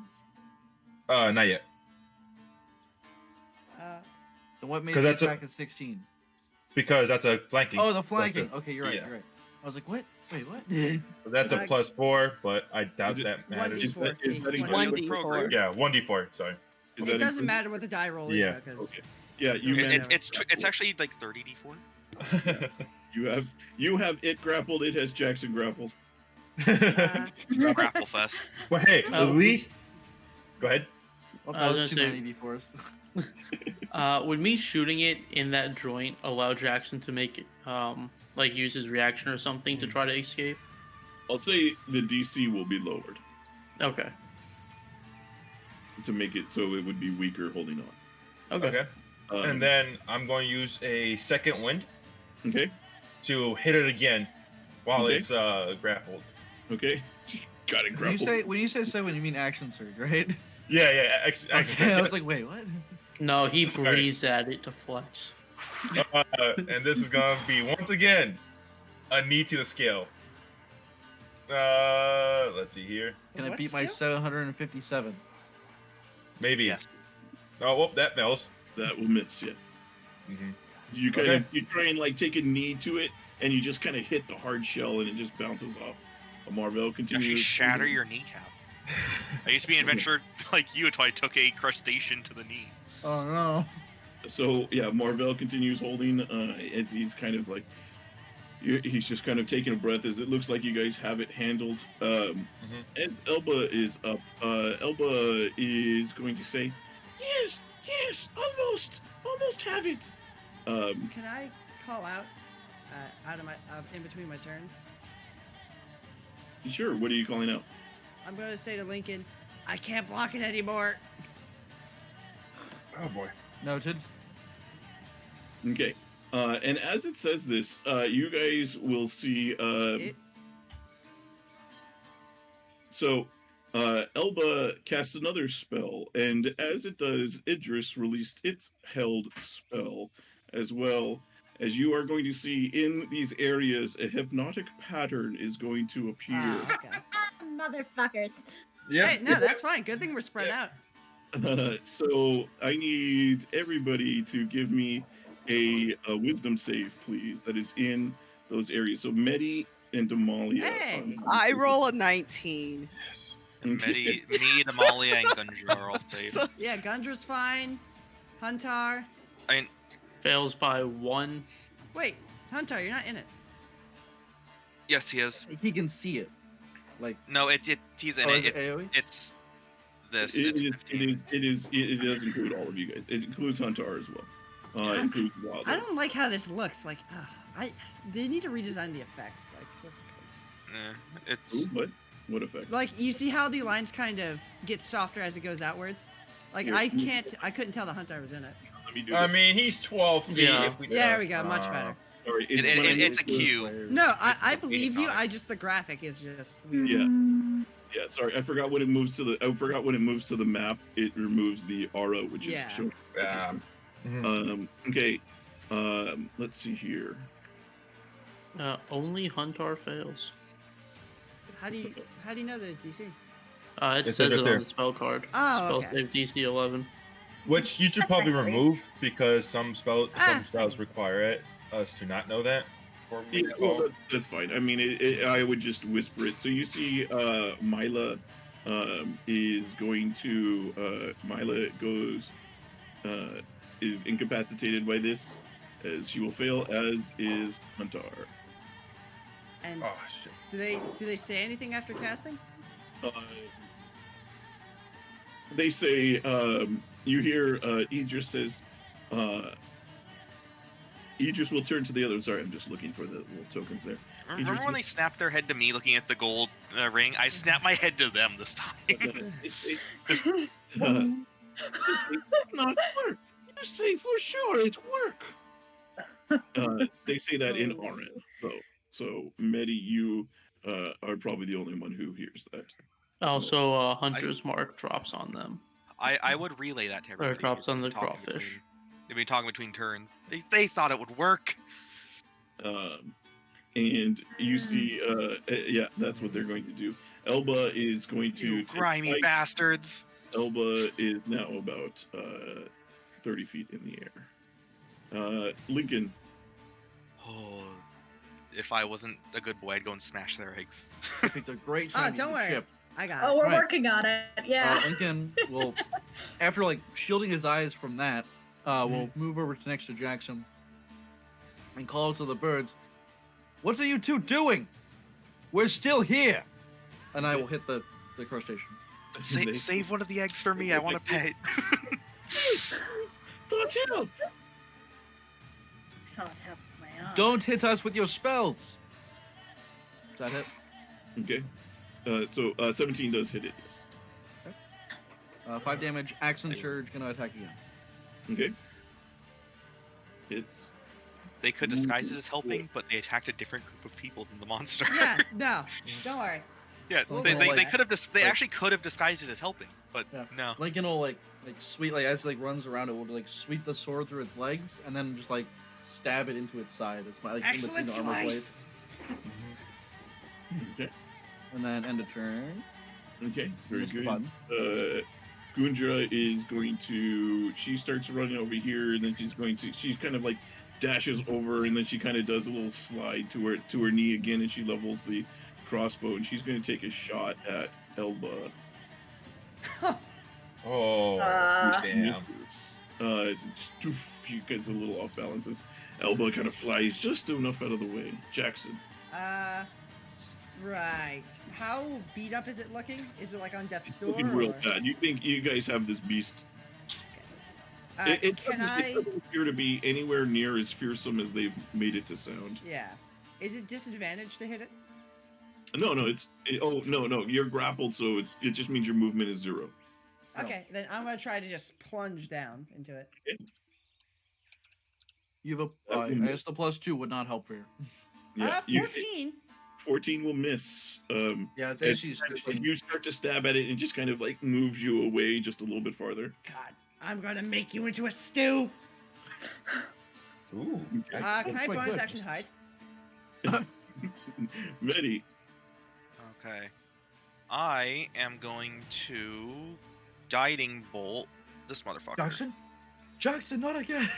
Not yet. So what made 'Cause the that's a- attack at 16? Because that's a flanking. Oh, the flanking. Plus Okay, you're right. yeah. You're right. I was like, what? Wait, what? So that's a +4, but I doubt Is it- that matters. Is that including 1d4. Yeah, 1d4. Sorry. Is It that doesn't including- matter what the die roll is, Yeah. because Okay. Yeah, you It- managed. It's actually like 30d4. You have it grappled. It has Jackson grappled. uh, Grapple fest. But hey, Oh. at least. Go ahead. Well, I was that was too gonna many d4s. Would me shooting it in that joint allow Jackson to make it, like use his reaction or something to try to escape? I'll say the DC will be lowered Okay. to make it so it would be weaker holding on. Okay. Okay. And then I'm going to use a second wind. Okay. to hit it again while Okay. it's grappled. Okay. Got it When you grappled. say seven, you mean action surge, right? Yeah. Okay, I was like, wait, what? No, he Sorry. breathes at it to flex. And this is gonna be once again a knee to the scale. Let's see here. Can I What beat my skill? 757? Maybe. Yes. Oh, well, that fails. That will miss. Yeah. Mm-hmm. You kind Okay. of you try and like take a knee to it, and you just kind of hit the hard shell, and it just bounces off. Marvel You continues. actually shatter your kneecap. I used to be an adventurer like you until I took a crustacean to the knee. Oh no. So yeah, Marvel continues holding as he's kind of like he's just kind of taking a breath as it looks like you guys have it handled. And Elba is up. Elba is going to say, "Yes, almost have it." Can I call out out of my in between my turns? Sure. What are you calling out? I'm going to say to Lincoln, I can't block it anymore. Oh boy. Noted. Okay. And as it says this, you guys will see. So, Elba casts another spell, and as it does, Idris released its held spell, as well as you are going to see in these areas a hypnotic pattern is going to appear. Ah, okay. Motherfuckers. Yeah. Hey, no, that's fine. Good thing we're spread out. So I need everybody to give me a wisdom save, please. That is in those areas. So Medi and Damalia. Hey! I roll a 19. Yes. Medi, me, Damalia, and Gunja are all safe. So- Yeah, Gundra's fine. Huntar. Fails by 1. Wait, Huntar, you're not in it. Yes, he is. He can see it. Like, No, he's in oh, it. is it AoE? It's this. It It's is, 15. it does include all of you guys. It includes Huntar as well. It includes Wild. I don't like how this looks. Like, they need to redesign the effects. It's What? What effect? Like, you see how the lines kind of get softer as it goes outwards? Like, Here. I couldn't tell the Huntar was in it. Let me do I this. mean, he's 12 feet. Yeah. If we Yeah, there we go. Much better. Sorry, it's a cue. No, I believe you. The graphic is just weird. Yeah, sorry, I forgot when it moves to the map. It removes the aura, which Yeah. is shown. Mhm. Okay. Let's see here. Only Huntar fails. How do you know the DC? It It says says it right there. on the spell card. Oh, Spell okay. save DC 11. Which you should probably That's remove because some spells Ah. require us to not know that. For Yeah, well, that's fine. I mean, I would just whisper it. So you see, Mila is going to. Mila goes is incapacitated by this, as she will fail. As is Huntar. And Oh shit. do they say anything after casting? They say, you hear Idris says, Idris will turn to the other. Sorry, I'm just looking for the little tokens there. Remember when they snapped their head to me looking at the gold ring? I snapped my head to them this time. It's not work. You say for sure it's work. They say that in RN, though. So, Medi, you are probably the only one who hears that. Also, Hunter's Mark drops on them. I would relay that to Or everybody. drops on the Talking crawfish. They've been talking between turns. They thought it would work. And you see, yeah, that's what they're going to do. Elba is going to You grimy flight. bastards. Elba is now about 30 feet in the air. Lincoln, Oh, if I wasn't a good boy, I'd go and smash their eggs. I picked a great time to don't eat worry. chip. I got Oh, it. we're Right. working on it. Yeah. Lincoln will, after like shielding his eyes from that, will move over to next to Jackson and calls to the birds, "What are you two doing? We're still here." And I will hit the crustacean. Save one of the eggs for me. I want to pet. don't help. Can't help my ass. Don't hit us with your spells. Is that it? Okay. So 17 does hit it. Yes. 5 damage. Action surge. Gonna attack again. Okay. Hits. They could disguise it as helping, but they attacked a different group of people than the monster. Yeah, no, don't worry. Yeah, We'll they go they, with they that. could have they Like- actually could have disguised it as helping, but Yeah. no. Like, like sweet, like as it runs around, it will like sweep the sword through its legs and then just like stab it into its side. It's like in between Excellent the armor plates, slice. Okay. and then end a turn. Okay. Very Missed the good. button. Gundra is going to. She starts running over here, and then she's kind of like dashes over, and then she kind of does a little slide to her knee again, and she levels the crossbow, and she's going to take a shot at Elba. Oh, damn. She gets a little off balances. Elba kind of flies just enough out of the way. Jackson. Right. How beat up is it looking? Is it like on death's door? Looking real or- bad. You think you guys have this beast? It can doesn't appear to be anywhere near as fearsome as they've made it to sound. Yeah. Is it disadvantage to hit it? No, no. You're grappled, so it just means your movement is 0. No. Okay, then I'm gonna try to just plunge down into it. You have a. I guess the +2 would not help here. Yeah, 14. 14 will miss. Yeah, it's As AC you start to stab at it, and just kind of like moves you away just a little bit farther. God, I'm gonna make you into a stew. Ooh. Can I quite bonus good. action hide? Medi. Okay. I am going to guiding bolt this motherfucker. Jackson, not again.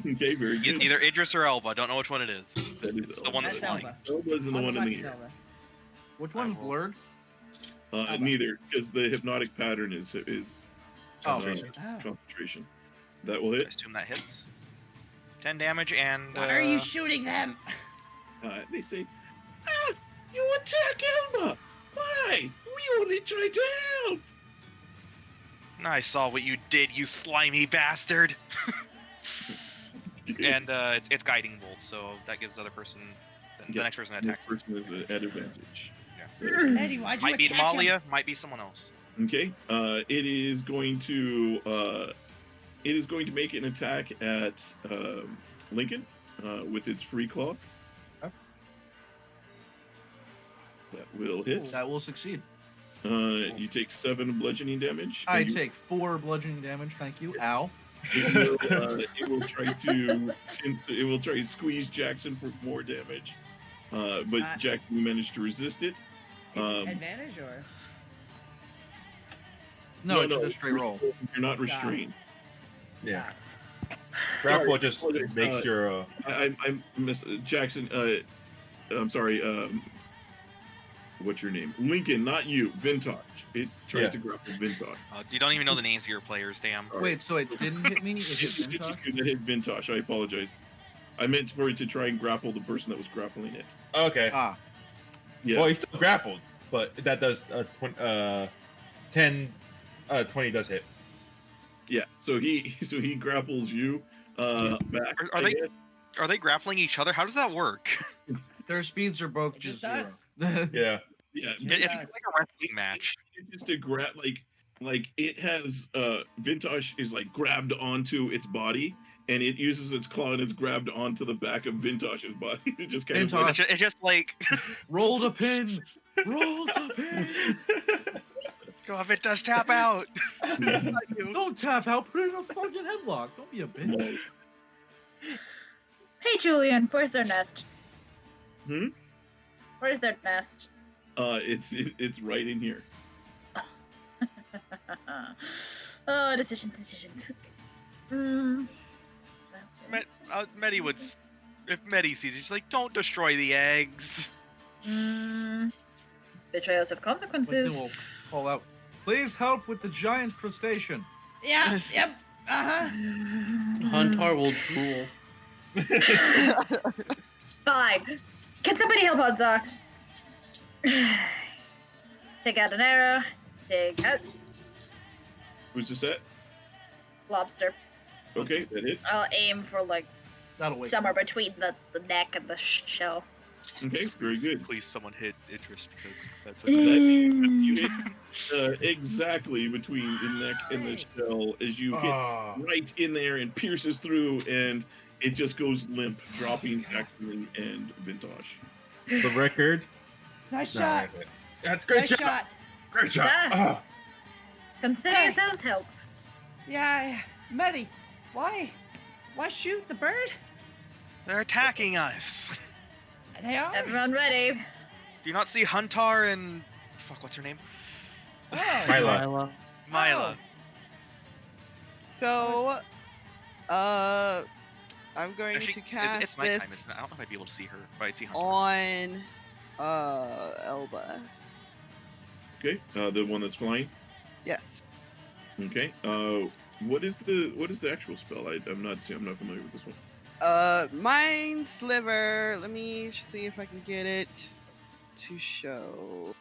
Okay, very It's good. either Idris or Elba. Don't know which one it is. That is It's the one that's That's flying. Elba. Elba's in the On one in left the is air. Elba. Which one's will- blurred? Neither, because the hypnotic pattern is Oh, Oh. concentration. That will I hit. assume that hits. 10 damage and. Why are you shooting them? They say, you attack Elba. Why? We only tried to help. I saw what you did, you slimy bastard. And it's guiding bolt, so that gives the other person, the Yeah, next person that Next attacks. person is at advantage. Eddie, why'd you Might be attack him? Damalia, might be someone else. Okay. It is going to make an attack at Lincoln with its free claw. Okay. That will hit. That will succeed. You take 7 bludgeoning damage. I and you- take 4 bludgeoning damage. Thank you. Ow. it will try to squeeze Jackson for more damage. But Jackson managed to resist it. Is it advantage or? No, it's just a straight roll. You're not restrained. Yeah. Grapple just apologize. makes your. I miss Jackson. I'm sorry. What's your name? Lincoln, not you. Vintash. It tries Yeah. to grapple Vintash. You don't even know the names of your players, damn. Wait, so it didn't hit me? It hit It Vintash? hit Vintash. I apologize. I meant for it to try and grapple the person that was grappling it. Okay. Ah, Yeah. Well, he's still grappled, but that does 10, 20 does hit. Yeah. So he grapples you back. Are they- I guess. Are they grappling each other? How does that work? their speeds are both It just just 0. Yeah. Yeah. It It's does. like a wrestling match. It's just a grab, like it has Vintash is like grabbed onto its body, and it uses its claw and it's grabbed onto the back of Vintash's body. It just kind of Vintash. It's just like, Roll the pin! Roll the pin! go on, Vintash, tap out. Don't tap out, put it in a fucking headlock. Don't be a bitch. Hey, Julian, where's their nest? Hmm? Where's their nest? It's right in here. Oh, decisions. Mm. Medi would, if Medi sees it, she's like, don't destroy the eggs. Betrayals have Lincoln consequences. will call out, please help with the giant crustacean. Yeah. Yep. Huntar will drool. Fine. Can somebody help Huntar? Take out an arrow. Take out Who's this at? lobster. Okay, that hits. I'll aim for like That'll wait. somewhere between the neck and the shell. Okay, very good. Please, someone hit Idris because that's That means you hit exactly between the neck and the shell as you hit Ah. right in there and pierces through, and it just goes limp, dropping Axelin and Vintash. The record. Nice No, shot. that's great Nice shot. shot. Great shot. Ah. Ah. Consider Hey. yourselves helped. Yeah, Medi, why shoot the bird? They're attacking us. They are. Everyone ready? Do you not see Huntar and fuck? What's her name? Oh. Myla. Myla. So, I'm going Actually, to cast it's nighttime. this I don't know if I'd be able to see her, but I'd see Huntar. on Elba. Okay, the one that's flying. Yes. Okay. What is the actual spell? I'm not familiar with this one. Mind Sliver. Let me see if I can get it to show.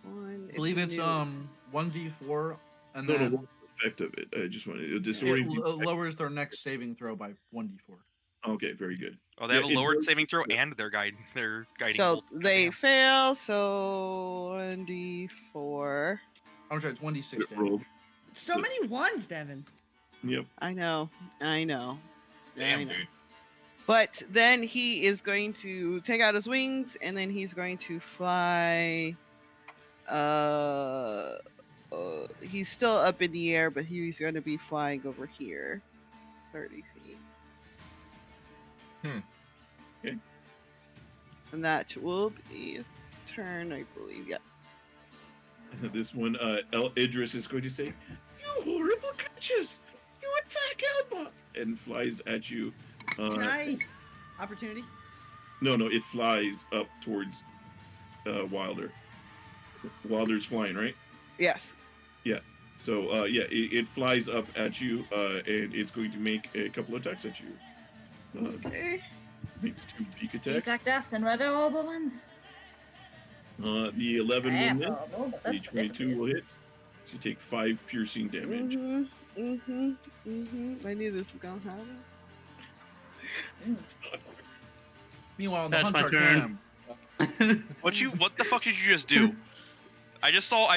I believe it's 1d4, and No, then what's the effect of it? I just wanted to it disorient. lowers their next saving throw by 1d4. Okay, very good. Oh, they have a it lowered does- saving throw and their guiding So bolt. they Goddamn. fail. So 1d4. I'm sorry, it's 1d6 It damage. rolled. So many ones, Devin. Yep. I know. Damn, I know. dude. But then he is going to take out his wings, and then he's going to fly. He's still up in the air, but he's going to be flying over here, 30 feet. Okay. And that will be his turn, I believe. Yeah. This one, Idris is going to say, "You horrible creatures! You attack Elba!" and flies at you. Can I? Opportunity. No, it flies up towards Wilder. Wilder's flying, right? Yes. So it flies up at you, and it's going to make a couple attacks at you. Okay. Makes 2 peek attacks. Exact us and weather horrible ones. The 11 I will am miss. horrible, but The that's the 22 will hit. So you take 5 piercing damage. I knew this was gonna happen. Meanwhile, in the That's my Huntar turn. camp, What the fuck did you just do? I just saw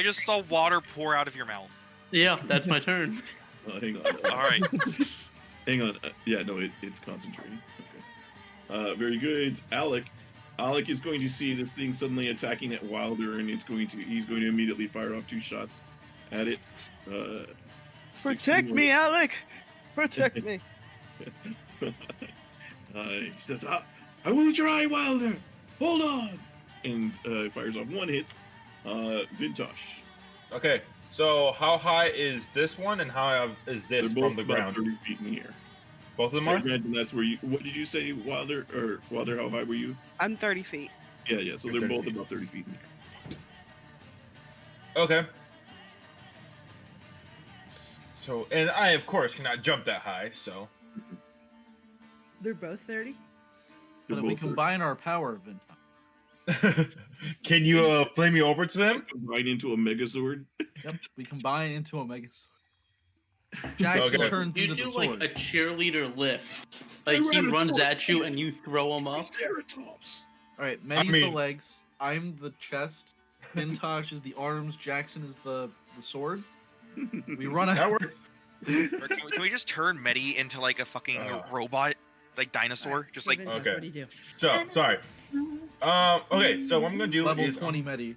water pour out of your mouth. Yeah, that's my turn. Hang on. All right. Hang on. It's concentrating. Okay. Very good. Alec is going to see this thing suddenly attacking at Wilder, and he's going to immediately fire off 2 shots at it. Protect me, Alec! Protect me! He says, "I will try, Wilder. Hold on," and fires off 1 hit. Vintash. Okay, so how high is this one, and how high is this They're both from the about ground? 30 feet in the air. Both of them I are. imagine that's where you. What did you say, Wilder? Or Wilder, how high were you? I'm 30 feet. Yeah. So You're they're 30 both feet. about 30 feet in the air. Okay. So, and I of course cannot jump that high. So, They're both 30. but They're if we both 30. combine our power, Vintash, can you play me over to them? Combine into a Megazord. yep, we combine into a mega sword. Jackson Okay. turns You into do the like sword. a cheerleader lift. Like I he ran a runs sword. at you and you throw him up. Triceratops. All right, Medi's the mean- legs. I'm the chest. Vintash is the arms. Jackson is the sword. We run That out. works. Or can we just turn Medi into like a fucking robot, like dinosaur? Just like Vintash, okay. What do you do? So, sorry. Okay, so what I'm gonna do Level is 20 Medi.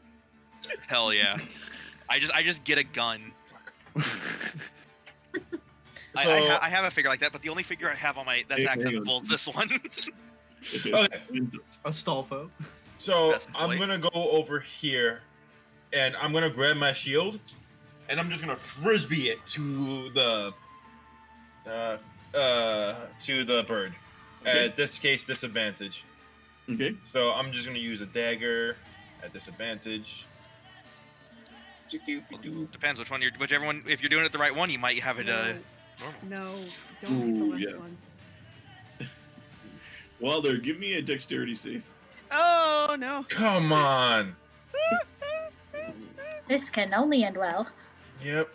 hell yeah. I just get a gun. So- I have a figure like that, but the only figure I have on my that's Hey, hang on. accessible is this one. Okay. Astolfo. So Best I'm play. gonna go over here, and I'm gonna grab my shield, and I'm just gonna frisbee it to the bird. Okay. At this case, disadvantage. Okay. So I'm just gonna use a dagger at disadvantage. Depends whichever one. If you're doing it the right one, you might have it. Normal. No, don't hit the Ooh, left yeah. one. Wilder, give me a dexterity save. Oh no! Come on. This can only end well. Yep.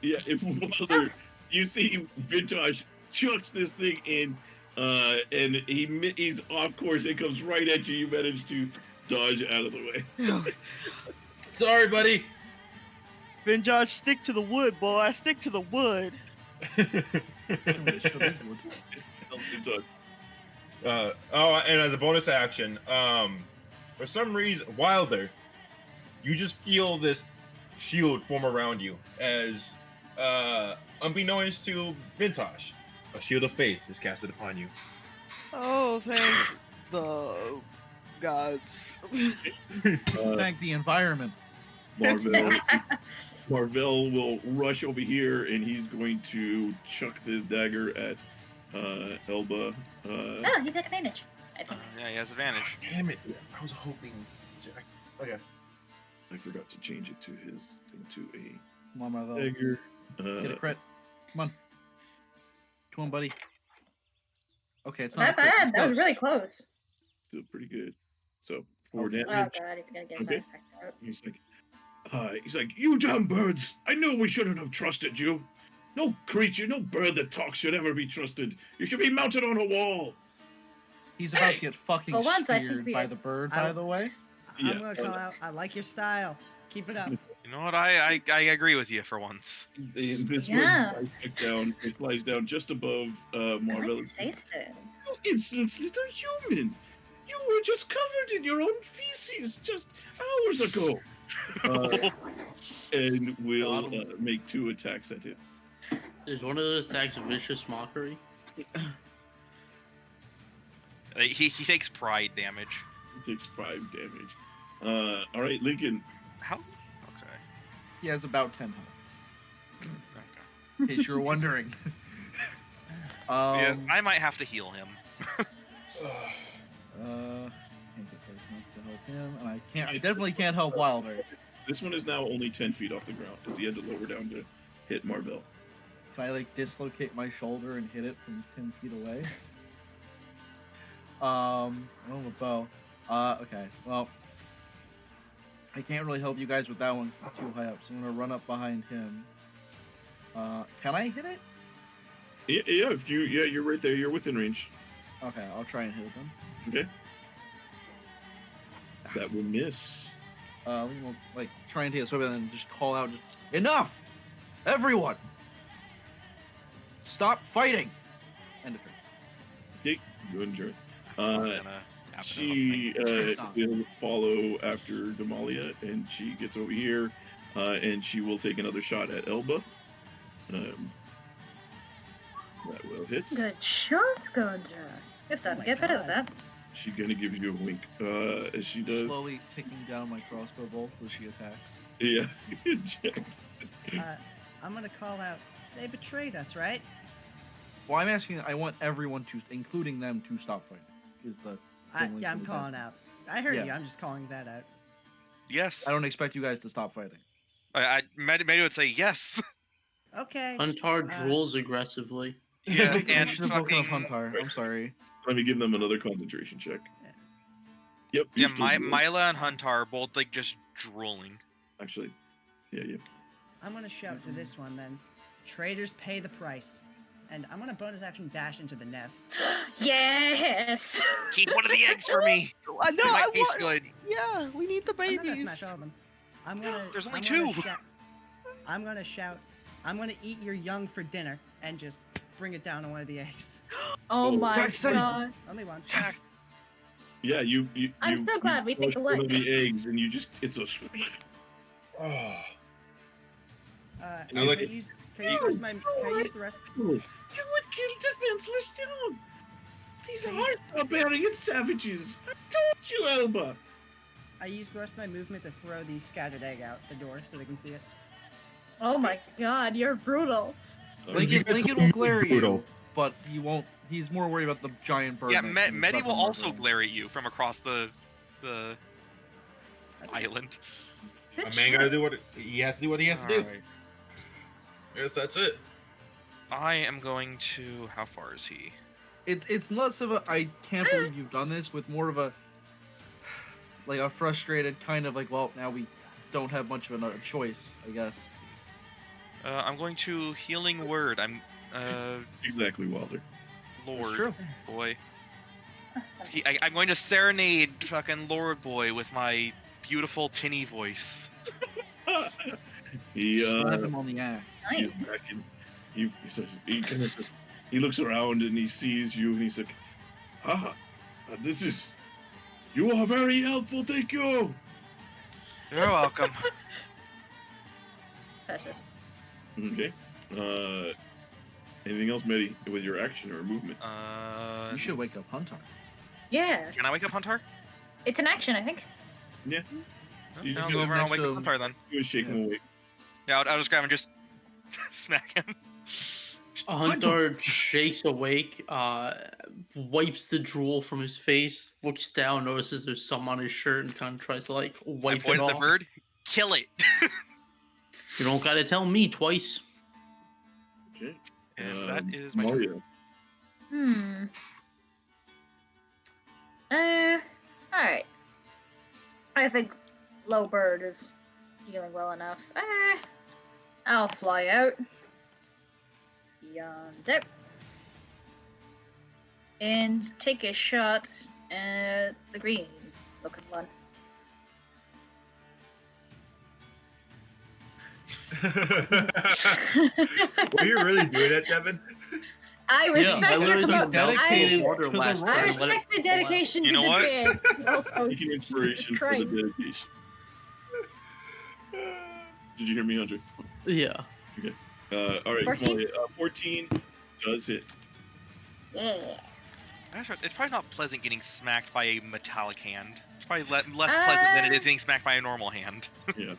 Yeah, if Wilder, you see Vintage chucks this thing in, and he's off course. It comes right at you. You manage to dodge out of the way. Sorry, buddy. Vintage, stick to the wood, boy. Stick to the wood. Elven touch. And as a bonus action, for some reason, Wilder, you just feel this shield form around you as, unbeknownst to Vintash, a shield of faith is casted upon you. Oh, thank the gods. Thank the environment. Marvel will rush over here, and he's going to chuck this dagger at Elba. Oh, he's at advantage. I think. Yeah, he has advantage. Damn it! I was hoping. Jax. Okay. I forgot to change it to his thing to a Come on, Marvel. dagger. Get a crit. Come on. Come on, buddy. Okay, it's not Not a crit. bad. It's That was close. really close. Still pretty good. So 4 Okay. Oh damage. god, he's gonna get his Okay. ass packed out. He's like, you dumb birds! I knew we shouldn't have trusted you. No creature, no bird that talks should ever be trusted. You should be mounted on a wall. He's about to get fucking For once, I think speared we by are- the bird, I- by the way. Yeah, I'm gonna call out. I like your style. Keep it up. You know what? I agree with you for once. And this Yeah. one flies back down. It flies down just above I Marvel. like to taste it. You insolent little human! You were just covered in your own feces just hours ago. And we'll make 2 attacks at it. Is one of those attacks vicious mockery? He takes pride damage. It takes 5 damage. All right, Lincoln. How? Okay. He has about 10 health. Okay. In case you're wondering. Yeah, I might have to heal him. Can't get close enough to help him, and I definitely can't help Wilder. This one is now only 10 feet off the ground because he had to lower down to hit Marvel. Can I like dislocate my shoulder and hit it from 10 feet away? I don't have a bow. Okay, well, I can't really help you guys with that one because it's too high up, so I'm gonna run up behind him. Can I hit it? Yeah, if you, you're right there. You're within range. Okay, I'll try and hit it then. Okay. That will miss. We will like try and hit it so then just call out, just enough, everyone, stop fighting. End of turn. Okay, good turn. That's not gonna happen, I don't She Stop. will follow after Damalia, and she gets over here, and she will take another shot at Elba. That will hit. Good shot, Ganja. Good stuff. Oh my Get rid of God. that. She's gonna give you a wink, as she does. Slowly ticking down my crossbow bolt as she attacks. Yeah, Jax. I'm gonna call out. They betrayed us, right? Well, I'm asking. I want everyone to, including them, to stop fighting. Is the thing Yeah, I'm Lincoln was calling asking. out. I heard Yeah. you. I'm just calling that out. Yes. I don't expect you guys to stop fighting. Medi would say yes. Okay. Huntar Uh, drools aggressively. Yeah, I and should have spoken of fucking Huntar. I'm sorry. Let me give them another concentration check. Yep. yeah, you're still good. Mila and Huntar are both like just drooling. Actually, yeah. I'm gonna shout to this one then. Traders pay the price. And I'm gonna bonus action dash into the nest. Yes. Keep one of the eggs for me. No, It might taste want. good. Yeah, we need the I'm not gonna babies. smash all of them. I'm gonna. There's only I'm gonna 2. I'm gonna shout. I'm gonna eat your young for dinner and just bring it down on one of the eggs. Oh my Jackson. god. Only one. Yeah, you. I'm so glad we crush picked one one. of the eggs, and you just—it's a. Oh. Can like I it. use? Can I use my? Can I use the rest? You would kill defenseless young. These Please. aren't barbarian savages. I told you, Elba. I use the rest of my movement to throw the scattered egg out the door so they can see it. Oh my god, you're brutal. Lincoln will glare at you, Brutal. but he won't. He's more worried about the giant bird. Yeah, next to him Medi than will Marvel. also glare at you from across the That's island. Good A man shot. gotta do what he has to do. What he has to do. Alright. Yes, that's it. I am going to. How far is he? It's less of a I can't believe you've done this with more of a like a frustrated kind of like, well, now we don't have much of a choice, I guess. I'm going to healing word. I'm Exactly, Wilder. Lord true. boy. Awesome. I'm going to serenade fucking Lord boy with my beautiful tinny voice. He Slap him on the axe. he's Nice. back in. he looks around and he sees you and he's like, you are very helpful, thank you. You're welcome. Precious. Okay. Anything else, Medi, with your action or movement? You should wake up Huntar. Yeah. Can I wake up Huntar? It's an action, I think. Yeah. You I'll just go over and I'll next wake up to- Huntar then. You would shake him awake. Yeah, I'll just grab him and just smack him. Huntar shakes awake, wipes the drool from his face, looks down, notices there's some on his shirt, and kind of tries to like I wipe it point at the off. bird. Kill it. You don't gotta tell me twice. Okay. And that is my turn. Mario. Alright. I think low bird is dealing well enough. I'll fly out. Beyond it. And take a shot at the green looking one. Were you really doing that, Devin? I respect I your literally commitment. dedicated I, water to the last work. I time. Let it respect the fall out. dedication You to know the what? bid. Also, Taking inspiration for the trying. dedication. Did you hear me, Hunter? Yeah. All right. 14? 14 does hit. Yeah. It's probably not pleasant getting smacked by a metallic hand. It's probably less pleasant than it is getting smacked by a normal hand. Yeah.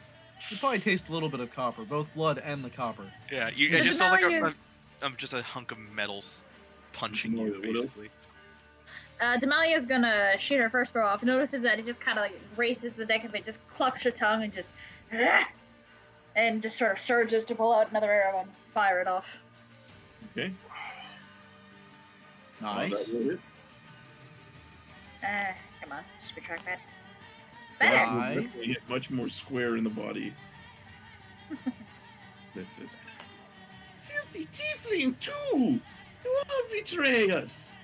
You probably taste a little bit of copper, both blood and the copper. Yeah, it just feels like Damalia- I'm just a hunk of metal punching Damalia, you, what else? basically. Damalia's gonna shoot her first throw off. Notices that it just kind of like races the deck of it, just clucks her tongue and just, and just sort of surges to pull out another arrow and fire it off. Okay. Nice. That will hit. Come on, stupid trackpad. That Bam! will Nice. definitely hit much more square in the body. That says, filthy tiefling too! You all betray us!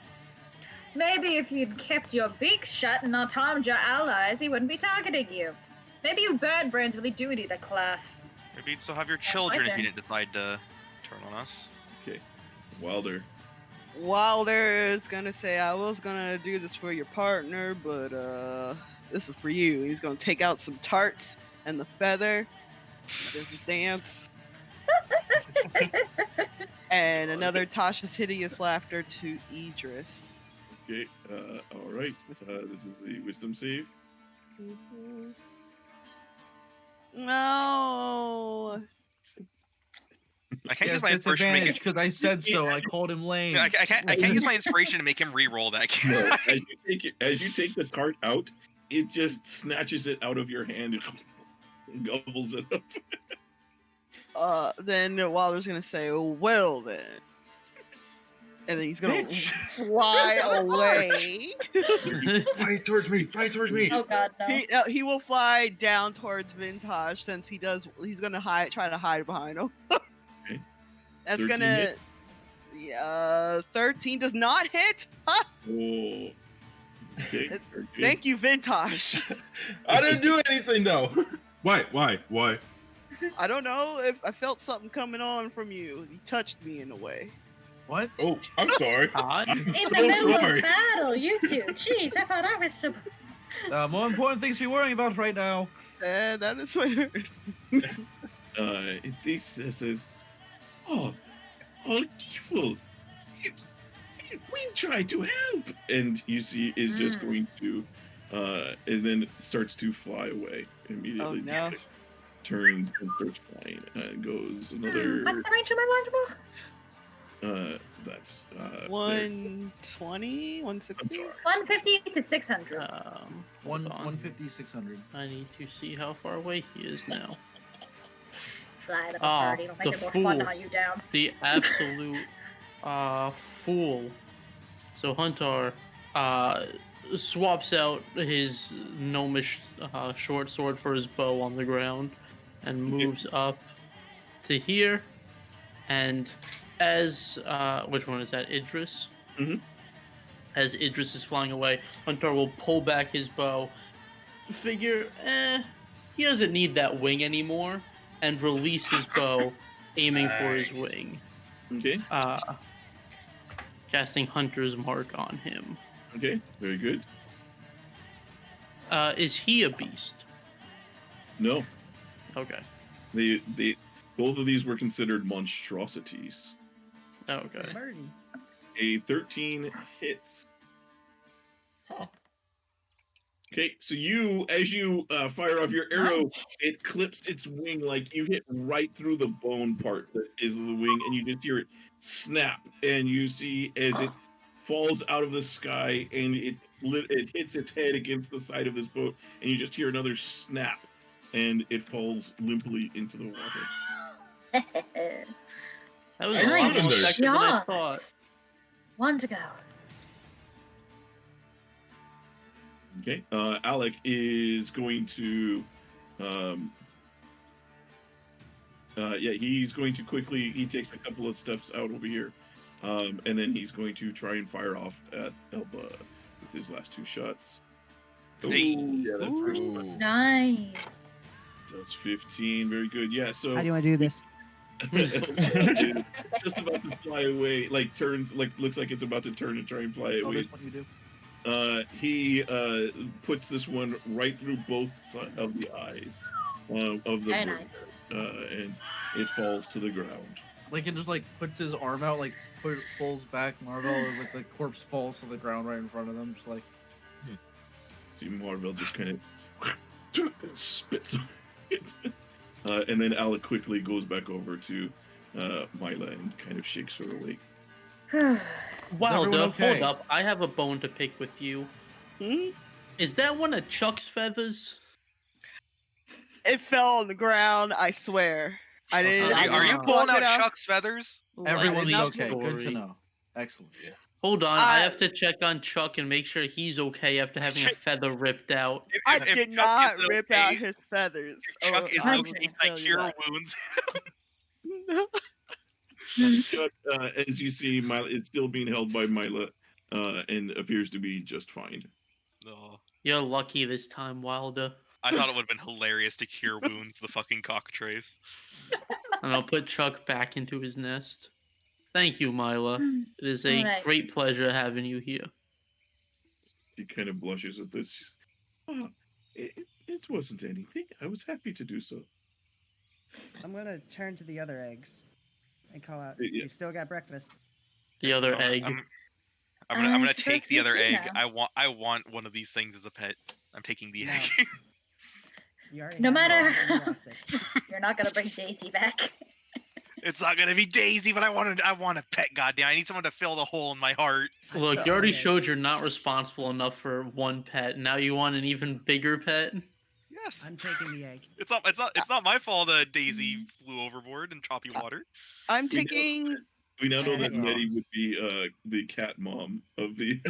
Maybe if you'd kept your beaks shut and not harmed your allies, he wouldn't be targeting you. Maybe you bird brains really do need a class. Maybe you'd still have your children if turn. you didn't decide to turn on us. Okay. Wilder. Wilder is gonna say, I was gonna do this for your partner, but this is for you. He's gonna take out some tarts and the feather. There's a dance. And another Tasha's hideous laughter to Idris. Okay. All right. This is a wisdom save. No. I can't Yes, use my that's inspiration to make advantage it. because I said so. I called him lame. I can't use my inspiration to make him re-roll that. No, as you take the tart out, it just snatches it out of your hand and gobbles it up. Then Wilder's gonna say, well then. And then he's gonna Bitch. fly away. Fight towards me! Fight towards me! Oh god, no. He will fly down towards Vintash since he's gonna try to hide behind him. Okay. That's 13 gonna hit? 13 does not hit. Ha! Oh. Okay. Thank you, Vintash. I didn't do anything though. Why? I don't know if I felt something coming on from you. You touched me in a way. What? Oh, I'm sorry. Odd. In the So middle sorry. of battle, you two. Jeez, I thought I was so. More important things to be worrying about right now. That is what. This says, oh, all evil. We try to help, and you see is just going to, and then starts to fly away immediately. Oh, no. Turns and starts flying and goes another. What's the range of my launchable? That's 120, 160. 150 to 600. One, hold on. 150, 600. I need to see how far away he is now. Fly the Ah, party. It'll make the it more fun to fool. hunt you down. The absolute fool. So Huntar swaps out his gnomish short sword for his bow on the ground and moves up to here. And as which one is that? Idris? Mhm. As Idris is flying away, Huntar will pull back his bow. Figure, he doesn't need that wing anymore, and release his bow, aiming for his Nice. wing. Okay. Casting Hunter's Mark on him. Okay. Very good. Is he a beast? No, Okay. they both of these were considered monstrosities. It's Okay. a birdie. A 13 hits. Huh. Okay, so as you fire off your arrow, it clips its wing like you hit right through the bone part that is the wing, and you just hear it snap, and you see as it falls out of the sky and it hits its head against the side of this boat, and you just hear another snap, and it falls limply into the water. That was I a lot more should've. effective than I thought. Shots. One to go. Okay, Alec is going to, he's going to quickly. He takes a couple of steps out over here, and then he's going to try and fire off at Elba with his last 2 shots. Oh, Hey. yeah, that first one Ooh. Nice. does 15. Very good. Yeah, so How do you want to do this? Elba is just about to fly away. Like turns, like looks like it's about to turn and try and fly Oh, away. this one you do. He puts this one right through both of the eyes of the Very bird, nice. and it falls to the ground. Lincoln just like puts his arm out, like pulls back Marvel as like the corpse falls to the ground right in front of them, just like. See Marvel just kind of spits on it, and then Alec quickly goes back over to Mila and kind of shakes her awake. Wow, everyone okay? hold up. I have a bone to pick with you. Is that one of Chuck's feathers? It fell on the ground. I swear. I didn't. I Are you didn't pulling pluck out it Chuck's feathers? Everyone's not okay. Good to story. know. Excellent. Hold on, I- I have to check on Chuck and make sure he's okay after having a feather ripped out. I If did Chuck not is rip okay- out his feathers. If Chuck is I okay, will okay, just I tell you cure that. wounds. Chuck, as you see, Mila is still being held by Mila, and appears to be just fine. No. You're lucky this time, Wilder. I thought it would have been hilarious to cure wounds, the fucking cockatrice. And I'll put Chuck back into his nest. Thank you, Mila. It is a Alright. great pleasure having you here. He kind of blushes at this. Oh, it wasn't anything. I was happy to do so. I'm gonna turn to the other eggs and call out. Yeah. You still got breakfast. The other Oh, egg. I'm gonna suppose take the we other do egg. now. I want one of these things as a pet. I'm taking the No. egg. You already No have matter- one, and you lost it. You're not gonna bring Daisy back. It's not gonna be Daisy, but I want a pet. Goddamn! I need someone to fill the hole in my heart. Look, you already Okay. showed you're not responsible enough for one pet. Now you want an even bigger pet? Yes. I'm taking the egg. It's not my fault. Daisy flew overboard in choppy water. I'm We know taking. We now know that Yeah. Medi would be the cat mom of the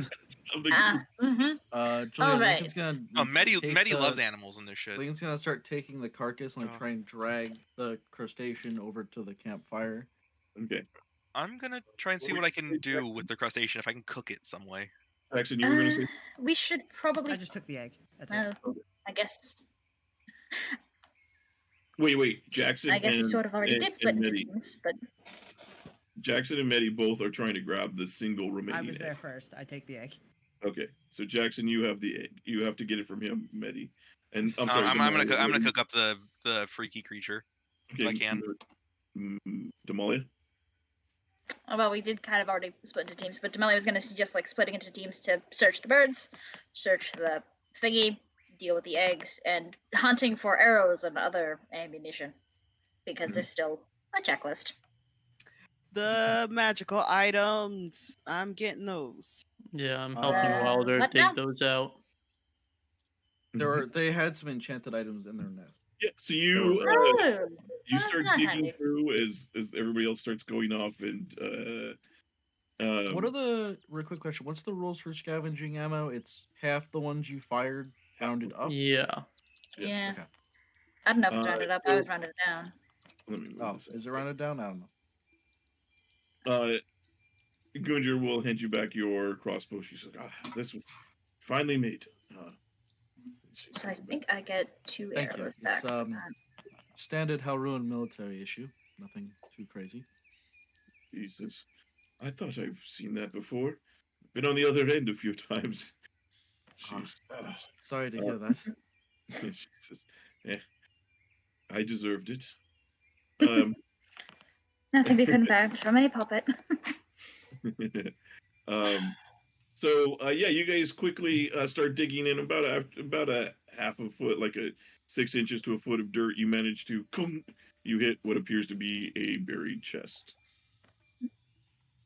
of the group. Ah, mm-hmm. Julian, Alright. Lincoln's gonna. Oh, Medi take loves the- animals and this shit. Lincoln's gonna start taking the carcass and like Oh. try and drag the crustacean over to the campfire. Okay, I'm gonna try and see Well, what we I can can do check- with the crustacean if I can cook it some way. Jackson, you were gonna say. We should probably. I just took the egg. That's it. Oh, I guess. Wait, Jackson. I guess we and, sort of already and, did split and into Medi. teams, but Jackson and Medi both are trying to grab the single I remaining was there egg. first. I take the egg. Okay, so Jackson, you have the egg. You have to get it from him, Medi. And I'm sorry. I'm gonna Damalia, cook up the freaky creature. Okay, I can. Damalia. well, we did kind of already split into teams. But Damalia was gonna suggest like splitting into teams to search the birds, search the thingy, deal with the eggs, and hunting for arrows and other ammunition, because there's still a checklist. The magical items. I'm getting those. Yeah, I'm helping Wilder what dig now? those out. They had some enchanted items in their nest. Yeah. So you Oh, you that's start not digging handy. through as everybody else starts going off and What are the real quick question? What's the rules for scavenging ammo? It's half the ones you fired rounded up. Yeah. Yeah. Okay. I don't know if it's rounded up. I so- was rounded down. let me move Oh, this. is it rounded down? I don't know. Gunjer will hand you back your crossbow. She's like, this was finally made. She So I hands it back. think I get 2 Thank you. arrows back. It's standard Faerun military issue. Nothing too crazy. Jesus. I thought I've seen that before. Been on the other end a few times. Jeez. Sorry to hear that. Jesus. Eh, I deserved it. Um, Nothing we couldn't bounce from a puppet. um, yeah, you guys quickly start digging in about a half a foot, like a 6 inches to a foot of dirt. You manage to you hit what appears to be a buried chest.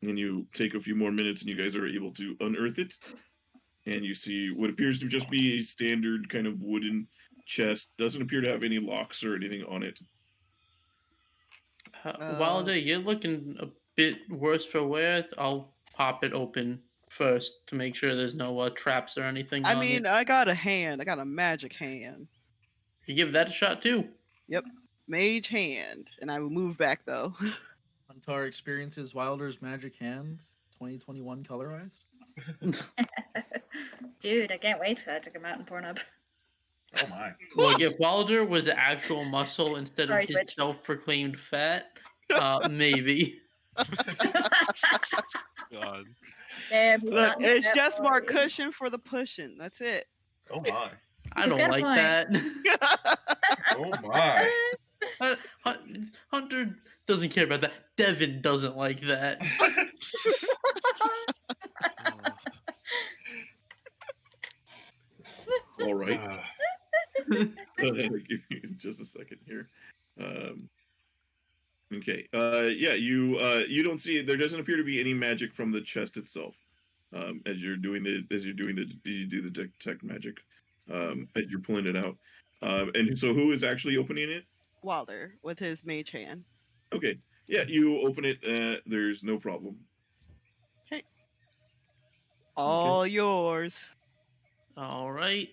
And you take a few more minutes and you guys are able to unearth it. And you see what appears to just be a standard kind of wooden chest. Doesn't appear to have any locks or anything on it. Wilder, you're looking a bit worse for wear. I'll pop it open first to make sure there's no traps or anything I on mean, it. I got a hand. I got a magic hand. You give that a shot too. Yep, mage hand, and I will move back though. Huntar experiences Wilder's magic hands. 2021 colorized. Dude, I can't wait for that to come out in Pornhub. Oh my. Look, if Wilder was actual muscle instead Sorry, of his Twitch. self-proclaimed fat, maybe. God. Damn, he's Look, not in it's that just more boy. cushion for the pushing. That's it. Oh my. I He's don't got a like point. that. Oh my. Hunter doesn't care about that. Devin doesn't like that. All right. Ah. Give me just a second here. Okay. Yeah, you don't see, there doesn't appear to be any magic from the chest itself. As you do the detect magic, as you're pulling it out. And so who is actually opening it? Wilder with his mage hand. Okay. Yeah, you open it. There's no problem. All yours. All right.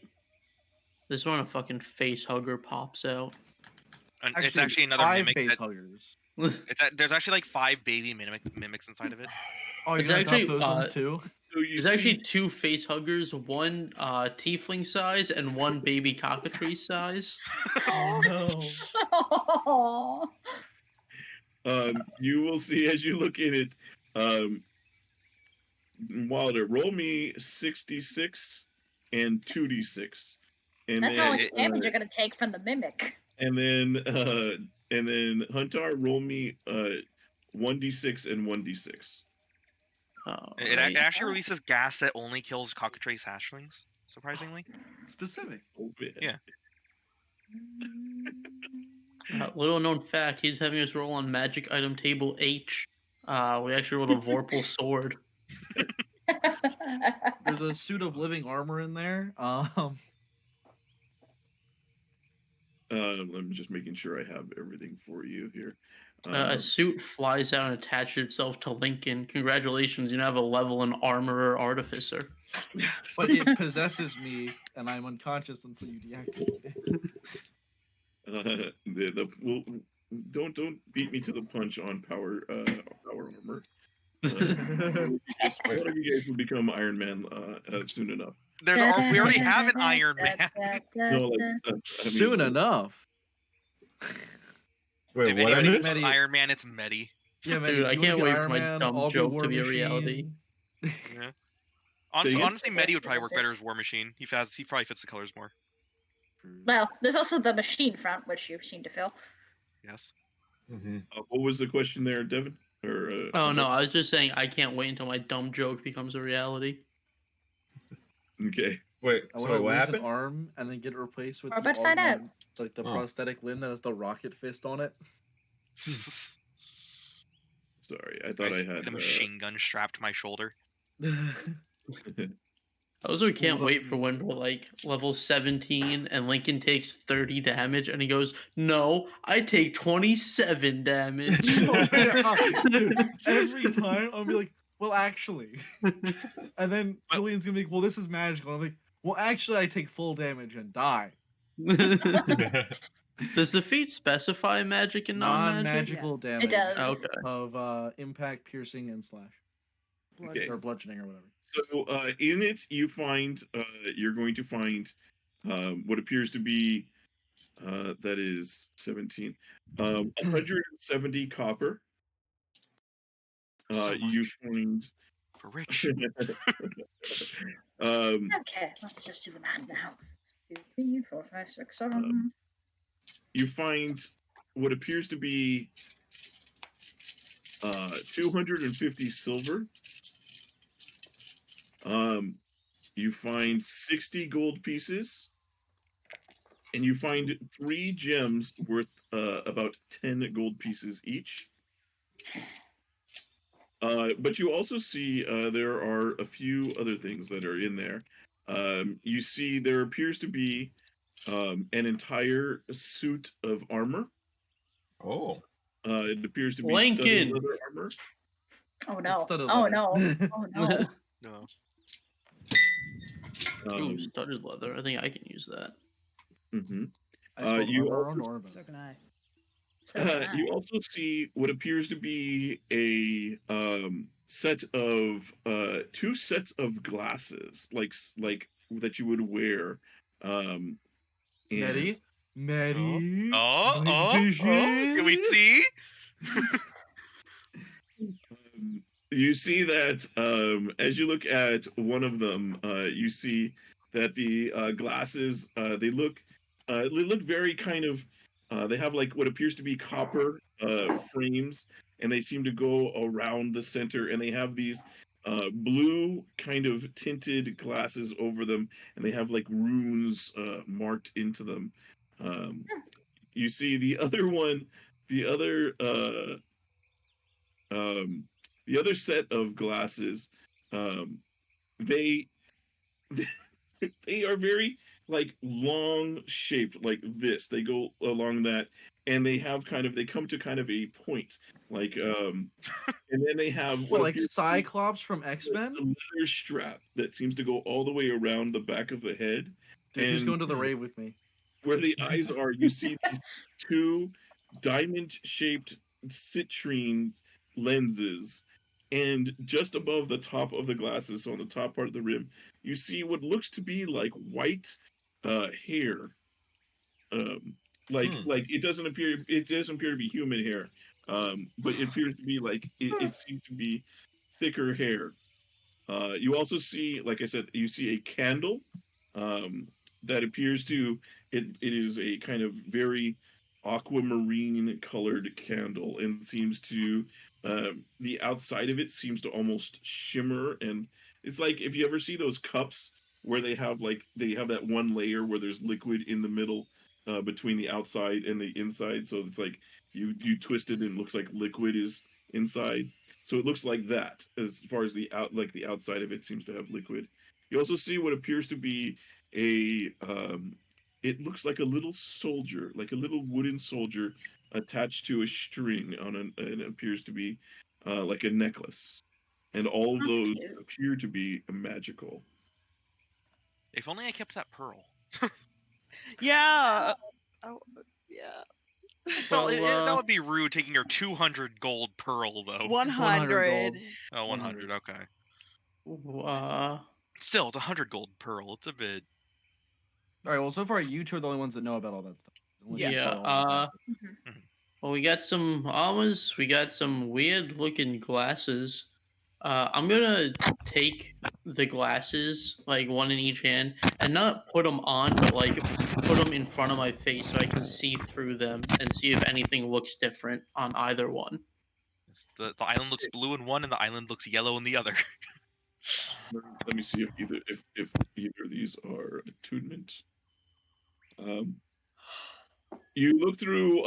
This one a fucking face hugger pops out. And it's actually another 5 mimic. base That, huggers. there's actually like 5 baby mimics inside of it. Oh, you're It's gonna actually, adopt those ones too? So you There's actually see, 2 face huggers, one tiefling size and one baby cockatrice size. Oh no. Aw. you will see as you look in it. Wilder, roll me 66 and 2d6, and That's then how much damage you're gonna take from the mimic. and then Huntar, roll me 1d6 and 1d6. It Alright. actually releases gas that only kills cockatrice hatchlings, surprisingly. Specific. Oh, man. Yeah. Little known fact, he's having us roll on magic item table H. We actually rolled a Vorpal sword. There's a suit of living armor in there. I'm just making sure I have everything for you here. A suit flies out and attaches itself to Lincoln. Congratulations, you now have a level in armorer artificer. But it possesses me, and I'm unconscious until you deactivate it. Don't beat me to the punch on power armor. One of you guys will become Iron Man soon enough. We already have an Iron Man. No, like, I mean, Soon enough. Wait, If what I anybody's missed? Iron Man, it's Medi. Yeah, man. Dude, if I you can't wanna be wait for Iron my Man, dumb I'll be joke War to be a Machine. reality. Yeah. So you- Honestly, Medi would probably work better as War Machine. He probably fits the colors more. Well, there's also the machine front, which you seem to fill. Yes. Mm-hmm. what was the question there, Devin? Or Oh no, I was just saying I can't wait until my dumb joke becomes a reality. Okay. Wait, I so want to what lose happened? an arm and then get it replaced with We're the about to find out. augmented, like the Oh. prosthetic limb that has the rocket fist on it. Sorry, I thought I had a machine gun strapped to my shoulder. I also can't Spooled up. wait for when we're like level 17 and Lincoln takes 30 damage and he goes, "No, I take 27 damage." Dude, every time I'll be like, well, actually. And then Julian's gonna be like, well, this is magical. I'm like, well, actually, I take full damage and die. Does the feat specify magic and non-magic? Non-magical damage. It does. Okay. Of impact, piercing, and slash. Okay. Or bludgeoning or whatever. So in it, you find you're going to find what appears to be that is 17, 170 copper, So You much. find We're rich. Okay, let's just do the math now. 2, 3, 4, 5, 6, 7. you find what appears to be 250 silver. You find 60 gold pieces, and you find 3 gems worth about 10 gold pieces each. But you also see there are a few other things that are in there. You see there appears to be an entire suit of armor. Oh. It appears to be studded Lincoln. leather armor. Oh It's no. studded Oh leather. no. Oh no. No. Ooh, Um, studded leather. I think I can use that. mhm. I spelled You armor also on Orban. So can I. So can You I. also see what appears to be a set of 2 sets of glasses, like that you would wear. And Medi? Medi? Oh, My oh, oh. Can we vision? see? you see that as you look at one of them, you see that the glasses they look very kind of they have like what appears to be copper frames, and they seem to go around the center, and they have these blue kind of tinted glasses over them, and they have like runes marked into them. Um, you see the other one, the other um, the other set of glasses, um, they they are very like long shaped like this. They go along that, and they have kind of they come to kind of a point, like and then they have What, what like appears to be Cyclops from X-Men? a leather strap that seems to go all the way around the back of the head, Dude, who's and going to the rave with me? where the eyes are, you see these 2 diamond-shaped citrine lenses, and just above the top of the glasses, so on the top part of the rim, you see what looks to be like white hair. Like it doesn't appear to be human hair, but it appears to be like it seems to be thicker hair. You also see, like I said, you see a candle um, that appears to it is a kind of very aquamarine colored candle, and seems to the outside of it seems to almost shimmer, and it's like if you ever see those cups where they have that one layer where there's liquid in the middle between the outside and the inside, so it's like you twist it and it looks like liquid is inside. So it looks like that as far as the outside of it seems to have liquid. You also see what appears to be a it looks like a little soldier, like a little wooden soldier attached to a string and it appears to be like a necklace. And all of That's those cute. appear to be magical. If only I kept that pearl. Yeah. Oh, yeah. Well, That would be rude taking your 200 gold pearl though. 100 gold. 100. Oh, 100. Okay. uh, Still, it's 100 gold pearl. It's a bit. Alright, well, so far, you two are the only ones that know about all that stuff. Unless you yeah. follow all the Well, we got some armors. We got some weird looking glasses. I'm gonna take the glasses, like one in each hand, and not put them on, but like put them in front of my face so I can see through them and see if anything looks different on either one. The island looks blue in one, and the island looks yellow in the other. Let me see if either of these are attunement. You look through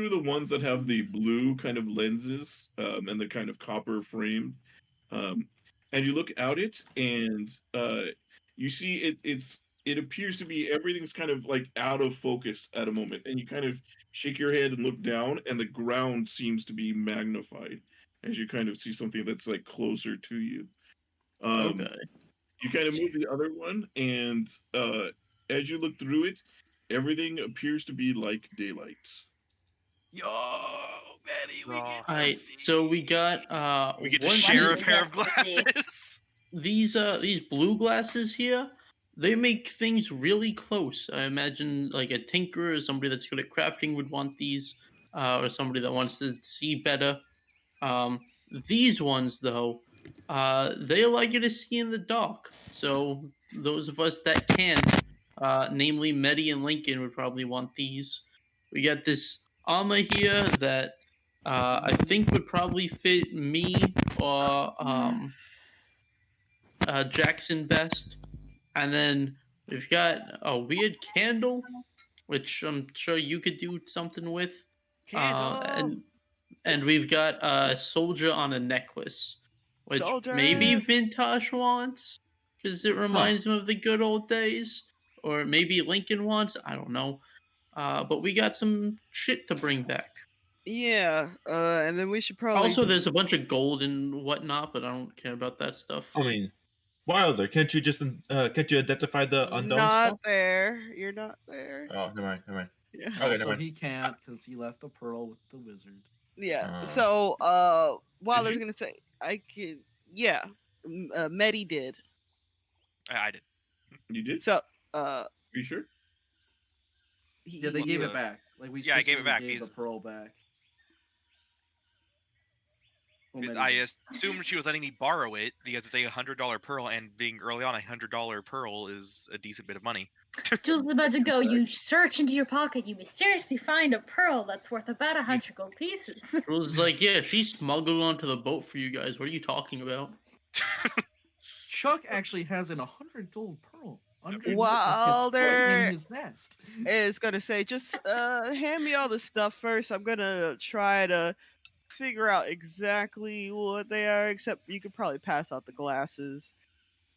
the ones that have the blue kind of lenses and the kind of copper frame, um, and you look out it, and you see it appears to be everything's kind of like out of focus at a moment, and you kind of shake your head and look down, and the ground seems to be magnified as you kind of see something that's like closer to you. Um, Okay. you kind of move the other one, and as you look through it, everything appears to be like daylight. Yo, Manny, we Raw. get to Alright, see. so we got We get to one share a thing. pair of Yes, I see. glasses. These blue glasses here, they make things really close. I imagine like a tinkerer or somebody that's good at crafting would want these, or somebody that wants to see better. Um, These ones, though, they allow you to see in the dark. So those of us that can't, namely Medi and Lincoln, would probably want these. We got this armor here that I think would probably fit me or Jackson best. And then we've got a weird candle, which I'm sure you could do something with. Candle. And we've got a soldier on a necklace, which maybe Soldier. Vintash wants because it reminds him of the good old days, or maybe Lincoln wants. I don't know. But we got some shit to bring back. Yeah, and then we should probably Also, there's a bunch of gold and whatnot, but I don't care about that stuff. I mean, Wilder, can't you identify the undone not stuff? there. You're not there. Oh, never mind. Yeah. Okay, never So mind. he can't because he left the pearl with the wizard. Yeah. So, Wilder's you? gonna say, I can. Yeah, Medi did. I did. You did? So, you sure? Yeah, they gave it back. Like we Yeah, I gave it back. Gave the pearl back. I assumed she was letting me borrow it because it's a $100 pearl, and being early on, $100 pearl is a decent bit of money. Jules is about to go. You search into your pocket. You mysteriously find a pearl that's worth about 100 gold pieces. Jules is like, yeah, she smuggled onto the boat for you guys. What are you talking about? Chuck actually has an 100 gold pearl. Wilder in his nest. is gonna say, just hand me all the stuff first. I'm gonna try to figure out exactly what they are, except you could probably pass out the glasses.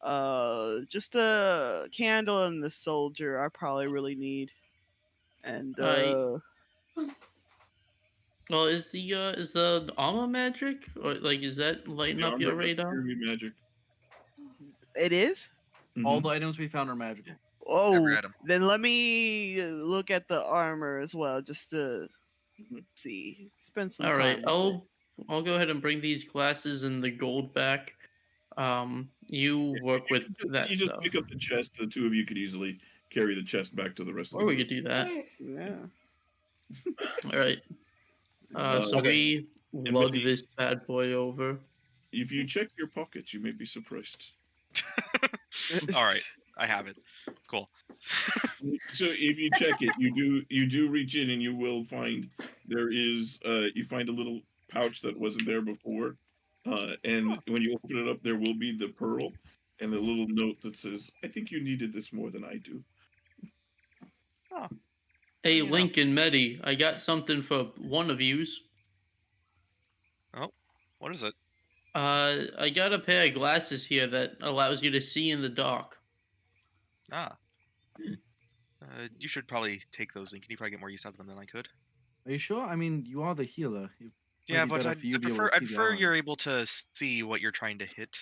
Just the candle and the soldier I probably really need. And well, is the armor magic, or like is that lighting up your radar? Magic. it is? All the items we found are magical. Oh, Every item. then let me look at the armor as well, just to see. Spend some All time. right, with it. I'll go ahead and bring these glasses and the gold back. You work with that You just stuff. pick up the chest. The two of you could easily carry the chest back to the rest of Or the we group. could do that. Yeah. All right. So okay. we lug Medi- this bad boy over. If you check your pockets, you may be surprised. All right, I have it. Cool. So if you check it, you do reach in and you will find there is you find a little pouch that wasn't there before, and when you open it up, there will be the pearl and a little note that says, "I think you needed this more than I do." Hey, Lincoln, Medi, I got something for one of yous. Oh, what is it? I got a pair of glasses here that allows you to see in the dark. You should probably take those, Lincoln. You probably get more use out of them than I could. Are you sure? I mean, you are the healer. Yeah, be but better I for you to be able to see the prefer you're odds. able to see what you're trying to hit.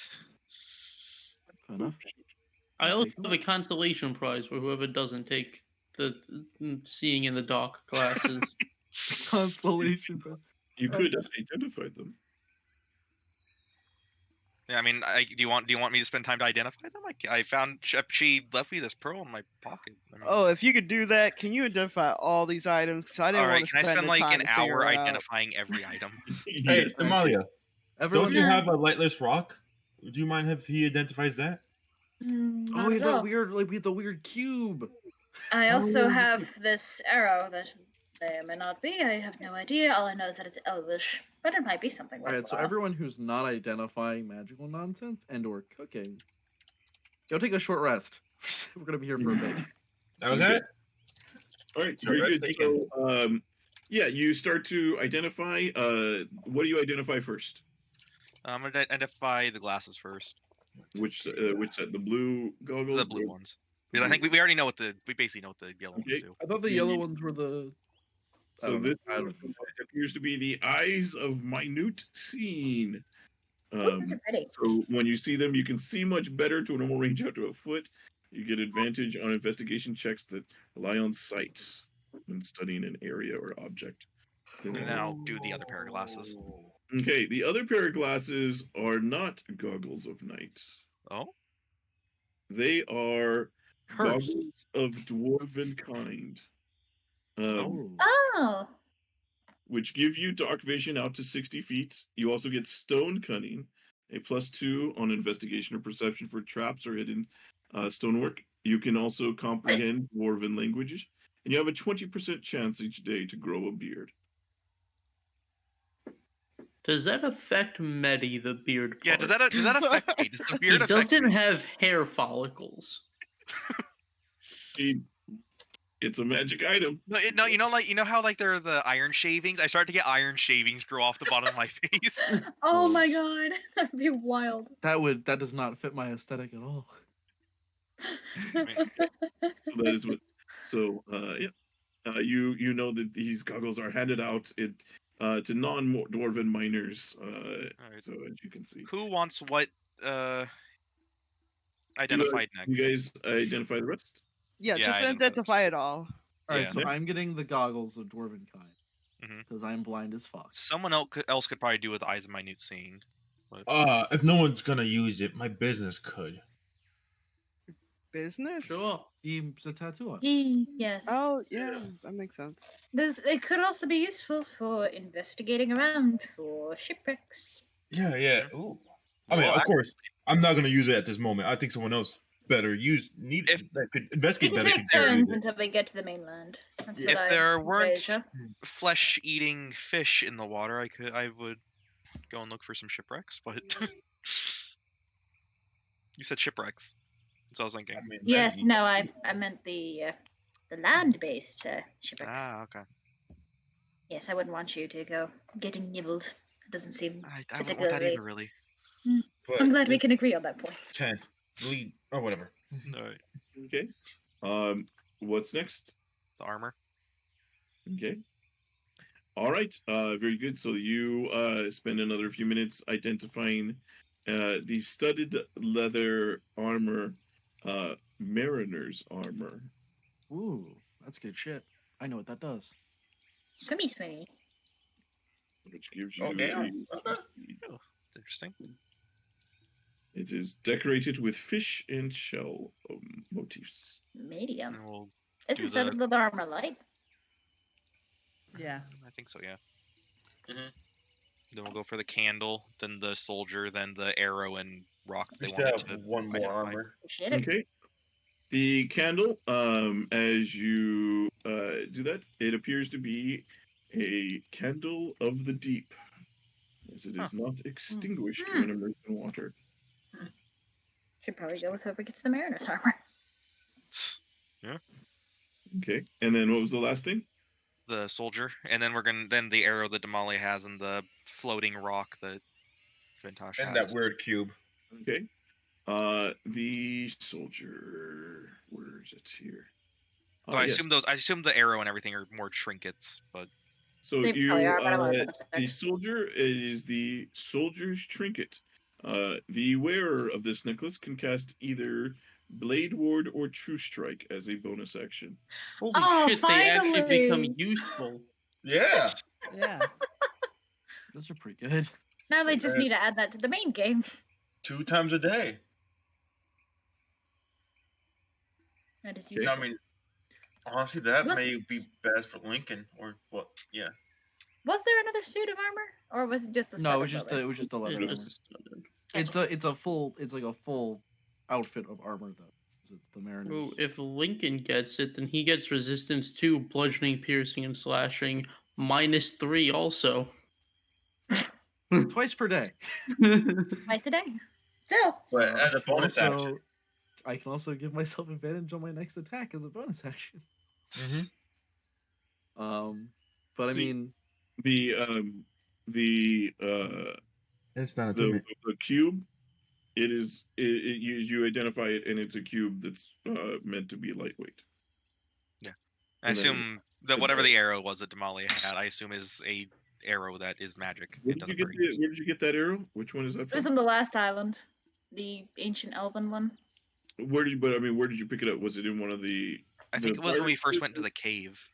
Fair enough. I I'll also take have a consolation prize for whoever doesn't take the seeing in the dark glasses. Consolation. You could have identified them. Yeah, I mean, do you want me to spend time to identify them? I found she left me this pearl in my pocket. I mean, Oh, if you could do that, can you identify all these items? Because I didn't all want right, to can I spend the like time an to figure hour it out. identifying every item? Hey, Damalia, Everyone, don't you have a lightless rock? Do you mind if he identifies that? Oh, we have that weird, like we have the weird cube. I also have this arrow that may or may not be. I have no idea. All I know is that it's elvish, but it might be something. All right, so everyone who's not identifying magical nonsense and/or cooking, go take a short rest. We're gonna be here for a bit. Okay. All right, Sure, very that's good. taken. So, yeah, you start to identify. What do you identify first? I'm gonna identify the glasses first. Which set? The blue goggles. The blue ones. Because I think we already know we basically know what the yellow ones do. I thought the yellow ones were the. I So don't know. this one appears to be the eyes of minute seeing. Those are pretty. So when you see them, you can see much better to a normal range out to a foot. You get advantage on investigation checks that rely on sight when studying an area or object. And then I'll do the other pair of glasses. Okay, the other pair of glasses are not goggles of night. Oh? They are Cursed. goggles of dwarven kind. Oh. which give you dark vision out to 60 feet. You also get stone cunning, a +2 on investigation or perception for traps or hidden stonework. You can also comprehend dwarven languages, and you have a 20% chance each day to grow a beard. Does that affect Medi, the beard Yeah, part? does that affect me? Does the He beard affect doesn't me? have hair follicles. It's a magic item. No, you know how like there are the iron shavings. I started to get iron shavings grow off the bottom of my face. Oh Cool. my god, that'd be wild. That does not fit my aesthetic at all. So that is what. So yeah, you know that these goggles are handed out to non-dwarven miners. Alright. So as you can see, Who wants what you, identified you next? guys identify the rest. Yeah, Yeah, just I didn't identify it all. All right, Yeah. so I'm getting the goggles of dwarven kind Mhm. because I'm blind as fuck. Someone else could probably do with eyes of minute seeing. If no one's gonna use it, my business could. Business? Sure. He's a tattoo on. Yes. Oh, yeah, that makes sense. It could also be useful for investigating around for shipwrecks. Yeah. Ooh. I mean, Well, of course, I'm not gonna use it at this moment. I think someone else better that could We investigate can better. take could dare use turns it. until we get to the mainland. That's Yeah. what If I there weren't wager. flesh-eating fish in the water, I would go and look for some shipwrecks. But you said shipwrecks, so I was thinking. I mean, Yes, maybe. no, I meant the land-based shipwrecks. Ah, okay. Yes, I wouldn't want you to go getting nibbled. It doesn't seem I wouldn't want that particularly. either, really. But I'm glad we can agree on that point. Tent, lead, or whatever. All right. Okay. What's next? The armor. Okay. All right. Very good. So you spend another few minutes identifying the studded leather armor, mariner's armor. Ooh, that's good shit. I know what that does. Swimmy, swimmy. Which gives you Oh, damn. Oh, interesting. it is decorated with fish and shell motifs. Medium. And we'll Isn't do studded leather armor light? Yeah. I think so, yeah. Mhm. Then we'll go for the candle, then the soldier, then the arrow and rock We they still wanted have to one more identify. armor. Appreciate it. Okay. The candle, as you do that, it appears to be a candle of the deep, as it is not extinguished when immersed in water. Should probably go with whoever gets the mariner's armor. Okay. And then what was the last thing? The soldier, and then then the arrow that Damalia has and the floating rock that Vintash And has. that weird cube. Okay. The soldier. Where is it here? So I Yes. assume the arrow and everything are more trinkets, but So They probably are, but I'm gonna double the check. soldier is the soldier's trinket. The wearer of this necklace can cast either Blade Ward or True Strike as a bonus action. Holy Oh, shit, they actually become finally! useful. Yeah. Yeah. Those are pretty good. Now they just need to add that to the main game. 2 times a day. That is Okay. I useful. mean, honestly, that Was- may be best for Lincoln or what? Yeah. Was there another suit of armor, or was it just a No, it studded was just leather? it was just the leather It armor. just studded. It's like a full outfit of armor though. 'Cause it's the mariners. Ooh, if Lincoln gets it, then he gets resistance to bludgeoning, piercing, and slashing -3 also. Twice per day. Twice a day. Still. But as a I can bonus also- action. I can also give myself advantage on my next attack as a bonus action. But I See, mean, the It's not the cube. You identify it, and it's a cube that's meant to be lightweight. I And then- assume that whatever the arrow was that Damalia had, I assume is a arrow that is magic. Where It did you doesn't get break. where did you get that arrow? Which one is that It was from? on the last island. The ancient elven one. Where did you pick it up? Was it in one of the? I think the it was when we pirates first or- went into the cave.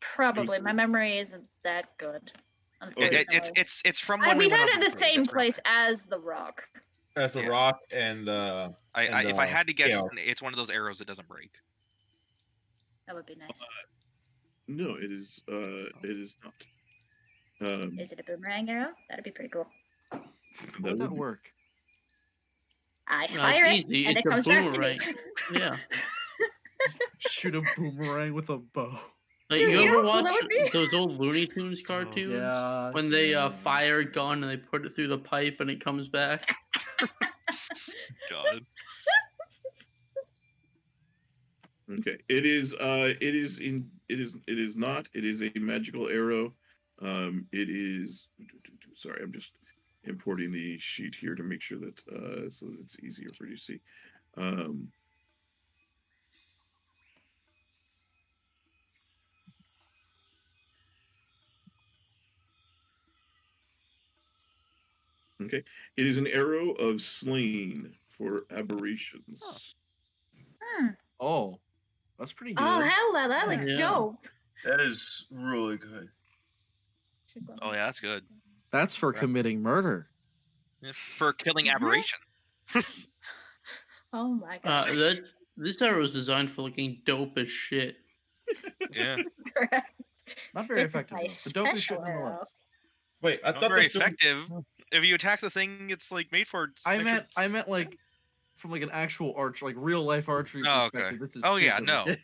Probably. My memory isn't that good. Okay. It's from when we we went found over it in the cave, same it's around place as the rock. That's a Yeah. rock and there. If I had to guess, scale. it's one of those arrows that doesn't break. That would be nice. No, it is. It is not. Is it a boomerang arrow? That'd be pretty cool. How That would that would be- work? I No, fire it's it, easy. and It's it a comes back to me. boomerang. Yeah. Shoot a boomerang with a bow. Like, Dude, you do you know ever how cool that watch would be? those old Looney Tunes cartoons? Yeah. When they yeah. fire a gun and they put it through the pipe and it comes back. God. Okay. It is. It is in. It is. It is not. It is a magical arrow. It is. Sorry, I'm just importing the sheet here to make sure that so that it's easier for you to see. Um, okay. It is an arrow of slain for aberrations. Hmm. Oh, that's pretty good. Oh, hell no, that looks Yeah. dope. That is really good. Oh yeah, that's good. That's for Right. committing murder. For killing aberration. Oh my god. This arrow was designed for looking dope as shit. Yeah. Correct. Not very This is effective my though. The dope is shit special arrow. nonetheless. Wait, I Not thought very that's the effective. If you attack the thing, it's like made for. I meant like from like an actual arch, like real life archery Oh, okay. perspective. This is Oh, yeah, stupid no. looking.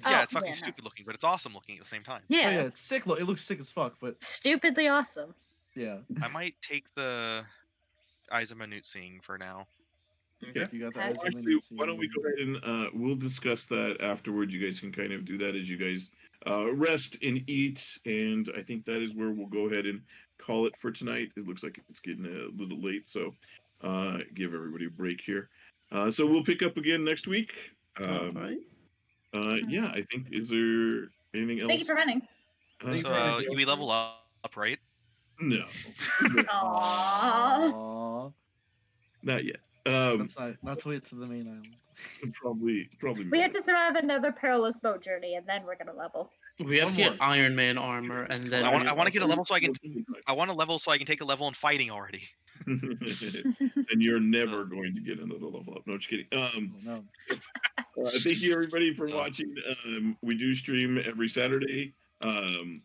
Yeah, Oh, it's fucking yeah, no. stupid looking, but it's awesome looking at the same time. Yeah. Oh yeah, it's sick. It looks sick as fuck, but Stupidly awesome. yeah. I might take the Eyes of Minute seeing for now. Okay. You got the Okay. eyes of Actually, Vinny, why don't we go ahead and we'll discuss that afterward. You guys can kind of do that as you guys rest and eat, and I think that is where we'll go ahead and call it for tonight. It looks like it's getting a little late, so give everybody a break here. So we'll pick up again next week. Alright. Yeah, I think is there anything else? Thank you for running. So we level up, right? No, Aww. not yet. That's not till we get to the main island. Probably. We have to survive another perilous boat journey, and then we're gonna level. We have One to get more. Iron Man armor, and then I want to get a level so I can. And I want a level so I can take a level in fighting already. you're never going to get another level up. No, just kidding. Oh, no. Thank you everybody for watching. We do stream every Saturday, and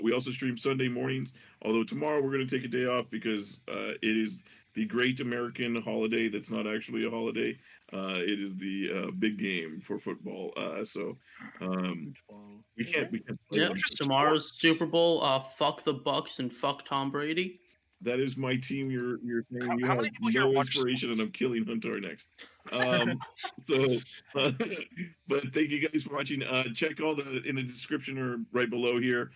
we also stream Sunday mornings. Although tomorrow we're going to take a day off because it is the great American holiday. That's not actually a holiday. It is the big game for football. So we can't. We can't. Play yeah, them. tomorrow's Super Bowl. Fuck the Bucks and fuck Tom Brady. That is my team. You're saying How you many have people here no watch inspiration, and sports? I'm killing Huntar next. But thank you guys for watching. Check all in the description or right below here.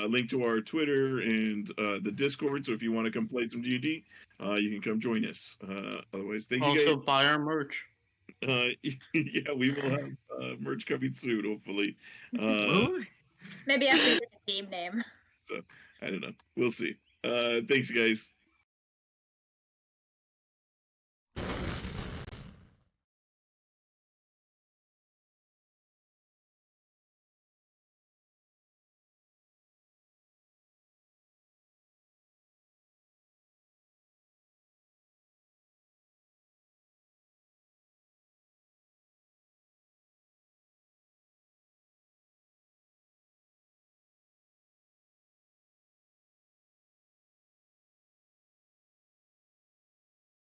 Link to our Twitter and the Discord. So if you want to come play some D&D, you can come join us. Otherwise, thank you Also, guys. buy our merch. Yeah, we will have merch coming soon, hopefully. Maybe after we get the team name. So I don't know. We'll see. Thanks, guys.